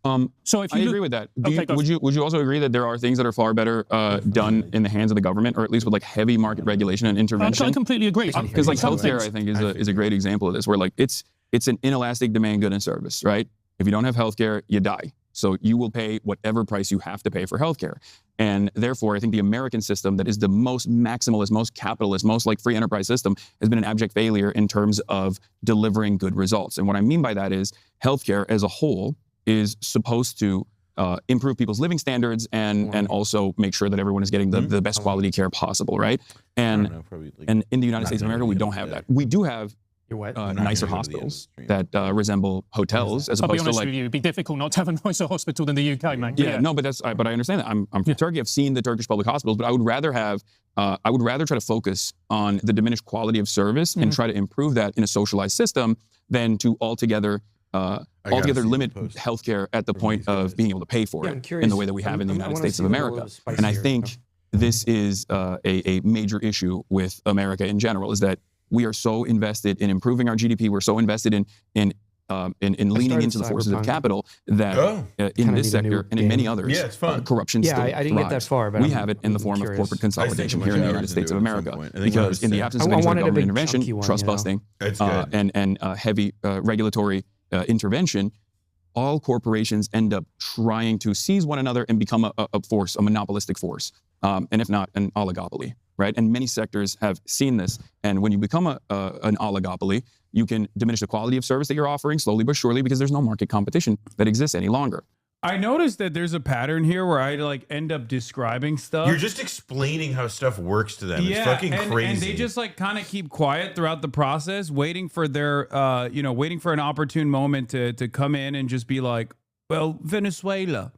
So if you I agree with that. Would you also agree that there are things that are far better done in the hands of the government, or at least with like heavy market regulation and intervention? I completely agree. Because like healthcare, I think is a great example of this, where like it's an inelastic demand good and service, right? If you don't have healthcare, you die. So you will pay whatever price you have to pay for healthcare. And therefore, I think the American system that is the most maximalist, most capitalist, most like free enterprise system has been an abject failure in terms of delivering good results. And what I mean by that is healthcare as a whole is supposed to improve people's living standards and also make sure that everyone is getting the best quality care possible, right? And and in the United States of America, we don't have that. We do have nicer hospitals that resemble hotels as I'll be opposed to honest like. with you, it'd be difficult not to have a nicer hospital than the UK, mate. Yeah, no, but I understand that. I'm from Turkey. I've seen the Turkish public hospitals, but I would rather try to focus on the diminished quality of service and try to improve that in a socialized system than to altogether limit healthcare at the point of being able to pay for it in the way that we have in the United States of America. And I think this is a major issue with America in general, is that we are so invested in improving our GDP. We're so invested in leaning into the forces of capital that in this sector and in many others, corruption still I didn't get that far, but we have it in the form of corporate consolidation here in the United States of America. Because in the absence of any sort of government intervention, trust busting, and heavy regulatory intervention, all corporations end up trying to seize one another and become a force, a monopolistic force, and if not, an oligopoly. Right? And many sectors have seen this. And when you become an oligopoly, you can diminish the quality of service that you're offering slowly but surely because there's no market competition that exists any longer. I noticed that there's a pattern here where I like end up describing stuff. You're just explaining how stuff works to them. It's fucking crazy. And they just like kind of keep quiet throughout the process, waiting for their, waiting for an opportune moment to come in and just be like, well, Venezuela.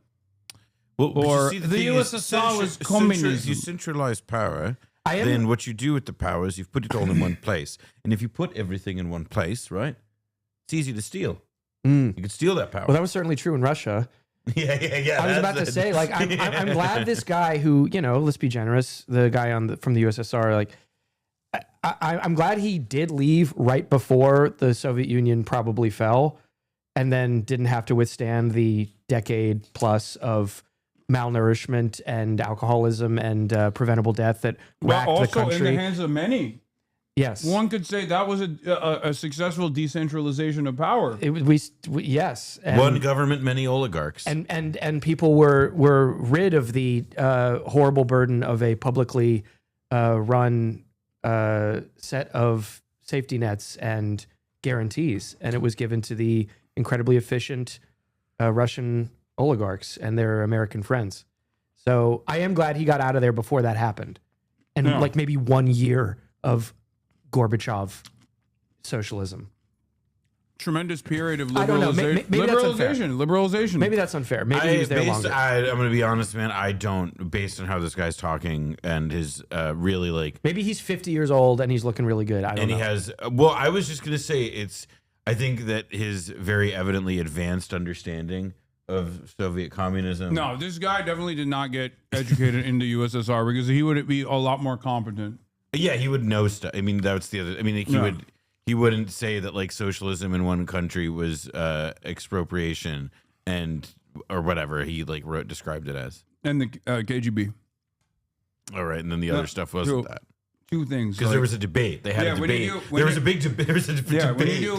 Well, or see, the USSR was communism. If you centralize power, then what you do with the power is you put it all in one place. And if you put everything in one place, right, it's easy to steal. You can steal that power. Well, that was certainly true in Russia. Yeah. I was about to say, like, I'm glad this guy who, let's be generous, the guy from the USSR, like, I'm glad he did leave right before the Soviet Union probably fell, and then didn't have to withstand the decade plus of malnourishment and alcoholism and preventable death that racked the country. Also in the hands of many. Yes. One could say that was a successful decentralization of power. Yes. And one government, many oligarchs. And people were rid of the horrible burden of a publicly run set of safety nets and guarantees. And it was given to the incredibly efficient Russian oligarchs and their American friends. So I am glad he got out of there before that happened. And like maybe 1 year of Gorbachev socialism. Tremendous period of liberalization. I don't know. Maybe liberalization. Maybe that's unfair. Maybe he was there longer. I'm going to be honest, man. I don't, based on how this guy's talking and his really like. Maybe he's 50 years old and he's looking really good. I don't know. And he has. Well, I was just going to say I think that his very evidently advanced understanding of Soviet communism. No, this guy definitely did not get educated in the USSR because he would be a lot more competent. Yeah, he would know stuff. I mean, that's the other. I mean, he wouldn't say that like socialism in one country was expropriation or whatever he like described it as. And the KGB. All right, and then the other stuff wasn't that. Two things, because there was a debate. They had a debate. There was a big debate.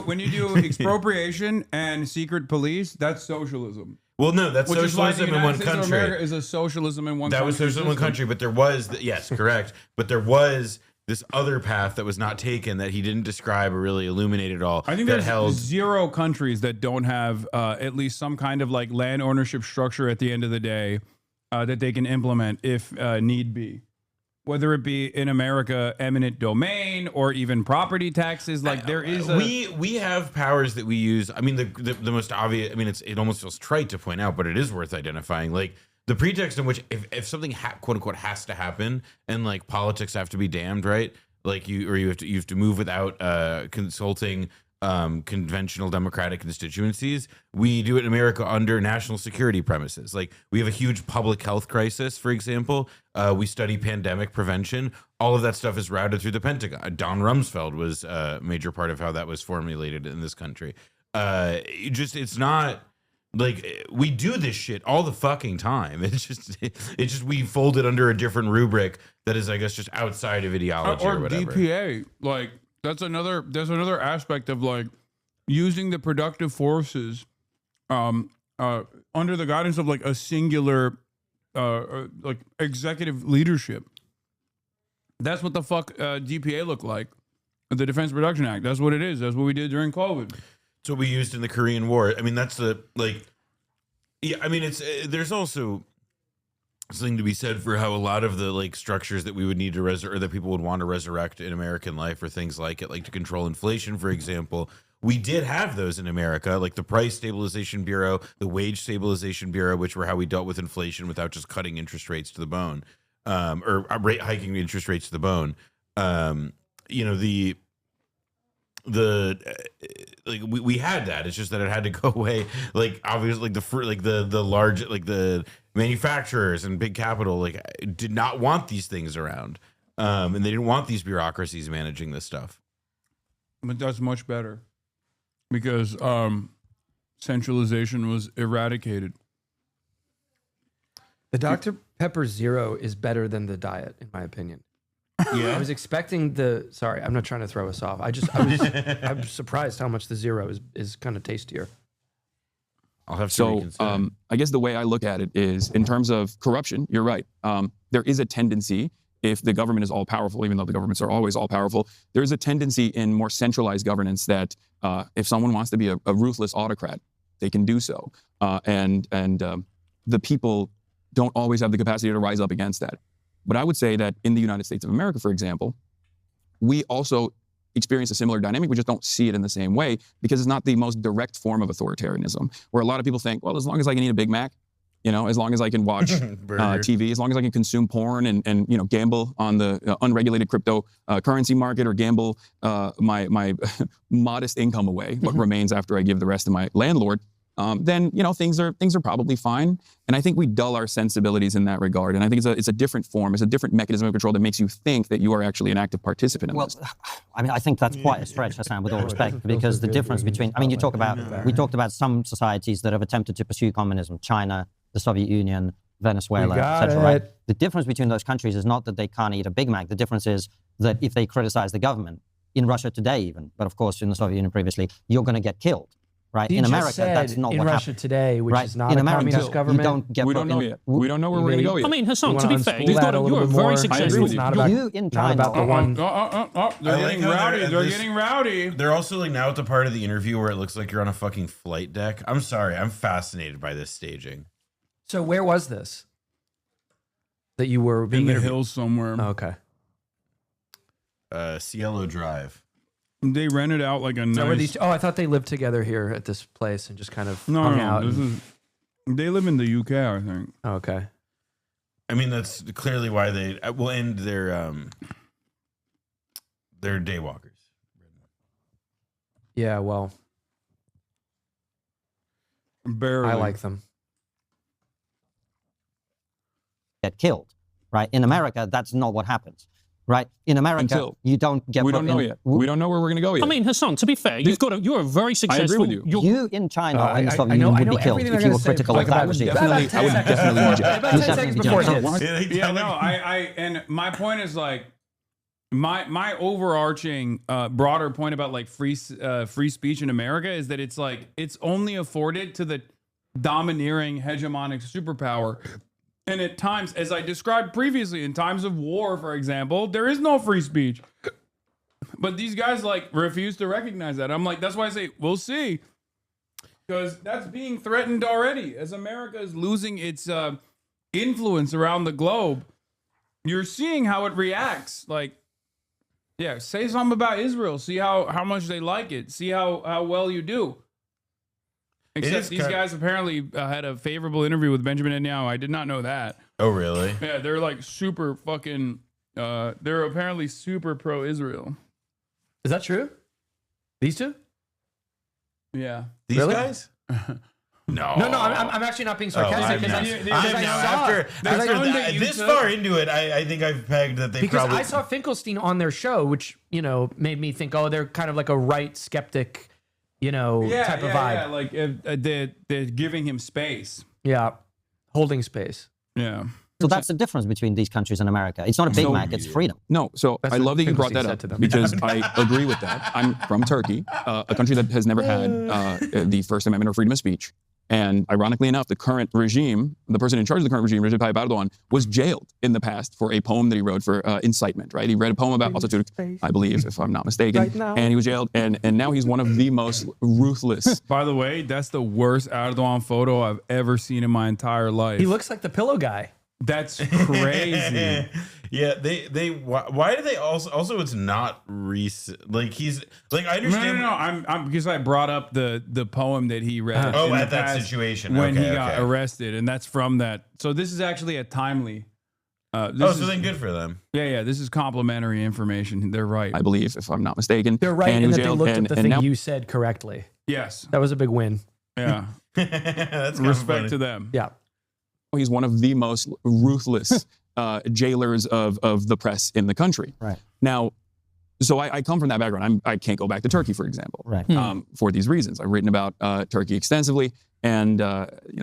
When you do expropriation and secret police, that's socialism. Well, no, that's socialism in one country. America is a socialism in one country. That was socialism in one country, but there was, yes, correct. But there was this other path that was not taken that he didn't describe or really illuminate at all. I think there's 0 countries that don't have at least some kind of like land ownership structure at the end of the day that they can implement if need be. whether it be in America, eminent domain or even property taxes. Like there is we have powers that we use. I mean, the most obvious. I mean, it almost feels trite to point out, but it is worth identifying. Like the pretext in which if something quote unquote has to happen and like politics have to be damned, right? Like you have to move without consulting conventional democratic constituencies. We do it in America under national security premises. Like we have a huge public health crisis, for example. We study pandemic prevention. All of that stuff is routed through the Pentagon. Don Rumsfeld was a major part of how that was formulated in this country. It's not like we do this shit all the fucking time. It's just we fold it under a different rubric that is, I guess, just outside of ideology or whatever. DPA, like there's another aspect of like using the productive forces under the guidance of like a singular like executive leadership. That's what the fuck DPA looked like. The Defense Production Act. That's what it is. That's what we did during COVID. It's what we used in the Korean War. I mean, that's I mean, there's also something to be said for how a lot of the like structures that we would need to or that people would want to resurrect in American life or things like it, like to control inflation, for example. We did have those in America, like the Price Stabilization Bureau, the Wage Stabilization Bureau, which were how we dealt with inflation without just cutting interest rates to the bone, or hiking interest rates to the bone. You know, we had that. It's just that it had to go away. Like obviously, like the large, like the manufacturers and big capital like did not want these things around, and they didn't want these bureaucracies managing this stuff. But that's much better because centralization was eradicated. The Dr. Pepper Zero is better than the diet, in my opinion. Yeah, I was expecting sorry, I'm not trying to throw us off. I'm surprised how much the Zero is kind of tastier. I'll have to I guess the way I look at it is in terms of corruption, you're right. There is a tendency, if the government is all powerful, even though the governments are always all powerful, there is a tendency in more centralized governance that if someone wants to be a ruthless autocrat, they can do so. And the people don't always have the capacity to rise up against that. But I would say that in the United States of America, for example, we also experience a similar dynamic. We just don't see it in the same way because it's not the most direct form of authoritarianism, where a lot of people think, well, as long as I can eat a Big Mac, you know, as long as I can watch TV, as long as I can consume porn and you know, gamble on the unregulated cryptocurrency market or gamble my modest income away, what remains after I give the rest to my landlord, then you know things are probably fine. And I think we dull our sensibilities in that regard. And I think it's a different form, it's a different mechanism of control that makes you think that you are actually an active participant in this. I mean, I think that's quite a stretch, Hasan, with all respect, because the difference between, I mean, we talked about some societies that have attempted to pursue communism, China, the Soviet Union, Venezuela, etc. Right? The difference between those countries is not that they can't eat a Big Mac. The difference is that if they criticize the government, in Russia today even, but of course in the Soviet Union previously, you're going to get killed. Right. In America, that's not what happenens. In Russia today, which is not a communist government. We don't know yet. We don't know where we're going to go yet. I mean, Hasan, to be fair, you're very successful. You in China. They're getting rowdy. They're getting rowdy. They're also like now at the part of the interview where it looks like you're on a fucking flight deck. I'm sorry. I'm fascinated by this staging. So where was this? That you were being in the hills somewhere. Oh, okay. Cielo Drive. They rented out like a nice... I thought they lived together here at this place and just kind of hung out. They live in the UK, I think. Oh, okay. I mean, that's clearly why they will end their daywalkers. Yeah, well, barely. I like them. Get killed, right? In America, that's not what happens. Right? In America, you don't get... We don't know yet. We don't know where we're going to go yet. I mean, Hasan, to be fair, you're a very successful... I agree with you. You in China and the Soviet Union would be killed if you were critical of that. I would definitely be Yeah, no, and my point is like, my overarching broader point about like free speech in America is that it's like, it's only afforded to the domineering hegemonic superpower. And at times, as I described previously, in times of war, for example, there is no free speech. But these guys like refuse to recognize that. I'm like, that's why I say, we'll see. Because that's being threatened already. As America is losing its influence around the globe, you're seeing how it reacts. Like, yeah, say something about Israel. See how much they like it. See how well you do. Except these guys apparently had a favorable interview with Benjamin Netanyahu. I did not know that. Oh, really? Yeah, they're like super fucking. They're apparently super pro-Israel. Is that true? These two? Yeah. These guys? No, I'm actually not being sarcastic. This far into it, I think I've pegged that they because probably. I saw Finkelstein on their show, which made me think, oh, they're kind of like a right skeptic, type of vibe. Yeah, like they're giving him space. Yeah, holding space. Yeah. So that's the difference between these countries and America. It's not a Big Mac, it's freedom. No, so I love that you brought that up because I agree with that. I'm from Turkey, a country that has never had the First Amendment or freedom of speech. And ironically enough, the current regime, the person in charge of the current regime, Recep Tayyip Erdogan, was jailed in the past for a poem that he wrote for incitement, right? He read a poem about Atatürk, I believe, if I'm not mistaken. And he was jailed, and now he's one of the most ruthless. By the way, that's the worst Erdogan photo I've ever seen in my entire life. He looks like the pillow guy. That's crazy. Yeah, why do they also it's not recent. Like he's like I understand. No. I'm because I brought up the poem that he read. At that situation when he got arrested, and that's from that. So this is actually a timely. So then good for them. Yeah. This is complimentary information. They're right, I believe, if I'm not mistaken. They're right, and that they looked at the thing now, you said correctly. Yes, that was a big win. Yeah, that's respect to them. Yeah. He's one of the most ruthless jailers of the press in the country. Right. Now, so I come from that background. I can't go back to Turkey, for example, right. For these reasons. I've written about Turkey extensively, and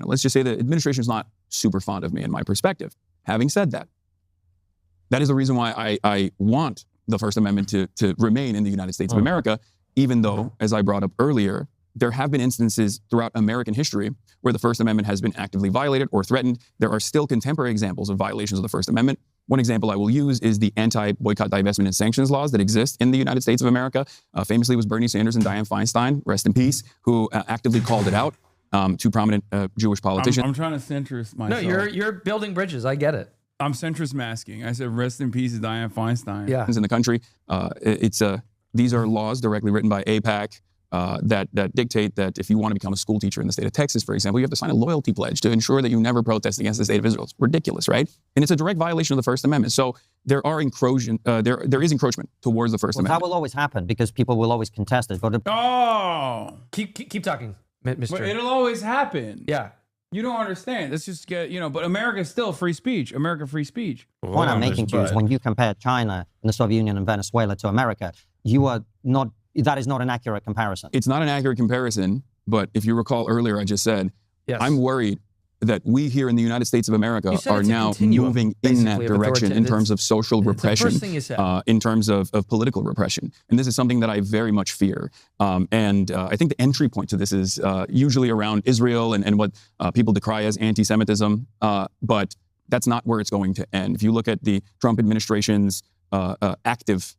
let's just say the administration is not super fond of me and my perspective. Having said that, that is the reason why I want the First Amendment to remain in the United States of America, even though, as I brought up earlier, there have been instances throughout American history where the First Amendment has been actively violated or threatened. There are still contemporary examples of violations of the First Amendment. One example I will use is the anti-boycott, divestment, and sanctions laws that exist in the United States of America. Famously, it was Bernie Sanders and Dianne Feinstein, rest in peace, who actively called it out. Two prominent Jewish politicians. I'm trying to centrist myself. No, you're building bridges. I get it. I'm centrist masking. I said rest in peace, Dianne Feinstein. Yeah. In the country, these are laws directly written by AIPAC. That dictate that if you want to become a school teacher in the state of Texas, for example, you have to sign a loyalty pledge to ensure that you never protest against the state of Israel. It's ridiculous, right? And it's a direct violation of the First Amendment. So there are there is encroachment towards the First Amendment. That will always happen because people will always contest it. But keep talking, Mr. But it'll always happen. Yeah. You don't understand. Let's just get, but America is still free speech. America, free speech. The point I'm making to you is when you compare China and the Soviet Union and Venezuela to America, that is not an accurate comparison. It's not an accurate comparison, but if you recall earlier, I just said, I'm worried that we here in the United States of America are now moving in that direction in terms of social repression, in terms of political repression. And this is something that I very much fear. And I think the entry point to this is usually around Israel and what people decry as anti-Semitism. But that's not where it's going to end. If you look at the Trump administration's active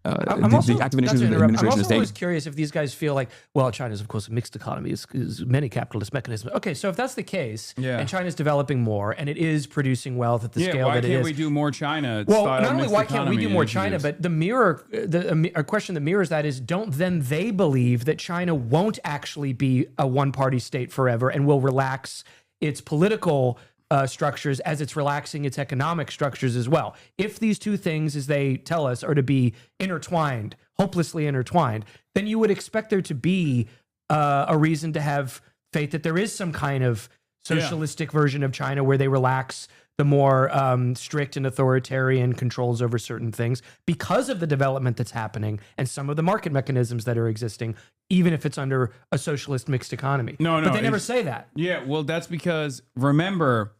I'm also administration always curious if these guys feel like, well, China's of course a mixed economy, is many capitalist mechanisms. Okay, so if that's the case, and China's developing more, and it is producing wealth at the scale that it is. Why can't we do more China? Well, not only why can't we do more China, but a question that mirrors that is, don't then they believe that China won't actually be a one-party state forever and will relax its political structures as it's relaxing its economic structures as well. If these two things, as they tell us, are to be intertwined, hopelessly intertwined, then you would expect there to be a reason to have faith that there is some kind of socialistic version of China where they relax the more strict and authoritarian controls over certain things because of the development that's happening and some of the market mechanisms that are existing, even if it's under a socialist mixed economy. But they never say that. Yeah, well, that's because, remember,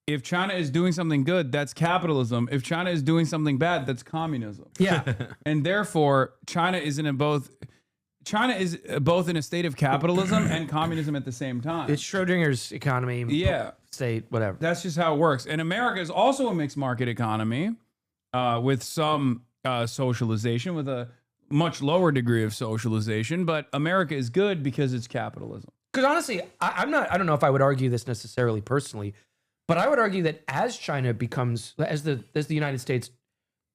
if China is doing something good, that's capitalism. If China is doing something bad, that's communism. Yeah. And therefore, China is both in a state of capitalism and communism at the same time. It's Schrodinger's economy. Yeah. State, whatever. That's just how it works. And America is also a mixed market economy with some socialization, with a much lower degree of socialization. But America is good because it's capitalism. Because honestly, I don't know if I would argue this necessarily personally, But I would argue that as China becomes, as the United States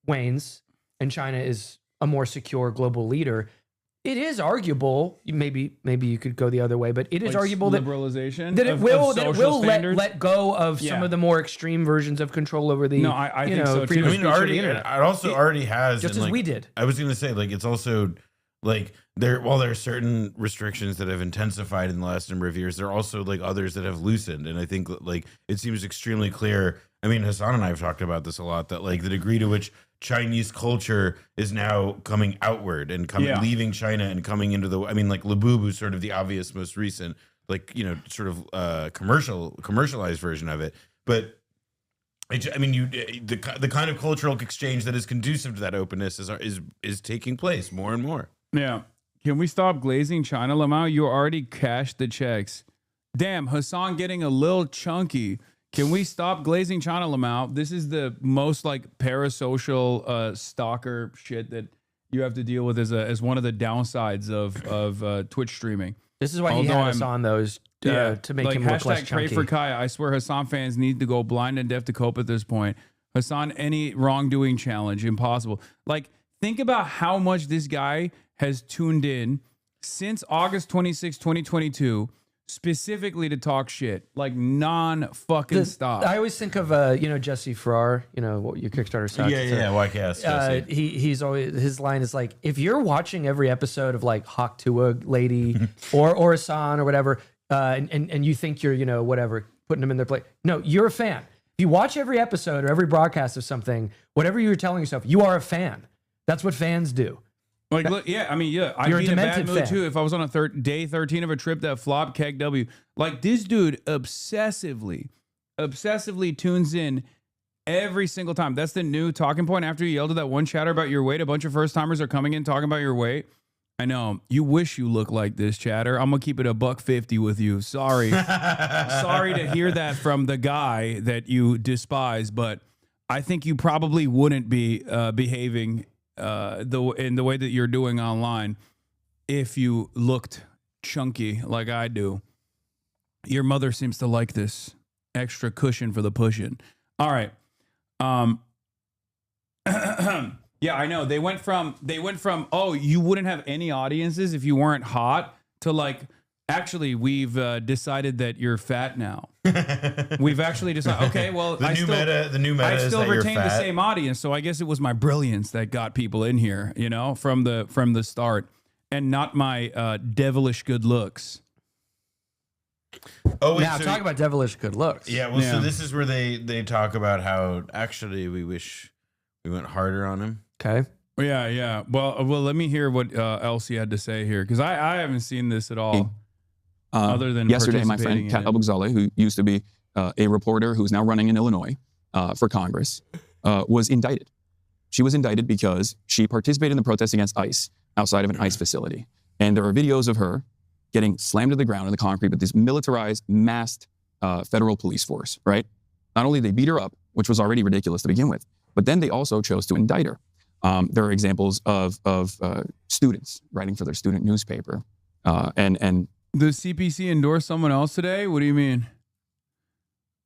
wanes and China is a more secure global leader, it is arguable. Maybe you could go the other way, but it is Like arguable liberalization that it of will social standards? let go of some of the more extreme versions of control over the. No, I think so, too. freedom I of mean, speech or the internet. it also already has, just and, as like, we did. I was going to say, like, it's also like while there are certain restrictions that have intensified in the last number of years, there are also like others that have loosened, and I think like it seems extremely clear. I mean, Hasan and I have talked about this a lot, that like the degree to which Chinese culture is now coming outward and leaving China and coming into the. I mean, like Labubu, sort of the obvious, most recent, like, you know, sort of commercialized version of it, but. I mean, the kind of cultural exchange that is conducive to that openness is taking place more and more. Yeah. Can we stop glazing China, Lamau? You already cashed the checks. Damn, Hasan getting a little chunky. Can we stop glazing China, Lamau? This is the most like parasocial stalker shit that you have to deal with as one of the downsides of Twitch streaming. This is why he had us on those. To make him look less chunky. Pray for Kaya. I swear Hasan fans need to go blind and deaf to cope at this point. Hasan, any wrongdoing challenge, impossible. Like, think about how much this guy has tuned in since August 26, 2022, specifically to talk shit, like non-fucking stop. I always think of, Jesse Farrar, what your Kickstarter sucks. Yeah, YKS, Jesse. He's always, his line is like, if you're watching every episode of like Hawk Tuah Lady or Hasan or whatever, and you think you're, whatever, putting them in their place. No, you're a fan. If you watch every episode or every broadcast of something, whatever you're telling yourself, you are a fan. That's what fans do. Like, look, yeah, I mean, yeah, I'd be in a bad mood too if I was on a day 13 of a trip that flopped keg W. Like, this dude obsessively tunes in every single time. That's the new talking point. After you yelled at that one chatter about your weight, a bunch of first timers are coming in talking about your weight. I know. You wish you look like this, chatter. I'm gonna keep it $150 with you. Sorry. Sorry to hear that from the guy that you despise, but I think you probably wouldn't be behaving in the way that you're doing online if you looked chunky like I do. Your mother seems to like this extra cushion for the pushing. All right. Yeah, I know. They went from, oh, you wouldn't have any audiences if you weren't hot, to like, actually, we've decided that you're fat now. We've actually decided, okay, well, the new meta I is still that you're retain the fat. same audience, so I guess it was my brilliance that got people in here, from the start, and not my devilish good looks. Oh, wait, now talk about devilish good looks. Yeah, well, so this is where they talk about how actually we wish we went harder on him. Okay. Yeah. Well, let me hear what else he had to say here, because I haven't seen this at all. Other than yesterday, my participating friend Kat in it. Albuxale, who used to be a reporter who's now running in Illinois for Congress, was indicted. She was indicted because she participated in the protest against ICE outside of an ICE facility. And there are videos of her getting slammed to the ground in the concrete with this militarized, masked federal police force, right? Not only did they beat her up, which was already ridiculous to begin with, but then they also chose to indict her. There are examples of students writing for their student newspaper. And the CPC endorsed someone else today? What do you mean?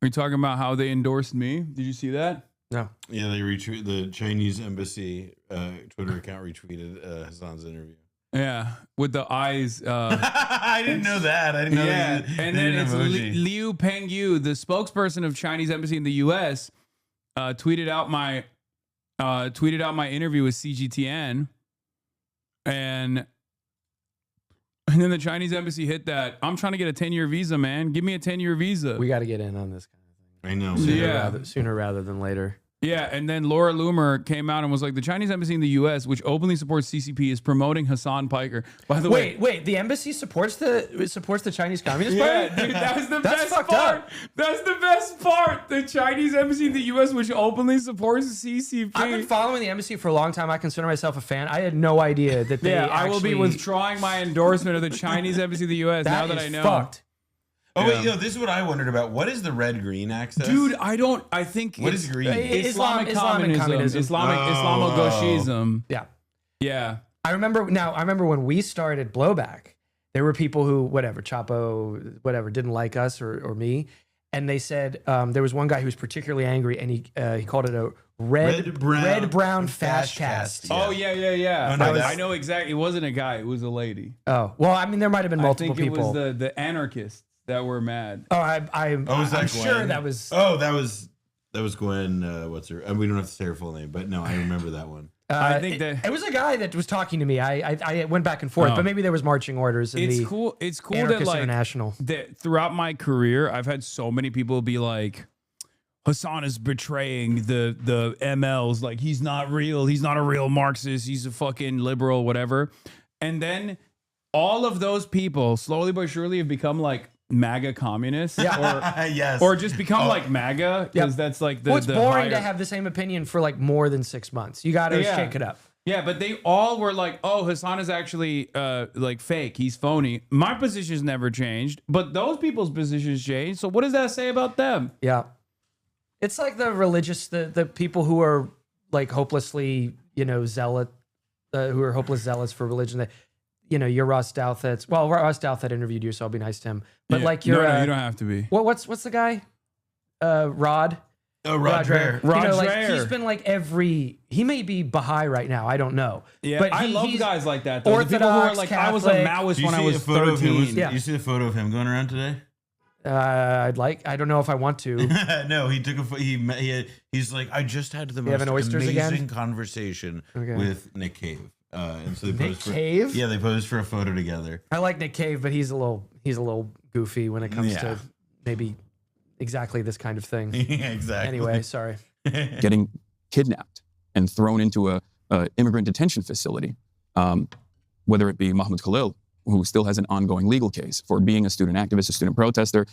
Are you talking about how they endorsed me? Did you see that? No. Yeah, they retweeted the Chinese embassy Twitter account retweeted Hasan's interview. Yeah, with the eyes. I didn't know that. I didn't know. Yeah, and then it's emoji. Liu Pengyu, the spokesperson of Chinese embassy in the U.S., tweeted out my interview with CGTN, and then the Chinese embassy hit that. I'm trying to get a 10-year visa, man. Give me a 10-year visa. We got to get in on this kind of thing. I know. Sooner rather than later. Yeah, and then Laura Loomer came out and was like, the Chinese embassy in the U.S., which openly supports CCP, is promoting Hasan Piker. By the way, wait, the embassy supports the Chinese Communist Party? Yeah, dude, that was the That's best fucked part. up. That's the best part. The Chinese embassy in the U.S., which openly supports CCP. I've been following the embassy for a long time. I consider myself a fan. I had no idea that they I will be actually- withdrawing my endorsement of the Chinese embassy in the U.S. now that is I know. fucked. Oh wait, this is what I wondered about. What is the red-green axis? Dude, I think What it's is green? Islamic Islamic communism. Islamo-Gauchism. Yeah. Yeah. I remember when we started Blowback, there were people who, Chapo, didn't like us or me. and they said there was one guy who was particularly angry, and he called it a red brown fash cast. Oh yeah. Oh, no, I know exactly. It wasn't a guy. It was a lady. Oh well, I mean, there might have been multiple people. I think it was the anarchists that were mad. Oh, I'm sure that was. Oh, that was Gwen. What's her? We don't have to say her full name, but no, I remember that one. I think that it was a guy that was talking to me. I went back and forth, but maybe there was marching orders. It's cool that like International. That throughout my career, I've had so many people be like, Hasan is betraying the MLs. Like, he's not real. He's not a real Marxist. He's a fucking liberal, whatever. And then all of those people slowly but surely have become like MAGA communists, or just become like MAGA, because that's like it's boring to have the same opinion for like more than 6 months. You got to shake it up. Yeah, but they all were like, "Oh, Hasan is actually like fake. He's phony." My position's never changed, but those people's positions changed. So what does that say about them? Yeah, it's like the religious, the people who are like hopelessly, zealot, who are hopeless zealots for religion. That, you're Ross Douthat. Well, Ross Douthat interviewed you, so I'll be nice to him. But like you're, no, you don't have to be. What's the guy? Rod. Oh, Rod Dreher. He's been like he may be Baha'i right now. I don't know. Yeah, but I love guys like that. Though. Orthodox, the people who are like, Catholic. I was a Maoist when I was 13. You see the photo of him going around today? I don't know if I want to. No, he took he's like, I just had the most amazing conversation with Nick Cave. And so they posed Cave? Yeah, they posed for a photo together. I like Nick Cave, but he's a little goofy when it comes to maybe exactly this kind of thing. Yeah, exactly. Anyway, sorry. Getting kidnapped and thrown into a immigrant detention facility, whether it be Mahmoud Khalil, who still has an ongoing legal case for being a student activist, a student protester,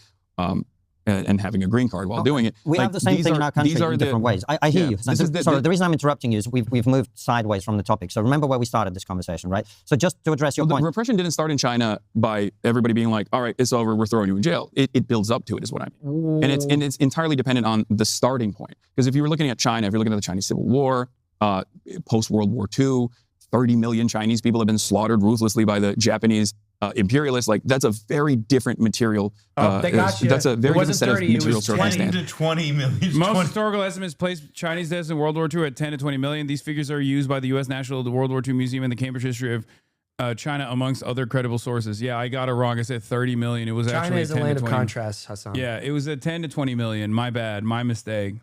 and having a green card while doing it. We have the same thing in our country in different ways. I hear you. Sorry, the reason I'm interrupting you is we've moved sideways from the topic. So remember where we started this conversation, right? So just to address your point. The repression didn't start in China by everybody being like, all right, it's over, we're throwing you in jail. It builds up to it is what I mean. And it's entirely dependent on the starting point. Because if you were looking at China, if you're looking at the Chinese Civil War, post-World War II, 30 million Chinese people have been slaughtered ruthlessly by the Japanese imperialists. Like, that's a very different material. That's a very different set of material circumstances. 10 to 20 million. Most historical estimates place Chinese deaths in World War II at 10 to 20 million. These figures are used by the U.S. National World War II Museum and the Cambridge History of China, amongst other credible sources. Yeah, I got it wrong. I said 30 million. It was China actually is a land of contrast, Hasan. Yeah, it was at 10 to 20 million. My bad. My mistake.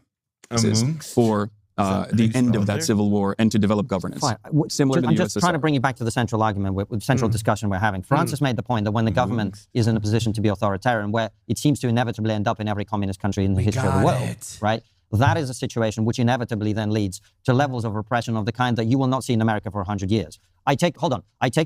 For the end of that civil war and to develop governance. Similar to the I'm just trying to bring you back to the central argument, with the central discussion we're having. Francis made the point that when the government is in a position to be authoritarian, where it seems to inevitably end up in every communist country in the history of the world, right? That is a situation which inevitably then leads to levels of repression of the kind that you will not see in America for 100 years. I take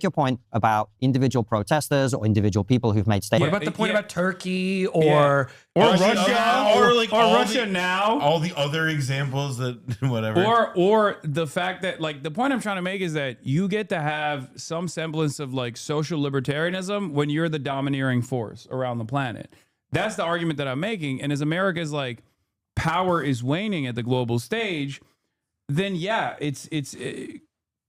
your point about individual protesters or individual people who've made statements. What about the point about Turkey or Russia or like Russia now? All the other examples that whatever. Or the fact that, like, the point I'm trying to make is that you get to have some semblance of like social libertarianism when you're the domineering force around the planet. That's the argument that I'm making. And as America's like power is waning at the global stage, then yeah, it's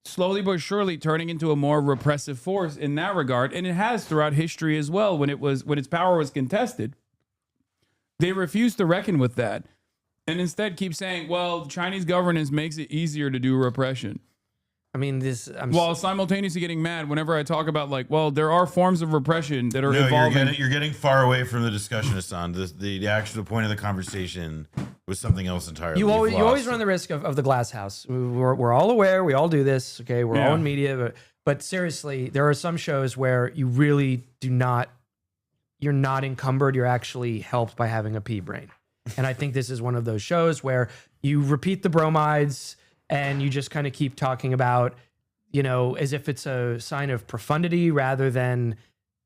slowly but surely turning into a more repressive force in that regard, and it has throughout history as well. When its power was contested, they refused to reckon with that, and instead keep saying, "Well, Chinese governance makes it easier to do repression." I mean, while simultaneously getting mad whenever I talk about, like, well, there are forms of repression that are evolving. You're getting far away from the discussion, Hasan. The actual point of the conversation was something else entirely. You always run the risk of the glass house. We're all aware. We all do this. Okay, we're all in media, but seriously, there are some shows where you really you're not encumbered. You're actually helped by having a pea brain, and I think this is one of those shows where you repeat the bromides. And you just kind of keep talking about, as if it's a sign of profundity rather than,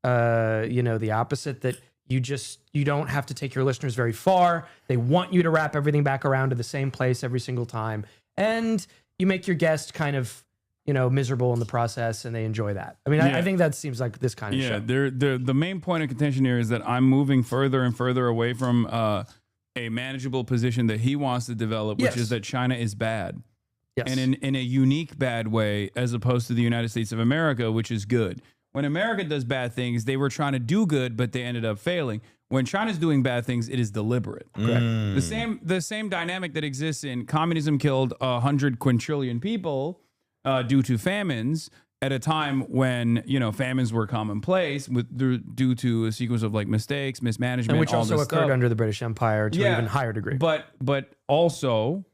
the opposite, that you don't have to take your listeners very far. They want you to wrap everything back around to the same place every single time. And you make your guest kind of, miserable in the process, and they enjoy that. I mean, I think that seems like this kind of show. Yeah, the main point of contention here is that I'm moving further and further away from a manageable position that he wants to develop, which is that China is bad. Yes. And in a unique bad way, as opposed to the United States of America, which is good. When America does bad things, they were trying to do good, but they ended up failing. When China's doing bad things, it is deliberate. Correct. The same dynamic that exists in communism killed 100 quintillion people due to famines at a time when, you know, famines were commonplace due to a sequence of like mistakes, mismanagement, and which all also this occurred stuff. under the British Empire to an even higher degree. But also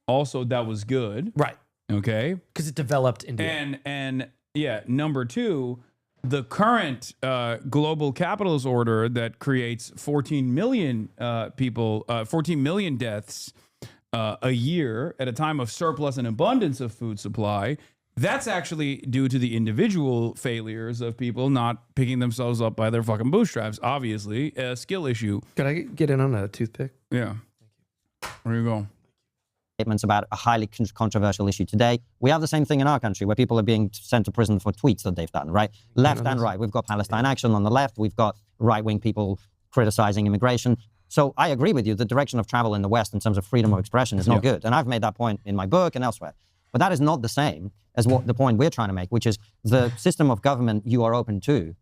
that was good. Right. Okay. Because it developed India. And yeah, number two, the current global capitalist order that creates 14 million people, 14 million deaths a year at a time of surplus and abundance of food supply, that's actually due to the individual failures of people not picking themselves up by their fucking bootstraps. Obviously, a skill issue. Could I get in on a toothpick? Yeah. There you go. Statements about a highly controversial issue today. We have the same thing in our country where people are being sent to prison for tweets that they've done, right? Left and right. We've got Palestine Action on the left. We've got right-wing people criticizing immigration. So I agree with you. The direction of travel in the West in terms of freedom of expression is not good. And I've made that point in my book and elsewhere. But that is not the same as what the point we're trying to make, which is the system of government you are open to,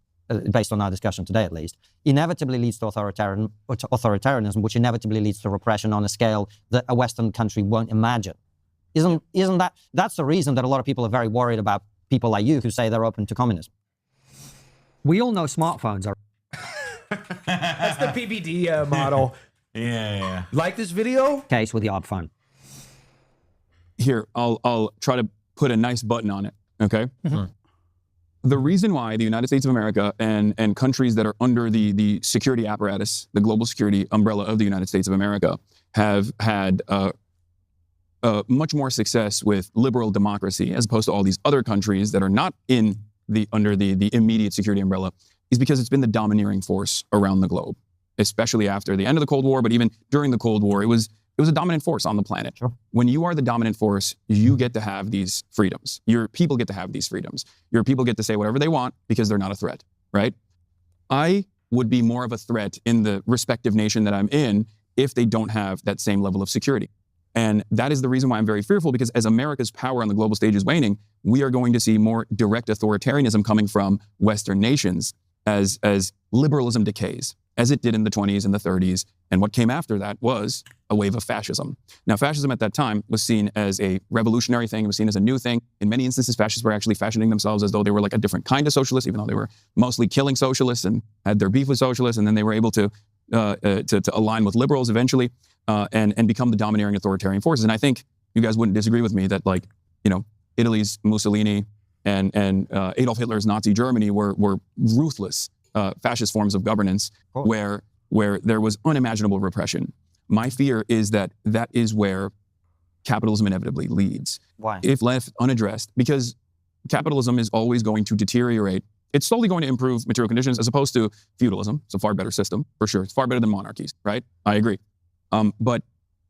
based on our discussion today at least, inevitably leads to authoritarianism, which inevitably leads to repression on a scale that a Western country won't imagine. Isn't that's the reason that a lot of people are very worried about people like you who say they're open to communism. We all know smartphones are... That's the PBD model. Yeah. Like this video? Case with the odd phone. Here, I'll try to put a nice button on it, okay? The reason why the United States of America and countries that are under the security apparatus, the global security umbrella of the United States of America, have had much more success with liberal democracy as opposed to all these other countries that are not under the immediate security umbrella, is because it's been the domineering force around the globe, especially after the end of the Cold War, but even during the Cold War, it was a dominant force on the planet. Sure. When you are the dominant force, you get to have these freedoms. Your people get to have these freedoms. Your people get to say whatever they want because they're not a threat, right? I would be more of a threat in the respective nation that I'm in if they don't have that same level of security. And that is the reason why I'm very fearful, because as America's power on the global stage is waning, we are going to see more direct authoritarianism coming from Western nations as liberalism decays, as it did in the 20s and the 30s. And what came after that was a wave of fascism. Now, fascism at that time was seen as a revolutionary thing. It was seen as a new thing. In many instances, fascists were actually fashioning themselves as though they were like a different kind of socialist, even though they were mostly killing socialists and had their beef with socialists. And then they were able to align with liberals eventually and become the domineering authoritarian forces. And I think you guys wouldn't disagree with me that, like, you know, Italy's Mussolini and Adolf Hitler's Nazi Germany were ruthless fascist forms of governance where there was unimaginable repression. My fear is that is where capitalism inevitably leads. Why? If left unaddressed, because capitalism is always going to deteriorate. It's slowly going to improve material conditions as opposed to feudalism. It's a far better system, for sure. It's far better than monarchies, right? I agree. But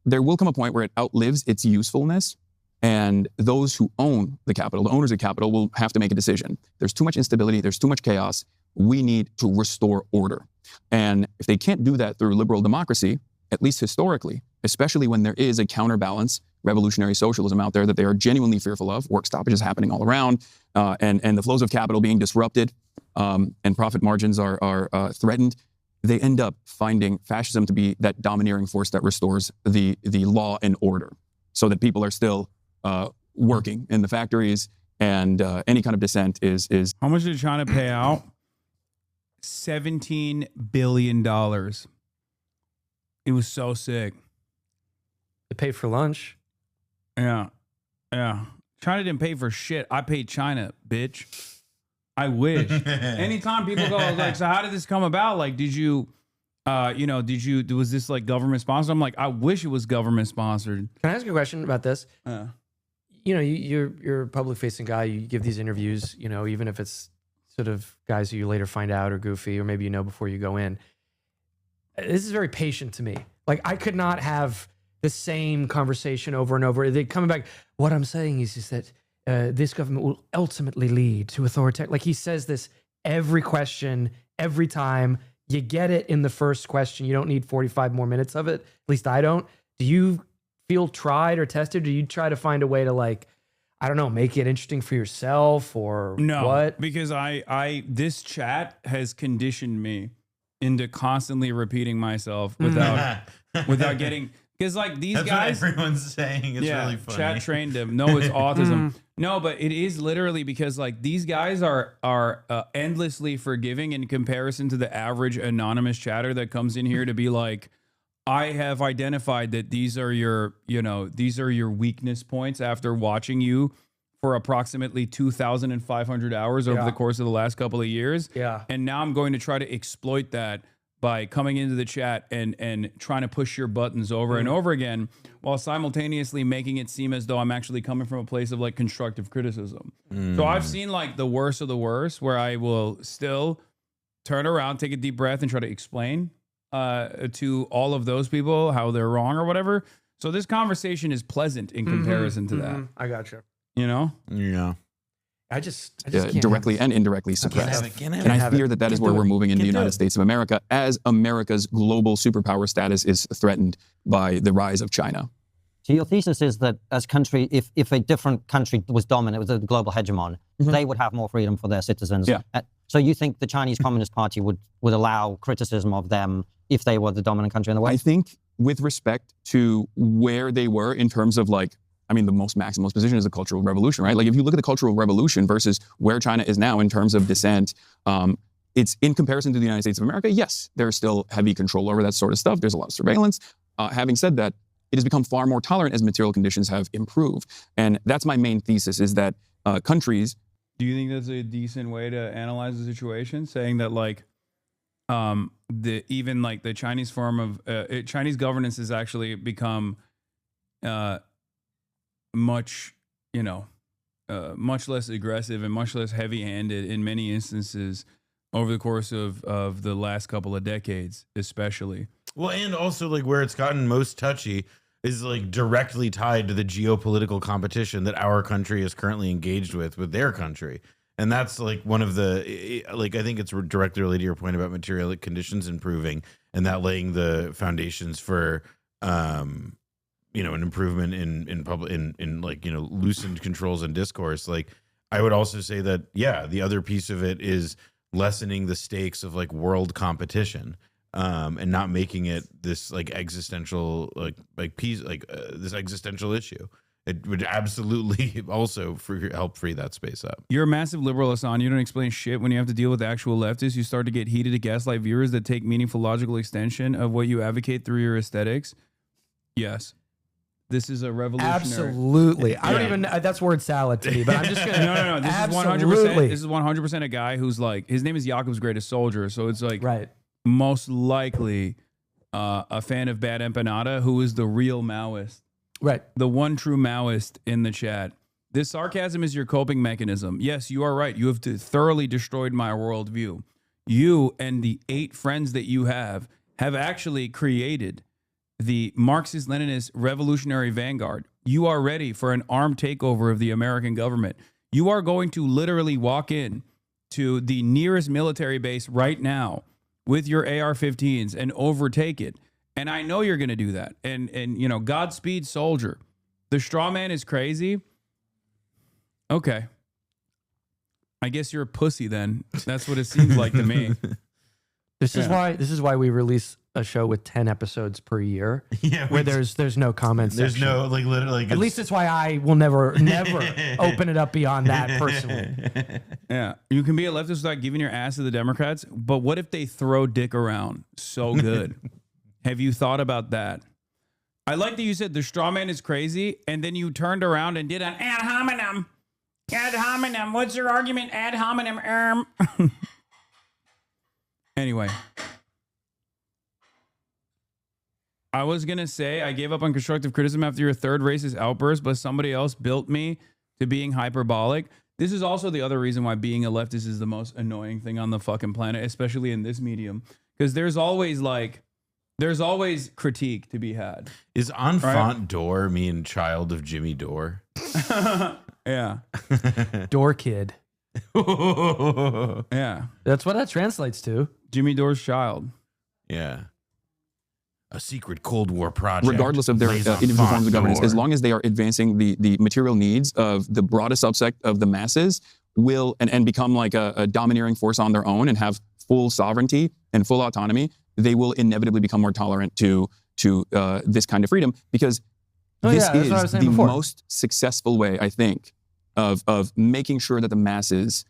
there will come a point where it outlives its usefulness, and those who own the capital, the owners of capital, will have to make a decision. There's too much instability. There's too much chaos. We need to restore order. And if they can't do that through liberal democracy, at least historically, especially when there is a counterbalance, revolutionary socialism out there that they are genuinely fearful of, work stoppages happening all around, and the flows of capital being disrupted, and profit margins are threatened, they end up finding fascism to be that domineering force that restores the law and order, so that people are still working in the factories, and any kind of dissent is. How much did China pay out? $17 billion. It was so sick. They paid for lunch. Yeah. China didn't pay for shit. I paid China, bitch. I wish. Anytime people go like, so how did this come about? Like, was this like government sponsored? I'm like, I wish it was government sponsored. Can I ask you a question about this? You know, you're a public facing guy. You give these interviews, you know, even if it's sort of guys who you later find out are goofy, or maybe you know before you go in. This is very patient to me. Like, I could not have the same conversation over and over. They're coming back. What I'm saying is that this government will ultimately lead to authoritarian. Like, he says this every question, every time. You get it in the first question. You don't need 45 more minutes of it. At least I don't. Do you feel tried or tested? Do you try to find a way to, like, I don't know, make it interesting for yourself, or no, what? Because I this chat has conditioned me into constantly repeating myself without without getting, because like these That's guys, what everyone's saying. It's really funny. Chat trained him. No, it's autism. No, but it is literally because like these guys are endlessly forgiving in comparison to the average anonymous chatter that comes in here to be like, I have identified that these are your weakness points after watching you for approximately 2,500 hours over the course of the last couple of years. Yeah. And now I'm going to try to exploit that by coming into the chat and trying to push your buttons over and over again, while simultaneously making it seem as though I'm actually coming from a place of like constructive criticism. So I've seen like the worst of the worst, where I will still turn around, take a deep breath, and try to explain to all of those people how they're wrong or whatever. So this conversation is pleasant in comparison to that. I gotcha. You know? Yeah. I just can't directly and indirectly suppressed. And I fear that is where we're moving in the United States of America, as America's global superpower status is threatened by the rise of China. So your thesis is that as country, if a different country was dominant, was a global hegemon, they would have more freedom for their citizens. Yeah. So you think the Chinese Communist Party would allow criticism of them if they were the dominant country in the West? I think with respect to where they were in terms of like, I mean, the most maximalist position is the Cultural Revolution, right? Like if you look at the Cultural Revolution versus where China is now in terms of dissent, it's in comparison to the United States of America. Yes, there's still heavy control over that sort of stuff. There's a lot of surveillance. Having said that, it has become far more tolerant as material conditions have improved. And that's my main thesis, is that countries... Do you think that's a decent way to analyze the situation? Saying that like even like the Chinese form of Chinese governance has actually become much less aggressive and much less heavy-handed in many instances over the course of the last couple of decades, especially. Well, and also like where it's gotten most touchy is like directly tied to the geopolitical competition that our country is currently engaged with their country. And that's like one of the, like, I think it's directly related to your point about material conditions improving and that laying the foundations for, an improvement in public, in like, loosened controls and discourse. Like, I would also say that, yeah, the other piece of it is lessening the stakes of like world competition. And not making it this like existential this existential issue. It would absolutely also help free that space up. You're a massive liberal, Hasan. You don't explain shit when you have to deal with actual leftists. You start to get heated to gaslight viewers that take meaningful logical extension of what you advocate through your aesthetics. Yes. This is a revolutionary. Absolutely. I don't even, that's word salad to me, but I'm just going to. No. This is 100% a guy who's like, his name is Jakob's greatest soldier. So it's like, right. Most likely a fan of Bad Empanada, who is the real Maoist. Right. The one true Maoist in the chat. This sarcasm is your coping mechanism. Yes, you are right. You have thoroughly destroyed my worldview. You and the 8 friends that you have actually created the Marxist-Leninist revolutionary vanguard. You are ready for an armed takeover of the American government. You are going to literally walk in to the nearest military base right now with your AR-15s and overtake it. And I know you're going to do that. And Godspeed, soldier. The straw man is crazy. Okay. I guess you're a pussy then. That's what it seems like to me. This is why we release a show with 10 episodes per year. Yeah, where there's no comments. There's no like literally. At least that's why I will never open it up beyond that personally. Yeah, you can be a leftist without giving your ass to the Democrats, but what if they throw dick around so good? Have you thought about that? I like that you said the straw man is crazy, and then you turned around and did an ad hominem. Ad hominem. What's your argument? Ad hominem. Anyway. I was going to say I gave up on constructive criticism after your third racist outburst, but somebody else built me to being hyperbolic. This is also the other reason why being a leftist is the most annoying thing on the fucking planet, especially in this medium. Because there's always critique to be had. Is Enfant Door mean child of Jimmy Dore? Yeah. Door kid. Yeah. That's what that translates to. Jimmy Dore's child. Yeah. A secret Cold War project. Regardless of their individual forms of governance, as long as they are advancing the material needs of the broadest subsect of the masses, will and become like a domineering force on their own and have full sovereignty and full autonomy, they will inevitably become more tolerant to this kind of freedom, because this is the most successful way, I think, of making sure that the masses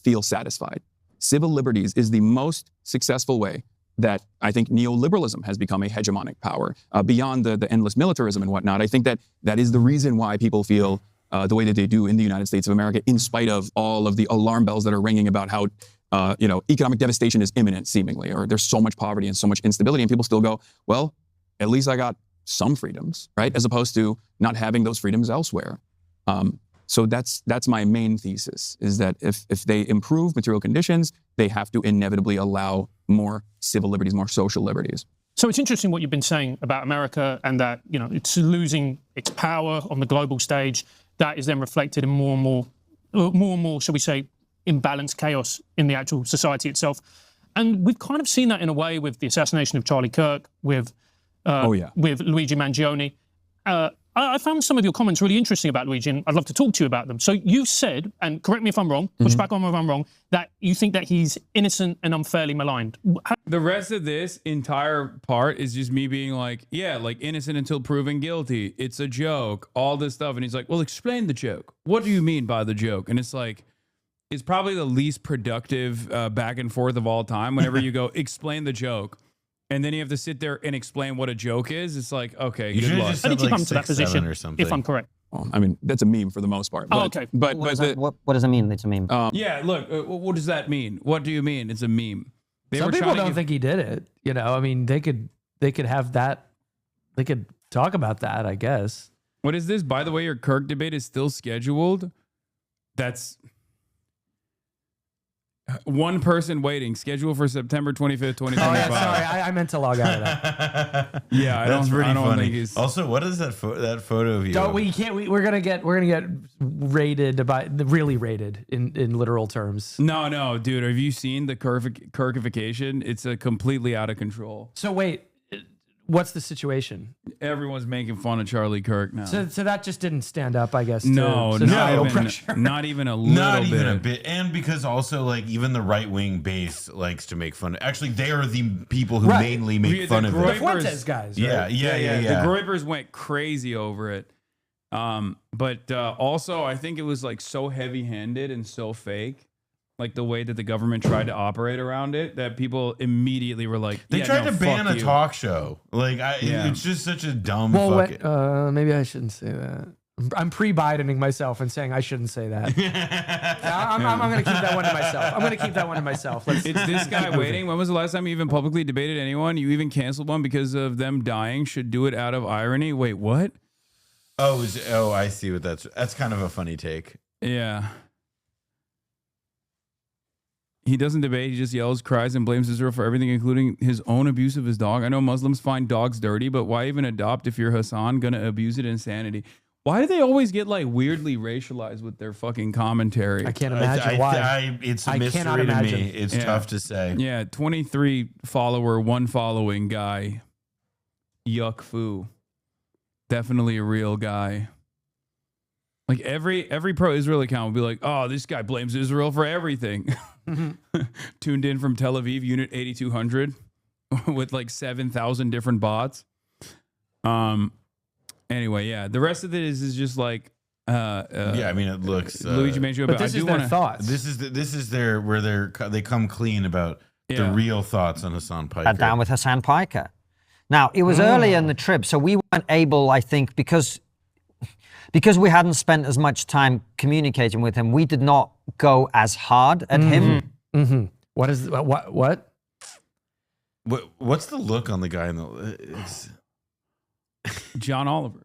feel satisfied. Civil liberties is the most successful way that I think neoliberalism has become a hegemonic power beyond the endless militarism and whatnot. I think that is the reason why people feel the way that they do in the United States of America, in spite of all of the alarm bells that are ringing about how economic devastation is imminent, seemingly, or there's so much poverty and so much instability, and people still go, well, at least I got some freedoms, right? As opposed to not having those freedoms elsewhere. So that's my main thesis, is that if they improve material conditions, they have to inevitably allow more civil liberties, more social liberties. So it's interesting what you've been saying about America, and that, it's losing its power on the global stage. That is then reflected in more and more, shall we say, imbalanced chaos in the actual society itself. And we've kind of seen that in a way with the assassination of Charlie Kirk, with Luigi Mangione. I found some of your comments really interesting about Luigi, and I'd love to talk to you about them. So you said, and correct me if I'm wrong, push back on me if I'm wrong, that you think that he's innocent and unfairly maligned. The rest of this entire part is just me being like, yeah, like innocent until proven guilty. It's a joke, all this stuff. And he's like, well, explain the joke. What do you mean by the joke? And it's like, it's probably the least productive back and forth of all time. Whenever you go, explain the joke, and then you have to sit there and explain what a joke is. It's like, okay, good luck. How did you come to that position, if I'm correct? Well, I mean, that's a meme for the most part. But, okay. But what does it mean? It's a meme. Yeah, look, what does that mean? What do you mean? It's a meme. Some people don't think he did it. I mean, they could have that. They could talk about that, I guess. What is this? By the way, your Kirk debate is still scheduled. That's one person waiting. Scheduled for September 25th, 2025. Oh, yeah, sorry. I meant to log out of that. Yeah, I That's don't pretty funny. think he's... Also, what is that photo of you? We're gonna get really rated in literal terms. No, dude. Have you seen the Kirkification? It's a completely out of control. So wait, what's the situation? Everyone's making fun of Charlie Kirk now. So that just didn't stand up, I guess. No, not even a little bit. And because also, like, even the right wing base likes to make fun of. Actually, they are the people who mainly make fun of it. The Fuentes guys. Right? Yeah. The Groypers went crazy over it. But also, I think it was like so heavy-handed and so fake. Like the way that the government tried to operate around it, that people immediately were like, they tried to ban a talk show. Like, it's just such a dumb. Maybe I shouldn't say that. I'm pre-Bidening myself and saying I shouldn't say that. I'm going to keep that one to myself. It's this guy waiting. When was the last time you even publicly debated anyone? You even canceled one because of them dying. Should do it out of irony. Wait, what? Oh, I see what that's kind of a funny take. Yeah. He doesn't debate. He just yells, cries, and blames Israel for everything, including his own abuse of his dog. I know Muslims find dogs dirty, but why even adopt if you're Hasan? Gonna abuse it? Insanity. Why do they always get like weirdly racialized with their fucking commentary? I can't imagine why. It's a mystery to me. It's tough to say. Yeah, 23 follower, one following guy. Yuck foo. Definitely a real guy. Like every pro-Israel account will be like, oh, this guy blames Israel for everything. Tuned in from Tel Aviv, Unit 8200, with like 7,000 different bots. Anyway, yeah, the rest of it is just like, I mean, it looks Luigi Mangione. But this is their thoughts. This is their where they come clean about the real thoughts on Hasan Piker. Down with Hasan Piker. Now, it was early in the trip, so we weren't able, I think, because we hadn't spent as much time communicating with him, we did not go as hard at him. Mm-hmm. What is what? What's the look on the guy in the? John Oliver.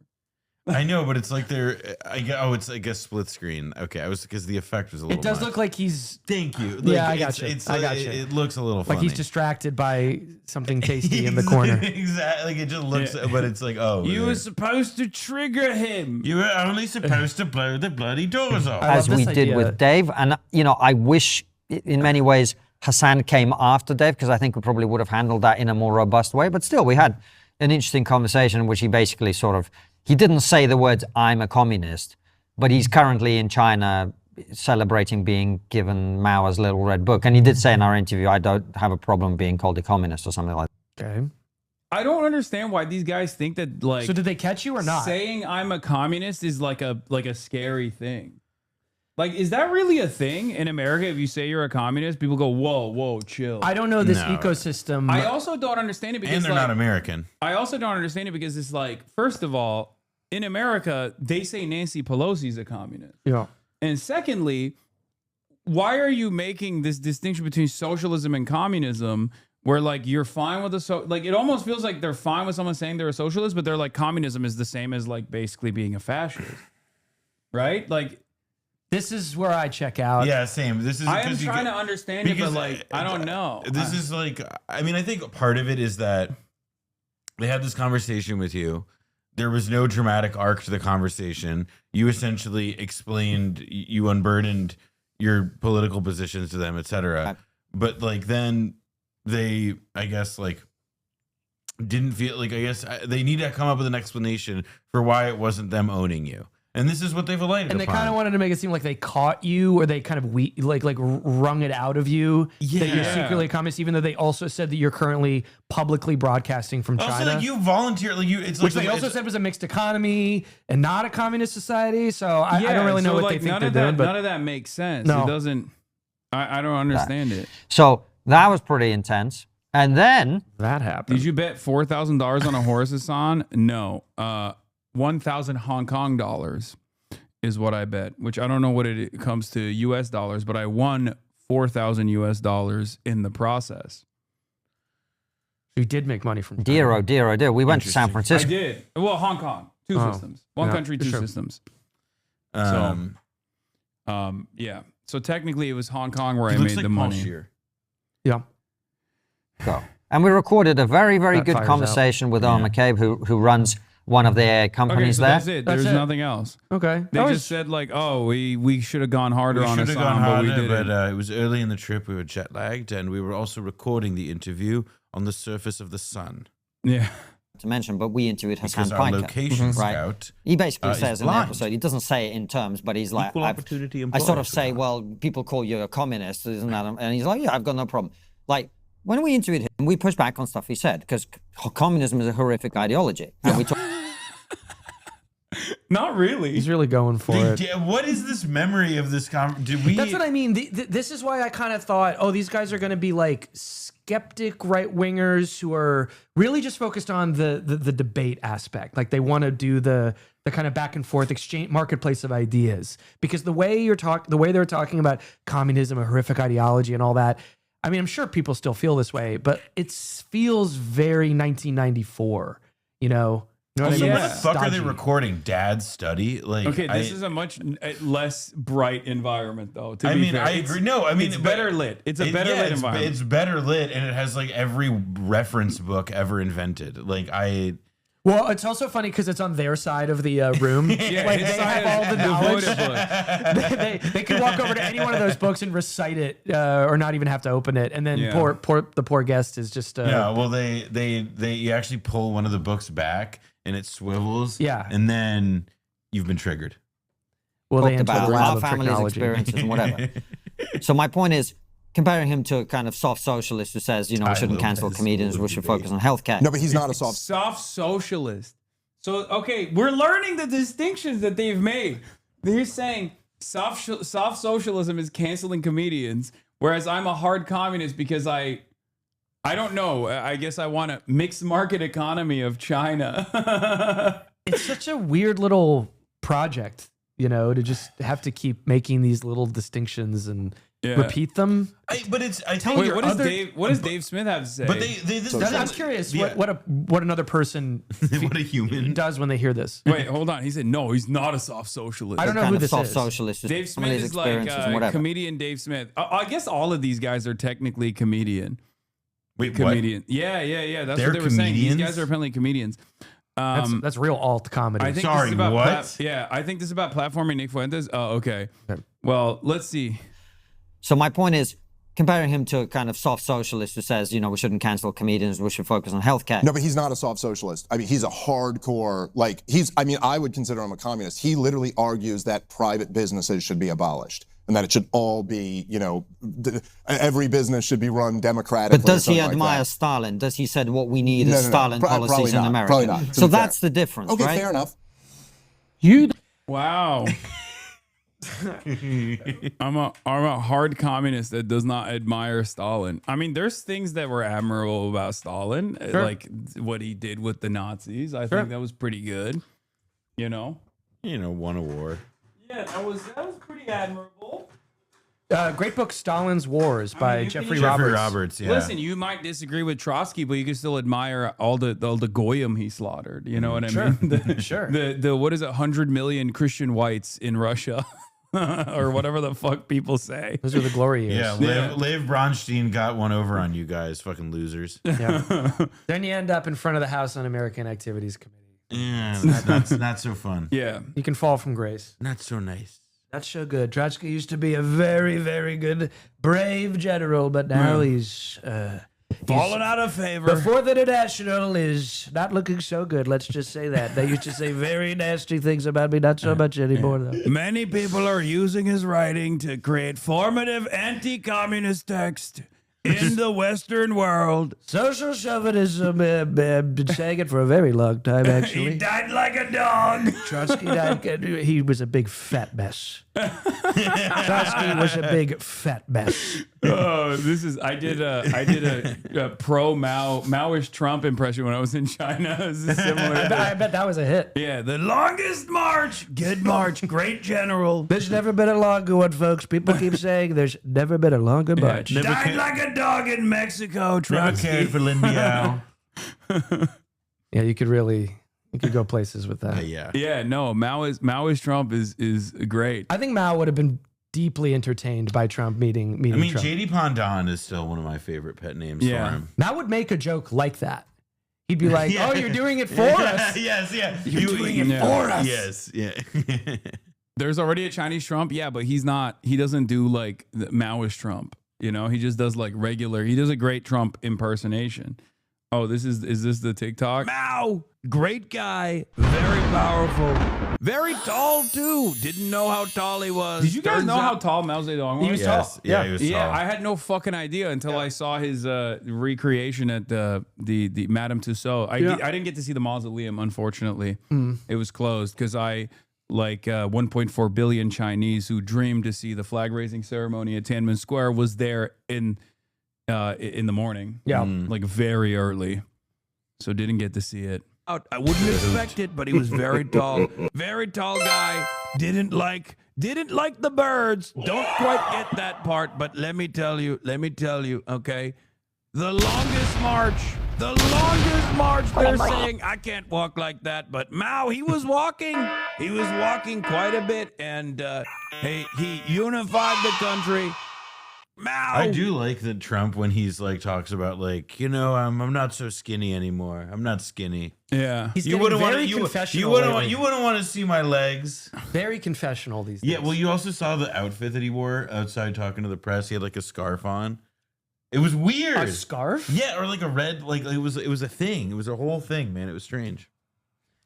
I know, but it's like I guess split screen. Okay, because the effect was a little. It does much. look like he's. Thank you. Like, Yeah, I got you. I got you. It looks a little funny. Like he's distracted by something tasty in the corner. Exactly. Like it just looks, but it's like, oh. You were supposed to trigger him. You were only supposed to blow the bloody doors off. As we did with Dave, and I wish, in many ways, Hasan came after Dave, because I think we probably would have handled that in a more robust way. But still, we had an interesting conversation in which he basically he didn't say the words, I'm a communist, but he's currently in China celebrating being given Mao's little red book. And he did say in our interview, I don't have a problem being called a communist or something like that. Okay. I don't understand why these guys think that, like, So did they catch you or not? saying I'm a communist is like a scary thing. Like, is that really a thing in America? If you say you're a communist, people go, whoa, chill. I don't know this ecosystem. I also don't understand it because And they're not American. I also don't understand it because it's like, first of all, in America, they say Nancy Pelosi's a communist. Yeah. And secondly, why are you making this distinction between socialism and communism where, like, you're fine with like, it almost feels like they're fine with someone saying they're a socialist, but they're like, communism is the same as, like, basically being a fascist. Right? Like, this is where I check out. Yeah, same. This is. I am trying to understand it, but, like, I don't know. This is like, I mean, I think part of it is that they had this conversation with you. There was no dramatic arc to the conversation. You essentially explained, you unburdened your political positions to them, etc. But, like, then they, I guess, like, didn't feel like, I guess they need to come up with an explanation for why it wasn't them owning you. And this is what they've aligned And they upon. kind of wanted to make it seem like they caught you, or they kind of like wrung it out of you that you're secretly a communist, even though they also said that you're currently publicly broadcasting from China. Also, like, you volunteer, like, you, it's like which they also said was a mixed economy and not a communist society. So I don't really know so, what like, they think they're that, doing. But none of that makes sense. No. It doesn't. I don't understand it. So that was pretty intense. And then that happened. Did you bet $4,000 on a horse, Hasan? No. 1,000 Hong Kong dollars is what I bet, which I don't know what it comes to US dollars, but I won 4,000 US dollars in the process. You did make money from Dear. We went to San Francisco. I did. Well, Hong Kong, two systems, one country, two systems. Yeah. So technically, it was Hong Kong where I made the money. Yeah. Go. And we recorded a very, very That good fires conversation with Owen McCabe, who runs one of their companies there. That's it. There's nothing else. Okay. They just said, like, oh, we should have gone harder on Hasan, but we didn't. But it was early in the trip. We were jet lagged, and we were also recording the interview on the surface of the sun. Yeah. To mention, but we interviewed Hasan Because our Piker. location right? scout, He basically is says in the blind. episode, he doesn't say it in terms, but he's like, Equal opportunity I sort of employees. say, well, people call you a communist, isn't that? And he's like, yeah, I've got no problem. Like, when we interviewed him, we pushed back on stuff he said, because communism is a horrific ideology. And we talked. Not really. He's really going for it. What is this memory of this? Did we? That's what I mean. This is why I kind of thought, oh, these guys are going to be like skeptic right wingers who are really just focused on the debate aspect. Like they want to do the kind of back and forth exchange marketplace of ideas. Because the way they're talking about communism, a horrific ideology, and all that. I mean, I'm sure people still feel this way, but it feels very 1994. You know. Also, what I mean? what the fuck are they recording? Dad's study? Like, Okay, this is a much less bright environment, though. To I be mean, fair. I agree. No, I mean, it's better lit. It's a better lit environment. It's better lit, and it has like every reference book ever invented. Like Well, it's also funny because it's on their side of the room. Like they have all the knowledge. they could walk over to any one of those books and recite it, or not even have to open it. And then the poor guest is just. Yeah. Well, you actually pull one of the books back and it swivels. Yeah. And then you've been triggered. Well, they talked about enter the our realm of family's technology. experiences and whatever. So my point is, comparing him to a kind of soft socialist who says, you know, we shouldn't cancel comedians, we should focus on healthcare. No, but he's not a soft socialist. So, okay, we're learning the distinctions that they've made. They're saying soft socialism is canceling comedians, whereas I'm a hard communist because I don't know. I guess I want a mixed market economy of China. It's such a weird little project, you know, to just have to keep making these little distinctions and repeat them. But it's. Wait, what does Dave Smith have to say? But I'm curious what another person what a human does when they hear this. Wait, hold on. He said no. He's not a soft socialist. I don't know who this soft is. Socialist. Dave Smith is like comedian. Dave Smith. I guess all of these guys are technically comedian. Wait, comedian. What? Yeah. That's They're what they were saying. These comedians? guys are apparently comedians. That's real alt comedy. I think this is about I think this is about platforming Nick Fuentes. Oh, okay. Well, let's see. So my point is, comparing him to a kind of soft socialist who says, you know, we shouldn't cancel comedians, we should focus on healthcare. No, but he's not a soft socialist. I mean, he's a hardcore, I would consider him a communist. He literally argues that private businesses should be abolished. and that it should all be, every business should be run democratically. But does he like admire that. Stalin? Does he said what we need No, is no, no. Stalin Probably policies in not. America? Probably not, to So be that's fair. the difference, Okay, right? fair enough. Wow. I'm a hard communist that does not admire Stalin. I mean, there's things that were admirable about Stalin, like what he did with the Nazis. I think that was pretty good. Won a war. Yeah, that was pretty admirable. Great book, Stalin's Wars by Jeffrey Roberts. Yeah. Listen, you might disagree with Trotsky, but you can still admire all the goyim he slaughtered. You know what I mean? Sure. The what is it? 100 million Christian whites in Russia, or whatever the fuck people say. Those are the glory years. Yeah, Lev Bronstein got one over on you guys, fucking losers. Yeah. Then you end up in front of the House Un-American Activities Committee. Yeah, that's not so fun. Yeah, you can fall from grace. Not so nice. Not so good. Trotsky used to be a very, very good, brave general, but now he's fallen out of favor. Before the International is not looking so good. Let's just say that. They used to say very nasty things about me. Not so much anymore, though. Many people are using his writing to create formative anti-communist text in the Western world. Social chauvinism, been saying it for a very long time, actually. He died like a dog. Trotsky died. He was a big fat mess. Trotsky was a big fat mess. Oh, I did a pro Maoist Trump impression when I was in China. This is similar. I bet that was a hit. Yeah, the longest march, good march, great general. There's never been a longer one, folks. People keep saying there's never been a longer march. Died like a dog in Mexico. Trotsky. Never cared for Lin Biao. Yeah, you could go places with that. Yeah, no, Maoist Trump is great. I think Mao would have been deeply entertained by Trump meeting I mean, Trump. JD Pandon is still one of my favorite pet names for him. Mao would make a joke like that. He'd be like, "Oh, you're doing it for us." Yes, yeah. You're doing it for us. Yes, yeah. There's already a Chinese Trump, yeah, but he doesn't do like the Maoist Trump. He just does like regular. He does a great Trump impersonation. Oh, is this the TikTok? Mao, great guy, very powerful, very tall too. Didn't know how tall he was. Did you guys know how tall Mao Zedong was? He was tall. Yeah, he was tall. Yeah, I had no fucking idea until I saw his recreation at the Madame Tussauds. I didn't get to see the mausoleum, unfortunately. It was closed because 1.4 billion Chinese who dreamed to see the flag raising ceremony at Tiananmen Square was there in the morning. Yeah. Like very early. So didn't get to see it. I wouldn't expect it, but he was very tall. Very tall guy. Didn't like the birds. Don't quite get that part, but let me tell you, okay? The longest march, they're saying, I can't walk like that, but Mao, he was walking quite a bit, and he unified the country. Mao. I do like that Trump when he's like talks about like, I'm not so skinny anymore. I'm not skinny. Yeah. He's you getting wouldn't very want confessional. you wouldn't want to see my legs. Very confessional these days. Yeah, well, you also saw the outfit that he wore outside talking to the press. He had like a scarf on. It was weird. A scarf? Yeah, or like a red, like it was a thing. It was a whole thing, man. It was strange.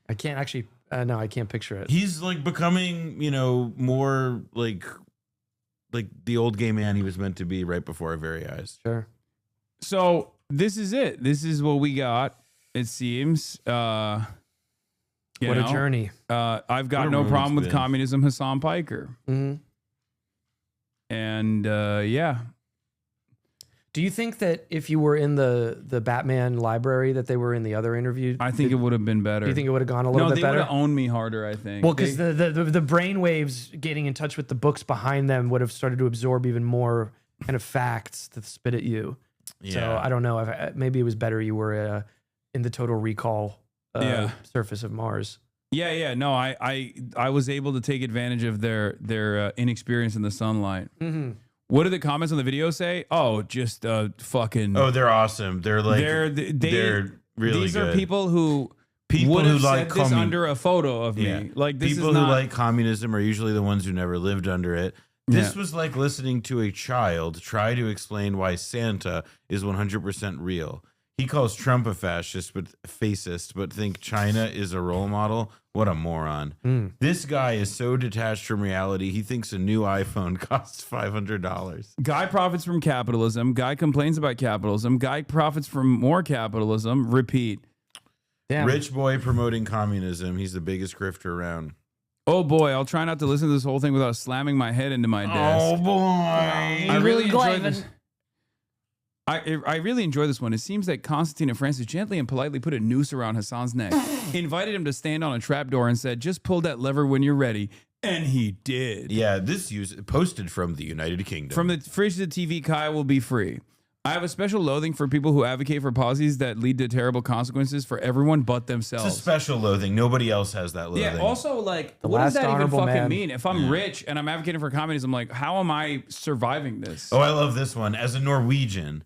I can't actually. No, I can't picture it. He's like becoming, more like the old gay man he was meant to be right before our very eyes. Sure. So this is it. This is what we got. It seems. What a journey. I've got What a no road problem it's with been. communism, Hasan Piker. Mm-hmm. And yeah. Do you think that if you were in the Batman library that they were in the other interview, I think it would have been better. Do you think it would have gone a little bit they better? would have owned me harder, I think. Well, because the brain waves getting in touch with the books behind them would have started to absorb even more kind of facts to spit at you. Yeah. So I don't know. Maybe it was better you were in the Total Recall surface of Mars. Yeah. No, I was able to take advantage of their inexperience in the sunlight. Mm-hmm. What did the comments on the video say? Oh, just fucking. Oh, they're awesome. They're like they're really These good. are people who People who who like said this under a photo of me. Like this people is not, who like communism are usually the ones who never lived under it. This was like listening to a child try to explain why Santa is 100% real. He calls Trump a fascist, but think China is a role model. What a moron. This guy is so detached from reality. He thinks a new iPhone costs $500. Guy profits from capitalism. Guy complains about capitalism. Guy profits from more capitalism. Repeat. Damn. Rich boy promoting communism. He's the biggest grifter around. Oh boy, I'll try not to listen to this whole thing without slamming my head into my desk. Oh boy. I really enjoyed this. I really enjoy this one. It seems that Constantine and Francis gently and politely put a noose around Hasan's neck, invited him to stand on a trapdoor and said, just pull that lever when you're ready. And he did. Yeah, this posted from the United Kingdom. From the fridge to the TV, Kai will be free. I have a special loathing for people who advocate for policies that lead to terrible consequences for everyone but themselves. It's a special loathing. Nobody else has that loathing. Yeah, also, like, what does that even fucking mean? If I'm rich and I'm advocating for communism, like, how am I surviving this? Oh, I love this one. As a Norwegian,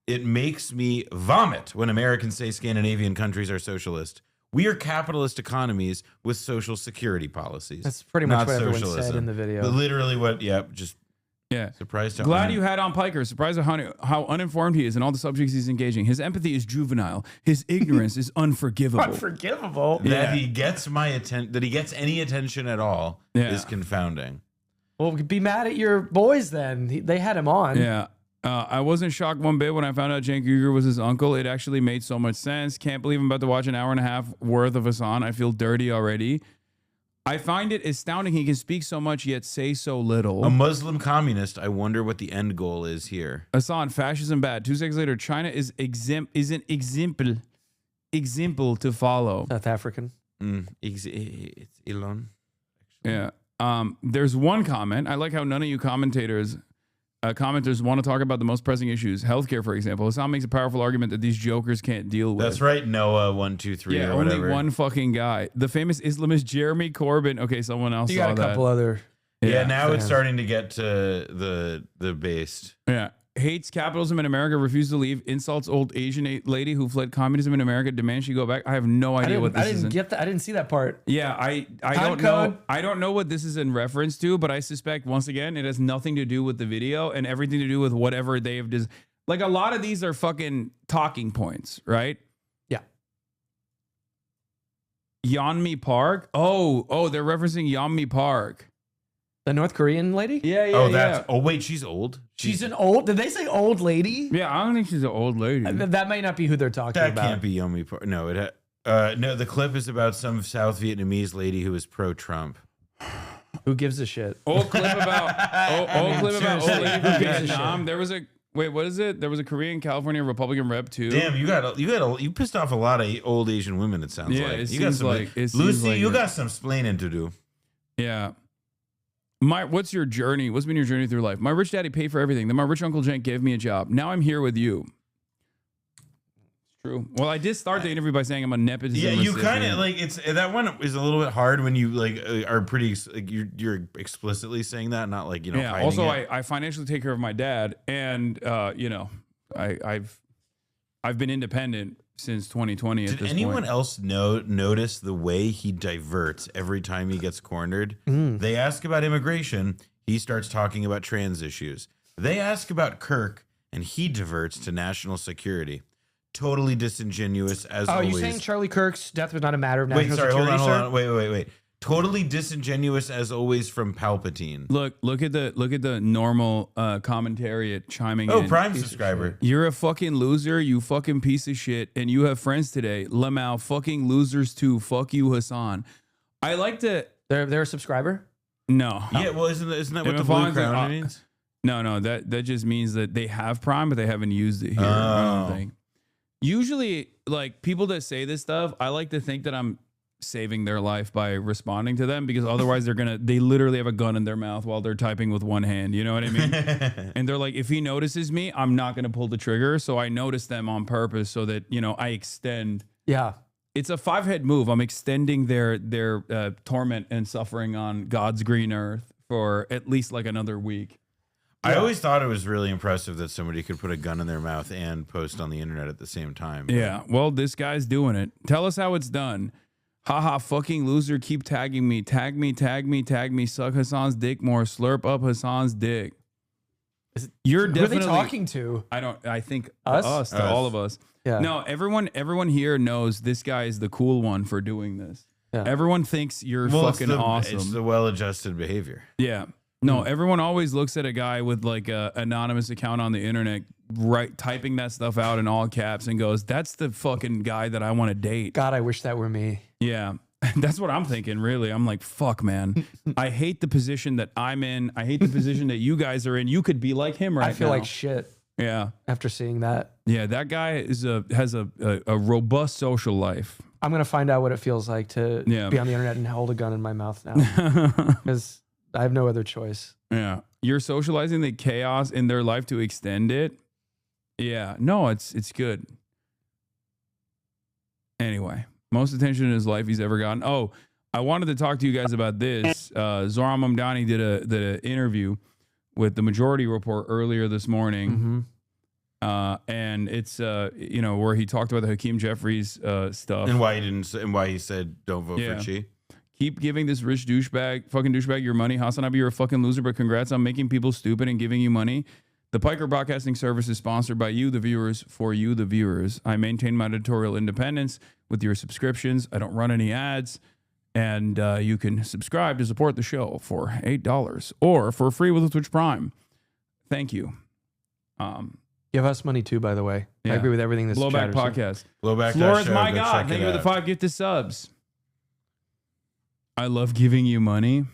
it makes me vomit when Americans say Scandinavian countries are socialist. We are capitalist economies with social security policies. That's pretty much what everyone said in the video. But literally what, surprised how Glad you had on Piker. Surprised at how uninformed he is and all the subjects he's engaging. His empathy is juvenile. His ignorance is unforgivable. Unforgivable? That he gets that he gets any attention at all is confounding. Well, be mad at your boys then. They had him on. Yeah. I wasn't shocked one bit when I found out Cenk Uygur was his uncle. It actually made so much sense. Can't believe I'm about to watch an hour and a half worth of Hasan. I feel dirty already. I find it astounding he can speak so much yet say so little. A Muslim communist. I wonder what the end goal is here. Hasan, fascism bad. 2 seconds later, China is an example to follow. South African. It's Elon. Yeah. There's one comment. I like how none of you commenters want to talk about the most pressing issues. Healthcare, for example. Hasan makes a powerful argument that these jokers can't deal with. That's right, Noah 123 or whatever. Only one fucking guy. The famous Islamist Jeremy Corbyn. Okay, someone else you saw got a that. couple other. Yeah, now it's starting to get to the base. Yeah. Hates capitalism in America, refuses to leave, insults old Asian lady who fled communism in America, demands she go back. I have no idea what this is. I didn't get that. I didn't see that part. Yeah, I don't know. I don't know what this is in reference to, but I suspect once again it has nothing to do with the video and everything to do with whatever they have. Like a lot of these are fucking talking points, right? Yeah. Yeonmi Park. Oh, they're referencing Yeonmi Park. The North Korean lady? Yeah. Oh, wait, she's old. She's an old. Did they say old lady? Yeah, I don't think she's an old lady. That might not be who they're talking about. That can't be Yeonmi Park. No, no. The clip is about some South Vietnamese lady who is pro-Trump. Who gives a shit? Old clip about old lady from Vietnam. There was a what is it? There was a Korean California Republican rep too. Damn, you pissed off a lot of old Asian women. It sounds like you got some Lucy. You got some splaining to do. Yeah. What's your journey? What's been your journey through life? My rich daddy paid for everything. Then my rich uncle Cenk gave me a job. Now I'm here with you. It's true. Well, I did start the interview by saying I'm a nepotism. Yeah, you recipient. kind of like that one is a little bit hard when you are pretty you're explicitly saying that, not like Yeah. hiding Also, it. I financially take care of my dad, and I've been independent since 2020. Did anyone else notice the way he diverts every time he gets cornered? They ask about immigration, he starts talking about trans issues. They ask about Kirk, and he diverts to national security. Totally disingenuous as always. Oh, you're saying Charlie Kirk's death was not a matter of national security? Hold on. Wait. Totally disingenuous as always from Palpatine. Look at the normal commentary chiming in. Oh, Prime subscriber. You're a fucking loser, you fucking piece of shit, and you have friends today. Lamau, fucking losers too. Fuck you, Hasan. I like to. They're a subscriber? No. Yeah, well, isn't that what the blue crown means? No, that just means that they have Prime, but they haven't used it here. I don't think. Usually, like people that say this stuff, I like to think that I'm saving their life by responding to them, because otherwise they literally have a gun in their mouth while they're typing with one hand. You know what I mean? And they're like, if he notices me, I'm not going to pull the trigger. So I notice them on purpose so that, I extend. Yeah. It's a 5-head move. I'm extending their torment and suffering on God's green earth for at least like another week. I always thought it was really impressive that somebody could put a gun in their mouth and post on the internet at the same time. Yeah. Well, this guy's doing it. Tell us how it's done. Haha, fucking loser, keep tagging me. Tag me. Suck Hasan's dick more. Slurp up Hasan's dick. You're who definitely are they talking to? I think Us? to all of us. Yeah. No, everyone here knows this guy is the cool one for doing this. Yeah. Everyone thinks you're fucking awesome. It's the well-adjusted behavior. Yeah. No, everyone always looks at a guy with like a anonymous account on the internet, typing that stuff out in all caps and goes, "That's the fucking guy that I want to date." God, I wish that were me. Yeah. That's what I'm thinking, really. I'm like, fuck, man. I hate the position that I'm in. I hate the position that you guys are in. You could be like him right now. I feel like shit. Yeah. After seeing that. Yeah, that guy has a robust social life. I'm gonna find out what it feels like to be on the internet and hold a gun in my mouth now, because I have no other choice. Yeah, you're socializing the chaos in their life to extend it. Yeah, no, it's good. Anyway, most attention in his life he's ever gotten. Oh, I wanted to talk to you guys about this. Zohran Mamdani did an interview with the Majority Report earlier this morning. And it's where he talked about the Hakeem Jeffries stuff and why he said don't vote for Chi. Keep giving this rich fucking douchebag your money. HasanAbi, you're a fucking loser, but congrats on making people stupid and giving you money. The Piker Broadcasting Service is sponsored by you, the viewers, for you, the viewers. I maintain my editorial independence with your subscriptions. I don't run any ads. And you can subscribe to support the show for $8 or for free with a Twitch Prime. Thank you. Give us money too, by the way. I agree with everything this Blowback chatter Podcast. Blowback. Flora's my God. Thank you for the 5 gifted subs. I love giving you money. If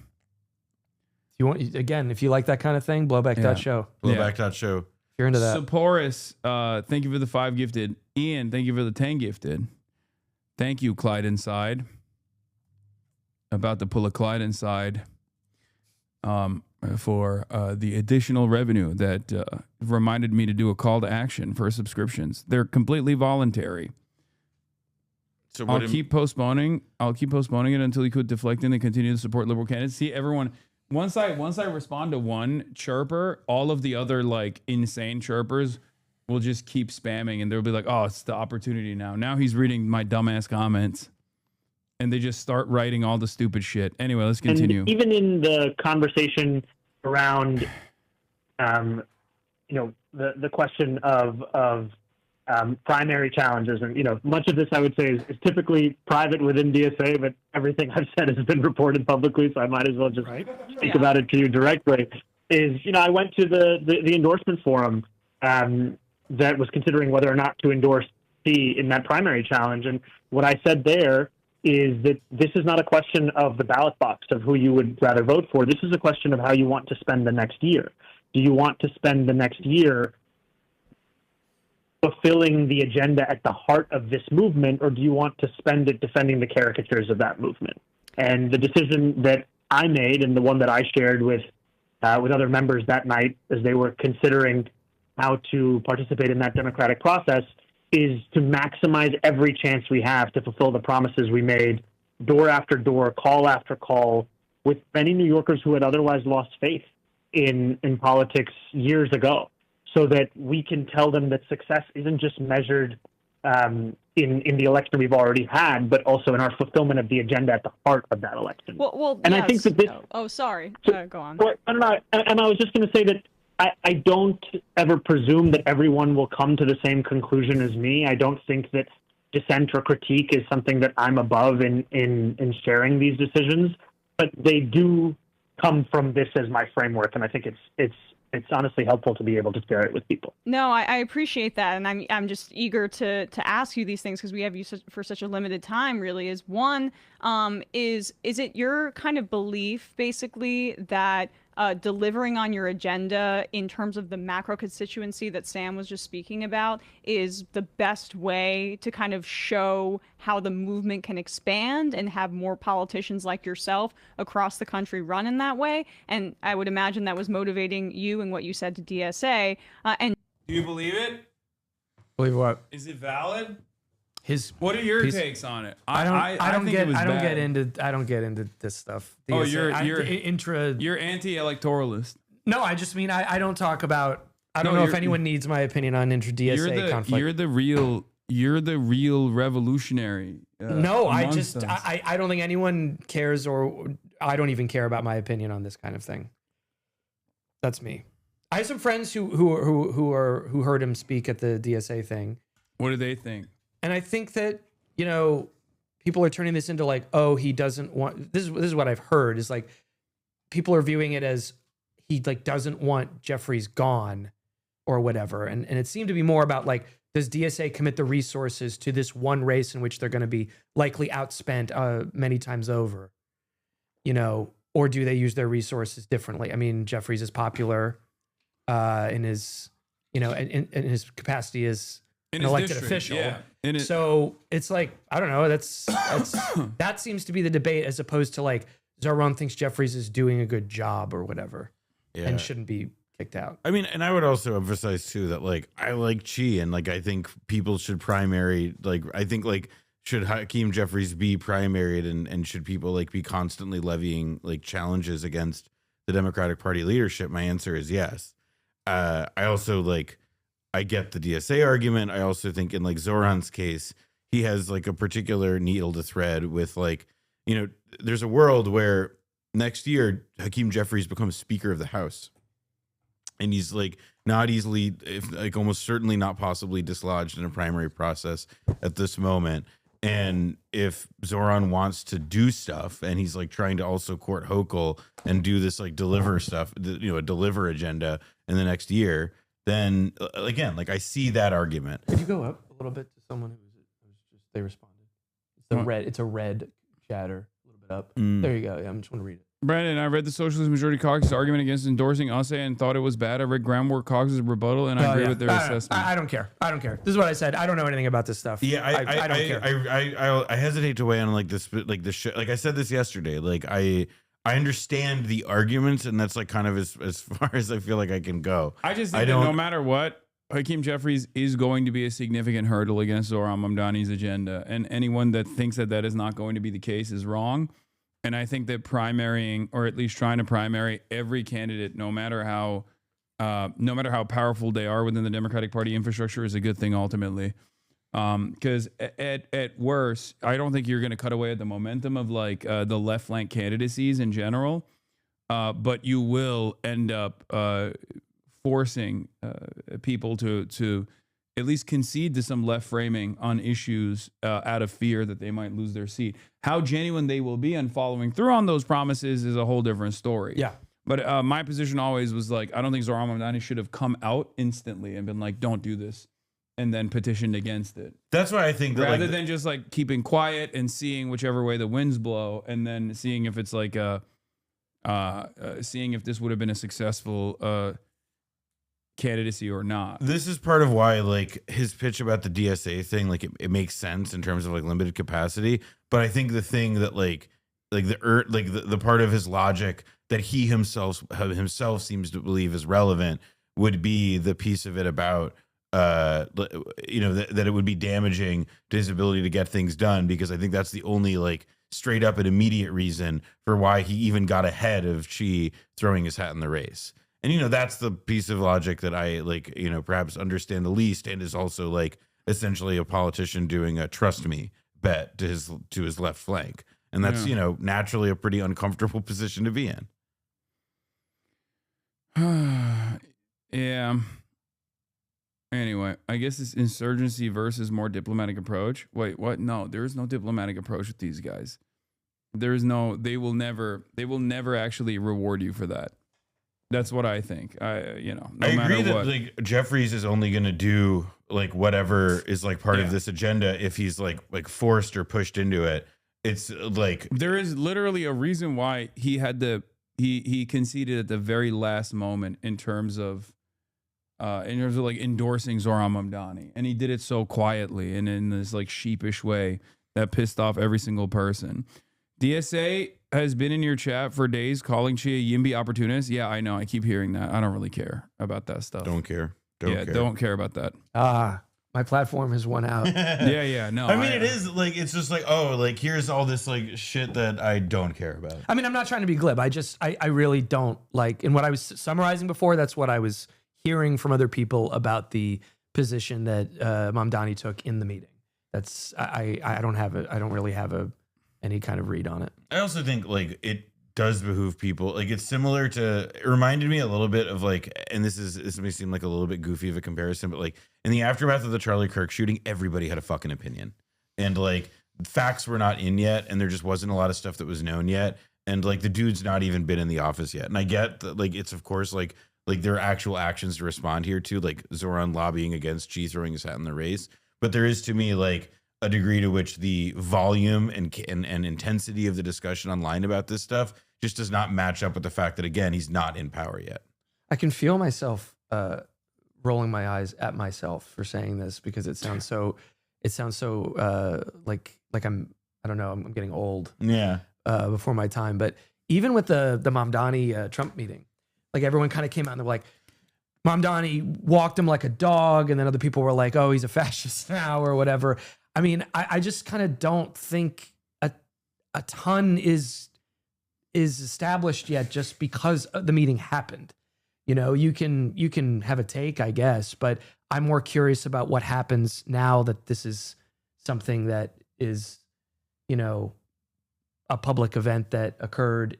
you want, again, if you like that kind of thing, blowback.show. Blowback.show. If you're into that. Saporis, thank you for the 5 gifted. Ian, thank you for the 10 gifted. Thank you, Clyde Inside. About to pull a Clyde Inside for the additional revenue that reminded me to do a call to action for subscriptions. They're completely voluntary. So I'll keep postponing it until you quit deflecting and continue to support liberal candidates. See, everyone, once I respond to one chirper, all of the other like insane chirpers will just keep spamming, and they'll be like, "Oh, it's the opportunity now." Now he's reading my dumbass comments, and they just start writing all the stupid shit. Anyway, let's continue. And even in the conversation around, the question of primary challenges, and much of this I would say is typically private within DSA, but everything I've said has been reported publicly, so I might as well just speak about it to you directly. I went to the endorsement forum that was considering whether or not to endorse C in that primary challenge, and what I said there is that this is not a question of the ballot box of who you would rather vote for. This is a question of how you want to spend the next year. Do you want to spend the next year fulfilling the agenda at the heart of this movement, or do you want to spend it defending the caricatures of that movement? And the decision that I made, and the one that I shared with other members that night as they were considering how to participate in that democratic process, is to maximize every chance we have to fulfill the promises we made door after door, call after call, with many New Yorkers who had otherwise lost faith in politics years ago, so that we can tell them that success isn't just measured in the election we've already had, but also in our fulfillment of the agenda at the heart of that election. Well, and yes. I think that this... Oh, sorry. Go on. Well, I don't know. And I was just going to say that I don't ever presume that everyone will come to the same conclusion as me. I don't think that dissent or critique is something that I'm above in sharing these decisions, but they do come from this as my framework, and I think it's honestly helpful to be able to share it with people. No, I appreciate that, and I'm just eager to ask you these things because we have you for such a limited time. Really, is one is it your kind of belief basically that delivering on your agenda in terms of the macro constituency that Sam was just speaking about is the best way to kind of show how the movement can expand and have more politicians like yourself across the country run in that way? And I would imagine that was motivating you and what you said to DSA. And do you believe it? Believe what? Is it valid? What are your takes on it? I don't get into this stuff. Oh, DSA, you're anti-electoralist. No, I just mean I don't talk about. I don't know if anyone needs my opinion on intra-DSA conflict. You're the real revolutionary. No, I don't think anyone cares, or I don't even care about my opinion on this kind of thing. That's me. I have some friends who heard him speak at the DSA thing. What do they think? And I think that, you know, people are turning this into like, oh, he doesn't want, this is what I've heard, is like people are viewing it as he like doesn't want Jeffries gone or whatever. And it seemed to be more about like, does DSA commit the resources to this one race in which they're going to be likely outspent many times over, you know, or do they use their resources differently? I mean, Jeffries is popular in his, you know, in his capacity as an elected official. Yeah. So it's like, I don't know, that's that seems to be the debate, as opposed to like Zoran thinks Jeffries is doing a good job or whatever and shouldn't be kicked out. I mean, and I would also emphasize too that like I like Chi, and like I think people should primary, like I think like should Hakeem Jeffries be primaried, and should people like be constantly levying like challenges against the Democratic Party leadership? My answer is yes. I also like, I get the DSA argument. I also think in like Zoran's case, he has like a particular needle to thread with, like, you know, there's a world where next year Hakeem Jeffries becomes Speaker of the House, and he's like not easily, if like almost certainly not possibly dislodged in a primary process at this moment. And if Zoran wants to do stuff, and he's like trying to also court Hochul and do this like deliver stuff, you know, a deliver agenda in the next year, then again, like I see that argument. Could you go up a little bit to someone who's just, they responded? It's a red chatter, a little bit up. There you go. Yeah, I'm just want to read it. Brandon, I read the Socialist Majority Caucus argument against endorsing USA and thought it was bad. I read Groundwork Caucus' rebuttal, and I agree with their assessment. I don't care. I don't care. This is what I said. I don't know anything about this stuff. Yeah, I don't care. I hesitate to weigh in on like this, like the shit. Like I said this yesterday. Like I understand the arguments, and that's like kind of as far as I feel like I can go. I just think that no matter what, Hakeem Jeffries is going to be a significant hurdle against Zoran Mamdani's agenda, and anyone that thinks that that is not going to be the case is wrong. And I think that primarying, or at least trying to primary every candidate, no matter how powerful they are within the Democratic Party infrastructure, is a good thing ultimately. Because at worst, I don't think you're going to cut away at the momentum of like the left flank candidacies in general, but you will end up forcing people to at least concede to some left framing on issues out of fear that they might lose their seat. How genuine they will be on following through on those promises is a whole different story. Yeah. But my position always was like, I don't think Zoran Mamdani should have come out instantly and been like, don't do this, and then petitioned against it. That's why I think that rather than just like keeping quiet and seeing whichever way the winds blow, and then seeing if it's like seeing if this would have been a successful candidacy or not. This is part of why like his pitch about the DSA thing, like it makes sense in terms of like limited capacity. But I think the thing that like the part of his logic that he himself seems to believe is relevant would be the piece of it about you know, that it would be damaging to his ability to get things done, because I think that's the only like straight up and immediate reason for why he even got ahead of Chi throwing his hat in the race. And, you know, that's the piece of logic that I like, you know, perhaps understand the least, and is also like essentially a politician doing a trust me bet to his left flank. And that's, you know, naturally a pretty uncomfortable position to be in. Yeah. Anyway, I guess it's insurgency versus more diplomatic approach. Wait, what? No, there is no diplomatic approach with these guys. There is no, they will never actually reward you for that. That's what I think. You know, no matter agree what. That like Jeffries is only going to do like whatever is like part of this agenda if he's like forced or pushed into it. It's like there is literally a reason why he had he conceded at the very last moment in terms of like endorsing Zoran Mamdani, and he did it so quietly and in this like sheepish way that pissed off every single person. DSA has been in your chat for days calling Chi a YIMBY opportunist. Yeah, I know. I keep hearing that. I don't really care about that stuff. Don't care. Don't care about that. My platform has won out. Yeah. No, I mean, it is like, it's just like, oh, like here's all this like shit that I don't care about. I mean, I'm not trying to be glib. I really don't like, and what I was summarizing before, that's what I was hearing from other people about the position that Mamdani took in the meeting. That's, I don't really have any kind of read on it. I also think like it does behoove people. Like it's similar to, it reminded me a little bit of like, and this may seem like a little bit goofy of a comparison, but like in the aftermath of the Charlie Kirk shooting, everybody had a fucking opinion. And like facts were not in yet, and there just wasn't a lot of stuff that was known yet. And like the dude's not even been in the office yet. And I get that, like, it's of course like there are actual actions to respond here to, like Zoran lobbying against Xi throwing his hat in the race. But there is, to me, like a degree to which the volume and intensity of the discussion online about this stuff just does not match up with the fact that, again, he's not in power yet. I can feel myself rolling my eyes at myself for saying this, because it sounds so like I don't know, I'm getting old. Yeah. Before my time. But even with the Mamdani Trump meeting, like everyone kind of came out and they were like, Mamdani walked him like a dog, and then other people were like, oh, he's a fascist now or whatever. I mean, I just kind of don't think a ton is established yet just because the meeting happened. You know, you can have a take, I guess, but I'm more curious about what happens now that this is something that is, you know, a public event that occurred,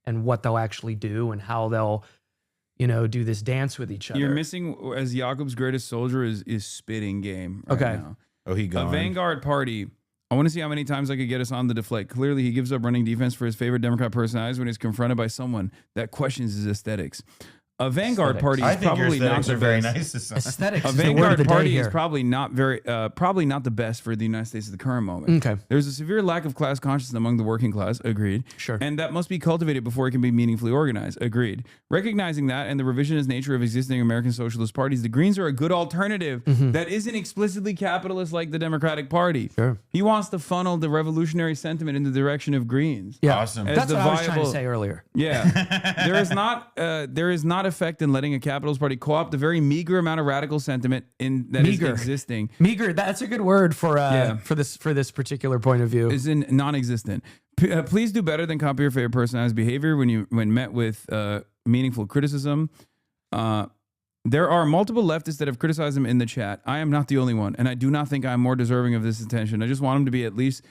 and what they'll actually do and how they'll, you know, do this dance with each other. You're missing, as Jakob's greatest soldier is spitting game right Okay. now. Oh, he gone. A Vanguard party. I want to see how many times I could get us on the deflate. Clearly, he gives up running defense for his favorite Democrat personalities when he's confronted by someone that questions his aesthetics. A Vanguard party is probably not the very best. nice. Aesthetics. A Vanguard party is probably not the best for the United States at the current moment. Okay. There's a severe lack of class consciousness among the working class. Agreed. Sure. And that must be cultivated before it can be meaningfully organized. Agreed. Recognizing that and the revisionist nature of existing American socialist parties, the Greens are a good alternative that isn't explicitly capitalist like the Democratic Party. Sure. He wants to funnel the revolutionary sentiment in the direction of Greens. Yeah. Awesome. That's what I was trying to say earlier. Yeah. there is not effect in letting a capitalist party co-opt the very meager amount of radical sentiment that is existing. Meager, that's a good word for this particular point of view. Is in non-existent. Please do better than copy your favorite person's behavior when met with meaningful criticism. There are multiple leftists that have criticized him in the chat. I am not the only one, and I do not think I'm more deserving of this attention. I just want him to be at least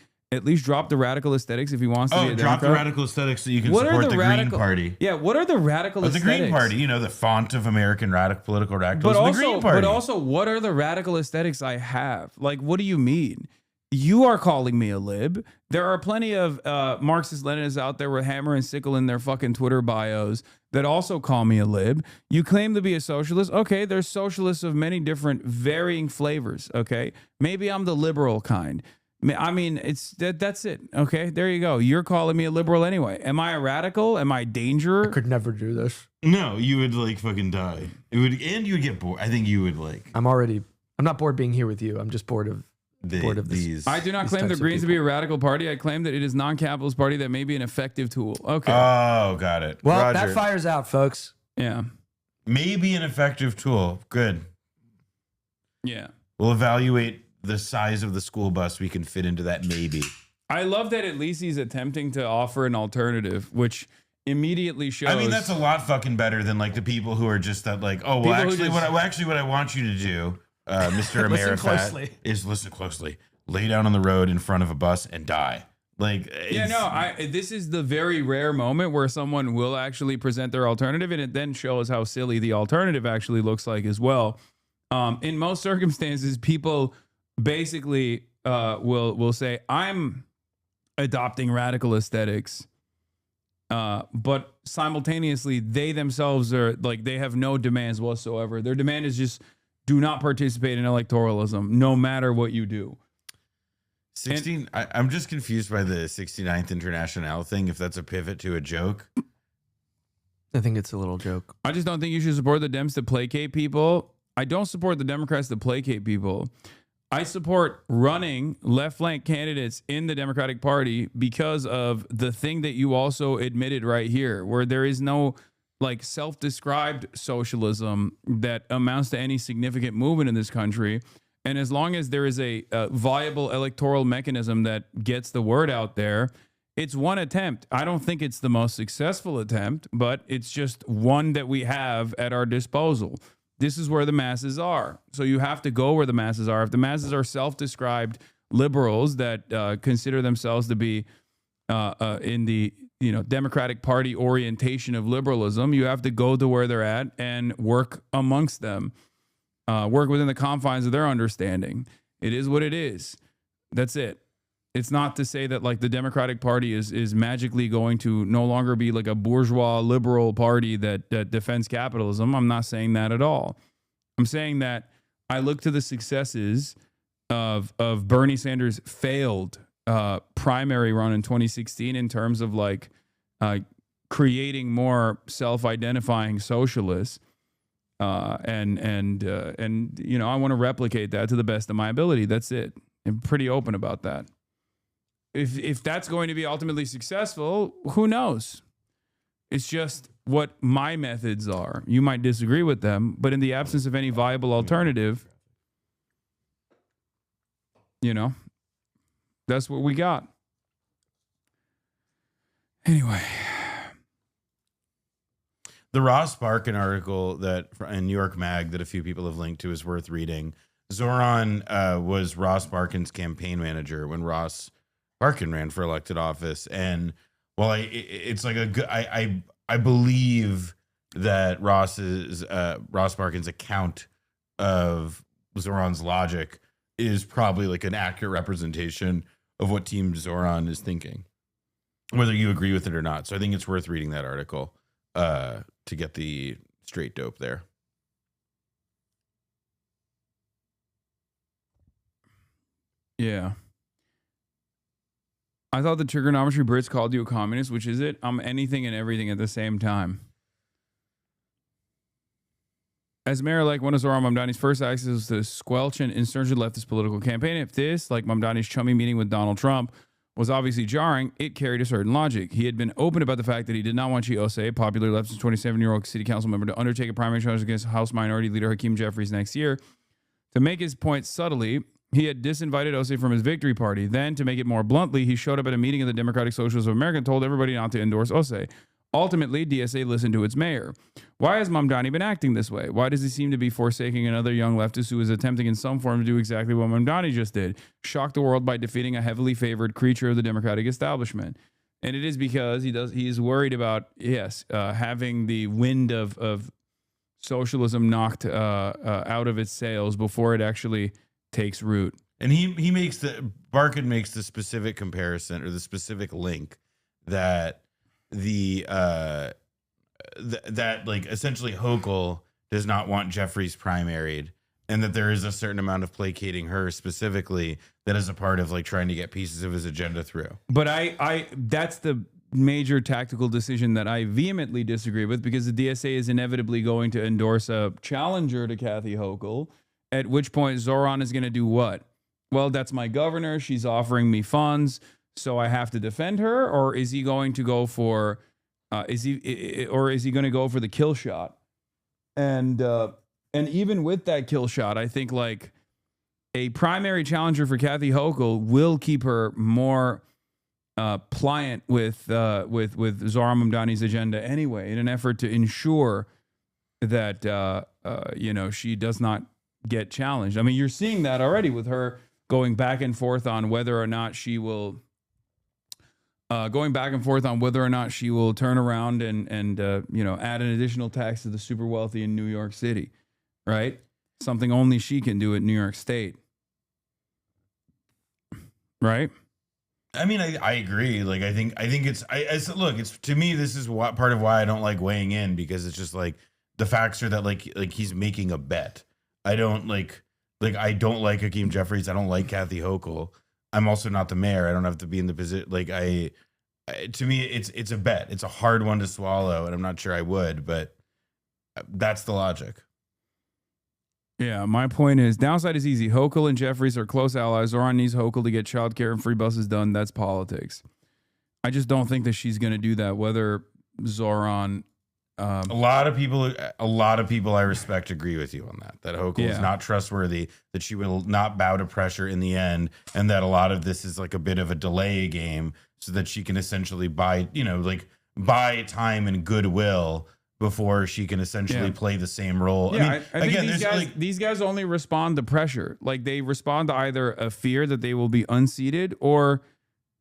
drop the radical aesthetics if he wants to be a Democrat. Drop the radical aesthetics so you can support the Green Party. Yeah, what are the radical aesthetics? The Green Party, you know, the font of American political radicalism, the Green Party. But also, what are the radical aesthetics I have? Like, what do you mean? You are calling me a lib. There are plenty of Marxist-Leninists out there with hammer and sickle in their fucking Twitter bios that also call me a lib. You claim to be a socialist. Okay, there's socialists of many different varying flavors, okay? Maybe I'm the liberal kind. I mean, that's it. Okay, there you go. You're calling me a liberal anyway. Am I a radical? Am I danger? I could never do this. No, you would like fucking die. You would get bored. I think you would like. I'm not bored being here with you. I'm just bored of these. I do not claim the Greens to be a radical party. I claim that it is a non-capitalist party that may be an effective tool. Okay. Oh, got it. Well, Roger. that fires out, folks. Yeah. Maybe an effective tool. Good. Yeah. We'll evaluate the size of the school bus we can fit into that maybe. I love that at least he's attempting to offer an alternative, which immediately shows. I mean, that's a lot fucking better than like the people who are just that like, oh, well, actually, what I want you to do, Mr. Amerifat, is listen closely, lay down on the road in front of a bus and die. Like, this is the very rare moment where someone will actually present their alternative, and it then shows how silly the alternative actually looks like as well. In most circumstances, people basically will say, I'm adopting radical aesthetics, but simultaneously they themselves are like, they have no demands whatsoever. Their demand is just do not participate in electoralism no matter what you do. I'm just confused by the 69th International thing, if that's a pivot to a joke. I think it's a little joke. I just don't think you should support the Dems to placate people. I don't support the Democrats to placate people. I support running left flank candidates in the Democratic Party because of the thing that you also admitted right here, where there is no like self-described socialism that amounts to any significant movement in this country. And as long as there is a viable electoral mechanism that gets the word out there, it's one attempt. I don't think it's the most successful attempt, but it's just one that we have at our disposal. This is where the masses are. So you have to go where the masses are. If the masses are self-described liberals that consider themselves to be in the Democratic Party orientation of liberalism. You have to go to where they're at and work amongst them, work within the confines of their understanding. It is what it is. That's it. It's not to say that like the Democratic Party is magically going to no longer be like a bourgeois liberal party that defends capitalism. I'm not saying that at all. I'm saying that I look to the successes of Bernie Sanders' failed primary run in 2016 in terms of like creating more self-identifying socialists, and I want to replicate that to the best of my ability. That's it. I'm pretty open about that. If that's going to be ultimately successful, who knows? It's just what my methods are. You might disagree with them, but in the absence of any viable alternative, that's what we got. Anyway. The Ross Barkan article that in New York Mag that a few people have linked to is worth reading. Zoran was Ross Barkan's campaign manager when Ross Barkan ran for elected office, and it's like a good. I believe that Ross Barkan's account of Zoran's logic is probably like an accurate representation of what Team Zoran is thinking, whether you agree with it or not. So I think it's worth reading that article to get the straight dope there. Yeah. I thought the trigonometry Brits called you a communist, which is it? I'm anything and everything at the same time. As mayor-elect, one of Zoran Mamdani's first acts was to squelch an insurgent leftist political campaign. If this, like Mamdani's chummy meeting with Donald Trump, was obviously jarring, it carried a certain logic. He had been open about the fact that he did not want Chiose, a popular leftist 27-year-old city council member, to undertake a primary challenge against House Minority Leader Hakeem Jeffries next year. To make his point subtly, he had disinvited Osei from his victory party. Then, to make it more bluntly, he showed up at a meeting of the Democratic Socialists of America and told everybody not to endorse Osei. Ultimately, DSA listened to its mayor. Why has Mamdani been acting this way? Why does he seem to be forsaking another young leftist who is attempting in some form to do exactly what Mamdani just did? Shock the world by defeating a heavily favored creature of the Democratic establishment. And it is because he's worried about, having the wind of socialism knocked out of its sails before it actually takes root. And Barkan makes the specific comparison or the specific link that that like essentially Hochul does not want Jeffries primaried, and that there is a certain amount of placating her specifically that is a part of like trying to get pieces of his agenda through. But I that's the major tactical decision that I vehemently disagree with, because the DSA is inevitably going to endorse a challenger to Kathy Hochul, at which point Zoran is going to do what? Well, that's my governor. She's offering me funds, so I have to defend her. Or is he going to go for, is he going to go for the kill shot? And even with that kill shot, I think like a primary challenger for Kathy Hochul will keep her more pliant with Zohran Mamdani's agenda anyway, in an effort to ensure that she does not get challenged. I mean, you're seeing that already with her going back and forth on whether or not she will turn around and add an additional tax to the super wealthy in New York City, right? Something only she can do at New York State, right? I mean, I agree. Like, I think it's to me, this is part of why I don't like weighing in, because it's just like the facts are that like he's making a bet. I don't like I don't like Hakeem Jeffries. I don't like Kathy Hochul. I'm also not the mayor. I don't have to be in the position. Like to me, it's a bet. It's a hard one to swallow, and I'm not sure I would, but that's the logic. Yeah, my point is, downside is easy. Hochul and Jeffries are close allies. Zoran needs Hochul to get childcare and free buses done. That's politics. I just don't think that she's going to do that. Whether Zoran, a lot of people I respect agree with you on that. That Hochul is not trustworthy. That she will not bow to pressure in the end, and that a lot of this is like a bit of a delay game, so that she can essentially buy time and goodwill before she can essentially play the same role. Yeah, I mean, again, these guys only respond to pressure. Like, they respond to either a fear that they will be unseated or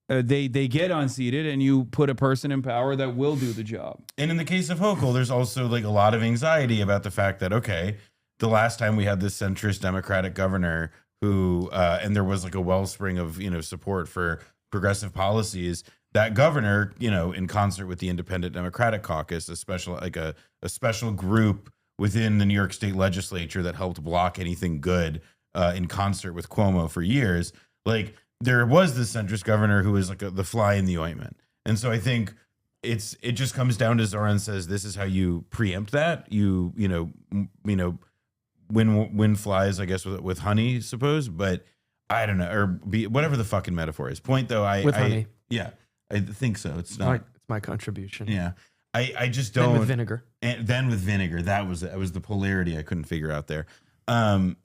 they get unseated, and you put a person in power that will do the job. And in the case of Hochul, there's also like a lot of anxiety about the fact that, okay, the last time we had this centrist Democratic governor who, and there was like a wellspring of, support for progressive policies, that governor, in concert with the Independent Democratic Caucus, a special group within the New York State legislature that helped block anything good in concert with Cuomo for years, like there was this centrist governor who was like the fly in the ointment. And so I think it just comes down to Zoran says, this is how you preempt that. Win flies, I guess, with honey, suppose, but I don't know, or whatever the fucking metaphor is. Point though, honey. Yeah, I think so. It's not. It's my contribution. Yeah. I just don't. Then with vinegar. And then with vinegar. That was the polarity I couldn't figure out there. Look,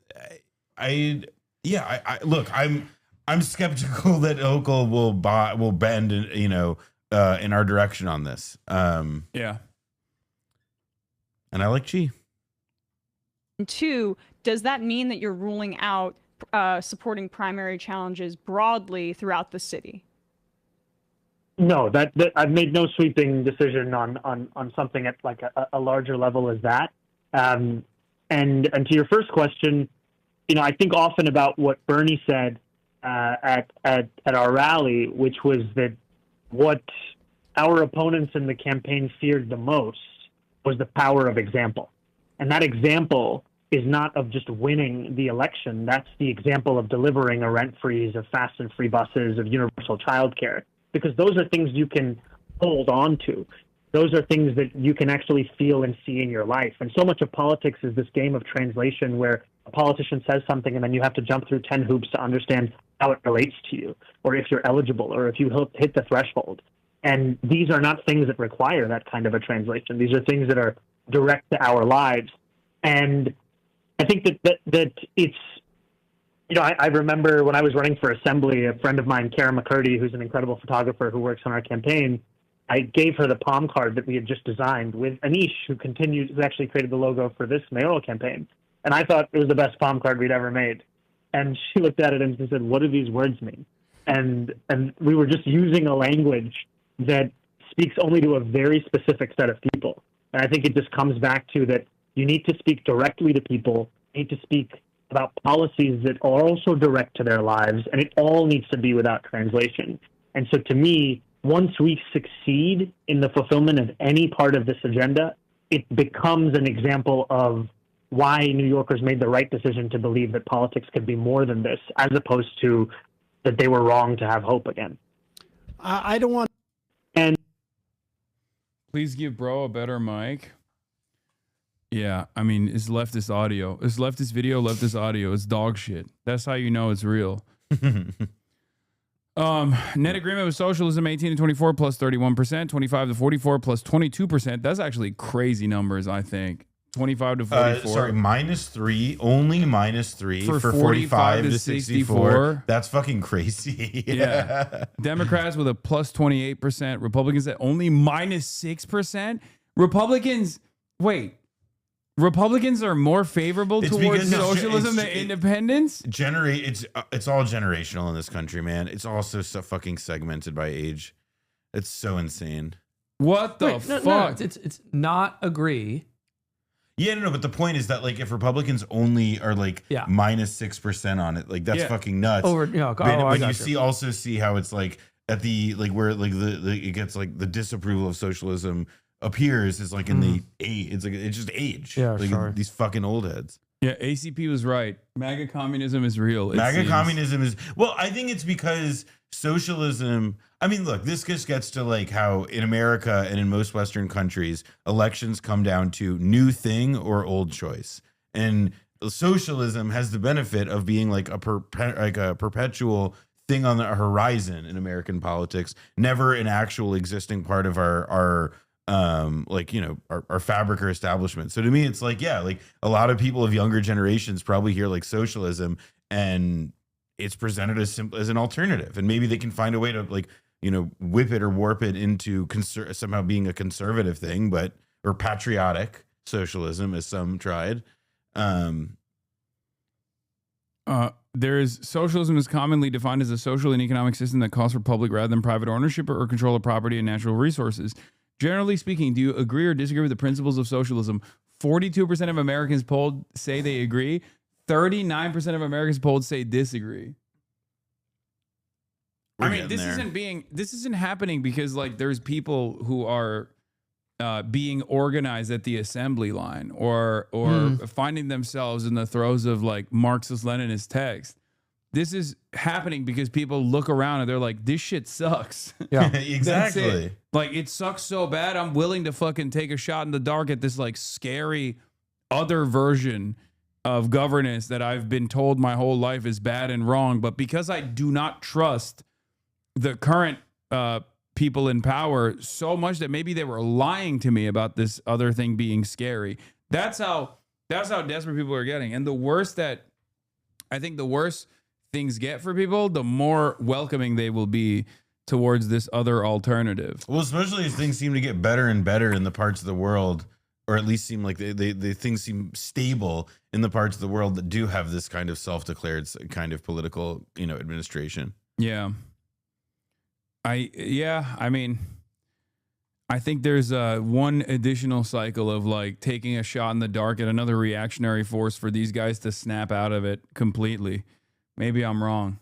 I'm skeptical that Hochul will bend, in our direction on this. Yeah. And I like G. And 2, does that mean that you're ruling out supporting primary challenges broadly throughout the city? No, that I've made no sweeping decision on something at like a larger level as that. And to your first question, I think often about what Bernie said at our rally, which was that what our opponents in the campaign feared the most was the power of example. And that example is not of just winning the election. That's the example of delivering a rent freeze, of fast and free buses, of universal childcare, because those are things you can hold on to. Those are things that you can actually feel and see in your life. And so much of politics is this game of translation where a politician says something and then you have to jump through 10 hoops to understand how it relates to you, or if you're eligible, or if you hit the threshold. And these are not things that require that kind of a translation. These are things that are direct to our lives. And I think that it's, I remember when I was running for assembly, a friend of mine, Kara McCurdy, who's an incredible photographer who works on our campaign, I gave her the palm card that we had just designed with Anish, who actually created the logo for this mayoral campaign. And I thought it was the best palm card we'd ever made. And she looked at it and she said, what do these words mean? And we were just using a language that speaks only to a very specific set of people. And I think it just comes back to that you need to speak directly to people, you need to speak about policies that are also direct to their lives, and it all needs to be without translation. And so to me, once we succeed in the fulfillment of any part of this agenda, it becomes an example of why New Yorkers made the right decision to believe that politics could be more than this, as opposed to that they were wrong to have hope again. I don't want... And please give bro a better mic. Yeah, I mean, it's leftist audio. It's leftist video, leftist audio. It's dog shit. That's how you know it's real. Net agreement with socialism, 18 to 24 plus 31%, 25 to 44 plus 22%. That's actually crazy numbers, I think. 25 to 44. Sorry, -3, only -3 for 45 to 64. That's fucking crazy. Yeah. Democrats with a plus 28%. Republicans at only -6%. Republicans are more favorable towards socialism than independents? It's all generational in this country, man. It's also so fucking segmented by age. It's so insane. What the fuck? No, it's not agree. Yeah, no, but the point is that like if Republicans only are like -6% on it, like that's fucking nuts. But you also see how it's like at the like where like it gets like the disapproval of socialism appears is like in the age. It's just age. Yeah, like these fucking old heads. Yeah, ACP was right. MAGA communism is real. Communism is, well, I think it's because socialism, I mean, look, this just gets to like how in America and in most Western countries, elections come down to new thing or old choice. And socialism has the benefit of being like a perpetual thing on the horizon in American politics, never an actual existing part of our fabric or establishment. So to me, it's like, yeah, like a lot of people of younger generations probably hear like socialism and it's presented as an alternative, and maybe they can find a way to like, whip it or warp it into somehow being a conservative thing, or patriotic socialism as some tried. Socialism is commonly defined as a social and economic system that calls for public rather than private ownership or control of property and natural resources. Generally speaking, do you agree or disagree with the principles of socialism? 42% of Americans polled say they agree. 39% of Americans polled say disagree. This isn't happening because like there's people who are being organized at the assembly line or finding themselves in the throes of like Marxist-Leninist text. This is happening because people look around and they're like, this shit sucks. Yeah, exactly. Like, it sucks so bad, I'm willing to fucking take a shot in the dark at this like scary other version of governance that I've been told my whole life is bad and wrong. But because I do not trust the current people in power so much that maybe they were lying to me about this other thing being scary. That's how desperate people are getting. And the worse things get for people, the more welcoming they will be towards this other alternative. Well, especially as things seem to get better and better in the parts of the world, or at least seem like they things seem stable in the parts of the world that do have this kind of self-declared kind of political, administration. Yeah. I think there's one additional cycle of like taking a shot in the dark at another reactionary force for these guys to snap out of it completely. Maybe I'm wrong.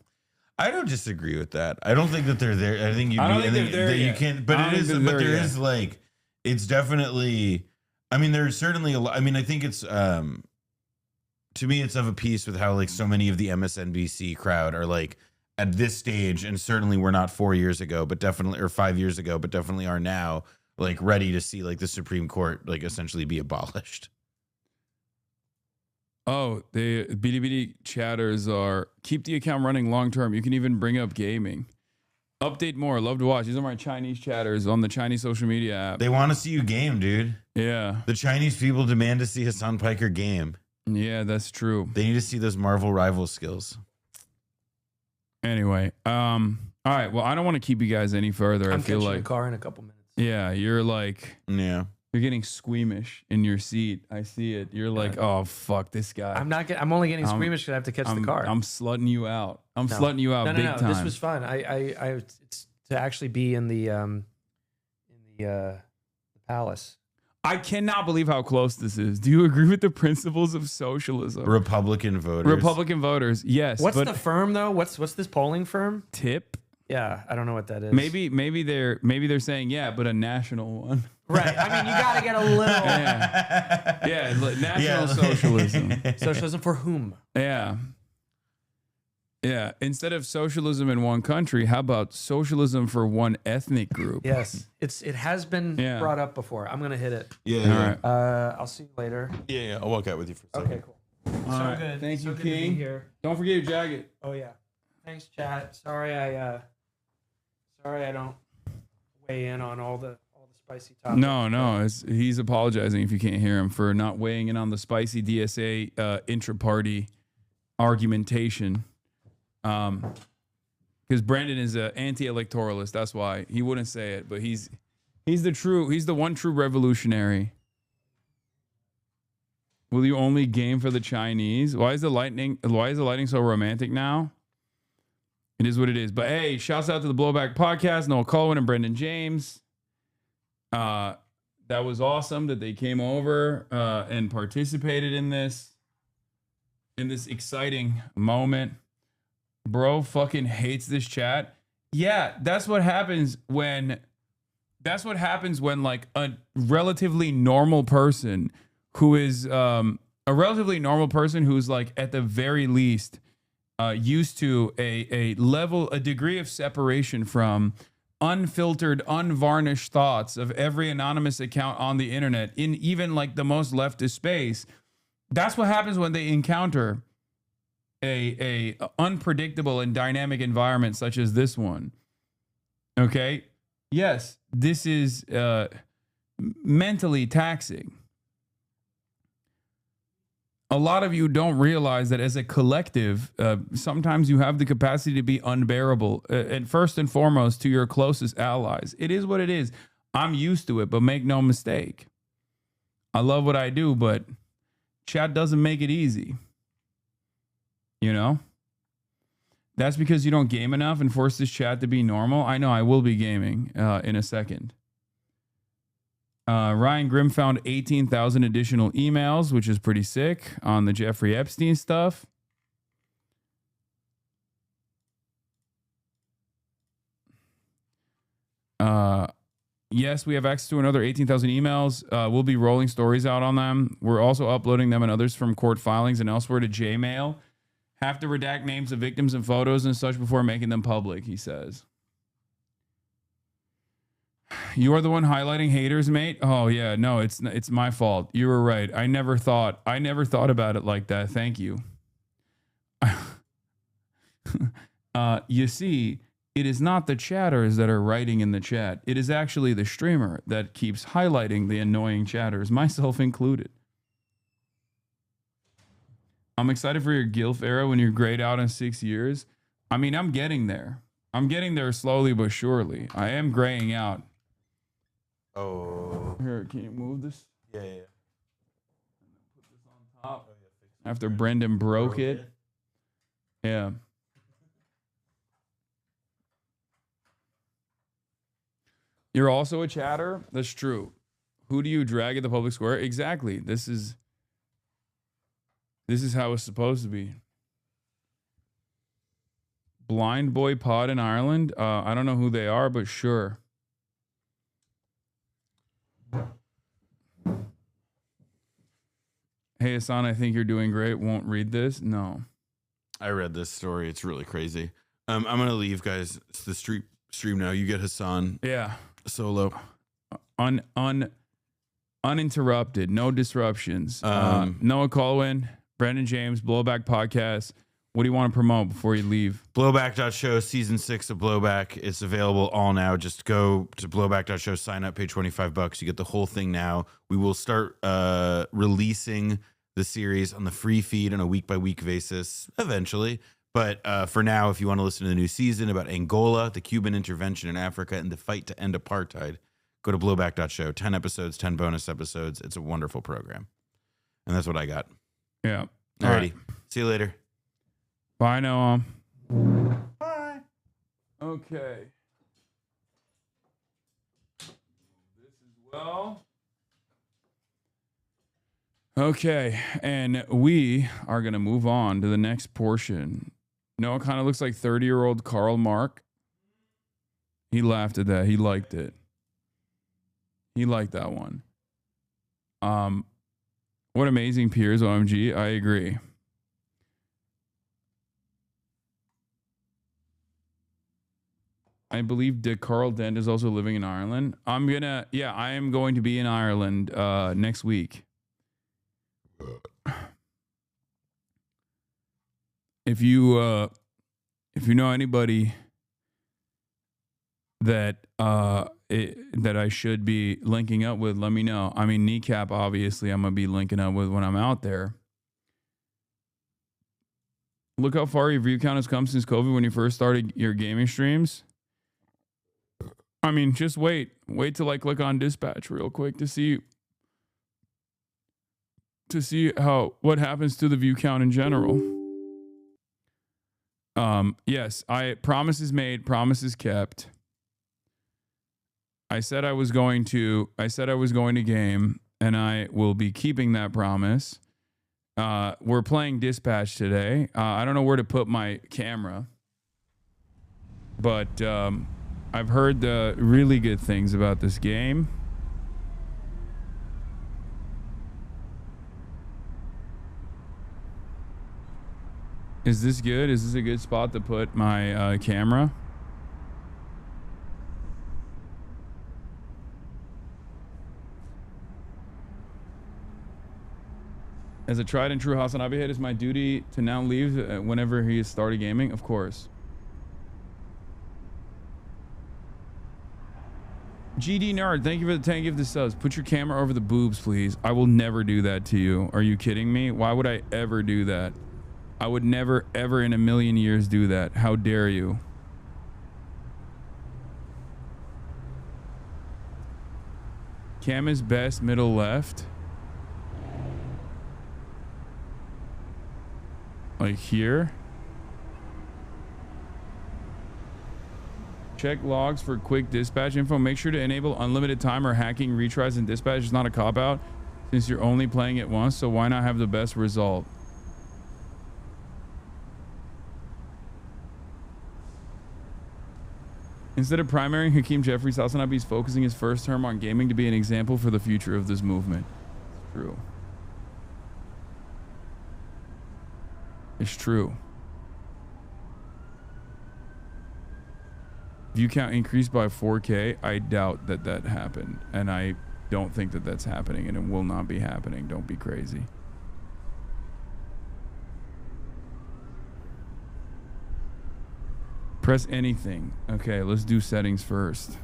I don't disagree with that. I don't think that they're there. I think you can't. But it is. But there is like, it's definitely. I mean, there's certainly a lot. I mean, I think it's. To me, it's of a piece with how like so many of the MSNBC crowd are like at this stage, and certainly we're not 4 years ago, but definitely, or 5 years ago, but definitely are now like ready to see like the Supreme Court like essentially be abolished. Oh, the Bilibili chatters are keep the account running long term. You can even bring up gaming. Update more. Love to watch. These are my Chinese chatters on the Chinese social media app. They want to see you game, dude. Yeah. The Chinese people demand to see Hasan Piker game. Yeah, that's true. They need to see those Marvel rival skills. Anyway, all right. Well, I don't want to keep you guys any further. I'm I feel catching like a car in a couple minutes. Yeah, you're like you're getting squeamish in your seat. I see it. You're like, oh fuck, this guy. I'm only getting squeamish because I have to catch the car. I'm slutting you out. I'm slutting you out big time. This was fun. It's to actually be in the palace. I cannot believe how close this is. Do you agree with the principles of socialism? Republican voters, yes. What's the firm though? What's this polling firm? Tip. Yeah, I don't know what that is. Maybe they're saying but a national one. Right. I mean, you got to get a little. National socialism. Socialism for whom? Yeah. Yeah. Instead of socialism in one country, how about socialism for one ethnic group? Yes. It has been brought up before. I'm gonna hit it. Yeah. All right. I'll see you later. Yeah. I'll walk out with you for a second. Okay. Cool. All right. Good. Thank you, good King. To be here. Don't forget your jacket. Oh yeah. Thanks, chat. Sorry I don't weigh in on all the spicy topics. No. He's apologizing if you can't hear him for not weighing in on the spicy DSA intra-party argumentation. Because Brandon is an anti-electoralist. That's why he wouldn't say it, but he's the one true revolutionary. Will you only game for the Chinese? Why is the lighting so romantic now? It is what it is. But hey, shouts out to the Blowback Podcast, Noel Colwin and Brendan James. That was awesome that they came over and participated in this exciting moment. Bro fucking hates this chat. Yeah, that's what happens when like a relatively normal person who's like at the very least used to a degree of separation from unfiltered, unvarnished thoughts of every anonymous account on the internet in even like the most leftist space. That's what happens when they encounter a unpredictable and dynamic environment such as this one. Okay? Yes, this is mentally taxing. A lot of you don't realize that as a collective, sometimes you have the capacity to be unbearable. And first and foremost, to your closest allies. It is what it is. I'm used to it, but make no mistake. I love what I do, but chat doesn't make it easy. You know? That's because you don't game enough and force this chat to be normal. I know I will be gaming in a second. Ryan Grimm found 18,000 additional emails, which is pretty sick on the Jeffrey Epstein stuff. Yes, we have access to another 18,000 emails. We'll be rolling stories out on them. We're also uploading them and others from court filings and elsewhere to Gmail. Have to redact names of victims and photos and such before making them public, he says. You are the one highlighting haters, mate. Oh yeah, no, it's my fault. You were right. I never thought about it like that. Thank you. You see, it is not the chatters that are writing in the chat. It is actually the streamer that keeps highlighting the annoying chatters, myself included. I'm excited for your GILF era when you're grayed out in 6 years. I mean, I'm getting there. I'm getting there slowly but surely. I am graying out. Oh. Here, can you move this? Yeah. Put this on top. After Brendan broke it. Yeah. You're also a chatter? That's true. Who do you drag at the public square? Exactly. This is how it's supposed to be. Blind Boy Pod in Ireland? I don't know who they are, but sure. Hey, Hasan, I think you're doing great. Won't read this? No. I read this story. It's really crazy. I'm going to leave, guys. It's the stream now. You get Hasan. Yeah. Solo. Uninterrupted. No disruptions. Noah Colwyn, Brendan James, Blowback Podcast. What do you want to promote before you leave? Blowback.show, season 6 of Blowback. It's available all now. Just go to blowback.show, sign up, pay $25. You get the whole thing now. We will start releasing the series on the free feed on a week-by-week basis eventually. But for now, if you want to listen to the new season about Angola, the Cuban intervention in Africa, and the fight to end apartheid, go to blowback.show. 10 episodes, 10 bonus episodes. It's a wonderful program. And that's what I got. Yeah. Alrighty. Right. See you later. Bye, Noam. Bye. Okay. This as well. Okay, and we are going to move on to the next portion. Noah kind of looks like 30-year-old Karl Marx. He laughed at that. He liked it. He liked that one. What amazing peers, OMG. I agree. I believe Carl Dent is also living in Ireland. I am going to be in Ireland next week. If you know anybody that that I should be linking up with, let me know. I mean, Kneecap, obviously, I'm gonna be linking up with when I'm out there. Look how far your view count has come since COVID when you first started your gaming streams. I mean, just wait till I click on dispatch real quick to see what happens to the view count in general. Yes, promises made, promises kept. I said I was going to game, and I will be keeping that promise. We're playing dispatch today. I don't know where to put my camera, but I've heard really good things about this game. Is this good? Is this a good spot to put my camera? As a tried and true HasanAbi head, is my duty to now leave whenever he has started gaming? Of course. GD Nerd, thank you for the 10 gift of subs. Put your camera over the boobs, please. I will never do that to you. Are you kidding me? Why would I ever do that? I would never, ever in a million years do that. How dare you? Cam is best, middle left. Like here. Check logs for quick dispatch info. Make sure to enable unlimited time or hacking retries and dispatch is not a cop-out since you're only playing it once, so why not have the best result? Instead of primarying Hakeem Jeffries, HasanAbi is focusing his first term on gaming to be an example for the future of this movement. It's true. It's true. View count increased by 4K. I doubt that that happened. And I don't think that that's happening, and it will not be happening. Don't be crazy. Press anything. Okay, let's do settings first.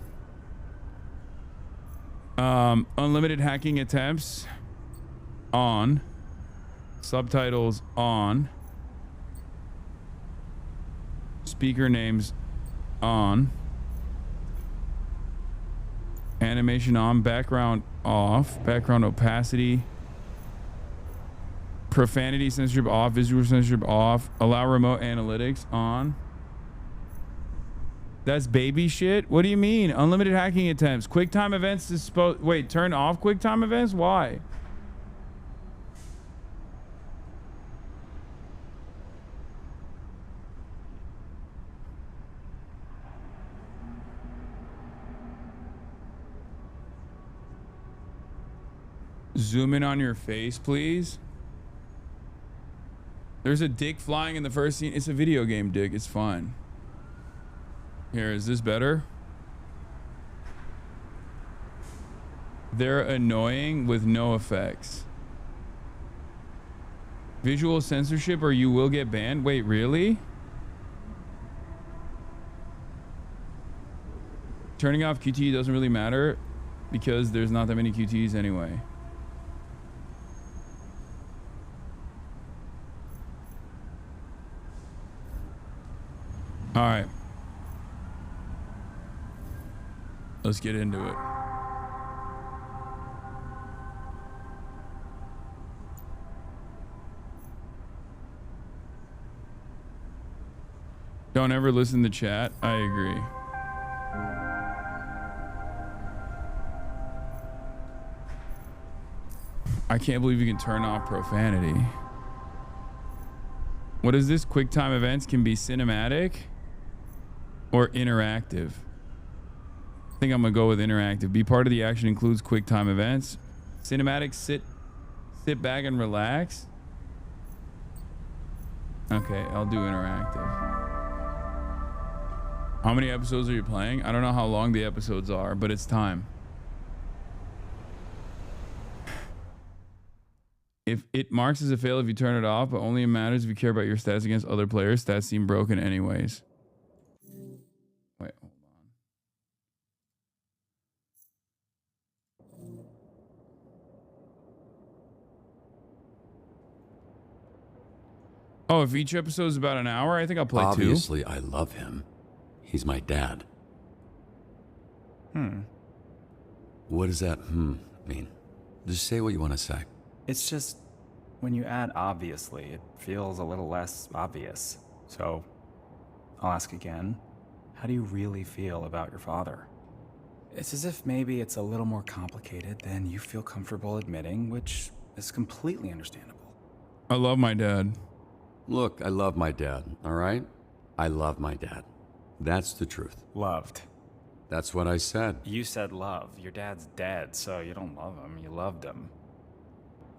Unlimited hacking attempts on. Subtitles on. Speaker names on. Animation on. Background off. Background opacity. Profanity censorship off. Visual censorship off. Allow remote analytics on. That's baby shit? What do you mean? Unlimited hacking attempts. QuickTime events is supposed... Wait, turn off QuickTime events? Why? Zoom in on your face, please. There's a dick flying in the first scene. It's a video game, dick. It's fine. Here, is this better? They're annoying with no effects. Visual censorship or you will get banned? Wait, really? Turning off QTE doesn't really matter because there's not that many QTEs anyway. All right. Let's get into it. Don't ever listen to chat. I agree. I can't believe you can turn off profanity. What is this? QuickTime events can be cinematic or interactive. I think I'm gonna go with interactive. Be part of the action includes QuickTime events. Cinematic, sit back and relax. Okay, I'll do interactive. How many episodes are you playing? I don't know how long the episodes are, but it's time. If it marks as a fail if you turn it off, but only matters if you care about your stats against other players. Stats seem broken anyways. Wait, hold on. Oh, if each episode is about an hour, I think I'll play Obviously, I love him. He's my dad. What does that mean? Just say what you want to say. It's just, when you add obviously, it feels a little less obvious. So, I'll ask again. How do you really feel about your father? It's as if maybe it's a little more complicated than you feel comfortable admitting, which is completely understandable. I love my dad. Look, I love my dad, all right? I love my dad. That's the truth. Loved. That's what I said. You said love. Your dad's dead, so you don't love him. You loved him.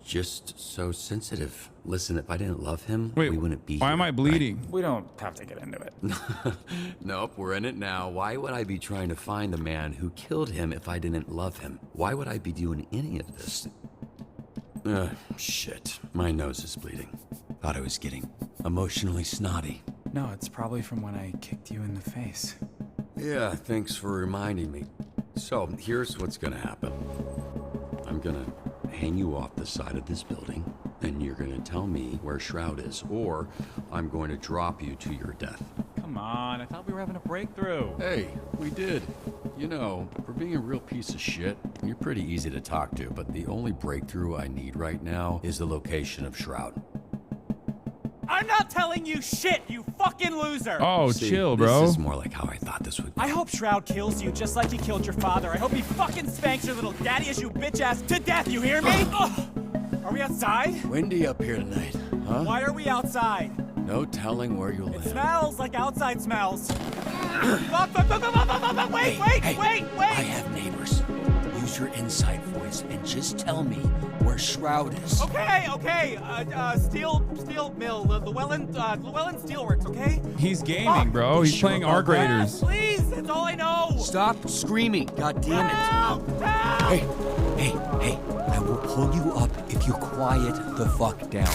Just so sensitive. Listen, if I didn't love him, Wait, we wouldn't be why here, am I bleeding? We don't have to get into it. Nope, we're in it now. Why would I be trying to find the man who killed him if I didn't love him? Why would I be doing any of this? Shit. My nose is bleeding. Thought I was getting emotionally snotty. No, it's probably from when I kicked you in the face. Yeah, thanks for reminding me. So, here's what's gonna happen. I'm gonna hang you off the side of this building, and you're gonna tell me where Shroud is, or I'm going to drop you to your death. Come on, I thought we were having a breakthrough. Hey, we did. You know, for being a real piece of shit, you're pretty easy to talk to, but the only breakthrough I need right now is the location of Shroud. I'm not telling you shit, you fucking loser. Oh, chill, bro. This is more like how I thought this would be. I hope Shroud kills you just like he killed your father. I hope he fucking spanks your little daddy issue bitch ass to death, you hear me? Are we outside? Windy up here tonight, huh? Why are we outside? No telling where you'll land. Smells like outside smells. Fuck, wait. I have neighbors. Use your inside voice and just tell me where Shroud is. Okay. Steel mill, Llewellyn Steelworks, okay? He's gaming, bro. He's playing Arc Raiders. Please, that's all I know. Stop screaming, God damn it. Help! Hey, I will pull you up if you quiet the fuck down.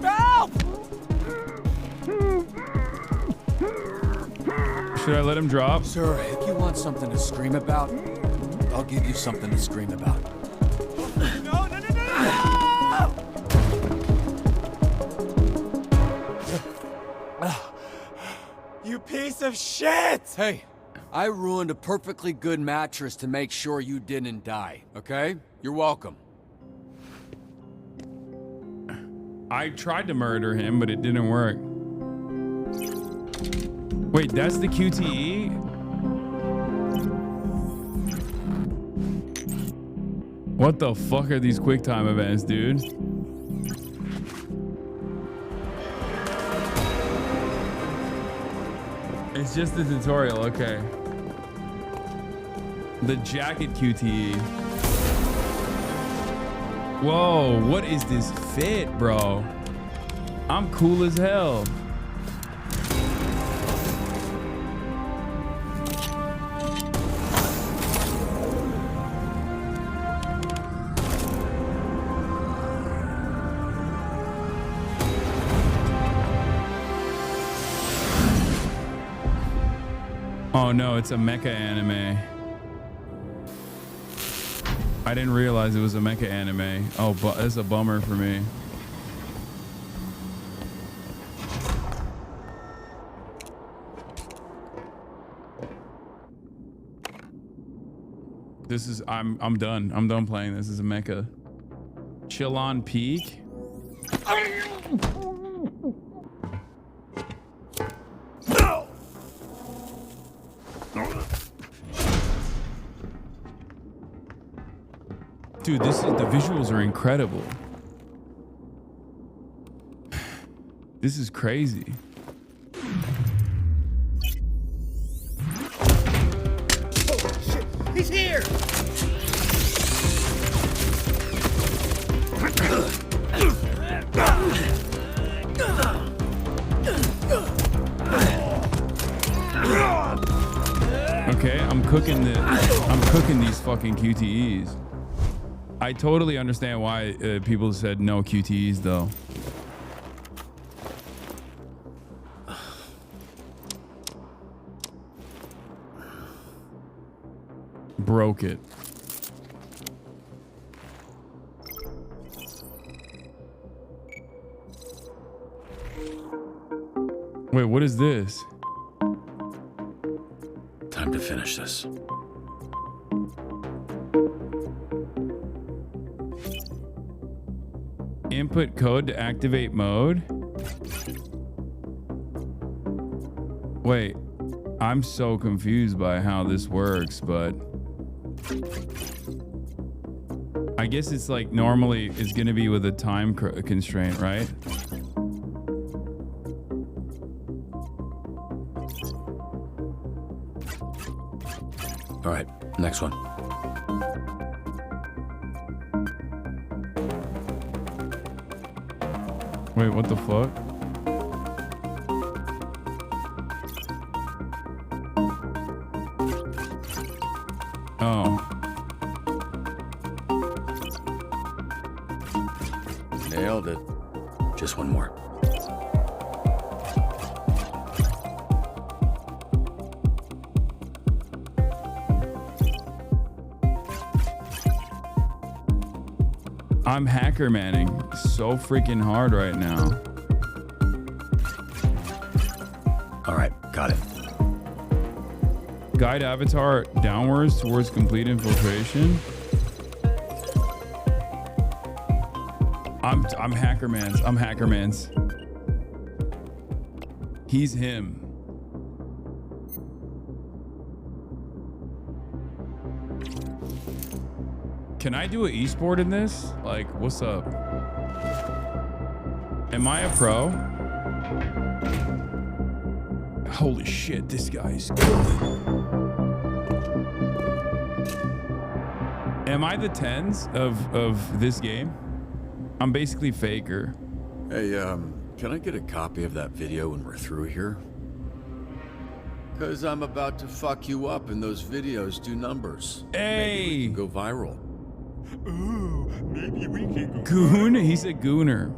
Help! Should I let him drop? Sir, if you want something to scream about, I'll give you something to scream about. No! You piece of shit! Hey, I ruined a perfectly good mattress to make sure you didn't die, okay? You're welcome. I tried to murder him, but it didn't work. Wait, that's the QTE? What the fuck are these QuickTime events, dude? It's just the tutorial, okay. The jacket QTE. Whoa, what is this fit, bro? I'm cool as hell. Oh no, it's a mecha anime. I didn't realize it was a mecha anime. Oh, but that's a bummer for me. This is I'm done. I'm done playing this as a mecha. Chill on Peak. Dude, the visuals are incredible. This is crazy. Oh shit, he's here! Okay, I'm cooking these fucking QTEs. I totally understand why people said no QTEs though. Broke it. Wait, what is this? Time to finish this. Input code to activate mode. Wait, I'm so confused by how this works, but I guess it's like normally it's going to be with a time constraint, right? All right, next one. Wait, what the fuck? Oh. Nailed it. Just one more. I'm hacker manning so freaking hard right now. All right, got it. Guide avatar downwards towards complete infiltration. I'm hackermans. He's him. Can I do an esport in this? Like, what's up? Am I a pro? Holy shit, this guy's good. Am I the tens of this game? I'm basically Faker. Hey, can I get a copy of that video when we're through here? Because I'm about to fuck you up and those videos do numbers. Hey! Maybe we can go viral. Ooh, maybe we can go Goon? viral. He's a gooner.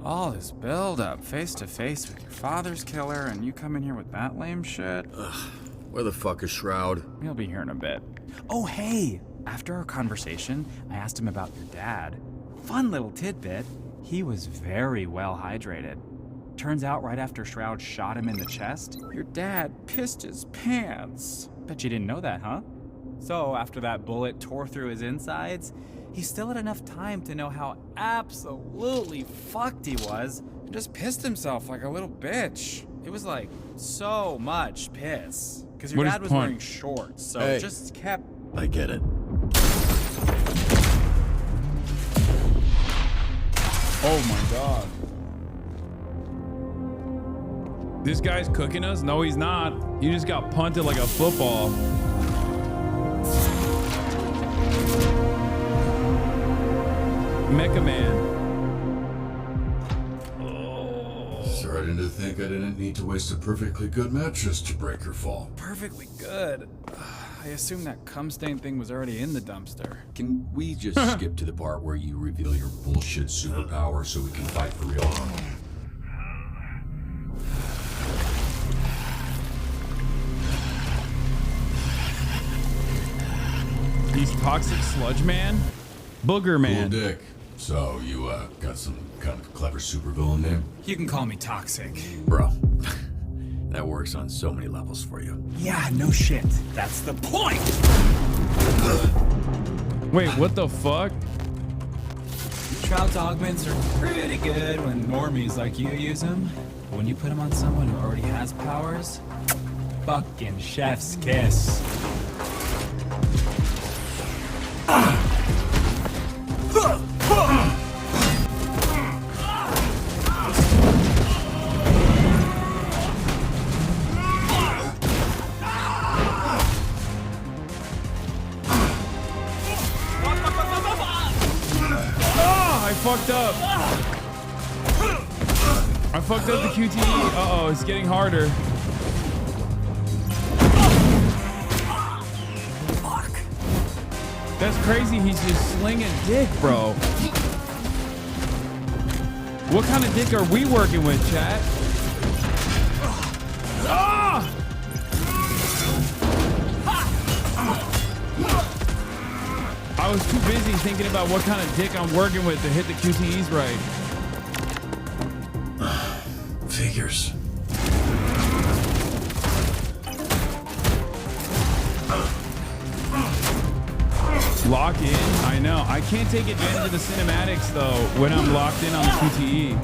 All this build-up, face-to-face with your father's killer, and you come in here with that lame shit? Ugh, where the fuck is Shroud? He'll be here in a bit. Oh, hey! After our conversation, I asked him about your dad. Fun little tidbit. He was very well hydrated. Turns out right after Shroud shot him in the chest, your dad pissed his pants. Bet you didn't know that, huh? So after that bullet tore through his insides, he still had enough time to know how absolutely fucked he was and just pissed himself like a little bitch. It was like so much piss. Because your dad was wearing shorts, so it just kept... I get it. Oh my god. This guy's cooking us? No, he's not. He just got punted like a football. Mecha Man. Starting to think I didn't need to waste a perfectly good mattress to break your fall. Perfectly good. I assume that cum stain thing was already in the dumpster. Can we just skip to the part where you reveal your bullshit superpower so we can fight for real? He's Toxic Sludge Man? Booger Man. Cool dick. So, you got some kind of clever supervillain name? You can call me Toxic. Bro, that works on so many levels for you. Yeah, no shit. That's the point! Wait, what the fuck? Shroud's augments are pretty good when normies like you use them. But when you put them on someone who already has powers, fucking chef's kiss. I fucked up. I fucked up the QTE. Uh-oh, it's getting harder. Fuck. That's crazy. He's just slinging dick, bro. What kind of dick are we working with, chat? Ah! I was too busy thinking about what kind of dick I'm working with to hit the QTEs right. Figures. Lock in? I know. I can't take advantage of the cinematics though when I'm locked in on the QTE.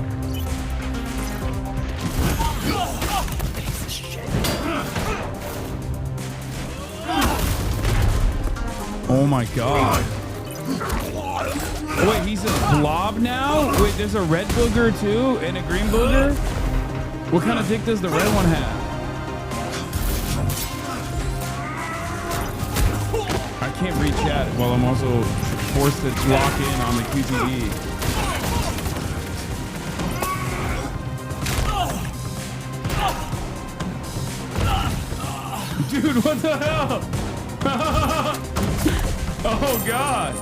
Oh my god. Wait, he's a blob now? Wait, there's a red booger too and a green booger? What kind of dick does the red one have? I can't read chat while I'm also forced to lock in on the QTE. Dude, what the hell? Oh god.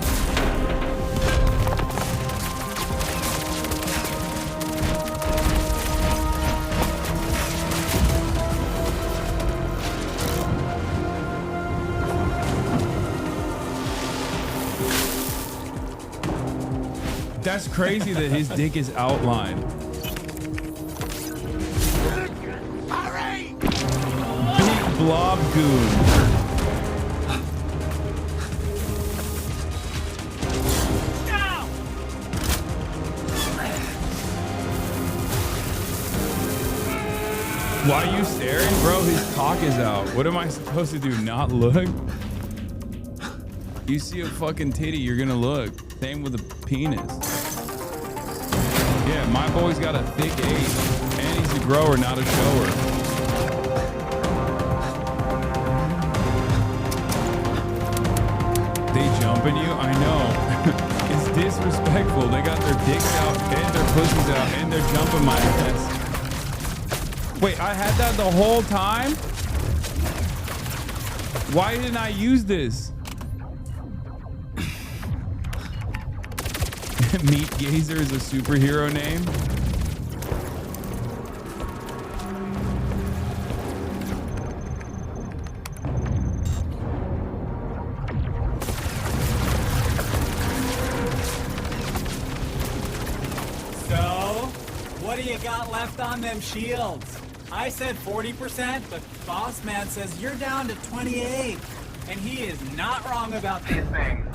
That's crazy that his dick is outlined. Big blob goon. Why are you staring? Bro, his cock is out. What am I supposed to do? Not look? You see a fucking titty, you're gonna look. Same with a penis. Yeah, my boy's got a thick 8. And he's a grower, not a shower. They jumping you? I know. It's disrespectful. They got their dicks out and their pussies out and they're jumping my ass. Wait, I had that the whole time? Why didn't I use this? Meat Gazer is a superhero name. So, what do you got left on them shields? I said 40%, but Boss Man says you're down to 28. And he is not wrong about these things.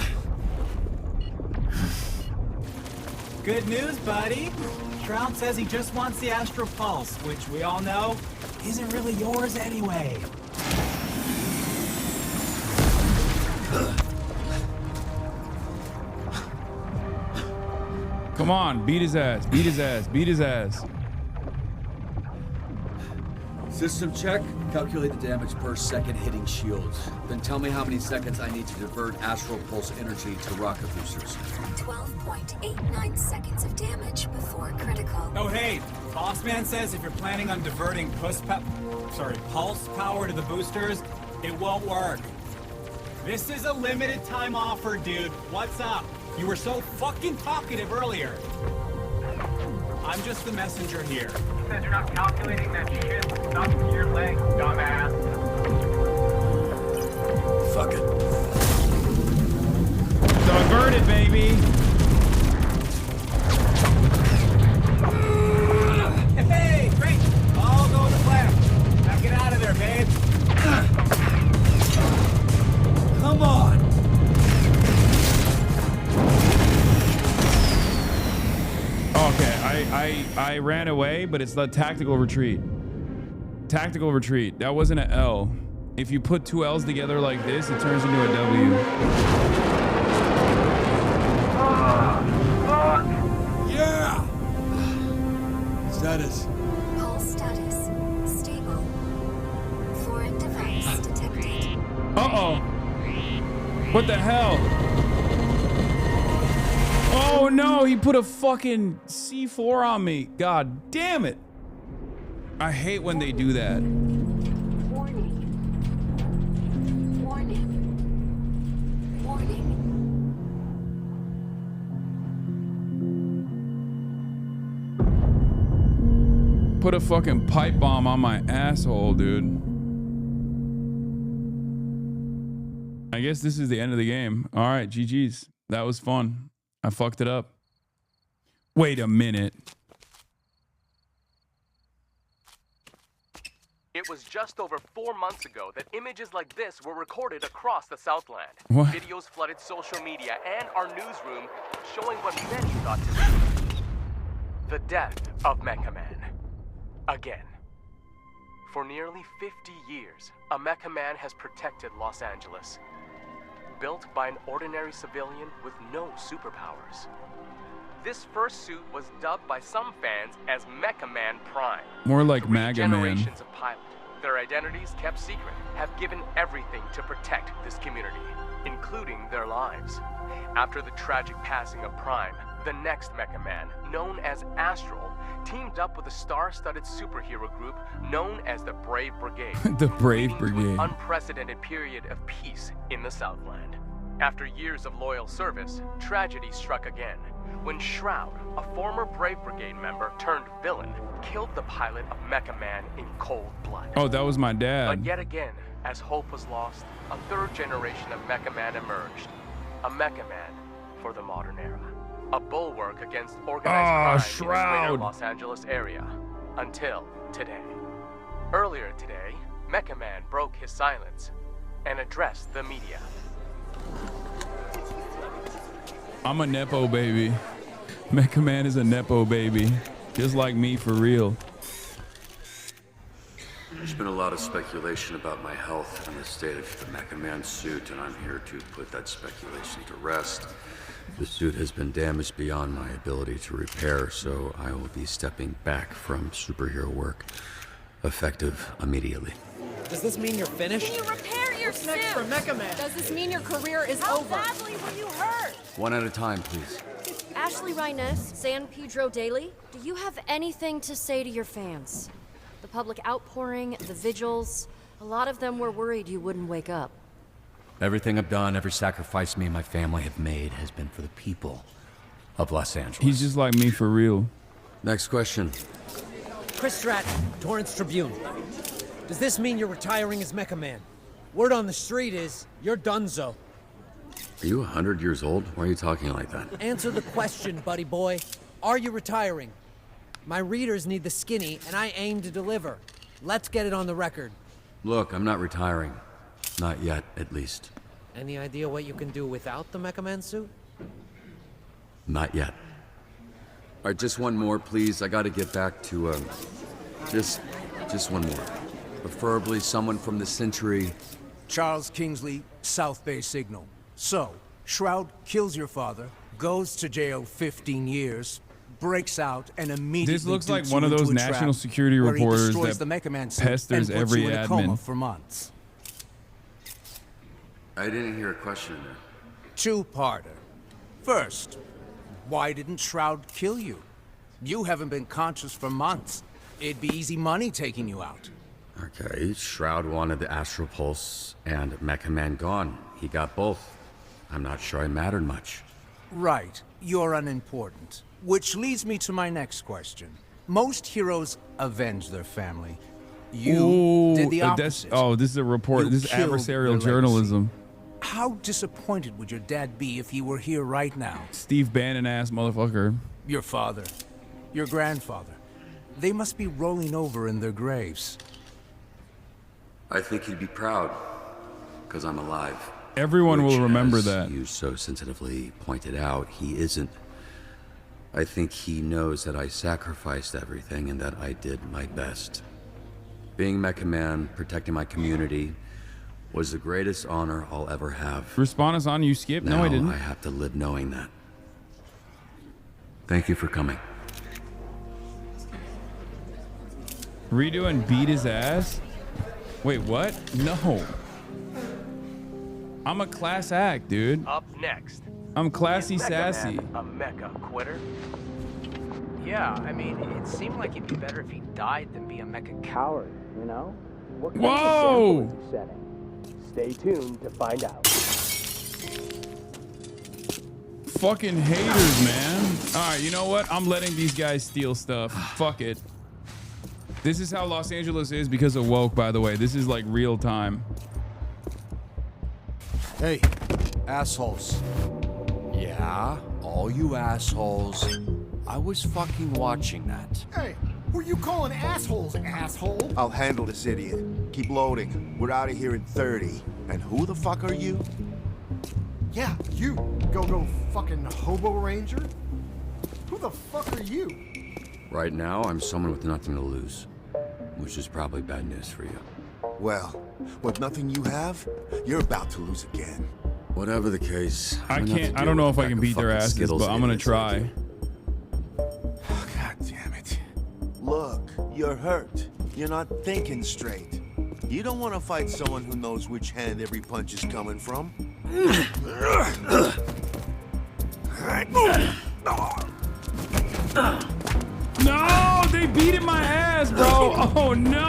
Good news, buddy. Shroud says he just wants the Astro Pulse, which we all know isn't really yours anyway. Come on, beat his ass, beat his ass, beat his ass. System check. Calculate the damage per second hitting shields. Then tell me how many seconds I need to divert Astral Pulse energy to rocket boosters. 12.89 seconds of damage before critical. Oh hey, Boss Man says if you're planning on diverting pulse power to the boosters, it won't work. This is a limited time offer, dude. What's up? You were so fucking talkative earlier. I'm just the messenger here. Says you're not calculating that shit stuck to your leg, dumbass. Fuck it. Divert it, baby. Hey, great. I'll go to the plan. Now get out of there, babe. Come on. Okay, I ran away, but it's the tactical retreat. Tactical retreat. That wasn't an L. If you put 2 L's together like this, it turns into a W. Yeah! Status. Pulse status stable. Foreign device detected. Uh-oh. What the hell? Oh no, he put a fucking C4 on me. God damn it. I hate when they do that. Warning. Warning. Warning. Put a fucking pipe bomb on my asshole, dude. I guess this is the end of the game. All right, GG's. That was fun. I fucked it up. Wait a minute. It was just over 4 months ago that images like this were recorded across the Southland. What? Videos flooded social media and our newsroom, showing what many thought to be the death of Mecha Man. Again. For nearly 50 years, a Mecha Man has protected Los Angeles. Built by an ordinary civilian with no superpowers. This first suit was dubbed by some fans as Mecha Man Prime. More like MAGA Man. Generations of pilot, their identities kept secret, have given everything to protect this community, including their lives. After the tragic passing of Prime, the next Mecha Man, known as Astral, teamed up with a star-studded superhero group known as the Brave Brigade. The Brave Brigade. An unprecedented period of peace in the Southland. After years of loyal service, tragedy struck again when Shroud, a former Brave Brigade member turned villain, killed the pilot of Mecha Man in cold blood. Oh, that was my dad. But yet again, as hope was lost, a third generation of Mecha Man emerged. A Mecha Man for the modern era. A bulwark against organized crime in the greater Los Angeles area. Until today. Earlier today, Mecha Man broke his silence and addressed the media. I'm a Nepo baby. Mecha Man is a Nepo baby. Just like me, for real. There's been a lot of speculation about my health and the state of the Mecha Man suit, and I'm here to put that speculation to rest. The suit has been damaged beyond my ability to repair, so I will be stepping back from superhero work, effective immediately. Does this mean you're finished? Can you repair your What's next for Mecha Man? Does this mean your career is over? How badly were you hurt? One at a time, please. Ashley Rines, San Pedro Daily, do you have anything to say to your fans? The public outpouring, the vigils, a lot of them were worried you wouldn't wake up. Everything I've done, every sacrifice me and my family have made has been for the people of Los Angeles. He's just like me for real. Next question. Chris Stratton, Torrance Tribune. Does this mean you're retiring as Mecha Man? Word on the street is, you're donezo. Are you 100 years old? Why are you talking like that? Answer the question, buddy boy. Are you retiring? My readers need the skinny, and I aim to deliver. Let's get it on the record. Look, I'm not retiring. Not yet, at least. Any idea what you can do without the Mecha Man suit? Not yet. All right, just one more, please. I gotta get back to, just one more. Preferably someone from the Century. Charles Kingsley, South Bay Signal. So, Shroud kills your father, goes to jail 15 years, breaks out, and immediately This looks like dupes one you of those into a national trap security where he reporters destroys that the Mecha Man suit pesters and puts every you in a coma admin. for months. I didn't hear a question in there. Two-parter. First, why didn't Shroud kill you? You haven't been conscious for months. It'd be easy money taking you out. Okay, Shroud wanted the Astral Pulse and Mecha Man gone. He got both. I'm not sure I mattered much. Right. You're unimportant. Which leads me to my next question. Most heroes avenge their family. You did the opposite. This is a report. You This is killed adversarial their journalism. How disappointed would your dad be if he were here right now? Steve Bannon ass motherfucker. Your father, your grandfather. They must be rolling over in their graves. I think he'd be proud, because I'm alive. Everyone will remember as that. You so sensitively pointed out, he isn't. I think he knows that I sacrificed everything and that I did my best. Being Mecha Man, protecting my community, was the greatest honor I'll ever have. Respond us on you, Skip. No, I didn't. I have to live knowing that. Thank you for coming. Redo and beat his ass? Wait, what? No. I'm a class act, dude. Up next. I'm classy Is Mecha sassy. Man a mecha quitter? Yeah, I mean, it seemed like it'd be better if he died than be a mecha coward, you know? What kind Whoa! of example is he setting? Stay tuned to find out. Fucking haters, man. All right, you know what? I'm letting these guys steal stuff. Fuck it. This is how Los Angeles is because of woke, by the way. This is like real time. Hey, assholes. Yeah, all you assholes. I was fucking watching that. Hey, who you calling assholes, asshole? I'll handle this idiot. Keep loading. We're out of here in 30. And who the fuck are you? Yeah, you. Go fucking hobo ranger? Who the fuck are you? Right now, I'm someone with nothing to lose, which is probably bad news for you. Well, with nothing you have, you're about to lose again. Whatever the case, I don't know if I can beat their asses, but I'm gonna try. God damn it. Look, you're hurt. You're not thinking straight. You don't want to fight someone who knows which hand every punch is coming from. No, they beat my ass, bro. Oh no.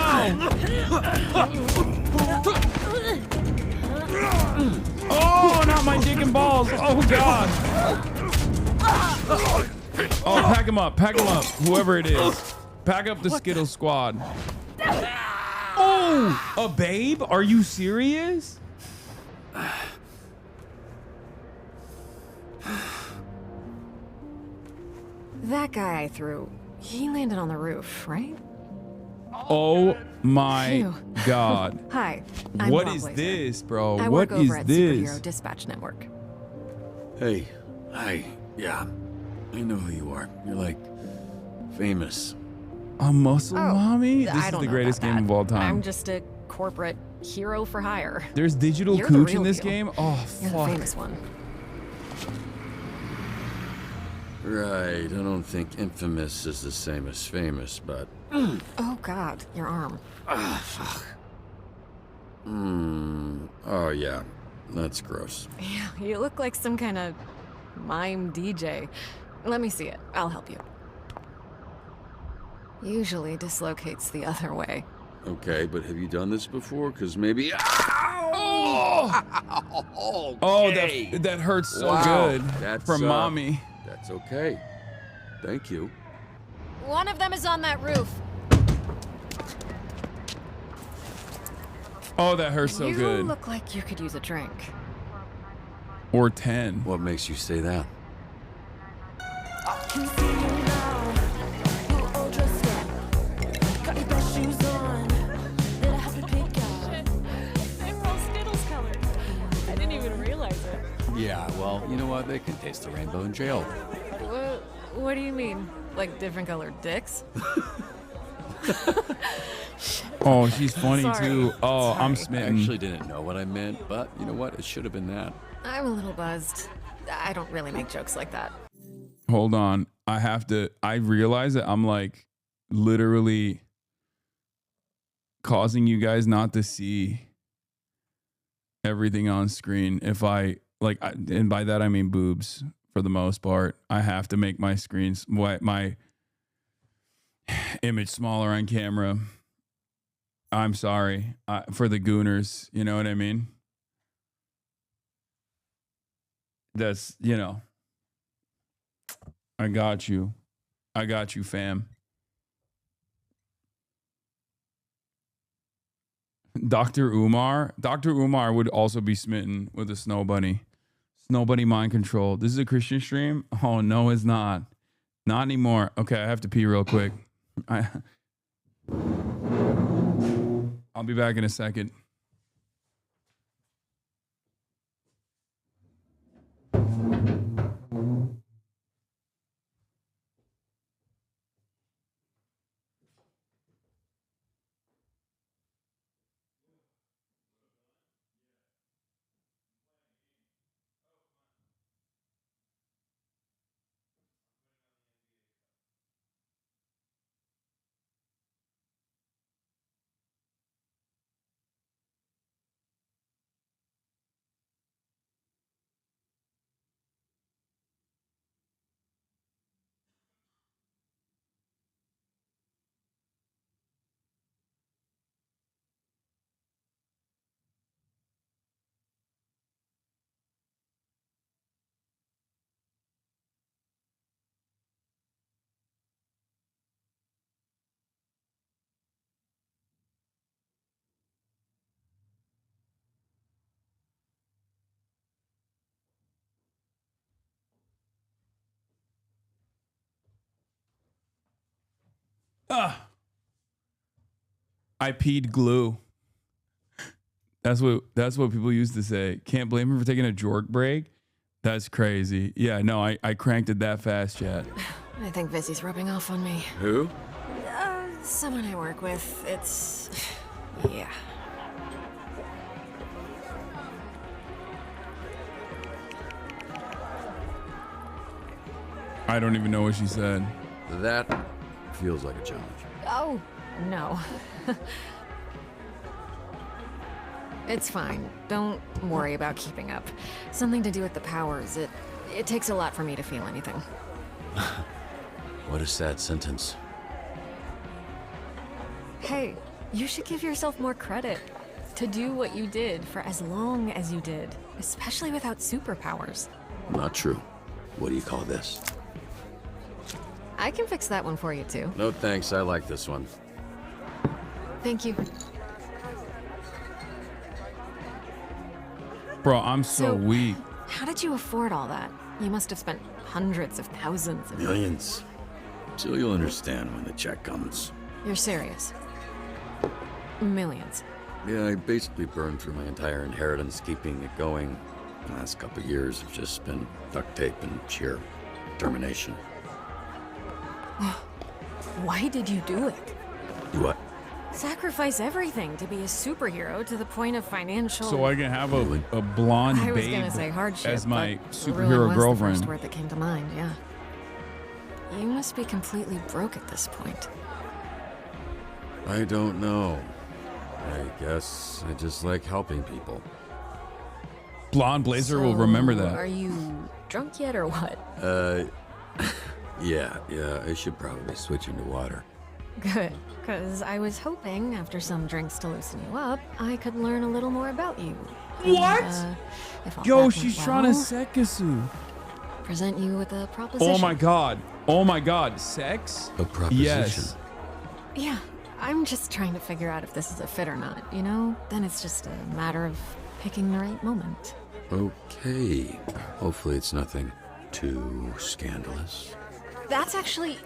Oh, not my dick and balls. Oh god. Oh, pack him up, whoever it is. Pack up the Skittles squad. Oh, a babe? Are you serious? That guy I threw, he landed on the roof, right? Oh my Phew. god. Hi, I'm What Rob is Blazer. this, bro? I What work is over at this? Superhero Dispatch Network. Hey, hi, yeah, I know who you are. You're like famous. A muscle Oh, mommy? This I is don't the know greatest about game that. of all time. I'm just a corporate hero for hire. There's digital You're the cooch real in this deal. game? Oh, You're the fuck. famous one. Right, I don't think infamous is the same as famous, but... Oh God, your arm. Fuck. Oh yeah, that's gross. Yeah, you look like some kind of mime DJ. Let me see it. I'll help you. Usually dislocates the other way. Okay, but have you done this before? Because maybe... Oh, that hurts so good. That's, from mommy. That's okay. Thank you. One of them is on that roof. Oh, that hurts so you good. look like you could use a drink. Or 10. What makes you say that? I didn't even realize it. Yeah, well, you know what? They can taste the rainbow in jail. What do you mean? Like different colored dicks? Oh, she's funny Sorry. too. Oh, I'm Sorry. smitten. I actually didn't know what I meant, but you know what? It should have been that. I'm a little buzzed. I don't really make jokes like that. Hold on. I realize that I'm like literally causing you guys not to see everything on screen. If I like, and by that I mean boobs for the most part. I have to make my screens, my image smaller on camera. I'm sorry for the gooners. You know what I mean? That's, you know, I got you, fam. Dr. Umar would also be smitten with a snow bunny. Snow bunny mind control. This is a Christian stream? Oh, no, it's not. Not anymore. Okay, I have to pee real quick. I'll be back in a second. I peed glue. That's what people used to say. Can't blame him for taking a jork break. That's crazy. Yeah, no, I cranked it that fast, chat. I think Vissy's rubbing off on me. Who? Someone I work with. It's... yeah. I don't even know what she said. That feels like a challenge. Oh, no. It's fine. Don't worry about keeping up. Something to do with the powers. It takes a lot for me to feel anything. What a sad sentence. Hey, you should give yourself more credit. To do what you did for as long as you did. Especially without superpowers. Not true. What do you call this? I can fix that one for you, too. No thanks, I like this one. Thank you. Bro, I'm so weak. How did you afford all that? You must have spent hundreds of thousands of... Millions. So you'll understand when the check comes. You're serious? Millions. Yeah, I basically burned through my entire inheritance keeping it going. The last couple of years have just been duct tape and sheer determination. Why did you do it? Do what? Sacrifice everything to be a superhero to the point of financial... So I can have a blonde I was babe gonna say hardship, as my but superhero ruin was girlfriend. the first word that came to mind, yeah. You must be completely broke at this point. I don't know. I guess I just like helping people. Blonde Blazer will remember that. Are you drunk yet or what? Yeah, I should probably switch into water. Good, because I was hoping, after some drinks to loosen you up, I could learn a little more about you. What? And, if all Yo, that went she's well, trying to Sekisu. present you with a proposition. Oh my god. Oh my god. Sex? A proposition? Yes. Yeah, I'm just trying to figure out if this is a fit or not, you know? Then it's just a matter of picking the right moment. Okay. Hopefully it's nothing too scandalous. That's actually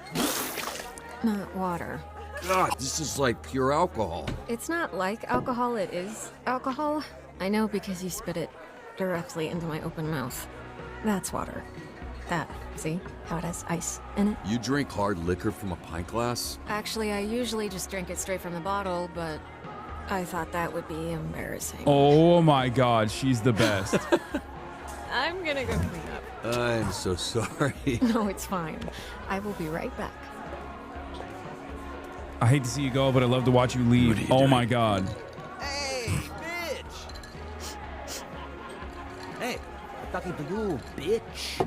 not water. God, this is like pure alcohol. It's not like alcohol, it is alcohol. I know because you spit it directly into my open mouth. That's water. That, see how it has ice in it? You drink hard liquor from a pint glass? Actually, I usually just drink it straight from the bottle, but I thought that would be embarrassing. Oh my god, she's the best. I'm gonna go clean up. I'm so sorry. No, it's fine. I will be right back. I hate to see you go, but I love to watch you leave. Oh my god. Hey, bitch! Hey, I'm talking to you, bitch.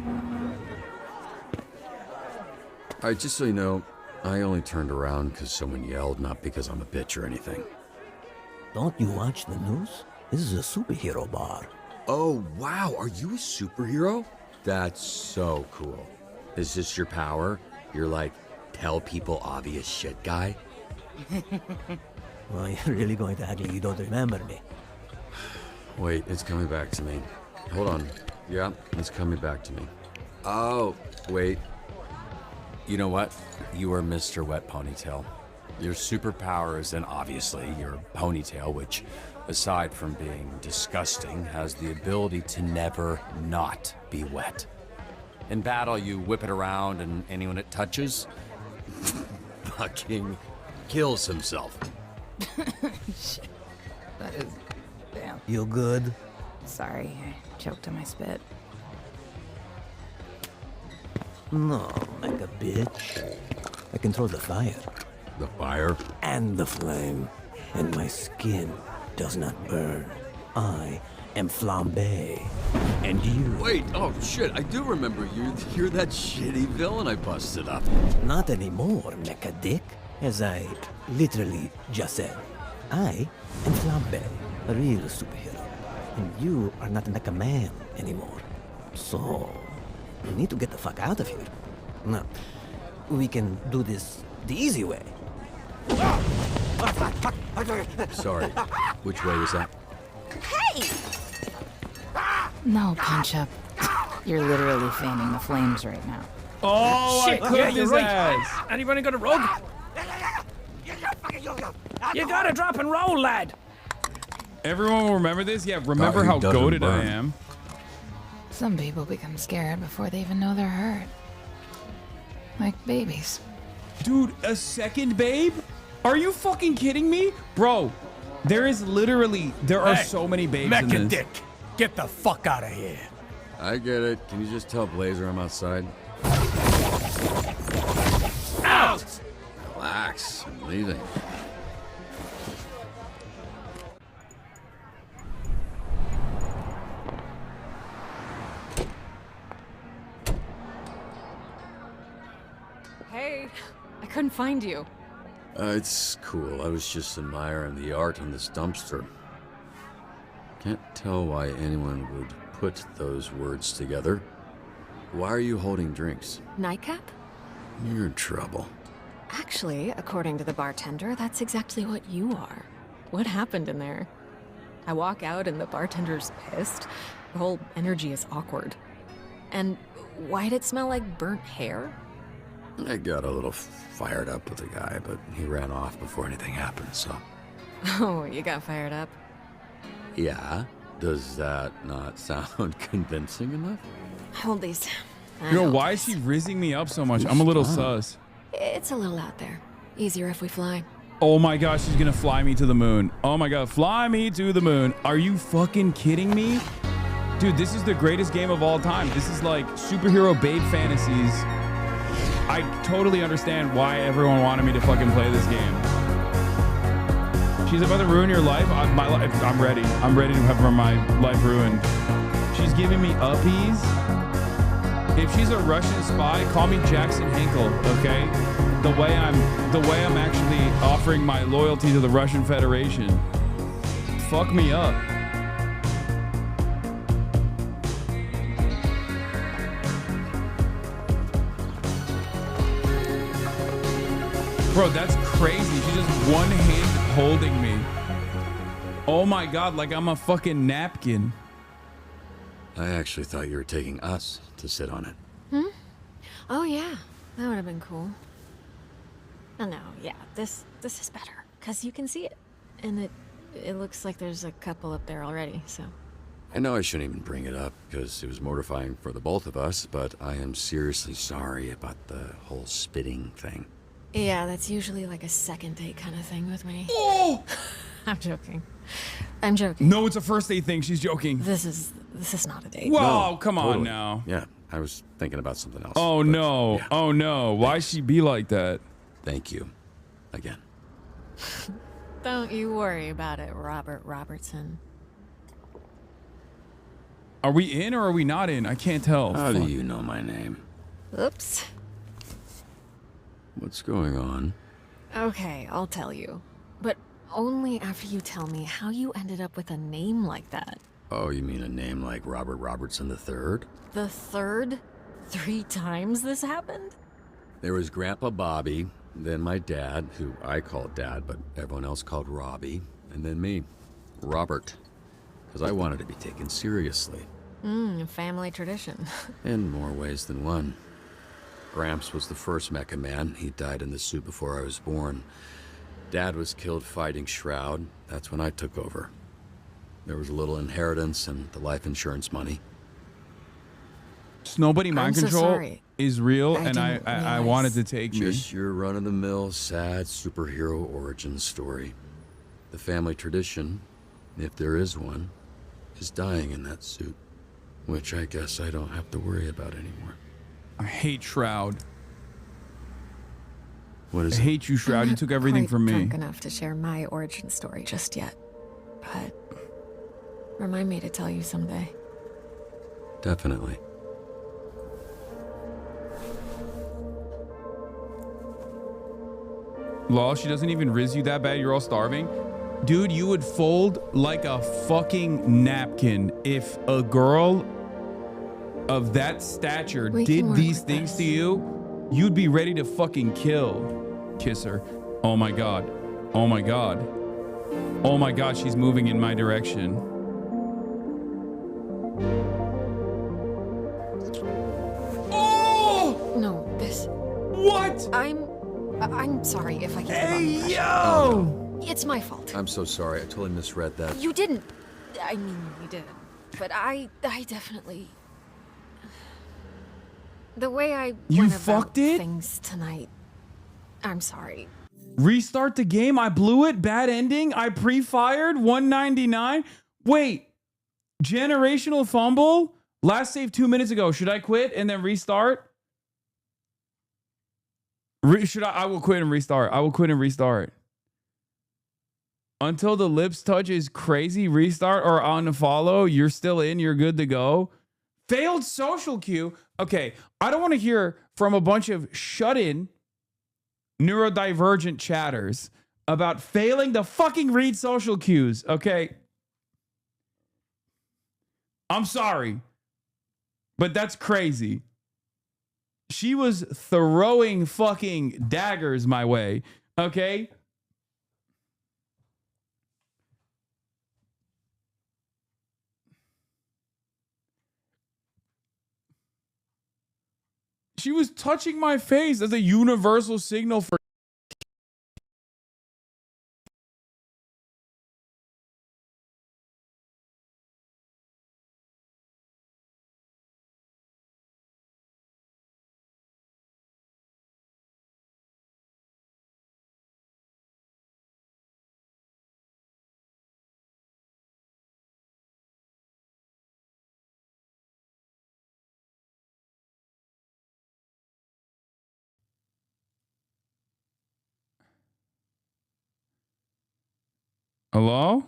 Alright, just so you know, I only turned around because someone yelled, not because I'm a bitch or anything. Don't you watch the news? This is a superhero bar. Oh, wow, are you a superhero? That's so cool. Is this your power? You're like, tell people obvious shit guy? Well, you're really going to act like you don't remember me. Wait, it's coming back to me. Hold on. Yeah, it's coming back to me. Oh, wait. You know what? You are Mr. Wet Ponytail. Your superpower is then obviously your ponytail, which, aside from being disgusting, has the ability to never not be wet. In battle, you whip it around and anyone it touches fucking kills himself. Shit. That is... Damn. You good? Sorry, I choked on my spit. No, like a bitch. I control the fire. The fire? And the flame. And my skin does not burn. I am flambe. And you... Wait, oh shit, I do remember you. You're that shitty villain I busted up. Not anymore, mecha dick. As I literally just said. I am flambe, a real superhero. And you are not mecha man anymore. So, you need to get the fuck out of here. Now, we can do this the easy way. Sorry, which way was that? Hey! No, Punch Up. You're literally fanning the flames right now. Oh, shit! I clipped his ass. Anybody got a rug? You gotta drop and roll, lad. Everyone will remember this? Yeah, remember how doesn't goated I burn. am. Some people become scared before they even know they're hurt. Like babies. Dude, a second babe? Are you fucking kidding me? Bro, there is literally, there are so many babes in Mecha this. Dick, get the fuck out of here. I get it. Can you just tell Blazer I'm outside? Out! Relax, I'm leaving. Hey, I couldn't find you. It's cool. I was just admiring the art on this dumpster. Can't tell why anyone would put those words together. Why are you holding drinks? Nightcap? You're in trouble. Actually, according to the bartender, that's exactly what you are. What happened in there? I walk out and the bartender's pissed. The whole energy is awkward. And why'd it smell like burnt hair? I got a little fired up with the guy, but he ran off before anything happened, so... Oh, you got fired up? Yeah? Does that not sound convincing enough? Hold these. Yo, why is she rizzing me up so much? I'm a little sus. It's a little out there. Easier if we fly. Oh my gosh, she's gonna fly me to the moon. Oh my god, fly me to the moon. Are you fucking kidding me? Dude, this is the greatest game of all time. This is like superhero babe fantasies. I totally understand why everyone wanted me to fucking play this game. She's about to ruin your life. I'm ready. I'm ready to have my life ruined. She's giving me uppies. If she's a Russian spy, call me Jackson Hinkle, okay? The way I'm actually offering my loyalty to the Russian Federation. Fuck me up. Bro, that's crazy. She's just one hand holding me. Oh my god, like I'm a fucking napkin. I actually thought you were taking us to sit on it. Hmm? Oh yeah, that would have been cool. Oh no, yeah, this is better because you can see it, and it looks like there's a couple up there already. So. I know I shouldn't even bring it up because it was mortifying for the both of us, but I am seriously sorry about the whole spitting thing. Yeah, that's usually like a second date kind of thing with me. Oh! I'm joking. I'm joking. No, it's a first date thing. She's joking. This is not a date. Whoa, No, come totally. on now. Yeah, I was thinking about something else. Oh but, no. yeah. Oh no. Why she be like that? Thank you. Again. Don't you worry about it, Robert Robertson. Are we in or are we not in? I can't tell. How do Fuck. you know my name? Oops. What's going on? Okay, I'll tell you. But only after you tell me how you ended up with a name like that. Oh, you mean a name like Robert Robertson III? The third? 3 times this happened? There was Grandpa Bobby, then my dad, who I called Dad, but everyone else called Robbie, and then me, Robert, because I wanted to be taken seriously. Family tradition. In more ways than one. Gramps was the first Mecha Man. He died in the suit before I was born. Dad was killed fighting Shroud. That's when I took over. There was a little inheritance and the life insurance money. Snowbody mind I'm so control sorry. is real, I and didn't I realize. wanted to take me. Just your run-of-the-mill, sad superhero origin story. The family tradition, if there is one, is dying in that suit. Which I guess I don't have to worry about anymore. I hate Shroud. What is I it? hate you, Shroud. You took everything Quite from me. drunk enough to share my origin story just yet. But remind me to tell you someday. Definitely. Lol, she doesn't even riz you that bad. You're all starving. Dude, you would fold like a fucking napkin if a girl of that stature We can did work these with things this. to you. You'd be ready to fucking kill. Kiss her. Oh my god. Oh my god. Oh my god, she's moving in my direction. Oh! No, this. What? I'm sorry if I gave Hey, the wrong impression. yo! It's my fault. I'm so sorry. I totally misread that. You didn't. I mean, you did. But I definitely. The way I You went fucked about it? things tonight. I'm sorry. Restart the game. I blew it. Bad ending. I pre-fired. 199. Wait. Generational fumble. Last save 2 minutes ago. Should I quit and then restart? Should I? I will quit and restart. I will quit and restart. Until the lips touch is crazy. Restart or unfollow. You're still in. You're good to go. Failed social cue. Okay. I don't want to hear from a bunch of shut-in neurodivergent chatters about failing to fucking read social cues, okay? I'm sorry, but that's crazy. She was throwing fucking daggers my way, okay? She was touching my face as a universal signal for Hello?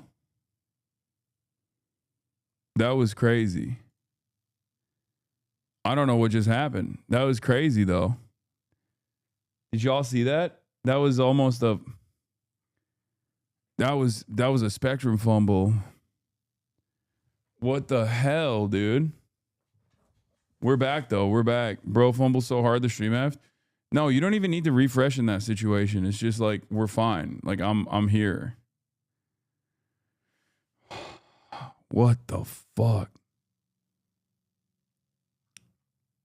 That was crazy. I don't know what just happened. That was crazy though. Did y'all see that? That was almost a that was a Spectrum fumble. What the hell, dude? We're back though. We're back. Bro fumbled so hard the stream effed. No, you don't even need to refresh in that situation. It's just like we're fine. Like I'm here. What the fuck?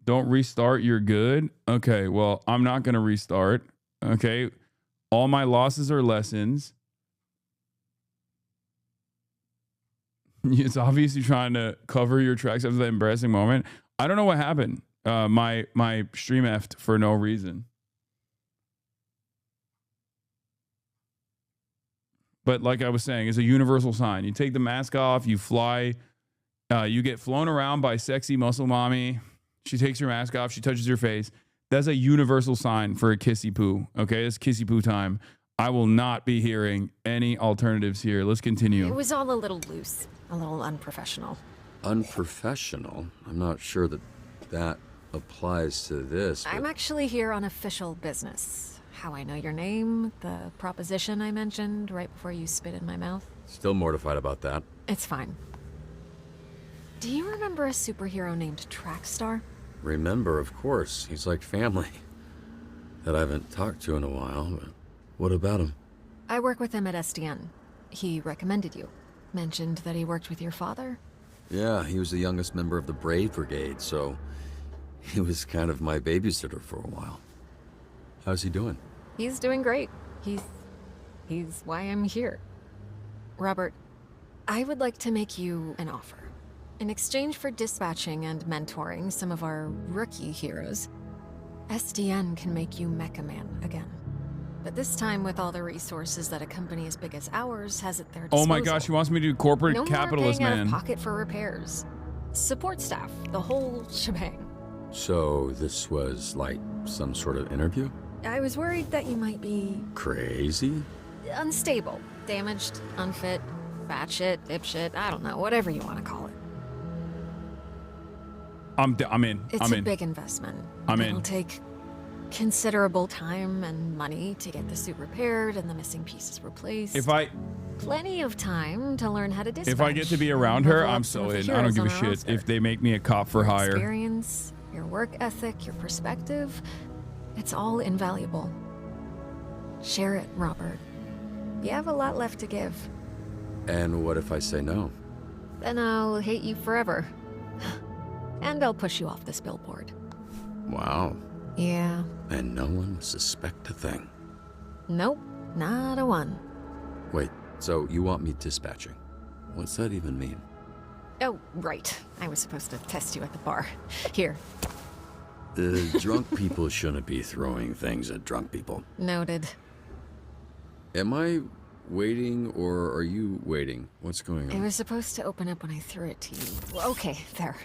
Don't restart, you're good. Okay, well, I'm not going to restart. Okay. All my losses are lessons. It's obviously trying to cover your tracks after that embarrassing moment. I don't know what happened. My stream effed for no reason. But like I was saying, it's a universal sign. You take the mask off, you fly, you get flown around by sexy muscle mommy. She takes her mask off, she touches your face. That's a universal sign for a kissy poo. Okay, it's kissy poo time. I will not be hearing any alternatives here. Let's continue. It was all a little loose, a little unprofessional. Unprofessional? I'm not sure that applies to this. I'm actually here on official business. How I know your name, the proposition I mentioned right before you spit in my mouth. Still mortified about that. It's fine. Do you remember a superhero named Trackstar? Remember, of course. He's like family. That I haven't talked to in a while, but what about him? I work with him at SDN. He recommended you. Mentioned that he worked with your father? Yeah, he was the youngest member of the Brave Brigade, so he was kind of my babysitter for a while. How's he doing? He's doing great. He's why I'm here. Robert, I would like to make you an offer. In exchange for dispatching and mentoring some of our rookie heroes, SDN can make you Mecha Man again. But this time with all the resources that a company as big as ours has at their disposal. Oh my gosh, he wants me to do corporate no capitalist, more paying man. out of pocket for repairs. Support staff, the whole shebang. So this was like some sort of interview? I was worried that you might be Crazy? unstable, damaged, unfit, batshit, dipshit, I don't know, whatever you want to call it. I'm in. It's I'm a in. big investment. I'm It'll in. take considerable time and money to get the suit repaired and the missing pieces replaced. Plenty of time to learn how to dispatch. If I get to be around her, level up I'm some so of the in. I don't heroes give a on our shit roster. if they make me a cop for Your hire. experience, your work ethic, your perspective, it's all invaluable. Share it, Robert. You have a lot left to give. And what if I say no? Then I'll hate you forever. And I'll push you off this billboard. Wow. Yeah. And no one will suspect a thing. Nope, not a one. Wait, so you want me dispatching? What's that even mean? Oh, right. I was supposed to test you at the bar. Here. Drunk people shouldn't be throwing things at drunk people. Noted. Am I waiting or are you waiting? What's going It on? was supposed to open up when I threw it to you. Okay, there.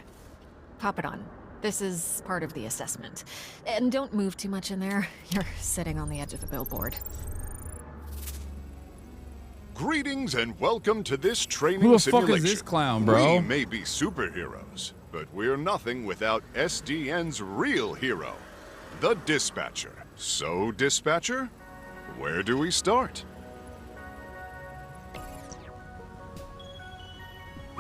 Pop it on. This is part of the assessment. And don't move too much in there. You're sitting on the edge of the billboard. Greetings and welcome to this training Who the simulation. fuck is this clown, bro? We may be superheroes, but we're nothing without SDN's real hero, the Dispatcher. So, Dispatcher, where do we start?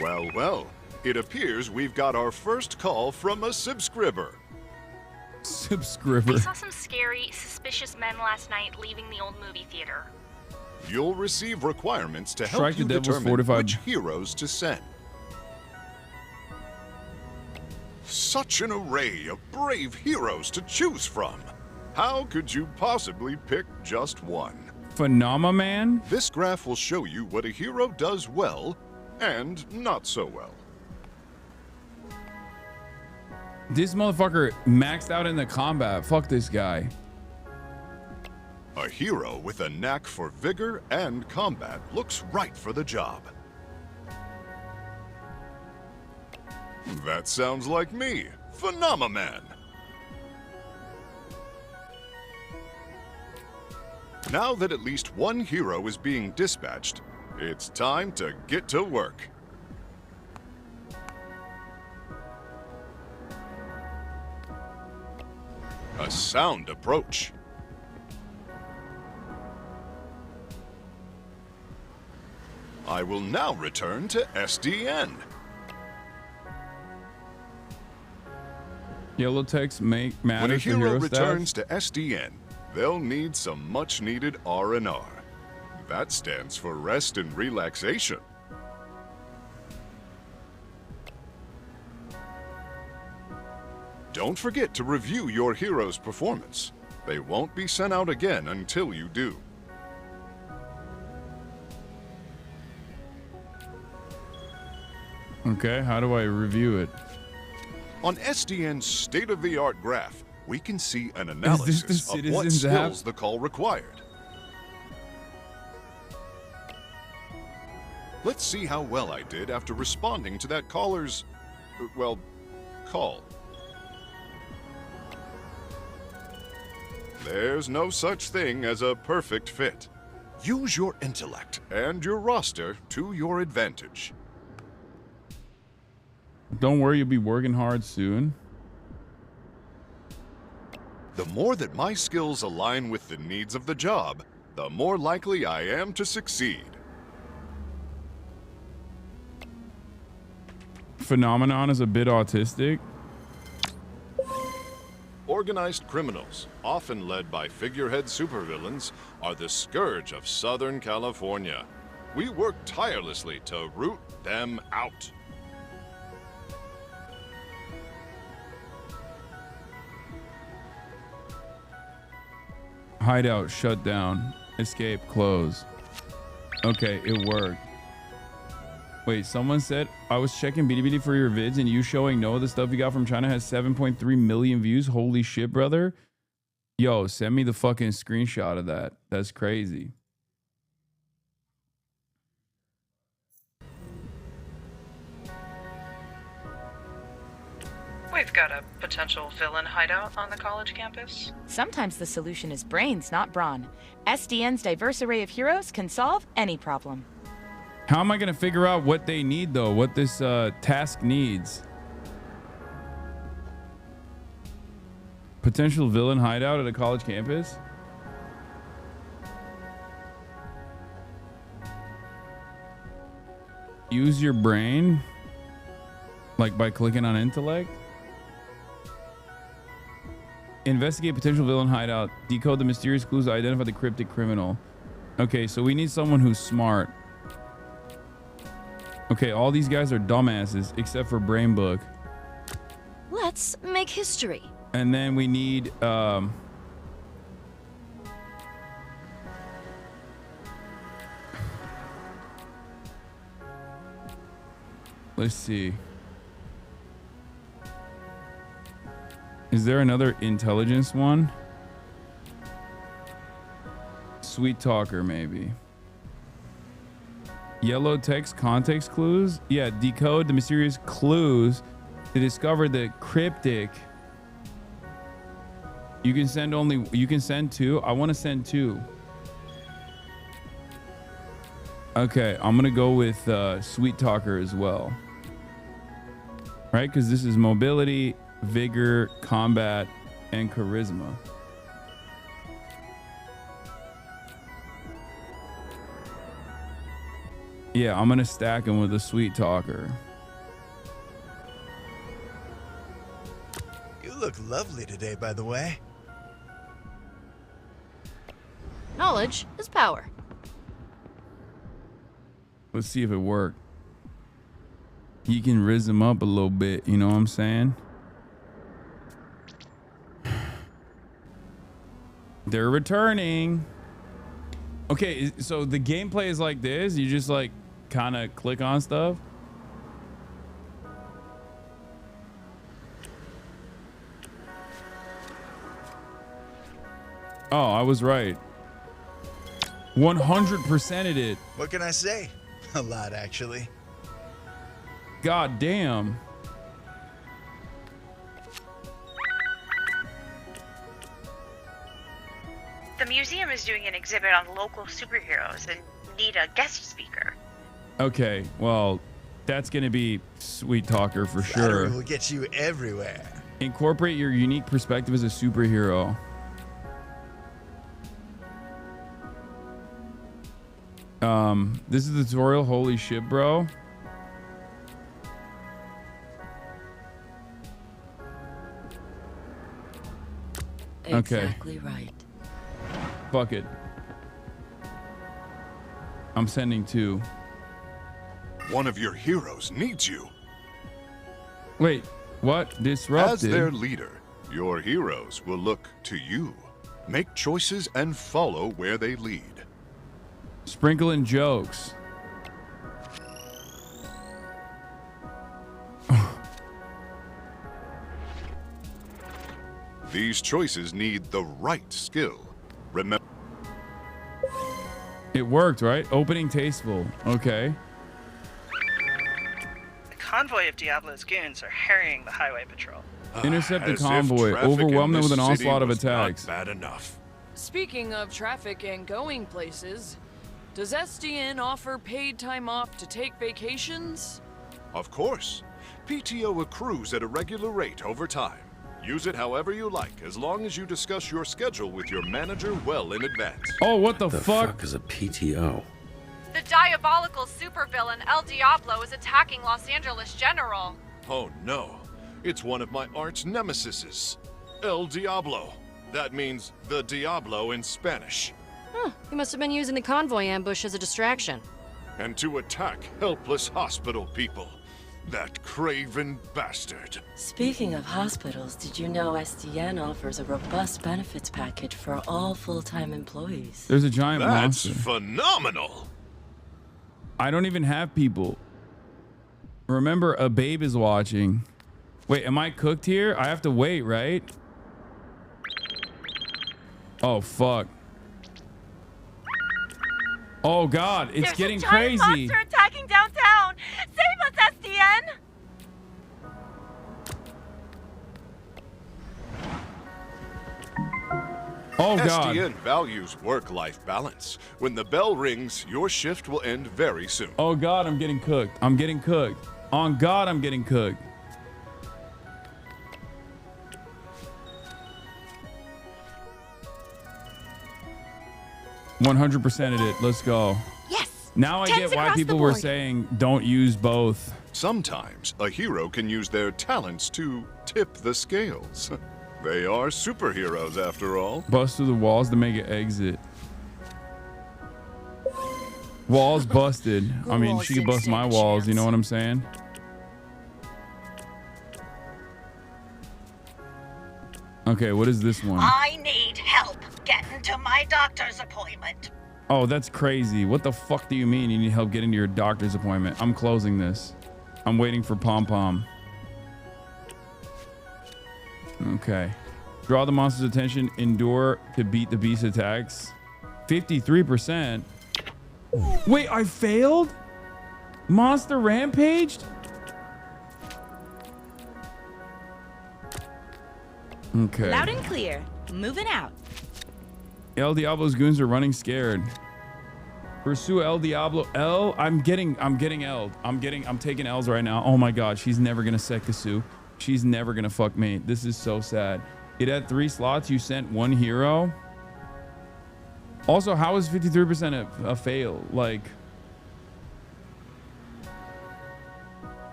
Well, it appears we've got our first call from a subscriber. Subscriber. I saw some scary, suspicious men last night leaving the old movie theater. You'll receive requirements to help Strike the you Devil's determine fortified- which heroes to send. Such an array of brave heroes to choose from. How could you possibly pick just one? Phenomena Man? This graph will show you what a hero does well and not so well. This motherfucker maxed out in the combat. Fuck this guy. A hero with a knack for vigor and combat looks right for the job. That sounds like me, Phenomena Man. Now that at least one hero is being dispatched, It's time to get to work. A sound approach. I will now return to SDN. Yellow text matters When a for hero staff. returns to SDN, they'll need some much-needed R&R. That stands for rest and relaxation. Don't forget to review your hero's performance. They won't be sent out again until you do. Okay, how do I review it? On SDN's state-of-the-art graph, we can see an analysis of what Citizens app? skills the call required. Let's see how well I did after responding to that caller's, well, call. There's no such thing as a perfect fit. Use your intellect and your roster to your advantage. Don't worry, you'll be working hard soon. The more that my skills align with the needs of the job, the more likely I am to succeed. Phenomenon is a bit autistic. Organized criminals, often led by figurehead supervillains, are the scourge of Southern California. We work tirelessly to root them out. Hideout shut down. Escape close. Okay, it worked. Wait, someone said I was checking Bilibili for your vids and you showing no the stuff you got from China has 7.3 million views. Holy shit, brother. Yo, send me the fucking screenshot of that. That's crazy. We've got a potential villain hideout on the college campus. Sometimes the solution is brains, not brawn. SDN's diverse array of heroes can solve any problem. How am I going to figure out what they need, though? What this task needs? Potential villain hideout at a college campus? Use your brain? Like by clicking on intellect? Investigate potential villain hideout. Decode the mysterious clues to identify the cryptic criminal. Okay, so we need someone who's smart. Okay, all these guys are dumbasses except for Brain Book. Let's make history. And then we need let's see. Is there another intelligence one? Sweet talker, maybe. Yellow text context clues? Yeah, decode the mysterious clues to discover the cryptic. You can send two. I want to send two. Okay, I'm gonna go with Sweet Talker as well. Right, because this is mobility, vigor, combat, and charisma. Yeah, I'm gonna stack him with a Sweet Talker. You look lovely today, by the way. Knowledge is power. Let's see if it worked. You can rizz him up a little bit, you know what I'm saying? They're returning. Okay, so the gameplay is like this. You just like kind of click on stuff. Oh, I was right. 100%ed it. What can I say? A lot, actually. God damn. The museum is doing an exhibit on local superheroes, and need a guest speaker. Okay, well, that's gonna be sweet talker for sure. Will get you everywhere. Incorporate your unique perspective as a superhero. This is the tutorial. Holy shit, bro. Okay. Exactly right. Fuck it. I'm sending 2. One of your heroes needs you. Wait, what? Disrupted? As their leader, your heroes will look to you. Make choices and follow where they lead. Sprinkle in jokes. These choices need the right skill. Remember. It worked, right? Opening tasteful. Okay. The convoy of Diablo's goons are harrying the highway patrol. Intercept the As if convoy. traffic Overwhelm in them with this an city onslaught of was not attacks. Bad enough. Speaking of traffic and going places, does SDN offer paid time off to take vacations? Of course. PTO accrues at a regular rate over time. Use it however you like, as long as you discuss your schedule with your manager well in advance. Oh, what the fuck is a PTO? The diabolical supervillain El Diablo is attacking Los Angeles General. Oh no, it's one of my arch nemesises, El Diablo. That means the Diablo in Spanish. Huh, he must have been using the convoy ambush as a distraction. And to attack helpless hospital people. That craven bastard. Speaking of hospitals, did you know SDN offers a robust benefits package for all full-time employees? There's a giant That's monster. phenomenal. I don't even have people. Remember, a babe is watching. Wait, am I cooked here? I have to wait, right? Oh, fuck. Oh, God. It's There's getting a giant crazy. monster attacking downtown. Save us, SDN. Oh, God. SDN values work-life balance. When the bell rings, your shift will end very soon. Oh, God, I'm getting cooked. I'm getting cooked. On God, I'm getting cooked. %ed it. Let's go. Yes. Now I Tens get why across the people were board. saying don't use both. Sometimes a hero can use their talents to tip the scales. They are superheroes after all. Bust through the walls to make an exit. Walls busted. I mean, she could bust my walls. You know what I'm saying? Okay, what is this one? I need help getting to my doctor's appointment. Oh, that's crazy. What the fuck do you mean you need help getting to your doctor's appointment? I'm closing this. I'm waiting for Pom Pom. Okay. Draw the monster's attention. Endure to beat the beast attacks. 53%. Wait, I failed? Monster rampaged? Okay. Loud and clear. Moving out. El Diablo's goons are running scared. Pursue El Diablo. I'm getting L'd. I'm taking L's right now. Oh my God, she's never gonna Sekatsu. She's never gonna fuck me. This is so sad. It had 3 slots. You sent 1 hero. Also, how is 53% a fail? Like,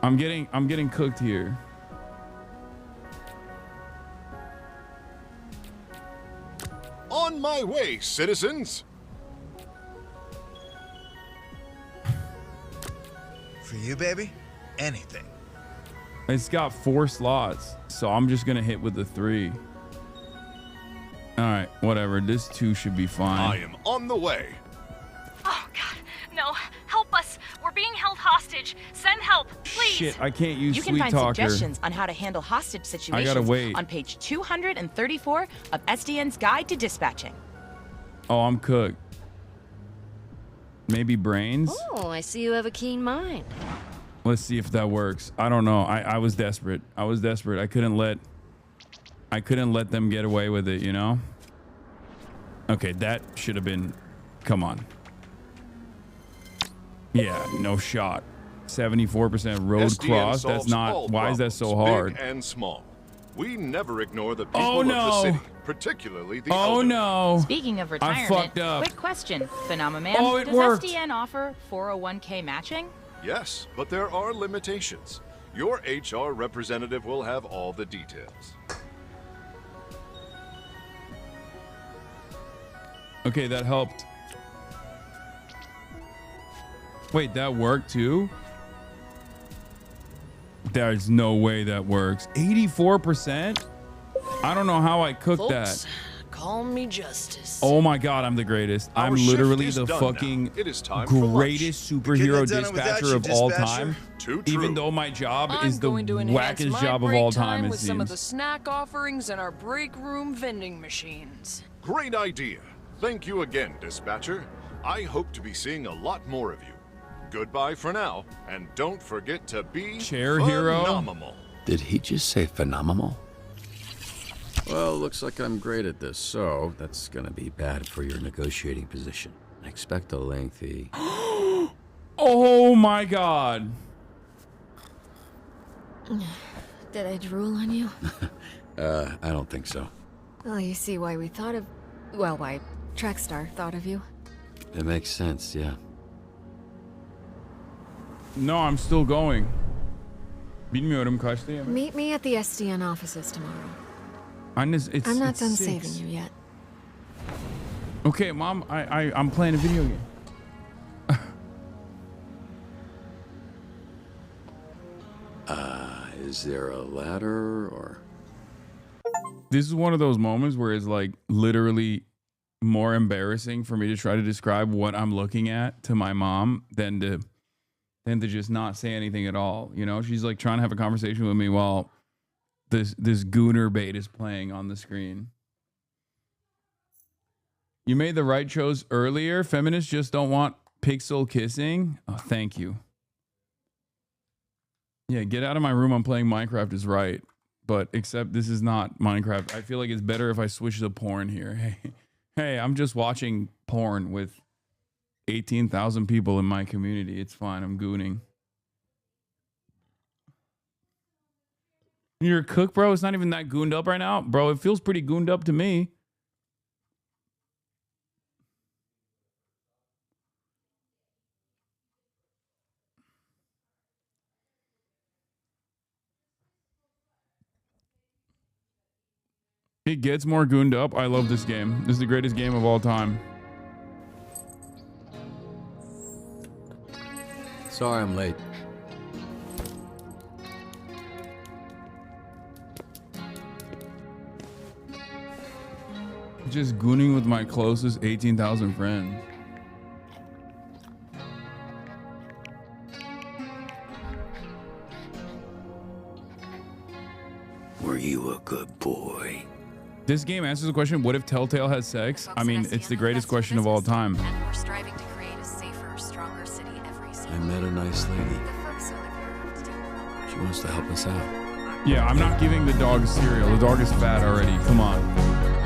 I'm getting cooked here. On my way, citizens. For you, baby, anything. It's got 4 slots, so I'm just gonna hit with the 3. All right, whatever. This 2 should be fine. I am on the way. Oh, God. No. Help us. We're being held hostage. Send help, please. Shit, I can't use You can Sweet find Talker. suggestions on how to handle hostage situations wait. on page 234 of SDN's Guide to Dispatching. Oh, I'm cooked. Maybe brains? Oh, I see you have a keen mind. Let's see if that works. I don't know. I was desperate. I was desperate. I couldn't let them get away with it, you know? Okay, that should have been... Come on. Yeah, no shot. 74% road SDN cross. That's solves all not. Why is that so problems, hard? Big and small. We never ignore the people Oh, of the no. city, particularly the Oh elderly. no. Speaking of I retirement, fucked up. quick question, Phenomenon. Oh, it Does worked. SDN offer 401k matching? Yes, but there are limitations. Your HR representative will have all the details. Okay, that helped. Wait, that worked too? There's no way that works. 84%? I don't know how I cooked Folks, that. call me Justice. Oh my god, I'm the greatest. Our I'm shift literally is the done fucking now. It is time for lunch. greatest superhero We couldn't have done it without dispatcher you, of all dispatcher. time. Too Even true. though my job I'm is the going to enhance wackest my job of break all time time, it with some of the seems. snack offerings in our break room vending machines. Great idea. Thank you again, dispatcher. I hope to be seeing a lot more of you. Goodbye for now, and don't forget to be Chair hero? phenomenal. Did he just say phenomenal? Well, looks like I'm great at this, so that's gonna be bad for your negotiating position. Expect a lengthy... Oh my god. Did I drool on you? I don't think so. Well, you see why we thought of... Well, why Trackstar thought of you. It makes sense, yeah. No, I'm still going. Bilmiyorum kaçta yemek? Meet me at the SDN offices tomorrow. I'm I'm not it's done 6. saving you yet. Okay, Mom, I'm playing a video game. Is there a ladder or... This is one of those moments where it's like literally more embarrassing for me to try to describe what I'm looking at to my mom than to just not say anything at all. You know, she's like trying to have a conversation with me while this gooner bait is playing on the screen. You made the right choice earlier. Feminists just don't want pixel kissing. Oh, thank you. Yeah, get out of my room. I'm playing Minecraft is right. But except this is not Minecraft. I feel like it's better if I switch to porn here. Hey, I'm just watching porn with 18,000 people in my community. It's fine. I'm gooning. You're a cook, bro? It's not even that gooned up right now. Bro, it feels pretty gooned up to me. It gets more gooned up. I love this game. This is the greatest game of all time. Sorry I'm late. Just gooning with my closest 18,000 friends. Were you a good boy? This game answers the question, what if Telltale has sex? I mean, it's the greatest question of all time. We're striving to create a safer, stronger city every I met a nice lady. She wants to help us out. Yeah, I'm not giving the dog cereal. The dog is fat already. Come on.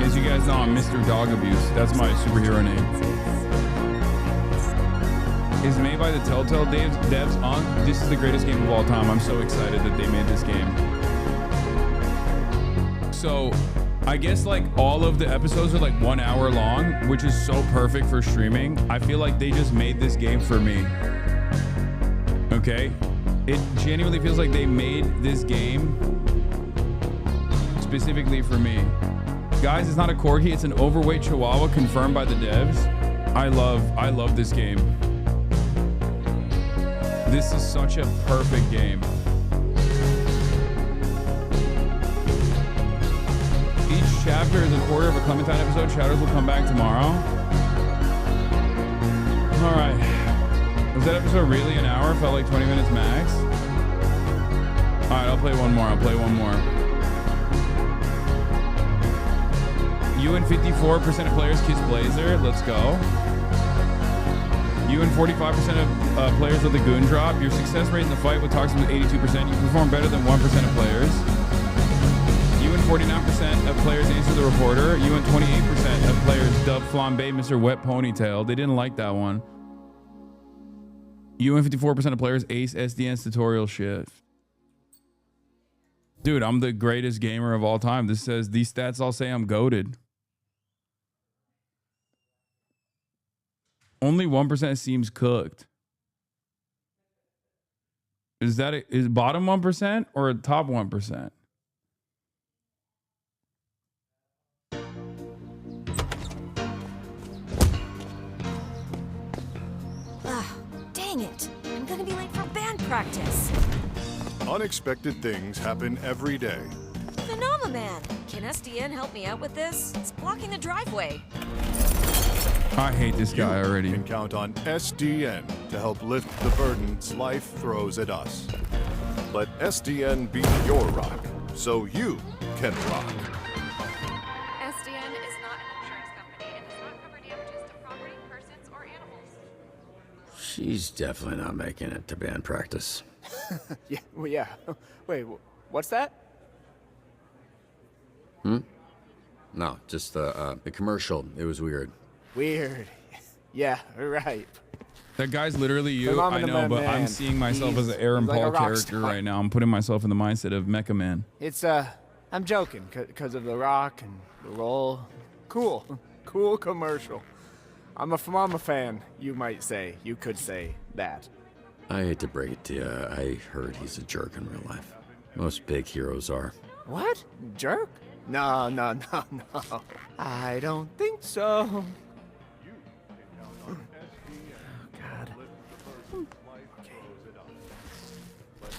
As you guys know, I'm Mr. Dog Abuse. That's my superhero name. Is made by the Telltale devs on. This is the greatest game of all time. I'm so excited that they made this game. So, I guess like all of the episodes are like 1 hour long, which is so perfect for streaming. I feel like they just made this game for me. Okay? It genuinely feels like they made this game specifically for me. Guys, it's not a corgi, it's an overweight chihuahua confirmed by the devs. I love this game. This is such a perfect game. Each chapter is a quarter of a Clementine episode. Shadows will come back tomorrow. All right. Was that episode really an hour? Felt like 20 minutes max. All right, I'll play one more. You and 54% of players kiss Blazer. Let's go. You and 45% of players let the goon drop. Your success rate in the fight with Toxic was 82%. You perform better than 1% of players. You and 49% of players answer the reporter. You and 28% of players dub Flambe Mr. Wet Ponytail. They didn't like that one. You and 54% of players ace SDN's tutorial shift. Dude, I'm the greatest gamer of all time. This says these stats all say I'm goated. Only 1% seems cooked. Is bottom 1% or top 1%? Dang it! I'm gonna be late for band practice. Unexpected things happen every day. Phenomenon! Can SDN help me out with this? It's blocking the driveway. I hate this guy already. You can count on SDN to help lift the burdens life throws at us. Let SDN be your rock, so you can rock. SDN is not an insurance company and does not cover damages to property, persons, or animals. She's definitely not making it to band practice. Yeah, well, yeah. Wait, what's that? No, just the commercial. It was weird. Weird. Yeah, right. That guy's literally you. I know, but I'm seeing myself as an He's Aaron like a Paul rock character star. right now. I'm putting myself in the mindset of Mecha Man. It's, I'm joking, because of the rock and the roll. Cool. Cool commercial. I'm a fan, you might say. You could say that. I hate to break it to you. I heard he's a jerk in real life. Most big heroes are. What? Jerk? No. I don't think so. God.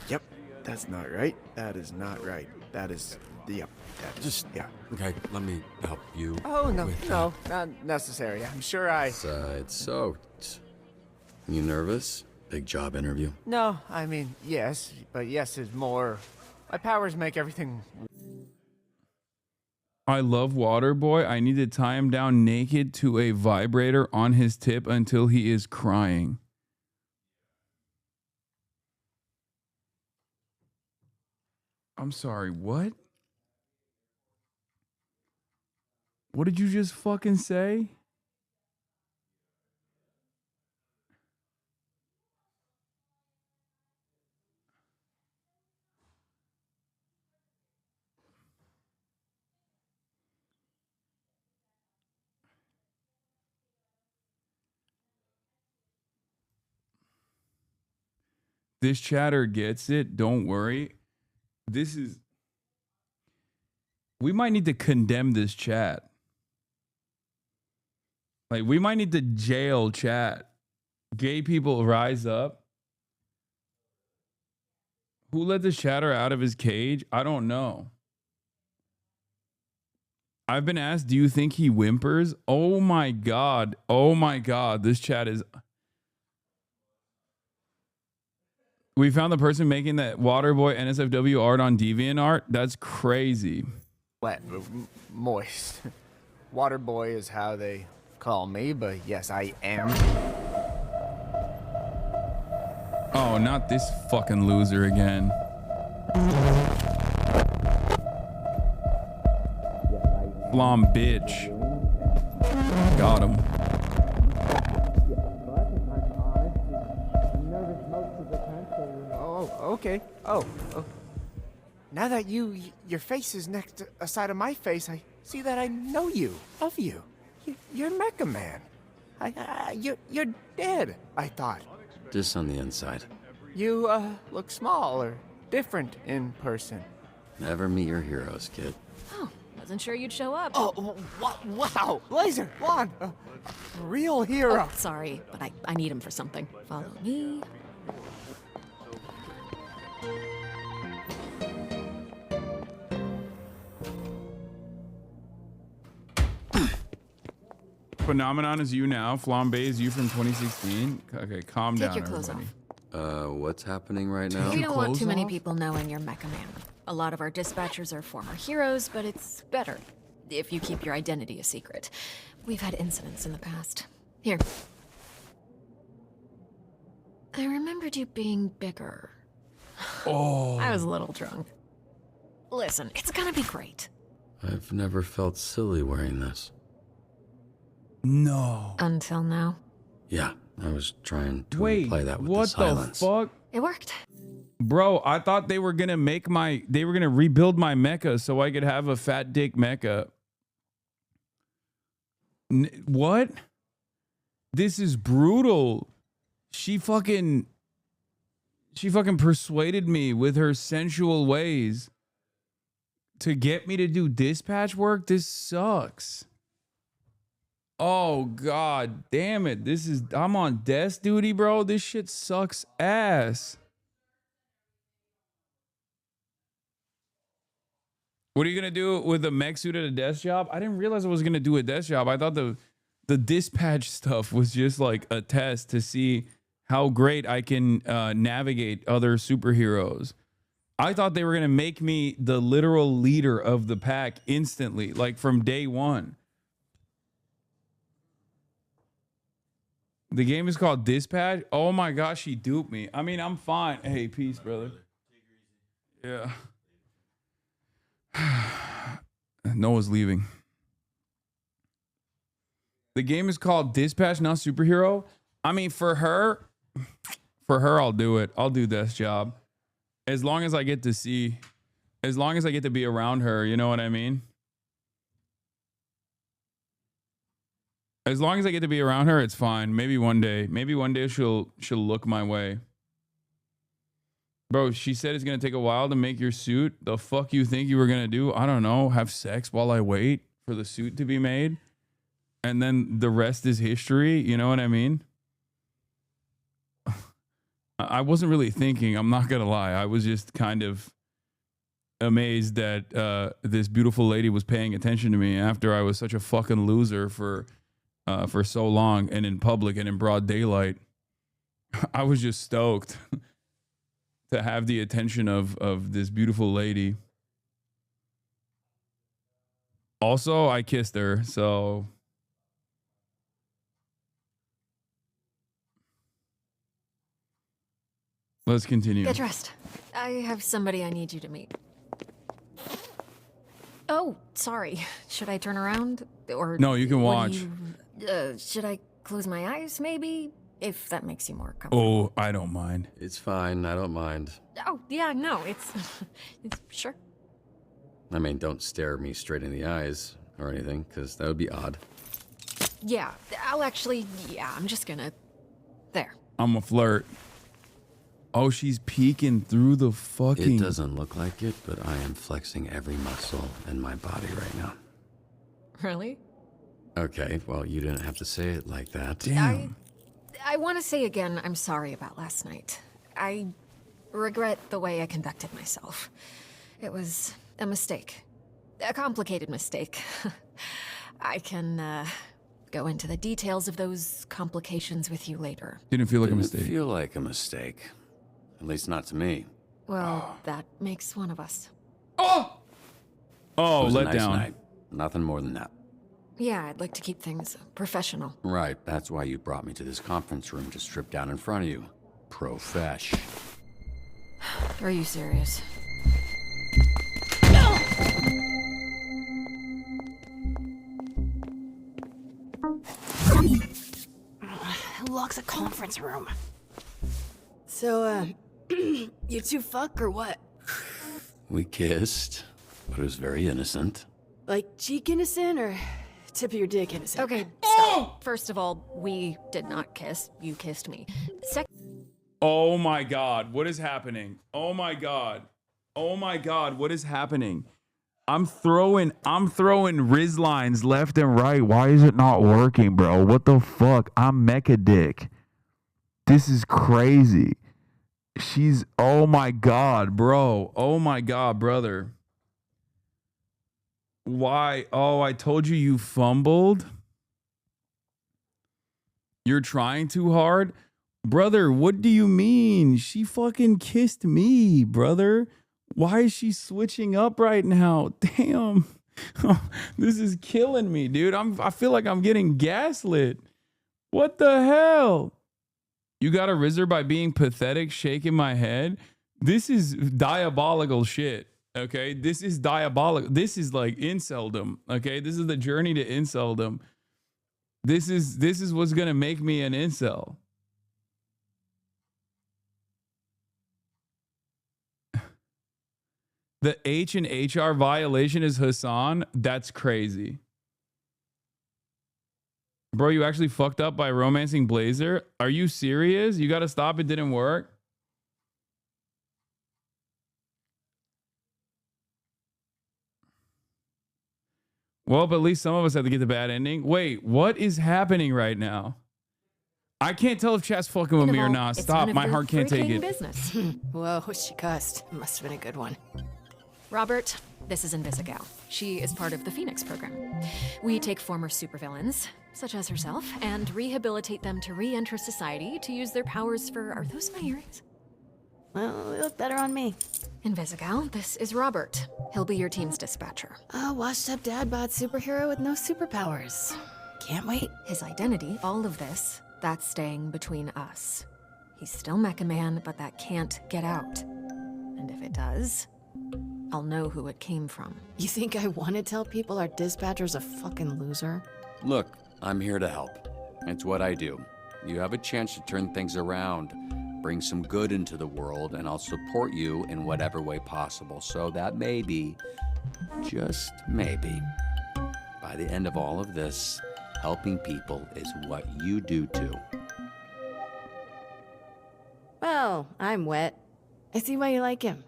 Yep, that's not right. That is not right. That is, yep. Yeah. Okay, let me help you. Oh, no, with no, not necessary. I'm sure I... It's soaked. You nervous? Big job interview? No, I mean, yes, but yes is more... My powers make everything... I love Waterboy. I need to tie him down naked to a vibrator on his tip until he is crying. I'm sorry, what? What did you just fucking say? This chatter gets it. Don't worry. We might need to condemn this chat. Like, we might need to jail chat. Gay people rise up. Who let this chatter out of his cage? I don't know. I've been asked, do you think he whimpers? Oh my God. Oh my God. This chat is... We found the person making that Waterboy NSFW art on DeviantArt. That's crazy. Wet, moist. Water boy is how they call me, but yes, I am. Oh, not this fucking loser again. Flom bitch. Got him. Oh, okay. Oh. Now that your face is next to a side of my face, I see that I know you, of you. You're Mecha Man. You're dead, I thought. Just on the inside. You, look small or different in person. Never meet your heroes, kid. Oh, wasn't sure you'd show up. Oh, wow! Laser, Lon, real hero. Oh, sorry, but I need him for something. Follow me. Phenomenon is you now. Flambe is you from 2016. Okay, calm Take down, your clothes everybody. What's happening right now? We don't want too many people knowing you're Mecha Man. A lot of our dispatchers are former heroes, but it's better if you keep your identity a secret. We've had incidents in the past. Here. I remembered you being bigger. Oh. I was a little drunk. Listen, it's gonna be great. I've never felt silly wearing this. No. Until now. Yeah, I was trying to Wait, play that with what the silence. the fuck? It worked. Bro, I thought they were gonna they were gonna rebuild my mecha so I could have a fat dick mecha. What? This is brutal. She fucking persuaded me with her sensual ways to get me to do dispatch work. This sucks. Oh god damn it. I'm on desk duty, bro. This shit sucks ass. What are you gonna do with a mech suit at a desk job? I didn't realize I was gonna do a desk job. I thought the dispatch stuff was just like a test to see how great I can navigate other superheroes. I thought they were gonna make me the literal leader of the pack instantly, like from day one. The game is called Dispatch. Oh my gosh, she duped me. I mean, I'm fine. Hey, peace, brother. Yeah. Noah's leaving. The game is called Dispatch, not Superhero. I mean, for her, I'll do it. I'll do this job. As long as I get to see, as long as I get to be around her, you know what I mean? As long as I get to be around her, it's fine. Maybe one day she'll look my way. Bro, she said it's going to take a while to make your suit. The fuck you think you were going to do? I don't know. Have sex while I wait for the suit to be made? And then the rest is history. You know what I mean? I wasn't really thinking. I'm not going to lie. I was just kind of amazed that this beautiful lady was paying attention to me after I was such a fucking loser for so long and in public and in broad daylight. I was just stoked to have the attention of this beautiful lady. Also, I kissed her, so let's continue. Get dressed. I have somebody I need you to meet. Oh, sorry. Should I turn around? Or no, you can watch. Should I close my eyes, maybe? If that makes you more comfortable. Oh, I don't mind. It's fine. I don't mind. Oh, yeah, no, it's sure. I mean, don't stare me straight in the eyes or anything, because that would be odd. Yeah, I'm just gonna... There. I'm a flirt. Oh, she's peeking through the fucking... It doesn't look like it, but I am flexing every muscle in my body right now. Really? Okay, well, you didn't have to say it like that. Damn. I want to say again, I'm sorry about last night. I regret the way I conducted myself. It was a mistake. A complicated mistake. I can go into the details of those complications with you later. Didn't feel like a Didn't mistake. feel like a mistake. At least not to me. Well, that makes one of us. Oh, It was a let nice down. night. Nothing more than that. Yeah, I'd like to keep things professional. Right, that's why you brought me to this conference room to strip down in front of you. Profesh. Are you serious? Who locks a conference room? So, you two fuck or what? We kissed, but it was very innocent. Like cheek innocent or tip of your dick innocent? Okay, stop. First of all, we did not kiss. You kissed me. Oh my God, what is happening? Oh my God. Oh my God, what is happening? I'm throwing Riz lines left and right. Why is it not working, bro? What the fuck? I'm mecha dick. This is crazy. Oh my God, bro. Oh my God, brother. Why? Oh, I told you fumbled. You're trying too hard. Brother, what do you mean? She fucking kissed me, brother. Why is she switching up right now? Damn. This is killing me, dude. I feel like I'm getting gaslit. What the hell? You got a rizzer by being pathetic, shaking my head? This is diabolical shit. Okay, this is diabolical. This is like inceldom. Okay, this is the journey to inceldom. This is what's gonna make me an incel. The H and HR violation is Hasan? That's crazy. Bro, you actually fucked up by romancing Blazer? Are you serious? You gotta stop, it didn't work? Well, but at least some of us have to get the bad ending. Wait, what is happening right now? I can't tell if chat's fucking with me or not. Stop, my heart can't take it. Business. Whoa, she cussed. Must have been a good one. Robert, this is Invisigal. She is part of the Phoenix program. We take former supervillains, such as herself, and rehabilitate them to re-enter society to use their powers for... Are those my earrings? Well, they look better on me. Invisigal, this is Robert. He'll be your team's dispatcher. A washed-up dad bod superhero with no superpowers. Can't wait. His identity, all of this, that's staying between us. He's still Mecha Man, but that can't get out. And if it does, I'll know who it came from. You think I want to tell people our dispatcher's a fucking loser? Look, I'm here to help. It's what I do. You have a chance to turn things around, bring some good into the world, and I'll support you in whatever way possible. So that maybe, just maybe, by the end of all of this, helping people is what you do too. Well, I'm wet. I see why you like him.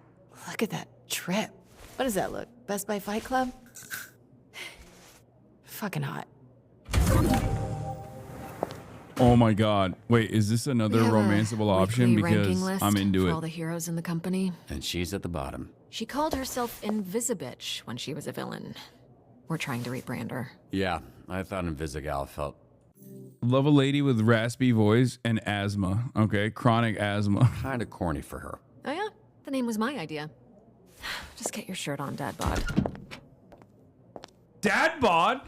Look at that trip. What does that look? Best Buy Fight Club? Fucking hot. Oh my god. Wait, is this another romanceable option? Because I'm into for it. all the heroes in the company. And she's at the bottom. She called herself Invisibitch when she was a villain. We're trying to rebrand her. Yeah, I thought Invisigal felt... Love a lady with raspy voice and asthma. Okay, chronic asthma. Kind of corny for her. Oh yeah? The name was my idea. Just get your shirt on, Dad Bod. Dad bod?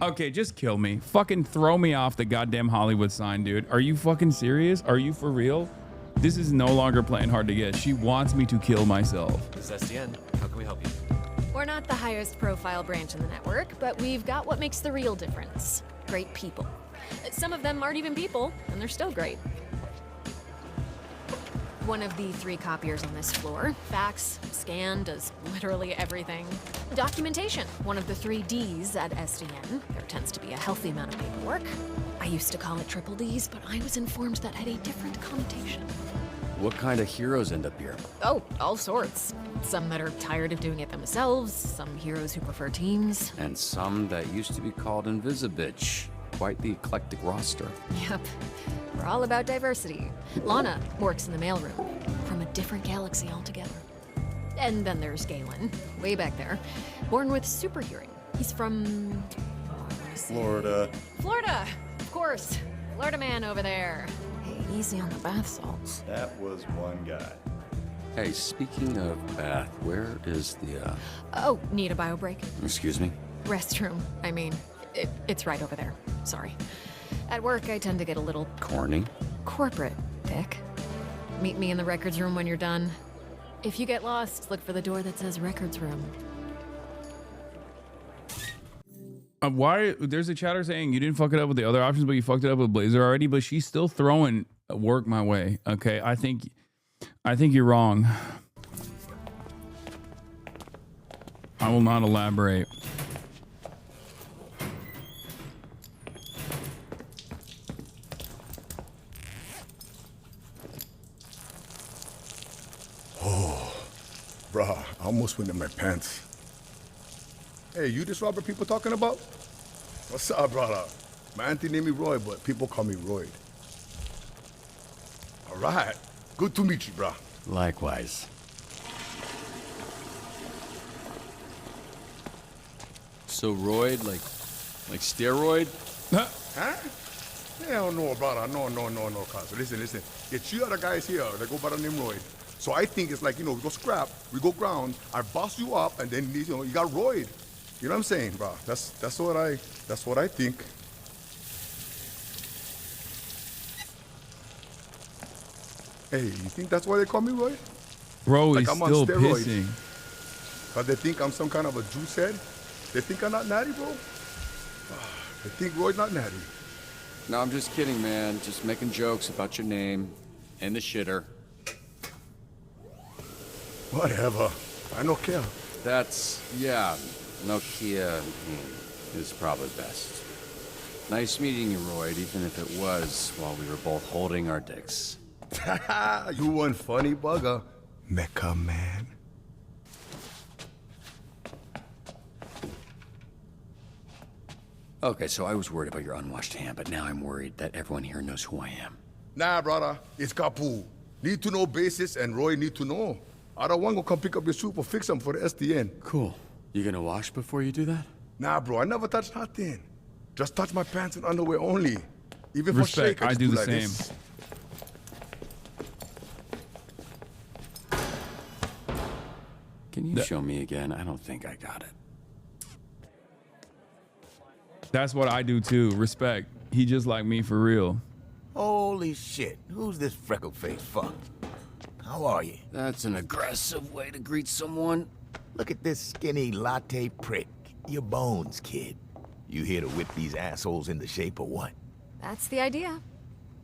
Okay, just kill me. Fucking throw me off the goddamn Hollywood sign, dude. Are you fucking serious? Are you for real? This is no longer playing hard to get. She wants me to kill myself. This is SDN. How can we help you? We're not the highest profile branch in the network, but we've got what makes the real difference. Great people. Some of them aren't even people, and they're still great. One of the 3 copiers on this floor. Fax, scan, does literally everything. Documentation, one of the 3 Ds at SDN. There tends to be a healthy amount of paperwork. I used to call it triple Ds, but I was informed that had a different connotation. What kind of heroes end up here? Oh, all sorts. Some that are tired of doing it themselves, some heroes who prefer teams. And some that used to be called Invisibitch. Quite the eclectic roster. Yep. We're all about diversity. Lana works in the mailroom, from a different galaxy altogether. And then there's Galen, way back there, born with super hearing. He's from... Florida. Florida! Of course. Florida man over there. Hey, easy on the bath salts. That was one guy. Hey, speaking of bath, where is the, Oh, need a bio break? Excuse me? Restroom. I mean, it's right over there. Sorry. At work, I tend to get a little... Corny? Corporate, Dick. Meet me in the records room when you're done. If you get lost, look for the door that says records room. Why? There's a chatter saying you didn't fuck it up with the other options, but you fucked it up with Blazer already. But she's still throwing work my way. Okay, I think you're wrong. I will not elaborate. Oh, bruh, I almost went in my pants. Hey, you this Robert people talking about? What's up, brother? My auntie named me Roy, but people call me Royd. All right. Good to meet you, bruh. Likewise. So Royd, like steroid? Huh? Hell no, brother. No, cuz. Listen. The 2 other guys here, they go by the name Royd. So I think it's like, we go scrap, we go ground, I boss you up, and then, you got Royd. You know what I'm saying, bro? That's what I think. Hey, you think that's why they call me Roy? Bro, like he's I'm still on steroids. pissing. Cause they think I'm some kind of a juice head. They think I'm not natty, bro. They think Roy's not natty. No, I'm just kidding, man. Just making jokes about your name and the shitter. Whatever. I no care. Yeah, Nokia is probably best. Nice meeting you, Royd, even if it was while we were both holding our dicks. You one funny bugger, Mecha Man. Okay, so I was worried about your unwashed hand, but now I'm worried that everyone here knows who I am. Nah, brother, it's Kapu. Need to know basis, and Roy need to know. I don't want to come pick up your soup or fix them for the SDN. Cool. You gonna wash before you do that? Nah, bro, I never touch nothing. Just touch my pants and underwear only. Even for Respect, shake, I do the like same. This. Can you show me again? I don't think I got it. That's what I do too. Respect. He just like me for real. Holy shit. Who's this freckle-faced fuck? How are you? That's an aggressive way to greet someone. Look at this skinny latte prick. Your bones, kid. You here to whip these assholes into shape or what? That's the idea.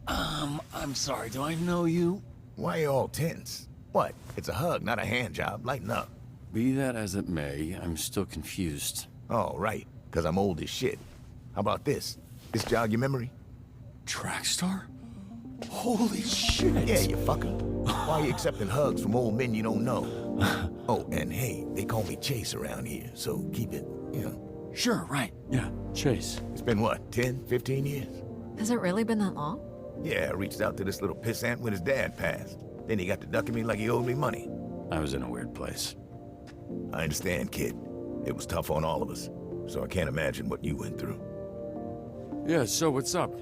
I'm sorry, do I know you? Why you all tense? What? It's a hug, not a hand job. Lighten up. Be that as it may, I'm still confused. Oh, right. Because I'm old as shit. How about this? This jog your memory? Trackstar? Holy shit! Yeah, you fucker. Why are you accepting hugs from old men you don't know? Oh, and hey, they call me Chase around here, so keep it, you know. Sure, right. Yeah, Chase. It's been what, 10, 15 years? Has it really been that long? Yeah, I reached out to this little pissant when his dad passed. Then he got to ducking me like he owed me money. I was in a weird place. I understand, kid. It was tough on all of us, so I can't imagine what you went through. Yeah, so what's up?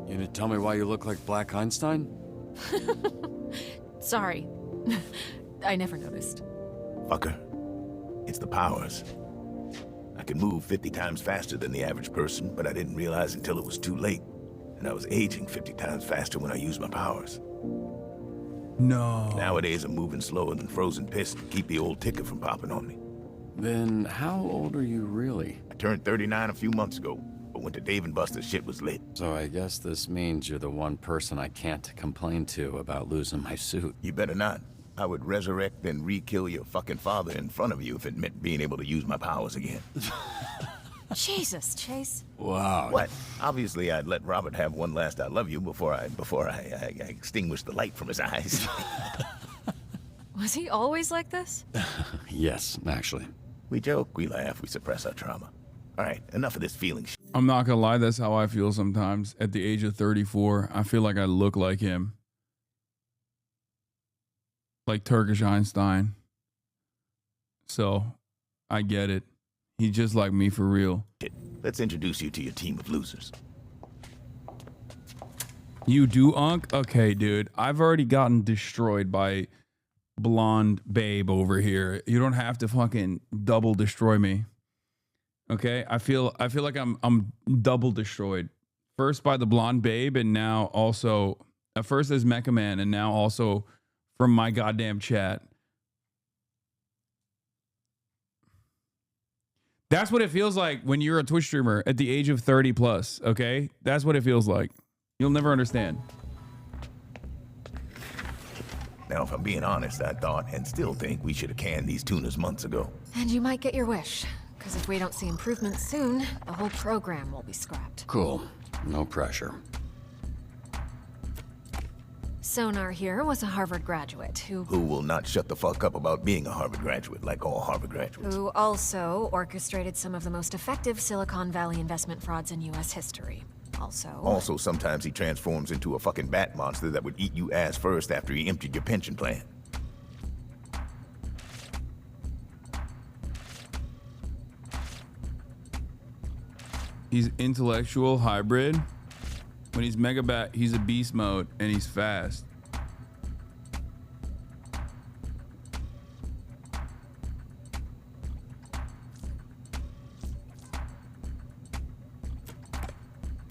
You gonna tell me why you look like Black Einstein? Sorry. I never noticed. Fucker. It's the powers. I can move 50 times faster than the average person, but I didn't realize until it was too late. And I was aging 50 times faster when I used my powers. No. Nowadays, I'm moving slower than frozen piss to keep the old ticker from popping on me. Then how old are you really? I turned 39 a few months ago, but went to Dave & Buster's, shit was lit. So I guess this means you're the one person I can't complain to about losing my suit. You better not. I would resurrect and re-kill your fucking father in front of you if it meant being able to use my powers again. Jesus, Chase. Wow. What? Obviously, I'd let Robert have one last I love you before I extinguished the light from his eyes. Was he always like this? Yes, actually. We joke, we laugh, we suppress our trauma. All right, enough of this feeling shit. I'm not gonna lie, that's how I feel sometimes. At the age of 34, I feel like I look like him. Like Turkish Einstein. So, I get it. He's just like me for real. Let's introduce you to your team of losers. You do, Unc? Okay, dude. I've already gotten destroyed by blonde babe over here. You don't have to fucking double destroy me. Okay? I feel like I'm double destroyed. First by the blonde babe, and now also first as Mecha Man, and now also from my goddamn chat. That's what it feels like when you're a Twitch streamer at the age of 30 plus, okay? That's what it feels like. You'll never understand. Now, if I'm being honest, I thought and still think we should have canned these tunas months ago. And you might get your wish. Because if we don't see improvements soon, the whole program will be scrapped. Cool. No pressure. Sonar here was a Harvard graduate who will not shut the fuck up about being a Harvard graduate, like all Harvard graduates. Who also orchestrated some of the most effective Silicon Valley investment frauds in U.S. history. Also, sometimes he transforms into a fucking bat monster that would eat you ass first after he emptied your pension plan. He's intellectual hybrid. When he's Mega Bat, he's a beast mode and he's fast.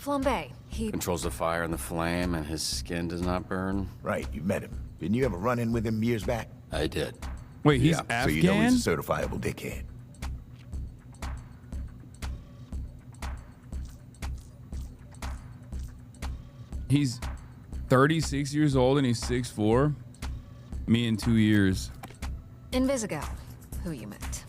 Flambe. He controls the fire and the flame, and his skin does not burn. Right, you met him. Didn't you ever run in with him years back? I did. Wait, he's Afghan? So you know he's a certifiable dickhead. He's 36 years old and he's 6'4". Me in 2 years. Invisigal, who you met.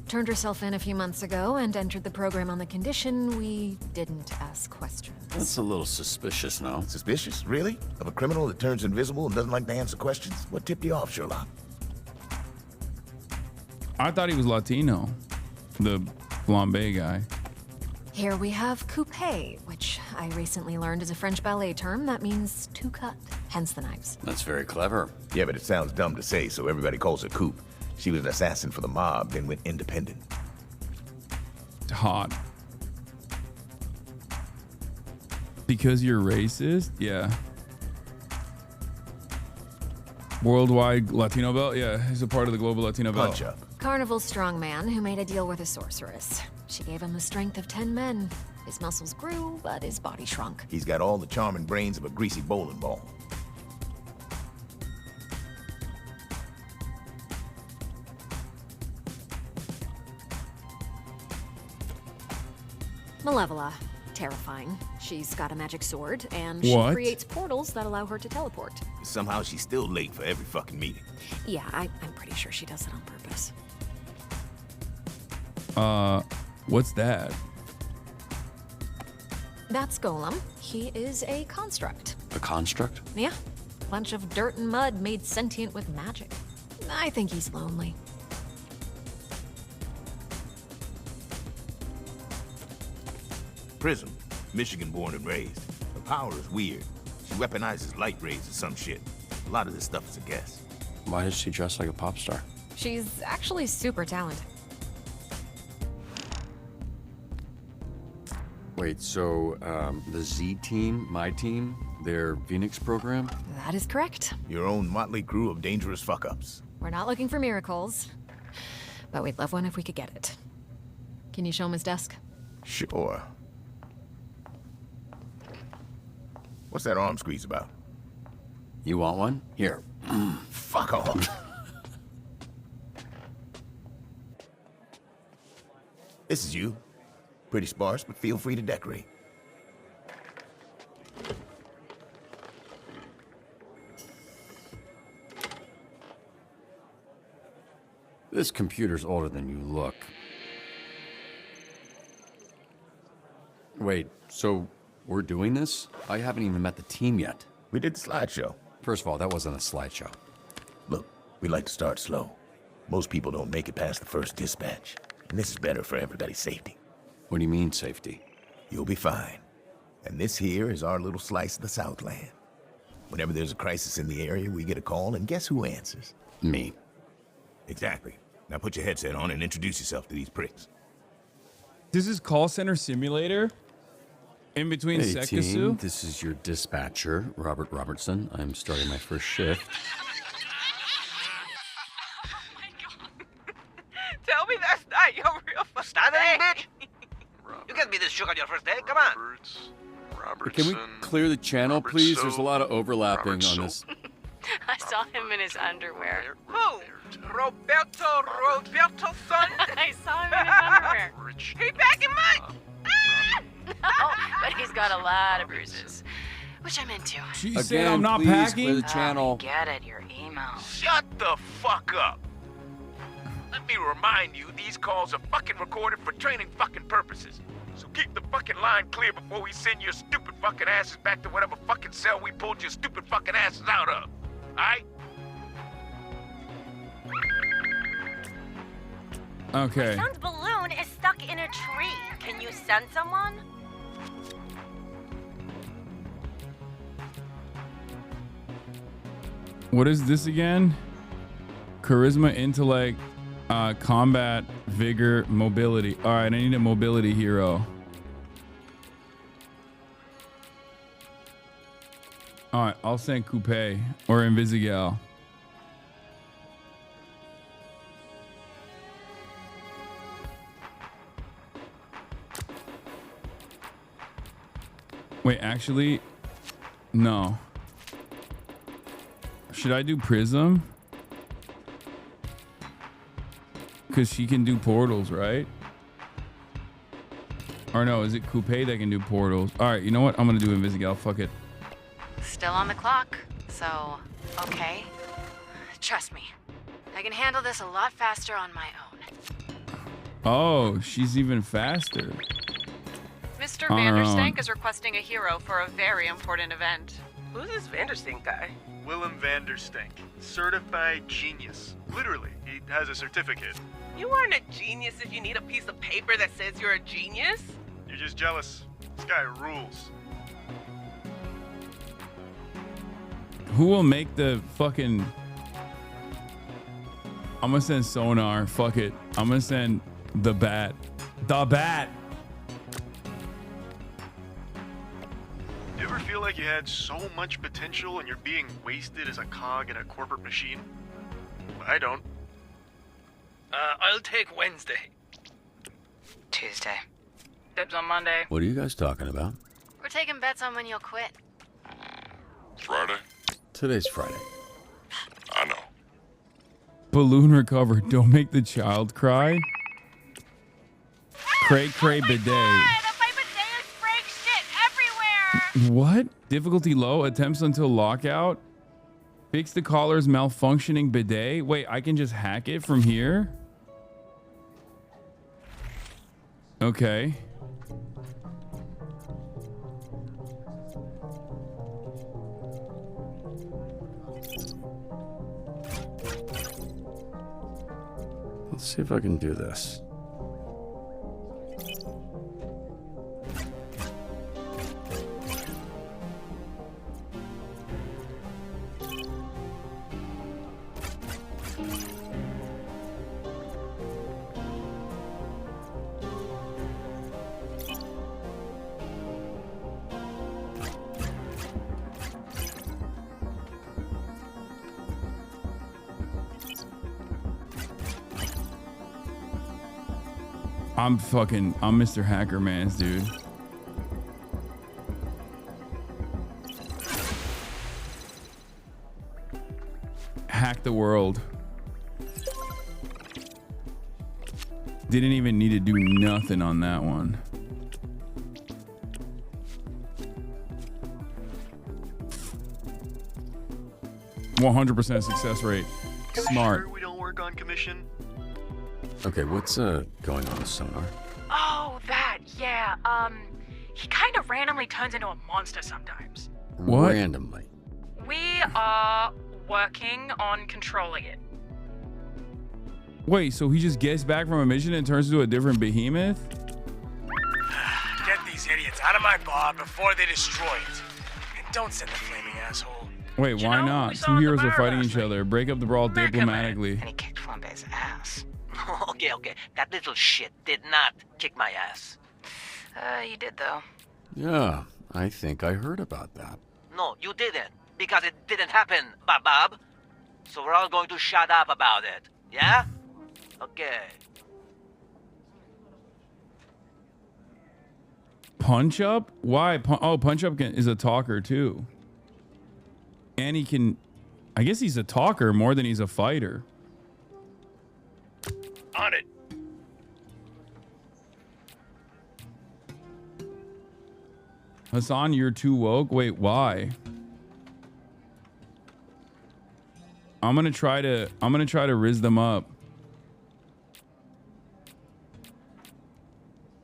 Turned herself in a few months ago and entered the program on the condition we didn't ask questions. That's a little suspicious, no? Suspicious? Really? Of a criminal that turns invisible and doesn't like to answer questions? What tipped you off, Sherlock? I thought he was Latino. The flambe guy. Here we have coupe, which I recently learned is a French ballet term that means to cut, hence the knives. That's very clever. Yeah, but it sounds dumb to say, so everybody calls her Coop. She was an assassin for the mob, then went independent. Hot. Because you're racist? Yeah. Worldwide Latino belt? Yeah, he's a part of the global Latino belt. Punch up. Carnival strongman who made a deal with a sorceress. She gave him the strength of 10 men. His muscles grew, but his body shrunk. He's got all the charm and brains of a greasy bowling ball. Malevola. Terrifying. She's got a magic sword, and she creates portals that allow her to teleport. Somehow she's still late for every fucking meeting. Yeah, I'm pretty sure she does it on purpose. What's that? That's Golem. He is a construct. A construct? Yeah. Bunch of dirt and mud made sentient with magic. I think he's lonely. Prism, Michigan born and raised. Her power is weird. She weaponizes light rays or some shit. A lot of this stuff is a guess. Why does she dress like a pop star? She's actually super talented. Wait, so the Z team, my team, their Phoenix program? That is correct. Your own motley crew of dangerous fuck-ups. We're not looking for miracles, but we'd love one if we could get it. Can you show him his desk? Sure. What's that arm squeeze about? You want one? Here. Fuck off. This is you. Pretty sparse, but feel free to decorate. This computer's older than you look. Wait, so we're doing this? I haven't even met the team yet. We did the slideshow. First of all, that wasn't a slideshow. Look, we like to start slow. Most people don't make it past the first dispatch. And this is better for everybody's safety. What do you mean, safety? You'll be fine. And this here is our little slice of the Southland. Whenever there's a crisis in the area, we get a call, and guess who answers? Me. Exactly. Now put your headset on and introduce yourself to these pricks. This is call center simulator? In between Hey Sekusu? team, this is your dispatcher, Robert Robertson. I'm starting my first shift. Tell me that's not your real fucking name, bitch. You can't be this shook on your first day. Come on. Can we clear the channel, please? There's a lot of overlapping on this. I saw him in his underwear. Who? Roberto's son? I saw him in his underwear. He back in mine. No, but he's got a lot of bruises, which I'm into. She said I'm not packing. Clear the channel. Get it, your email. Shut the fuck up. Let me remind you, these calls are fucking recorded for training fucking purposes. So keep the fucking line clear before we send your stupid fucking asses back to whatever fucking cell we pulled your stupid fucking asses out of. Alright? Okay. My son's balloon is stuck in a tree. Can you send someone? What is this again? Charisma, intellect, combat, vigor, mobility. All right, I need a mobility hero. All right, I'll send Coupe or Invisigal. Wait, actually, no. Should I do Prism? Because she can do portals, right? Or no, is it Coupe that can do portals? All right, you know what? I'm going to do Invisigal. Fuck it. Still on the clock, so okay. Trust me, I can handle this a lot faster on my own. Oh, she's even faster. Mr. On her Vanderstank own. is requesting a hero for a very important event. Who's this Vanderstink guy? Willem Vanderstank, certified genius. Literally, he has a certificate. You aren't a genius if you need a piece of paper that says you're a genius. You're just jealous. This guy rules. Who will make the fucking... I'm gonna send sonar. Fuck it. I'm gonna send the bat. The bat. Do you ever feel like you had so much potential and you're being wasted as a cog in a corporate machine? I don't. I'll take Wednesday. Tuesday. Dibs on Monday. What are you guys talking about? We're taking bets on when you'll quit. Friday? Today's Friday. I know. Balloon recovered. Don't make the child cry. Cray cray bidet. What? Difficulty low. Attempts until lockout. Fix the collar's malfunctioning bidet. Wait, I can just hack it from here? Okay. Let's see if I can do this. I'm Mr. Hacker Mans, dude. Hack the world. Didn't even need to do nothing on that one. %100% success rate. Smart. We don't work on commission. Okay, what's going on with sonar? Oh, that, yeah. He kind of randomly turns into a monster sometimes. What? Randomly. We are working on controlling it. Wait, so he just gets back from a mission and turns into a different behemoth? Get these idiots out of my bar before they destroy it. And don't send the flaming asshole. Wait, why not? Two heroes are fighting each other. Break up the brawl diplomatically. And he kicked Flambe's ass. Okay. That little shit did not kick my ass. You did, though. Yeah, I think I heard about that. No, you didn't. Because it didn't happen, Bob. So we're all going to shut up about it. Yeah? Okay. Punch Up? Why? Punch Up is a talker too. And he can... I guess he's a talker more than he's a fighter. On it. Hasan, you're too woke? Wait, why? I'm gonna try to riz them up.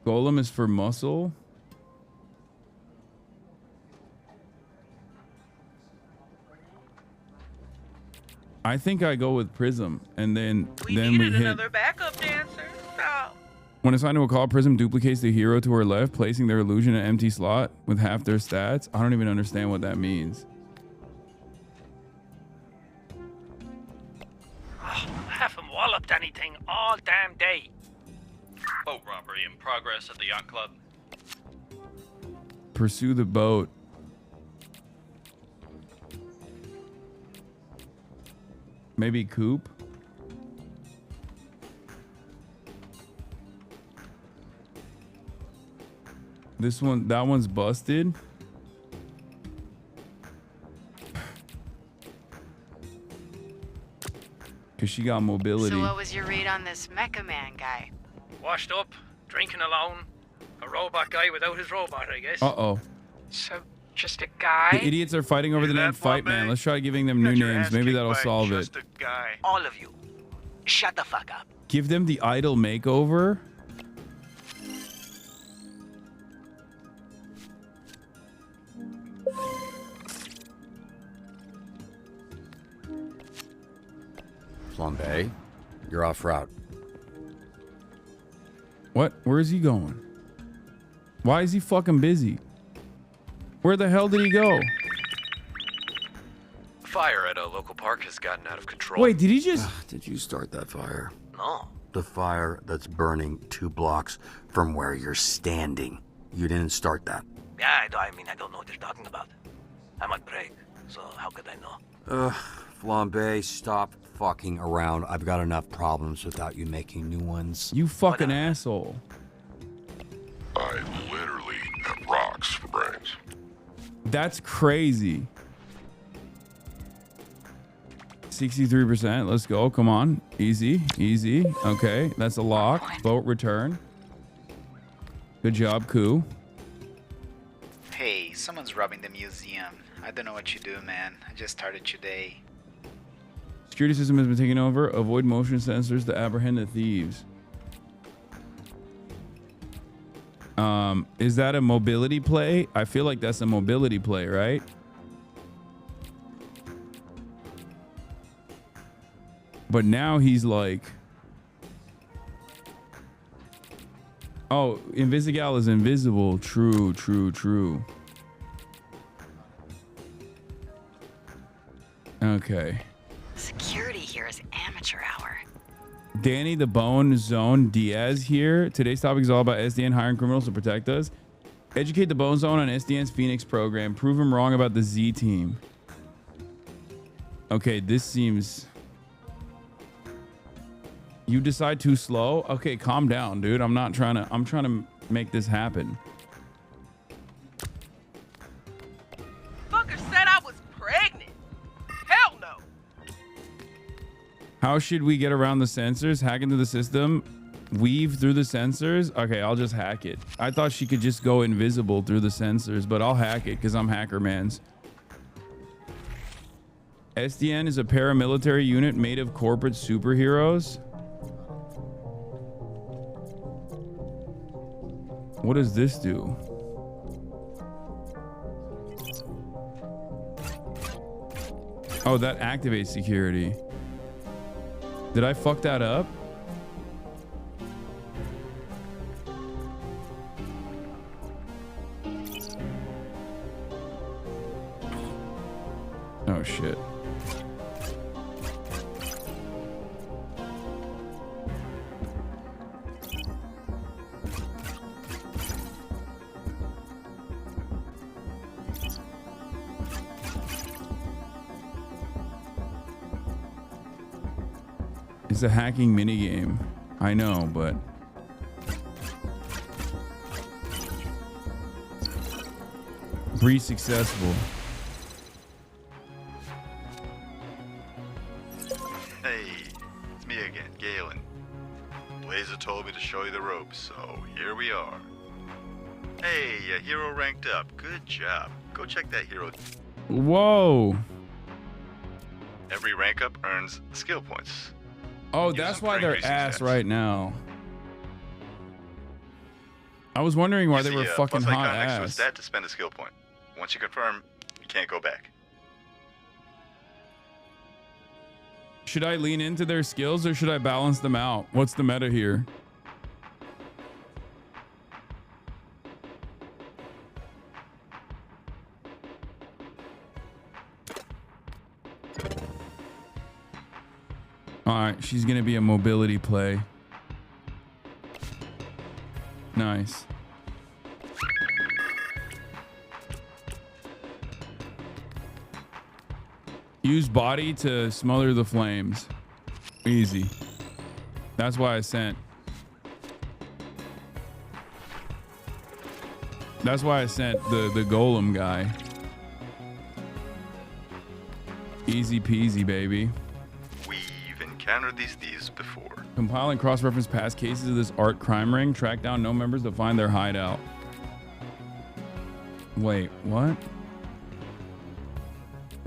Golem is for muscle. I think I go with Prism, and then we hit. Another backup dancer. Stop. When assigned to a call, Prism duplicates the hero to her left, placing their illusion in an empty slot with half their stats. I don't even understand what that means. I haven't walloped anything all damn day. Boat robbery in progress at the yacht club. Pursue the boat. Maybe Coop. That one's busted. Cause she got mobility. So what was your read on this Mecha Man guy? Washed up, drinking alone. A robot guy without his robot, I guess. Uh-oh. So, just a guy? The idiots are fighting over the name Fight Man. Let's try giving them new names. Maybe that'll solve it. All of you, shut the fuck up. Give them the idol makeover. Flambe, you're off route. What? Where is he going? Why is he fucking busy? Where the hell did he go? Fire at a local park has gotten out of control. Wait, did he just... Did you start that fire? No. The fire that's burning 2 blocks from where you're standing. You didn't start that. Yeah, I mean, I don't know what you're talking about. I'm on break, so how could I know? Flambe, stop fucking around. I've got enough problems without you making new ones. You fucking asshole. I literally have rocks for brains. That's crazy. 63%. Let's go. Come on. Easy. Easy. Okay. That's a lock. Boat return. Good job, Koo. Hey, someone's robbing the museum. I don't know what you do, man. I just started today. Security system has been taken over. Avoid motion sensors to apprehend the thieves. Is that a mobility play? I feel like that's a mobility play, right? But now he's like, oh, Invisigal is invisible. True, true, true. Okay. Security here is amateur hour. Danny the Bone Zone Diaz here. Today's topic is all about SDN hiring criminals to protect us. Educate the Bone Zone on SDN's Phoenix program. Prove him wrong about the Z team. Okay, this seems... You decide too slow? Okay, calm down, dude. I'm trying to make this happen. Fucker said I was pregnant. Hell no. How should we get around the sensors? Hack into the system? Weave through the sensors? Okay, I'll just hack it. I thought she could just go invisible through the sensors, but I'll hack it because I'm hacker mans. SDN is a paramilitary unit made of corporate superheroes. What does this do? Oh, that activates security. Did I fuck that up? Oh shit. It's a hacking minigame. I know, but... Breach successful. Hey, it's me again, Galen. Blazer told me to show you the ropes, so here we are. Hey, a hero ranked up. Good job. Go check that hero. Whoa. Every rank up earns skill points. Oh, that's why they're ass right now. I was wondering why they were fucking hot icon next to a ass. stat to spend a skill point. Once you confirm, you can't go back. Should I lean into their skills or should I balance them out? What's the meta here? All right, she's gonna be a mobility play. Nice. Use body to smother the flames. Easy. That's why I sent. That's why I sent the golem guy. Easy peasy, baby. We've encountered these thieves before. Compile and cross-reference past cases of this art crime ring. Track down no members to find their hideout. Wait, what?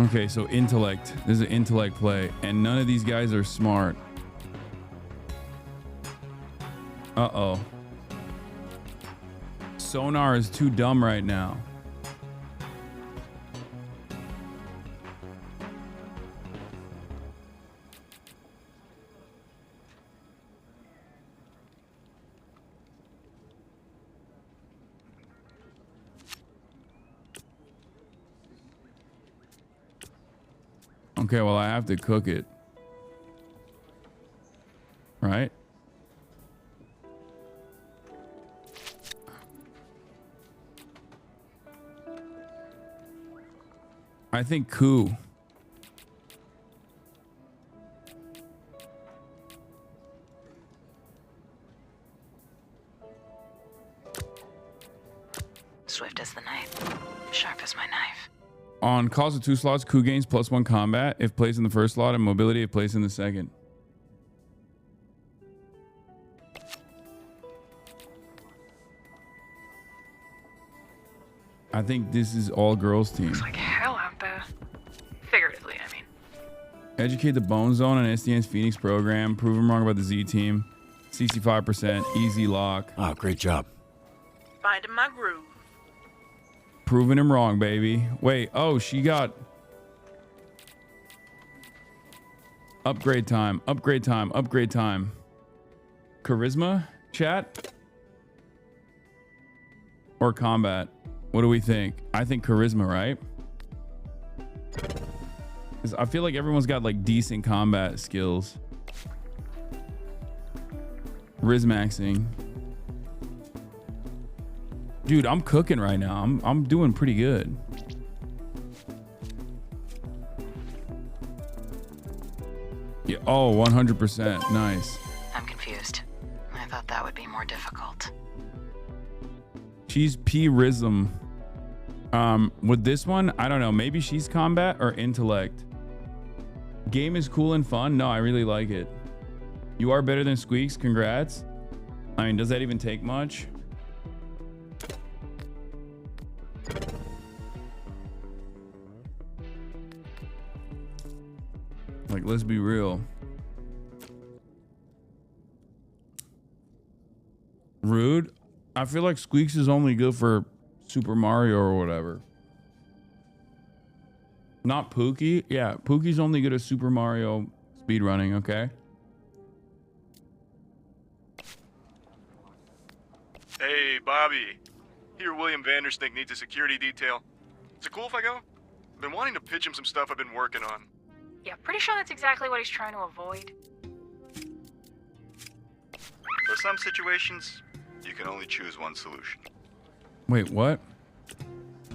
Okay, so intellect. This is an intellect play, and none of these guys are smart. Uh-oh. Sonar is too dumb right now. Okay, well, I have to cook it. Right? I think coup. Swift as the knife, sharp as my knife. On calls of 2 slots, coup gains +1 combat if placed in the first slot and mobility if placed in the second. I think this is all girls team. Looks like hell out there. Figuratively, I mean. Educate the Bone Zone on SDN's Phoenix program. Prove them wrong about the Z team. CC 5%. Easy lock. Oh, great job. Finding my groove. Proving him wrong, baby. Wait. Oh, she got upgrade time. Upgrade time. Upgrade time. Charisma, chat, or combat? What do we think? I think charisma, right? 'Cause I feel like everyone's got like decent combat skills. Rizmaxing. Dude, I'm cooking right now. I'm doing pretty good. Yeah. Oh, 100%. Nice. I'm confused. I thought that would be more difficult. She's P-Rism. With this one, I don't know. Maybe she's combat or intellect. Game is cool and fun. No, I really like it. You are better than Squeaks. Congrats. I mean, does that even take much? Like, let's be real. Rude. I feel like Squeaks is only good for Super Mario or whatever. Not Pookie. Yeah, Pookie's only good at Super Mario speedrunning, okay? Hey, Bobby. Here, William Vanderstink needs a security detail. Is it cool if I go? I've been wanting to pitch him some stuff I've been working on. Yeah, pretty sure that's exactly what he's trying to avoid. For some situations, you can only choose one solution. Wait, what?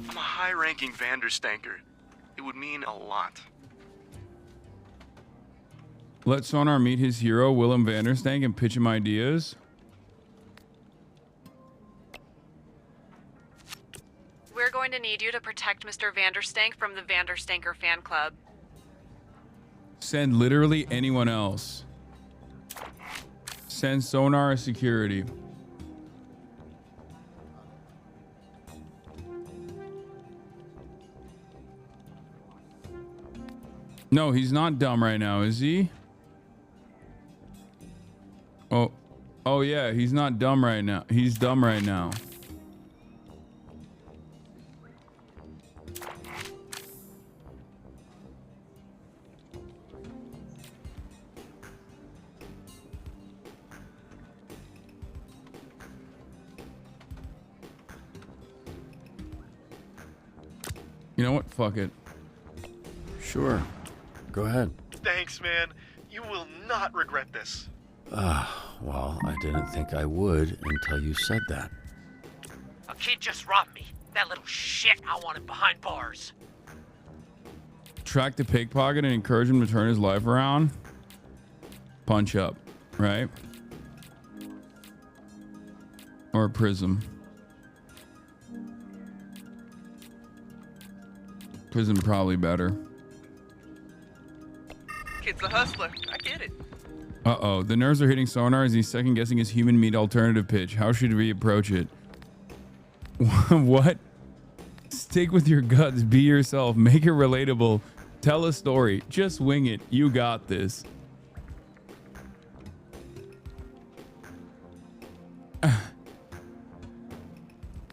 I'm a high-ranking Vanderstanker. It would mean a lot. Let Sonar meet his hero, Willem Vanderstank, and pitch him ideas. We're going to need you to protect Mr. Vanderstank from the Vanderstanker fan club. Send literally anyone else. Send Sonar security. No, he's not dumb right now, is he? Oh yeah, he's not dumb right now. He's dumb right now. You know what? Fuck it. Sure. Go ahead. Thanks, man. You will not regret this. Well, I didn't think I would until you said that. A kid just robbed me. That little shit, I want him behind bars. Track the pickpocket and encourage him to turn his life around. Punch up, right? Or Prism. Prism probably better. Kid's a hustler. I get it. Uh-oh. The nerves are hitting Sonar as he's second-guessing his human meat alternative pitch. How should we approach it? What? Stick with your guts. Be yourself. Make it relatable. Tell a story. Just wing it. You got this.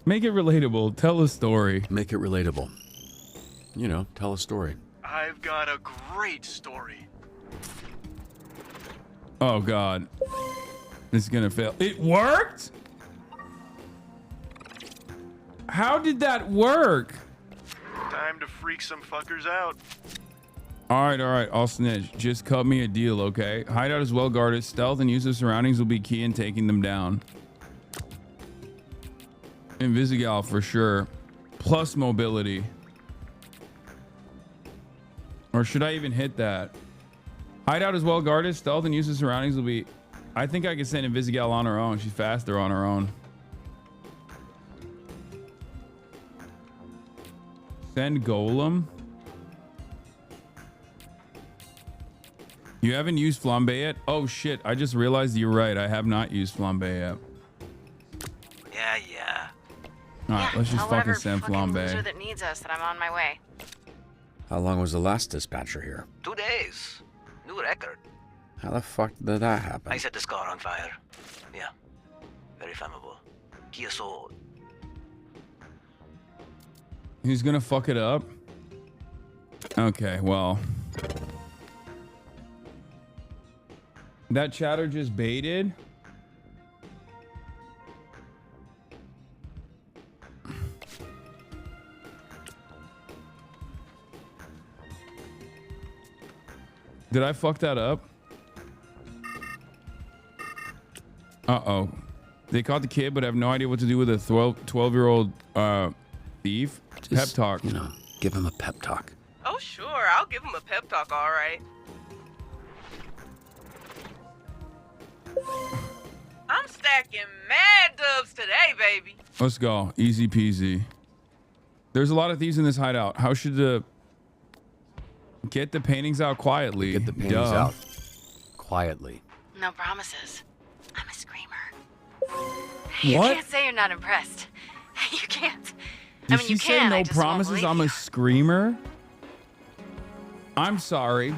Make it relatable. Tell a story. Make it relatable. You know, tell a story. I've got a great story. Oh, God. This is gonna fail. It worked? How did that work? Time to freak some fuckers out. All right, I'll snitch. Just cut me a deal, okay? Hideout is well guarded. Stealth and use of surroundings will be key in taking them down. Invisigal for sure. Plus mobility. Or should I even hit that? Hideout is well guarded. Stealth and use of surroundings will be... I think I can send Invisigal on her own. She's faster on her own. Send Golem. You haven't used Flambe yet? Oh shit, I just realized you're right. I have not used Flambe yet. Yeah. Alright, let's just fucking send Flambe. That needs us, that I'm on my way. How long was the last dispatcher here? 2 days. New record. How the fuck did that happen? I set this car on fire. Yeah. Very flammable. Kia sold. He's gonna fuck it up? Okay, well. That chatter just baited. Did I fuck that up? Uh-oh. They caught the kid, but have no idea what to do with a 12-year-old thief. Just, pep talk. You know, give him a pep talk. Oh, sure. I'll give him a pep talk, all right. I'm stacking mad dubs today, baby. Let's go. Easy peasy. There's a lot of thieves in this hideout. How should the... Get the paintings out quietly. Get the paintings out quietly. No promises. I'm a screamer. What? You can't say you're not impressed. You can't. Did she say no promises? I'm a screamer? I'm sorry.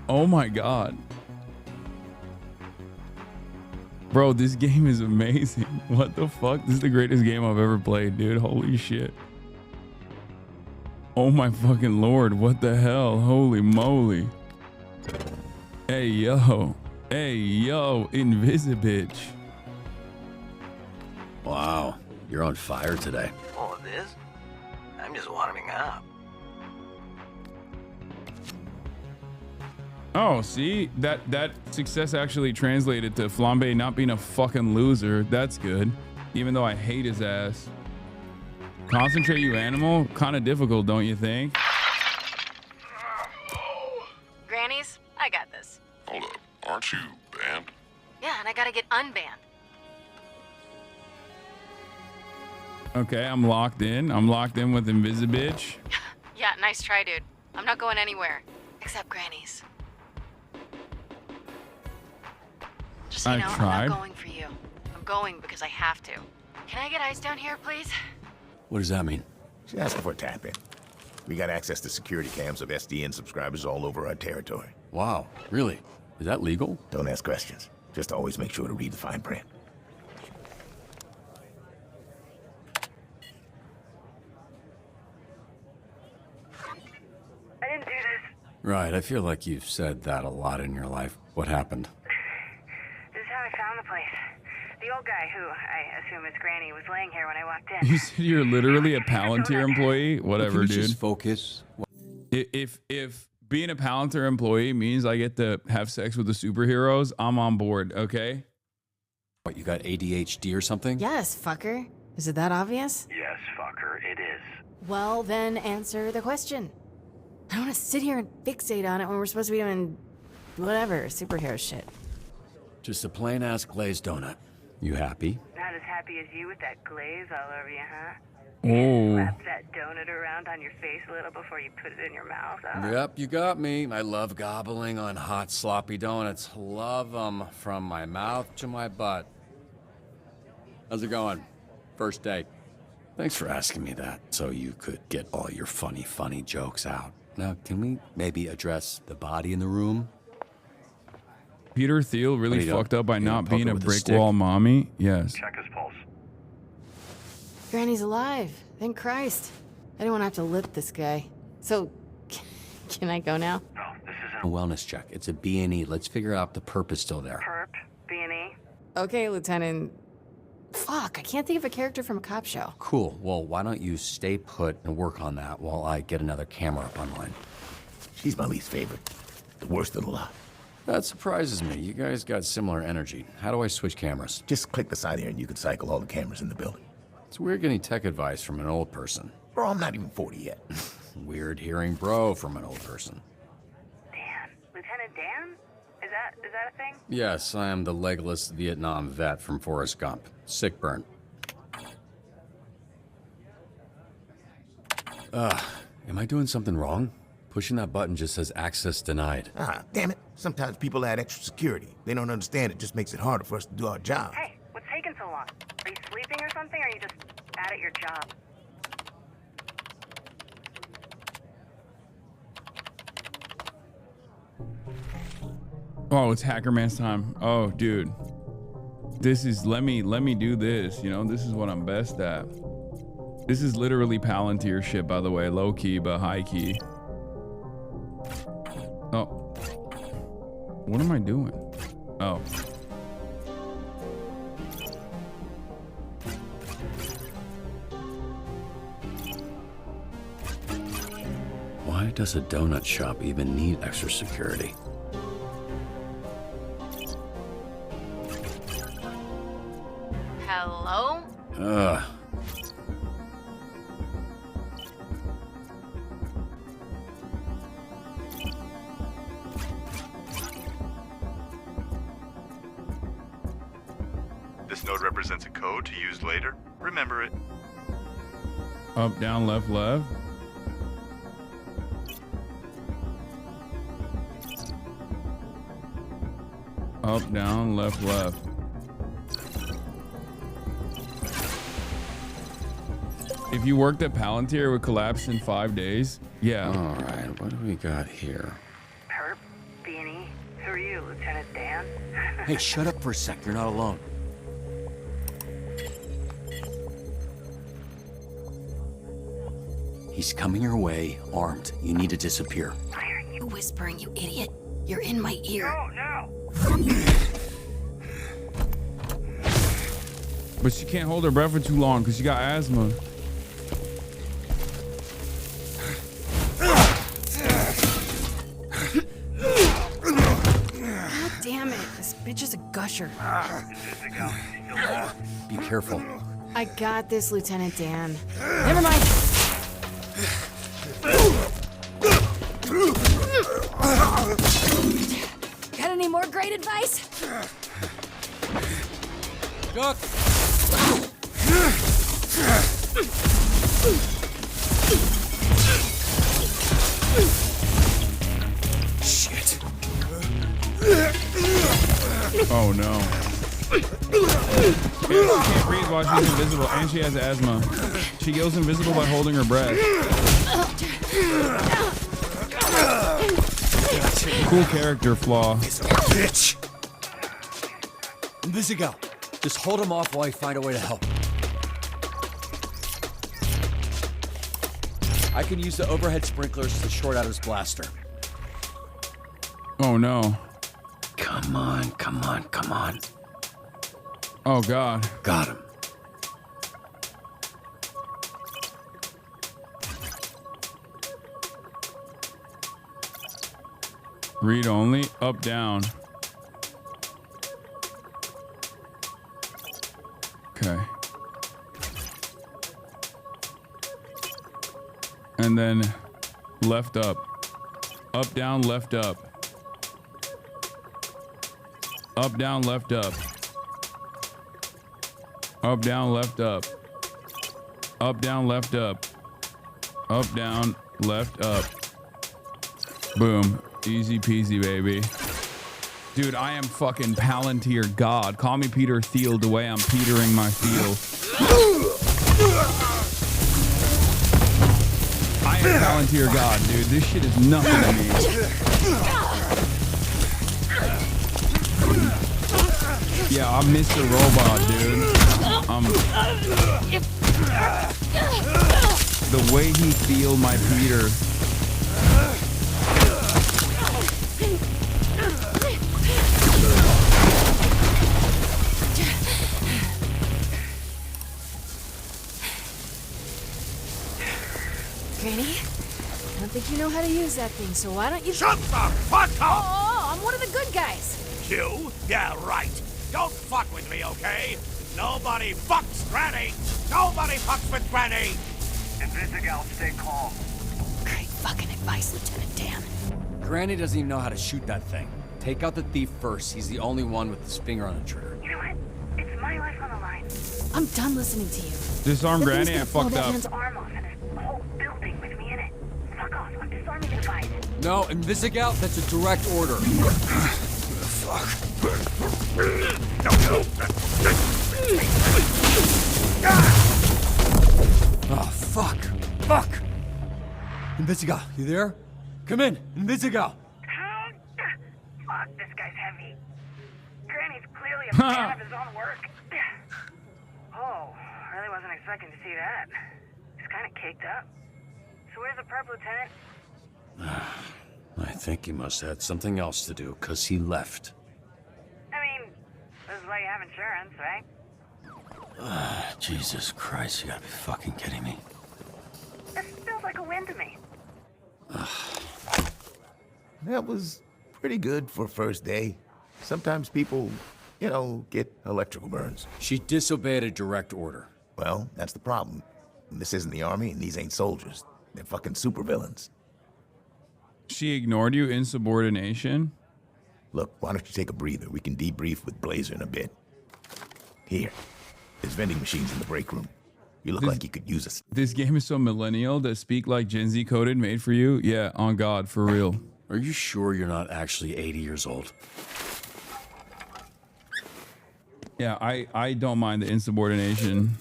Oh my god. Bro, this game is amazing. What the fuck? This is the greatest game I've ever played, dude. Holy shit. Oh my fucking lord. What the hell? Holy moly. Hey, yo. Hey, yo. Invisibitch. Wow. You're on fire today. Oh, this? I'm just warming up. Oh, see? That success actually translated to Flambe not being a fucking loser. That's good. Even though I hate his ass. Concentrate, you animal? Kind of difficult, don't you think? Grannies, I got this. Hold up. Aren't you banned? Yeah, and I gotta get unbanned. Okay, I'm locked in. I'm locked in with Invisibitch. Yeah, nice try, dude. I'm not going anywhere. Except Grannies. Just so you know, I'm not going for you. I'm going because I have to. Can I get ice down here, please? What does that mean? She's asking for a tap-in. We got access to security cams of SDN subscribers all over our territory. Wow, really? Is that legal? Don't ask questions. Just always make sure to read the fine print. I didn't do this. Right, I feel like you've said that a lot in your life. What happened? This is how I found the place. The old guy, who I assume is Granny, was laying here when I walked in. You said you're literally a Palantir employee? Whatever, Can you dude. just focus? If being a Palantir employee means I get to have sex with the superheroes, I'm on board, okay? What, you got ADHD or something? Yes, fucker. Is it that obvious? Yes, fucker, it is. Well, then answer the question. I don't want to sit here and fixate on it when we're supposed to be doing whatever, superhero shit. Just a plain-ass glazed donut. You happy? Not as happy as you with that glaze all over you, huh? Oh. Slap that donut around on your face a little before you put it in your mouth, huh? Yep, you got me. I love gobbling on hot, sloppy donuts. Love them from my mouth to my butt. How's it going? First date. Thanks for asking me that, so you could get all your funny jokes out. Now, can we maybe address the body in the room? Peter Thiel really fucked up by not being a brick wall mommy? Yes. Check his pulse. Granny's alive. Thank Christ. I didn't want to have to lip this guy. So, can I go now? No, this isn't A wellness check. It's a B&E. Let's figure out the perp is still there. Perp, B&E. Okay, Lieutenant Fuck, I can't think of a character from a cop show. Cool. Well, why don't you stay put and work on that while I get another camera up online? She's my least favorite. The worst of the lot. That surprises me. You guys got similar energy. How do I switch cameras? Just click the side here and you can cycle all the cameras in the building. It's weird getting tech advice from an old person. Bro, I'm not even 40 yet. Weird hearing bro from an old person. Dan. Lieutenant Dan? Is that a thing? Yes, I am the legless Vietnam vet from Forrest Gump. Sick burn. Am I doing something wrong? Pushing that button just says access denied. Ah, damn it. Sometimes people add extra security. They don't understand it just makes it harder for us to do our job. Hey, what's taking so long? Are you sleeping or something, or are you just bad at your job? Oh, it's Hacker Man's time. Oh, dude. This is, let me do this, you know? This is what I'm best at. This is literally Palantir shit, by the way. Low key, but high key. Oh. What am I doing? Oh. Why does a donut shop even need extra security? Hello? This node represents a code to use later. Remember it. Up, down, left, left. Up, down, left, left. If you worked at Palantir, it would collapse in 5 days. Yeah. All right, what do we got here? Perp, Beanie, who are you, Lieutenant Dan? Hey, shut up for a sec. You're not alone. He's coming your way, armed. You need to disappear. Why are you whispering, you idiot? You're in my ear. No. But she can't hold her breath for too long because she got asthma. God damn it. This bitch is a gusher. Be careful. I got this, Lieutenant Dan. Never mind. Got any more great advice? Duck! Shit. Oh no. She can't breathe while she's invisible, and she has asthma. She goes invisible by holding her breath. Cool character flaw. Bitch. Invisigal, just hold him off while I find a way to help. I can use the overhead sprinklers to short out his blaster. Oh no. Come on, come on, come on. Oh god. Got him. Read only. Up, down. Okay. And then left up. Up, down, left up. Up, down, left up. Up, down, left up. Up, down, left up. Up, down, left up. Boom. Easy peasy, baby. Dude, I am fucking Palantir God. Call me Peter Thiel the way I'm petering my field. I am Palantir God, dude. This shit is nothing to me. Yeah, I'm Mr. Robot, dude. The way he feel my Peter. Granny. I don't think you know how to use that thing, so why don't you— Shut the fuck up! Oh, I'm one of the good guys. You? Yeah, right. Don't fuck with me, okay? Nobody fucks Granny! Nobody fucks with Granny! Invisigal, stay calm. Great fucking advice, Lieutenant Dan. Granny doesn't even know how to shoot that thing. Take out the thief first. He's the only one with his finger on the trigger. You know what? It's my life on the line. I'm done listening to you. Disarm The Granny, thing's I gonna blow fucked that up. man's Arm off and this whole building with me in it. Fuck off. I'm disarming the device. No, Invisigal, that's a direct order. Oh, fuck. Fuck! Invisigal, you there? Come in, Invisigal! Fuck, this guy's heavy. Granny's clearly a fan of his own work. Oh, really wasn't expecting to see that. He's kind of caked up. So where's the perp, Lieutenant? I think he must have had something else to do, because he left. I mean, this is why you have insurance, right? Jesus Christ, you gotta be fucking kidding me. This feels like a win to me. That was pretty good for first day. Sometimes people, you know, get electrical burns. She disobeyed a direct order. Well, that's the problem. This isn't the army, and these ain't soldiers. They're fucking supervillains. She ignored you, insubordination? Look, why don't you take a breather? We can debrief with Blazer in a bit. Here. There's vending machines in the break room. You look like you could use us. This game is so millennial that speak like Gen Z coded made for you? Yeah, on God, for real. Are you sure you're not actually 80 years old? Yeah, I don't mind the insubordination.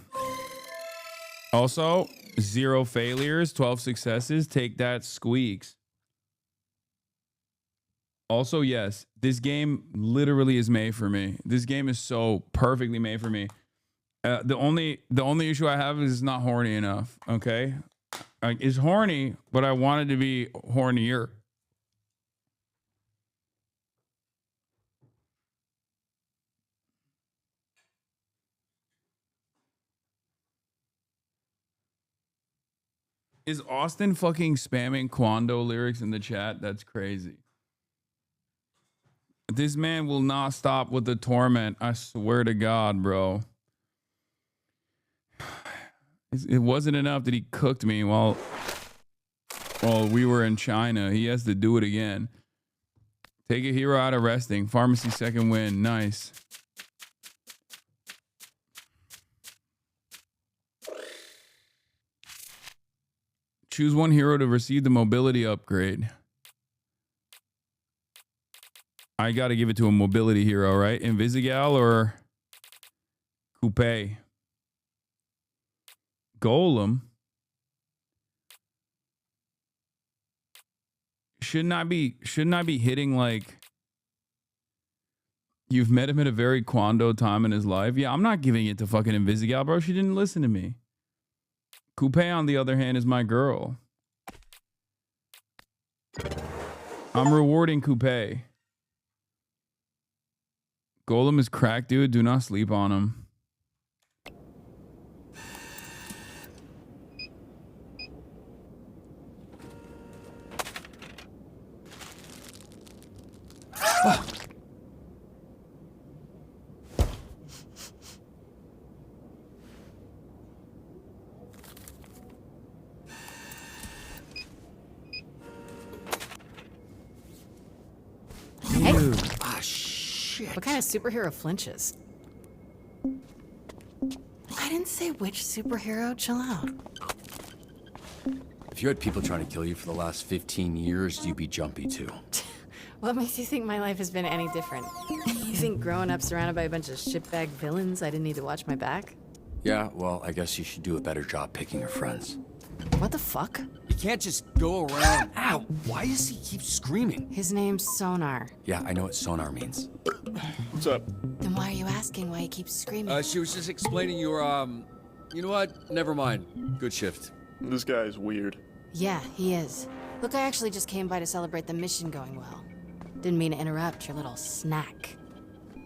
Also, 0 failures, 12 successes. Take that, squeaks. Also, yes, this game literally is made for me. This game is so perfectly made for me. The only issue I have is it's not horny enough. Okay, it's horny, but I want it to be hornier. Is Austin fucking spamming Quando lyrics in the chat? That's crazy. This man will not stop with the torment. I swear to God, bro. It wasn't enough that he cooked me while we were in China. He has to do it again. Take a hero out of resting. Pharmacy second win. Nice. Choose one hero to receive the mobility upgrade. I got to give it to a mobility hero, right? Invisigal or Coupe? Golem. Shouldn't I be hitting like you've met him at a very Quando time in his life? Yeah, I'm not giving it to fucking Invisigal, bro. She didn't listen to me. Coupe, on the other hand, is my girl. I'm rewarding Coupe. Golem is cracked, dude. Do not sleep on him. What kind of superhero flinches? I didn't say which superhero. Chill out. If you had people trying to kill you for the last 15 years, you'd be jumpy too. What makes you think my life has been any different? You think growing up surrounded by a bunch of shitbag villains, I didn't need to watch my back? Yeah, well, I guess you should do a better job picking your friends. What the fuck? You can't just go around. Ow! Why does he keep screaming? His name's Sonar. Yeah, I know what sonar means. What's up? Then why are you asking why he keeps screaming? She was just explaining your, you know what? Never mind. Good shift. This guy is weird. Yeah, he is. Look, I actually just came by to celebrate the mission going well. Didn't mean to interrupt your little snack.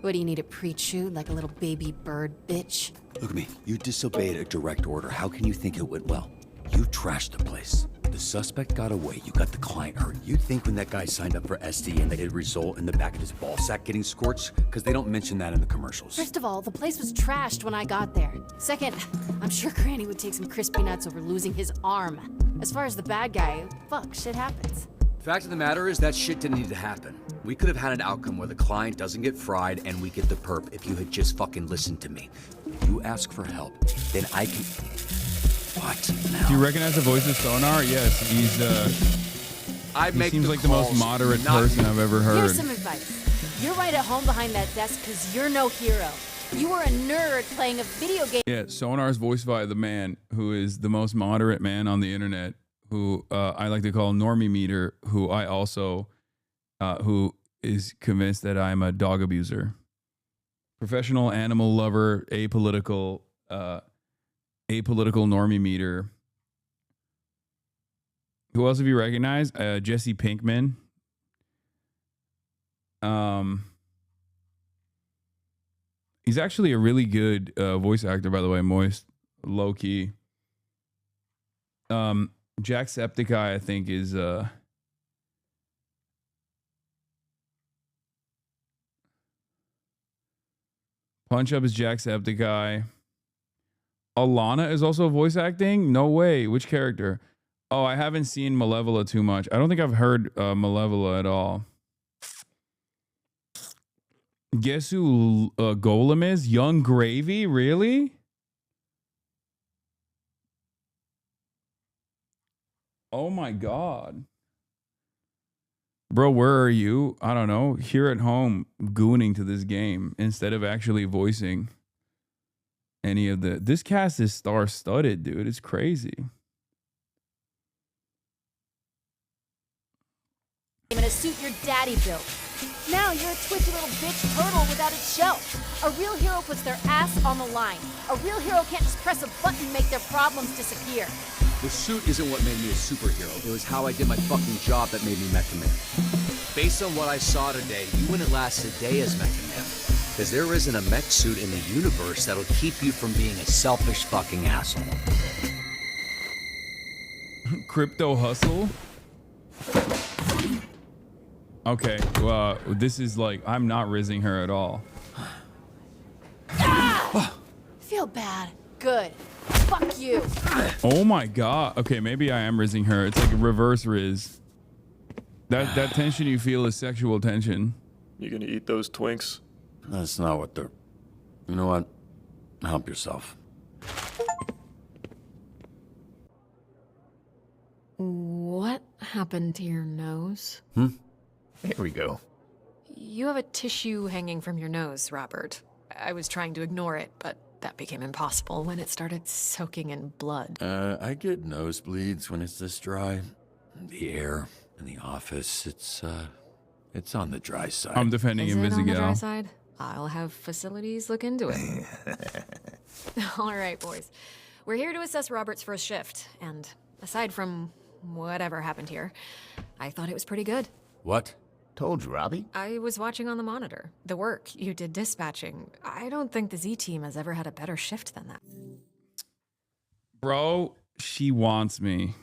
What, do you need it pre-chewed like a little baby bird, bitch? Look at me. You disobeyed a direct order. How can you think it went well? You trashed the place. The suspect got away. You got the client hurt. You'd think when that guy signed up for SDN that it'd result in the back of his ball sack getting scorched? Because they don't mention that in the commercials. First of all, the place was trashed when I got there. Second, I'm sure Granny would take some crispy nuts over losing his arm. As far as the bad guy, fuck, shit happens. Fact of the matter is that shit didn't need to happen. We could have had an outcome where the client doesn't get fried and we get the perp if you had just fucking listened to me. If you ask for help, then I can... What now? Do you recognize the voice of Sonar? Yes, he's he seems like the most moderate person I've ever heard. Here's some advice. You're right at home behind that desk because you're no hero. You were a nerd playing a video game. Yeah, Sonar's voiced by the man who is the most moderate man on the internet, who I like to call Normie Meter, who I also, who is convinced that I'm a dog abuser. Professional animal lover, apolitical Normie Meter. Who else have you recognized? Jesse Pinkman. He's actually a really good voice actor, by the way. Moist, low key. Jacksepticeye, I think, is Punch Up is Jacksepticeye. Alana is also voice acting? No way. Which character? Oh, I haven't seen Malevola too much. I don't think I've heard Malevola at all. Guess who Golem is? Young Gravy? Really? Oh my God. Bro, where are you? I don't know. Here at home, gooning to this game instead of actually voicing any of the... This cast is star-studded, dude. It's crazy. In a suit your daddy built. Now you're a twitchy little bitch turtle without its shell. A real hero puts their ass on the line. A real hero can't just press a button and make their problems disappear. The suit isn't what made me a superhero. It was how I did my fucking job that made me Mecha Man. Based on what I saw today, you wouldn't last a day as Mecha Man. Because there isn't a mech suit in the universe that'll keep you from being a selfish fucking asshole. Crypto hustle? Okay, well, this is like, I'm not rizzing her at all. Feel bad. Good. Fuck you. Oh my God. Okay, maybe I am rizzing her. It's like a reverse riz. That tension you feel is sexual tension. You gonna eat those Twinks? That's not what they're... You know what? Help yourself. What happened to your nose? Here we go. You have a tissue hanging from your nose, Robert. I was trying to ignore it, but that became impossible when it started soaking in blood. I get nosebleeds when it's this dry. The air in the office, it's on the dry side. I'm defending Is it on the dry Invisigal. side? I'll have facilities look into it. All right, boys. We're here to assess Robert's first shift, and aside from whatever happened here, I thought it was pretty good. What? Told you, Robbie. I was watching on the monitor. The work you did dispatching. I don't think the Z team has ever had a better shift than that. Bro, she wants me.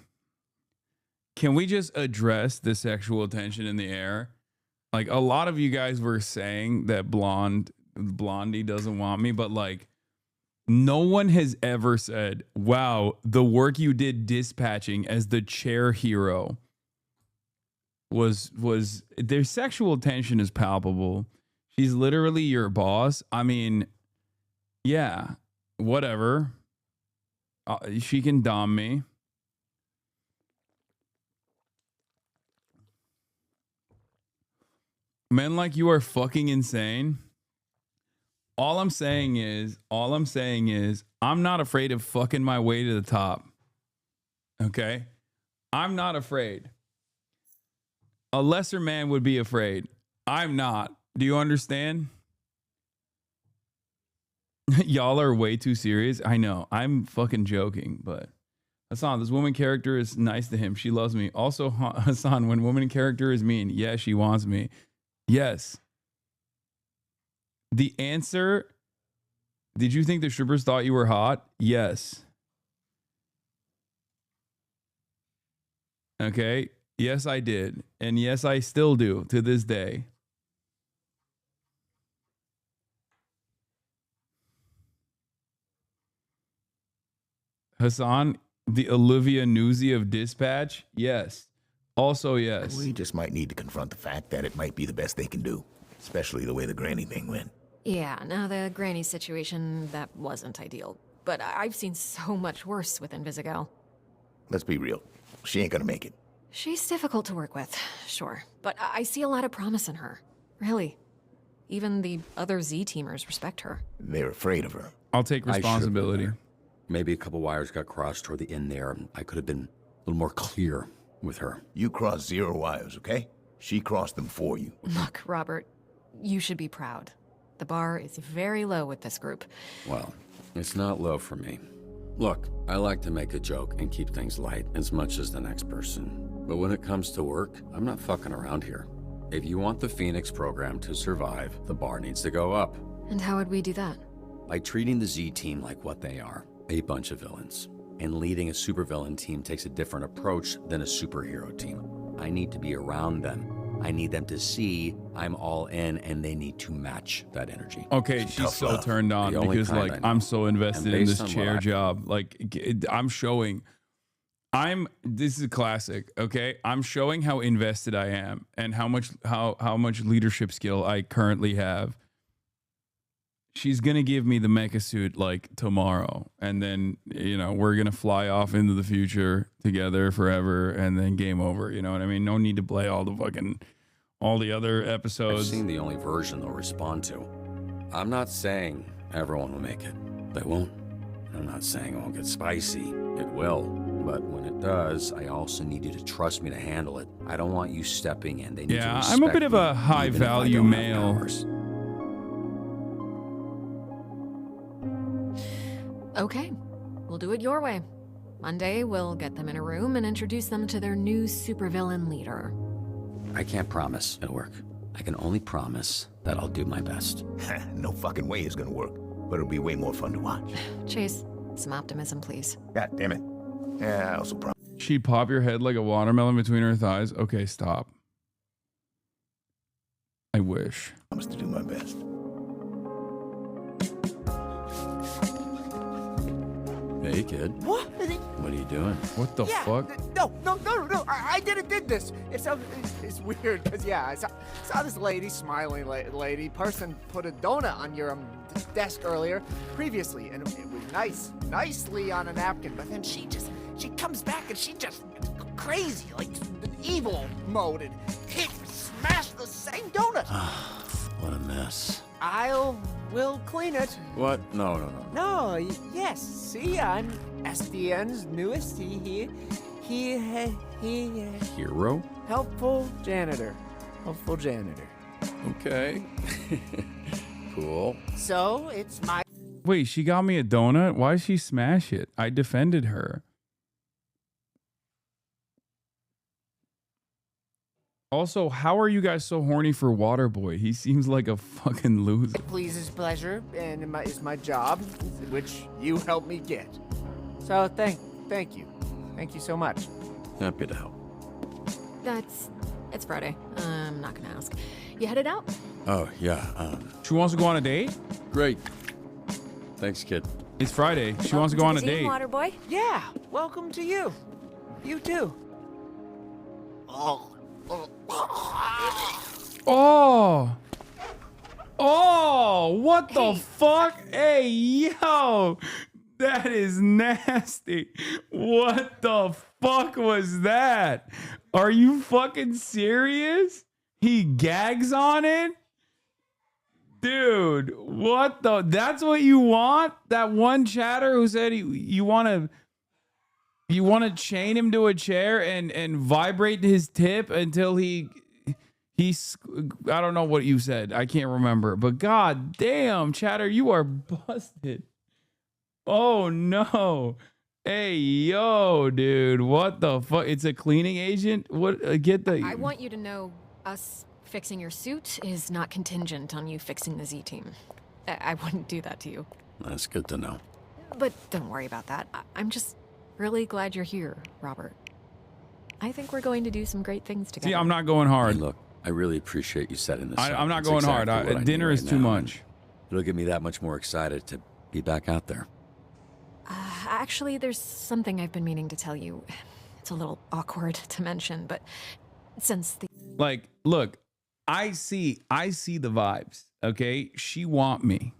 Can we just address the sexual tension in the air? Like, a lot of you guys were saying that Blondie doesn't want me, but like, no one has ever said, wow, the work you did dispatching as the chair hero was their sexual tension is palpable. She's literally your boss. I mean, yeah, whatever. She can dom me. Men like you are fucking insane. All I'm saying is, I'm not afraid of fucking my way to the top. Okay? I'm not afraid. A lesser man would be afraid. I'm not. Do you understand? Y'all are way too serious. I know. I'm fucking joking, but Hasan, this woman character is nice to him. She loves me. Also, Hasan, when woman character is mean, yeah, she wants me. Yes. The answer, did you think the strippers thought you were hot? Yes. Okay? Yes, I did. And yes, I still do to this day. Hasan, the Olivia Newsy of Dispatch? Yes. Also, yes. We just might need to confront the fact that it might be the best they can do, especially the way the granny thing went. Yeah, now the granny situation, that wasn't ideal. But I've seen so much worse with Invisigal. Let's be real. She ain't gonna make it. She's difficult to work with, sure. But I see a lot of promise in her. Really. Even the other Z-teamers respect her. They're afraid of her. I'll take responsibility. Maybe a couple wires got crossed toward the end there. I could have been a little more clear with her. You crossed 0 wires, okay? She crossed them for you. Look, Robert, you should be proud. The bar is very low with this group. Well, it's not low for me. Look, I like to make a joke and keep things light as much as the next person. But when it comes to work, I'm not fucking around here. If you want the Phoenix program to survive, the bar needs to go up. And how would we do that? By treating the Z team like what they are, a bunch of villains. And leading a supervillain team takes a different approach than a superhero team. I need to be around them. I need them to see I'm all in, and they need to match that energy. Okay, she's so turned on because, like, I'm so invested in this chair job. Like, I'm showing. This is a classic. Okay, I'm showing how invested I am and how much leadership skill I currently have. She's gonna give me the mecha suit like tomorrow, and then we're gonna fly off into the future together forever, and then game over. You know what I mean? No need to play all the other episodes. I've seen the only version they'll respond to. I'm not saying everyone will make it. They won't. I'm not saying it won't get spicy. It will. But when it does, I also need you to trust me to handle it. I don't want you stepping in. They need to respect I'm a bit of a me, high even if I value don't have male. powers. Okay, we'll do it your way. Monday, we'll get them in a room and introduce them to their new supervillain leader. I can't promise it'll work. I can only promise that I'll do my best. No fucking way it's gonna work, but it'll be way more fun to watch. Chase, some optimism, please. God damn it. Yeah, I also promise. She'd pop your head like a watermelon between her thighs. Okay, stop. I wish. I promise to do my best. Hey, kid. What? What are you doing? What the fuck? No. I did this. It's weird because I saw this lady, smiling lady, person put a donut on your desk previously, and it was nicely on a napkin. But then she comes back and she just crazy, like evil mode, and smashed the same donut. What a mess. We'll clean it. What? No. No, yes. See, I'm SDN's newest. He Hero? Helpful janitor. Okay. Cool. So, it's my... Wait, she got me a donut? Why did she smash it? I defended her. Also, how are you guys so horny for Waterboy? He seems like a fucking loser. It pleases pleasure, and it's my job, which you helped me get. So, thank you. Thank you so much. Happy to help. It's Friday. I'm not gonna ask. You headed out? Oh, yeah. She wants to go on a date? Great. Thanks, kid. It's Friday. She wants to go on a date. Waterboy? Yeah, welcome to you. You too. Oh, what the fuck? Hey, yo, that is nasty. What the fuck was that? Are you fucking serious? He gags on it? Dude, what the? That's what you want? That one chatter who said you want to chain him to a chair and vibrate his tip until he's, I don't know what you said. I can't remember. But god damn, chatter, you are busted. Oh no. Hey, yo, dude. What the fuck? It's a cleaning agent? What? Get the... I want you to know us fixing your suit is not contingent on you fixing the Z team. I wouldn't do that to you. That's good to know. But don't worry about that. I'm just really glad you're here, Robert. I think we're going to do some great things together. See, I'm not going hard. Hey, look, I really appreciate you setting this up. I'm not It's going exactly hard. what I need Dinner is right too now, much. and it'll get me that much more excited to be back out there. Actually, there's something I've been meaning to tell you. It's a little awkward to mention, but since the... Like, look, I see the vibes, okay? She want me,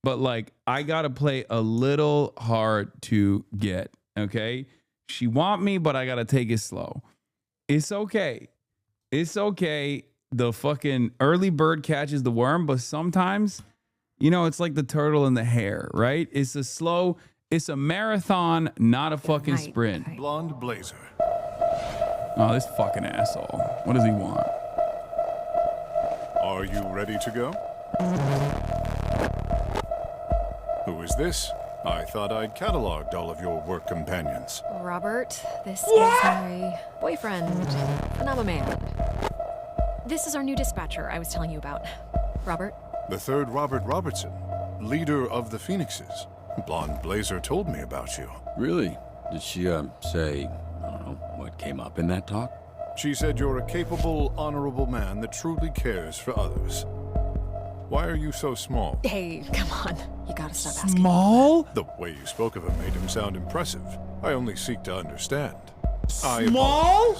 but like, I gotta play a little hard to get, okay? She want me, but I gotta take it slow. It's okay. The fucking early bird catches the worm, but sometimes, you know, it's like the turtle and the hare, right? It's a marathon, not a fucking sprint. Blonde blazer. Oh, this fucking asshole. What does he want? Are you ready to go? Who is this? I thought I'd cataloged all of your work companions. Robert, this is my boyfriend, and I'm a man. This is our new dispatcher I was telling you about. Robert? The third Robert Robertson, leader of the Phoenixes. Blonde Blazer told me about you. Really? Did she, say, I don't know, what came up in that talk? She said you're a capable, honorable man that truly cares for others. Why are you so small? Hey, come on. You gotta stop asking. Small? The way you spoke of him made him sound impressive. I only seek to understand. Small?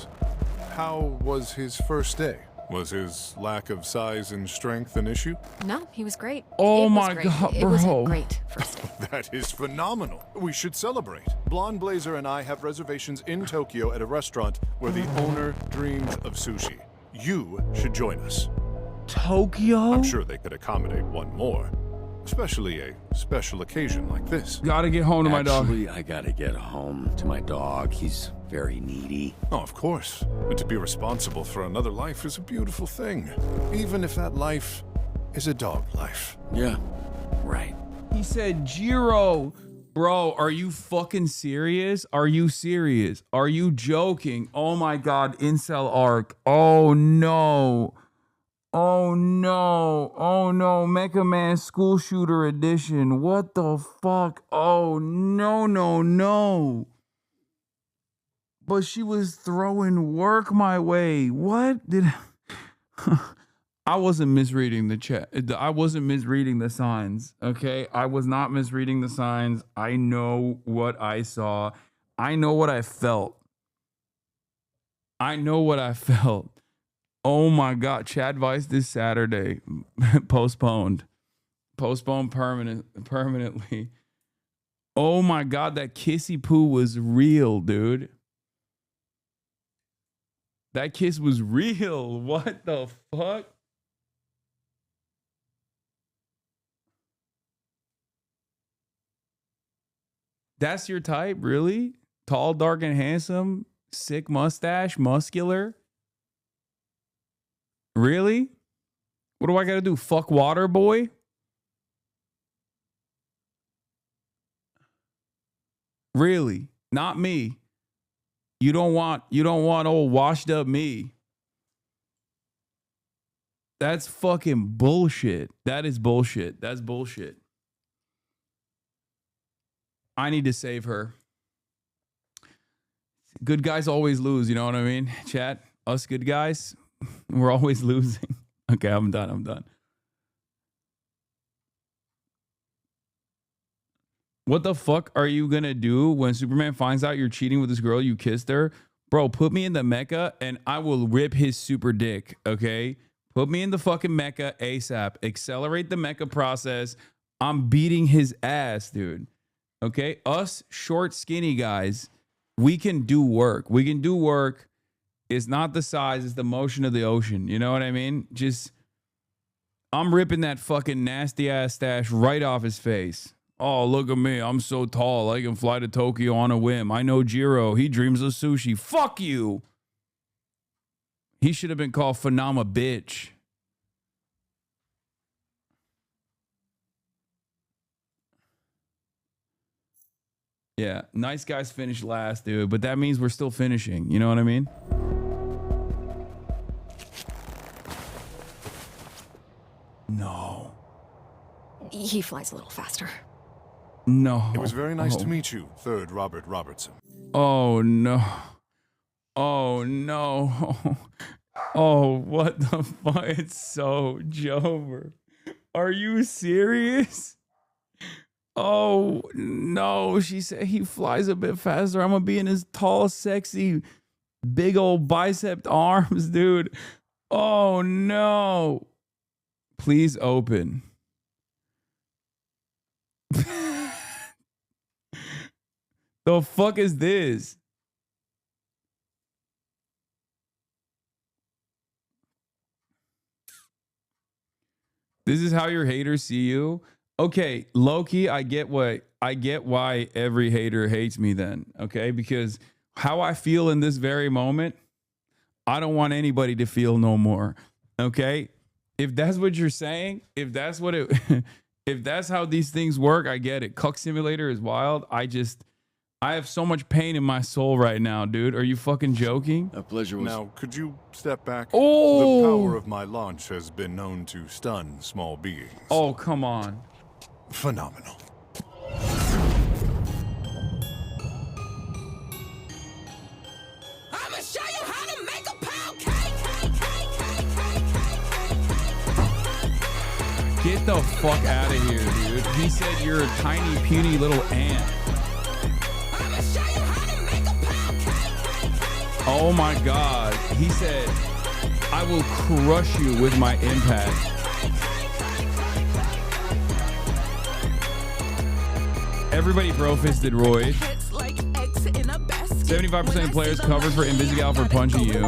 How was his first day? Was his lack of size and strength an issue? No, he was great. Oh my great. God, It was a bro. great first day. That is phenomenal. We should celebrate. Blonde Blazer and I have reservations in Tokyo at a restaurant where the owner dreams of sushi. You should join us. Tokyo? I'm sure they could accommodate one more. Especially a special occasion like this. Gotta get home to my dog. Actually, I gotta get home to my dog. He's very needy. Oh, of course. And to be responsible for another life is a beautiful thing. Even if that life is a dog life. Yeah, right. He said, Jiro. Bro, are you fucking serious? Are you serious? Are you joking? Oh my God, incel arc. Oh no. Oh no. Oh no. Mecha Man School Shooter Edition. What the fuck? Oh no, no, no. But she was throwing work my way. What did I wasn't misreading the chat. I wasn't misreading the signs. Okay. I was not misreading the signs. I know what I saw. I know what I felt. Oh my God. Chad Vice this Saturday. Postponed permanently. Oh my God. That kissy poo was real, dude. That kiss was real. What the fuck? That's your type, really? Tall, dark, and handsome, sick mustache, muscular. Really? What do I gotta do? Fuck water boy? Really? Not me. You don't want old washed up me. That's fucking bullshit. That is bullshit. That's bullshit. I need to save her. Good guys always lose, you know what I mean? Chat, us good guys, we're always losing. Okay, I'm done. What the fuck are you gonna do when Superman finds out you're cheating with this girl you kissed her? Bro, put me in the mecha and I will rip his super dick, okay? Put me in the fucking mecha ASAP. Accelerate the mecha process. I'm beating his ass, dude. Okay? Us short, skinny guys, we can do work. It's not the size, it's the motion of the ocean. You know what I mean? I'm ripping that fucking nasty ass stash right off his face. Oh, look at me. I'm so tall. I can fly to Tokyo on a whim. I know Jiro. He dreams of sushi. Fuck you. He should have been called Phenomena Bitch. Yeah, nice guys finish last, dude. But that means we're still finishing. You know what I mean? No. He flies a little faster. No. It was very nice to meet you, 3rd Robert Robertson. Oh no. Oh no. Oh, what the fuck? It's so Jover. Are you serious? Oh no. She said he flies a bit faster. I'm gonna be in his tall, sexy, big old bicep arms, dude. Oh no. Please open. The fuck is this? This is how your haters see you? Okay, Loki, I get why every hater hates me then, okay? Because how I feel in this very moment, I don't want anybody to feel no more, okay? If that's what you're saying, if that's what it if that's how these things work, I get it. Cuck Simulator is wild. I have so much pain in my soul right now, dude. Are you fucking joking? A pleasure was... Now, could you step back? Oh! The power of my launch has been known to stun small beings. Oh, come on. Phenomenal. I'ma show you how to make a pound cake. Get the fuck out of here, dude. He said you're a tiny, puny little ant. Oh my God. He said, I will crush you with my impact. Everybody bro-fisted Roy. 75% of players covered for Invisigal for punching you.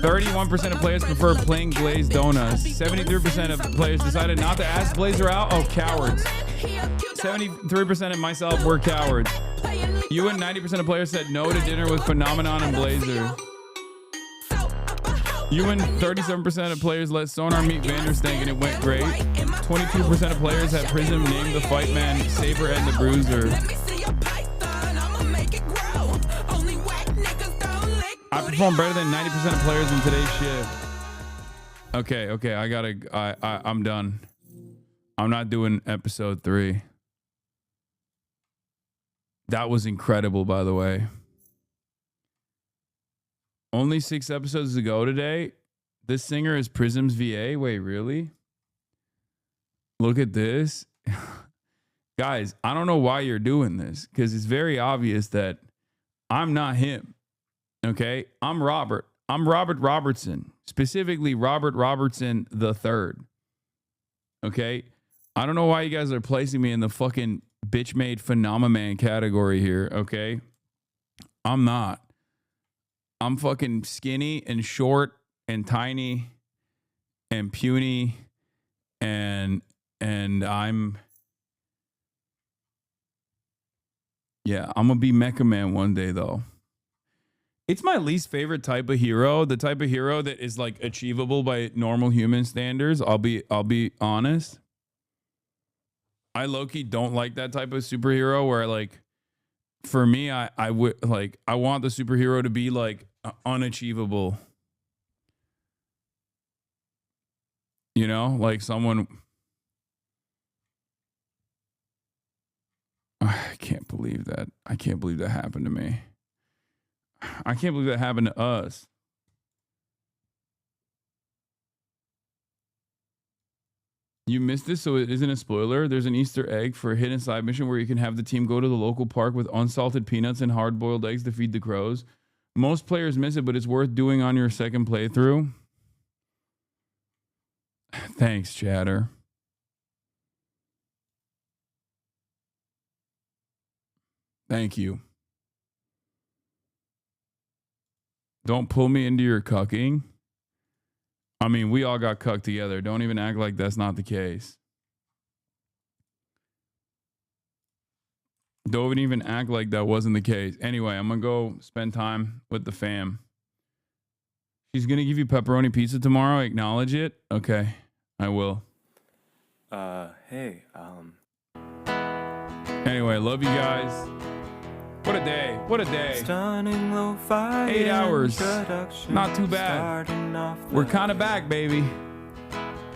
31% of players prefer plain glazed donuts. 73% of players decided not to ask Blazer out. Oh, cowards. 73% of myself were cowards. You and 90% of players said no to dinner with Phenomenon and Blazer. You and 37% of players let Sonar meet Vanderstank and it went great. 22% of players had Prism name the fight man Saber and the Bruiser. I performed better than 90% of players in today's shift. Okay, I'm done. I'm not doing episode 3. That was incredible, by the way. Only 6 episodes to go today. This singer is Prism's VA. Wait, really? Look at this. Guys, I don't know why you're doing this because it's very obvious that I'm not him. Okay? I'm Robert. I'm Robert Robertson. Specifically, Robert Robertson III. Okay? I don't know why you guys are placing me in the fucking bitch-made phenomenon category here, okay? I'm not. I'm fucking skinny and short and tiny and puny and I'm gonna be Mecha Man one day though. It's my least favorite type of hero, the type of hero that is like achievable by normal human standards. I'll be honest. I low-key don't like that type of superhero where like for me I would like I want the superhero to be like unachievable. You know, like someone I can't believe that. I can't believe that happened to me. I can't believe that happened to us. You missed this, so it isn't a spoiler. There's an Easter egg for a hidden side mission where you can have the team go to the local park with unsalted peanuts and hard-boiled eggs to feed the crows. Most players miss it, but it's worth doing on your second playthrough. Thanks, chatter. Thank you. Don't pull me into your cucking. I mean, we all got cucked together. Don't even act like that's not the case. Don't even act like that wasn't the case. Anyway, I'm going to go spend time with the fam. She's going to give you pepperoni pizza tomorrow. Acknowledge it. Okay, I will. Hey, Anyway, love you guys. What a day. What a day. Stunning lo-fi 8 hours. Not too bad. We're kind of back, baby.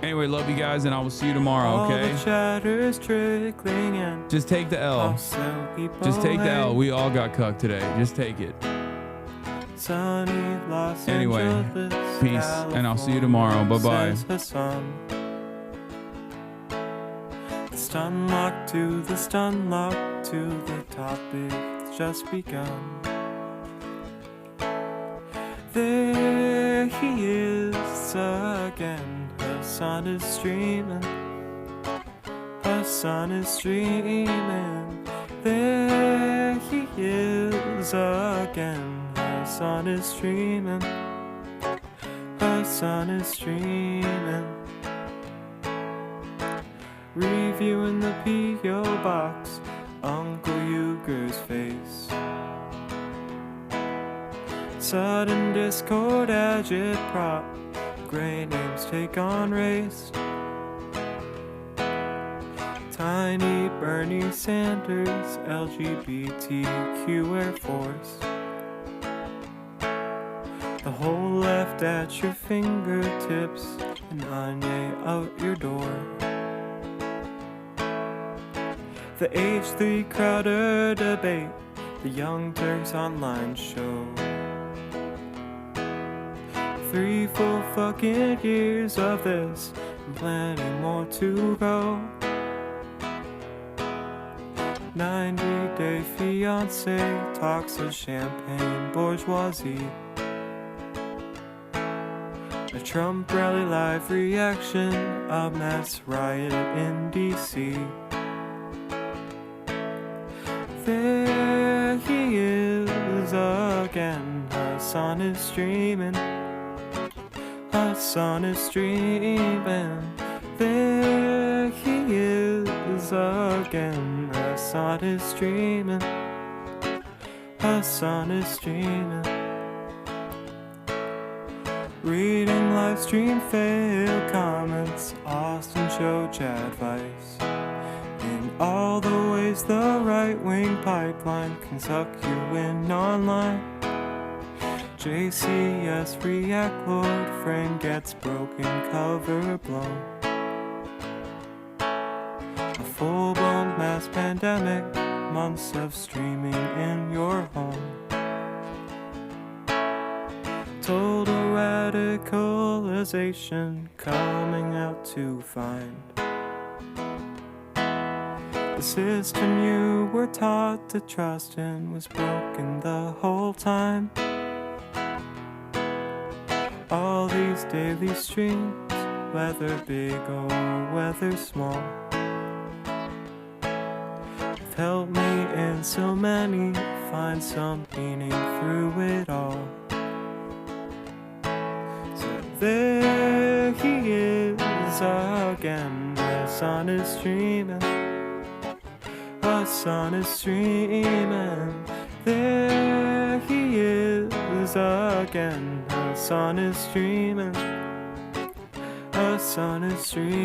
Anyway, love you guys, and I will see you tomorrow, All okay? the chatter's trickling in. Just take the L. Just take the L. We all got cucked today. Just take it. Sunny Los Anyway, Angeles, peace, and I'll see you tomorrow. Bye-bye. says Hasan. The stun lock to the stun lock to the topic's just begun. There he is again. Hasan is streaming. Hasan is streaming. There he is again. Hasan is streaming. Hasan is streaming. Reviewing the P.O. box, Uncle Uger's face. Sudden discord agitprop, gray names take on race. Tiny Bernie Sanders, LGBTQ Air Force. The whole left at your fingertips, and Anya out your door. The H3 Crowder debate, the Young Turks online show. 3 full fucking years of this, and plenty more to go. 90-day fiance talks of champagne bourgeoisie. A Trump rally live reaction, a mass riot in DC. There he is again. Hasan is streaming. Hasan is streaming. There he is again. Hasan is streaming. Hasan is streaming. Reading live stream fail comments, Austin show chat advice. In all the ways the right-wing pipeline can suck you in online. JCS react lord, friend gets broken cover blown. A full-blown mass pandemic, months of streaming in your home. Total radicalization coming out to find. The system you were taught to trust in was broken the whole time. All these daily streams, whether big or whether small, have helped me in so many find some meaning through it all. There he is again. Hasan is streaming. Hasan is streaming. There he is again. Hasan is streaming. Hasan is streaming.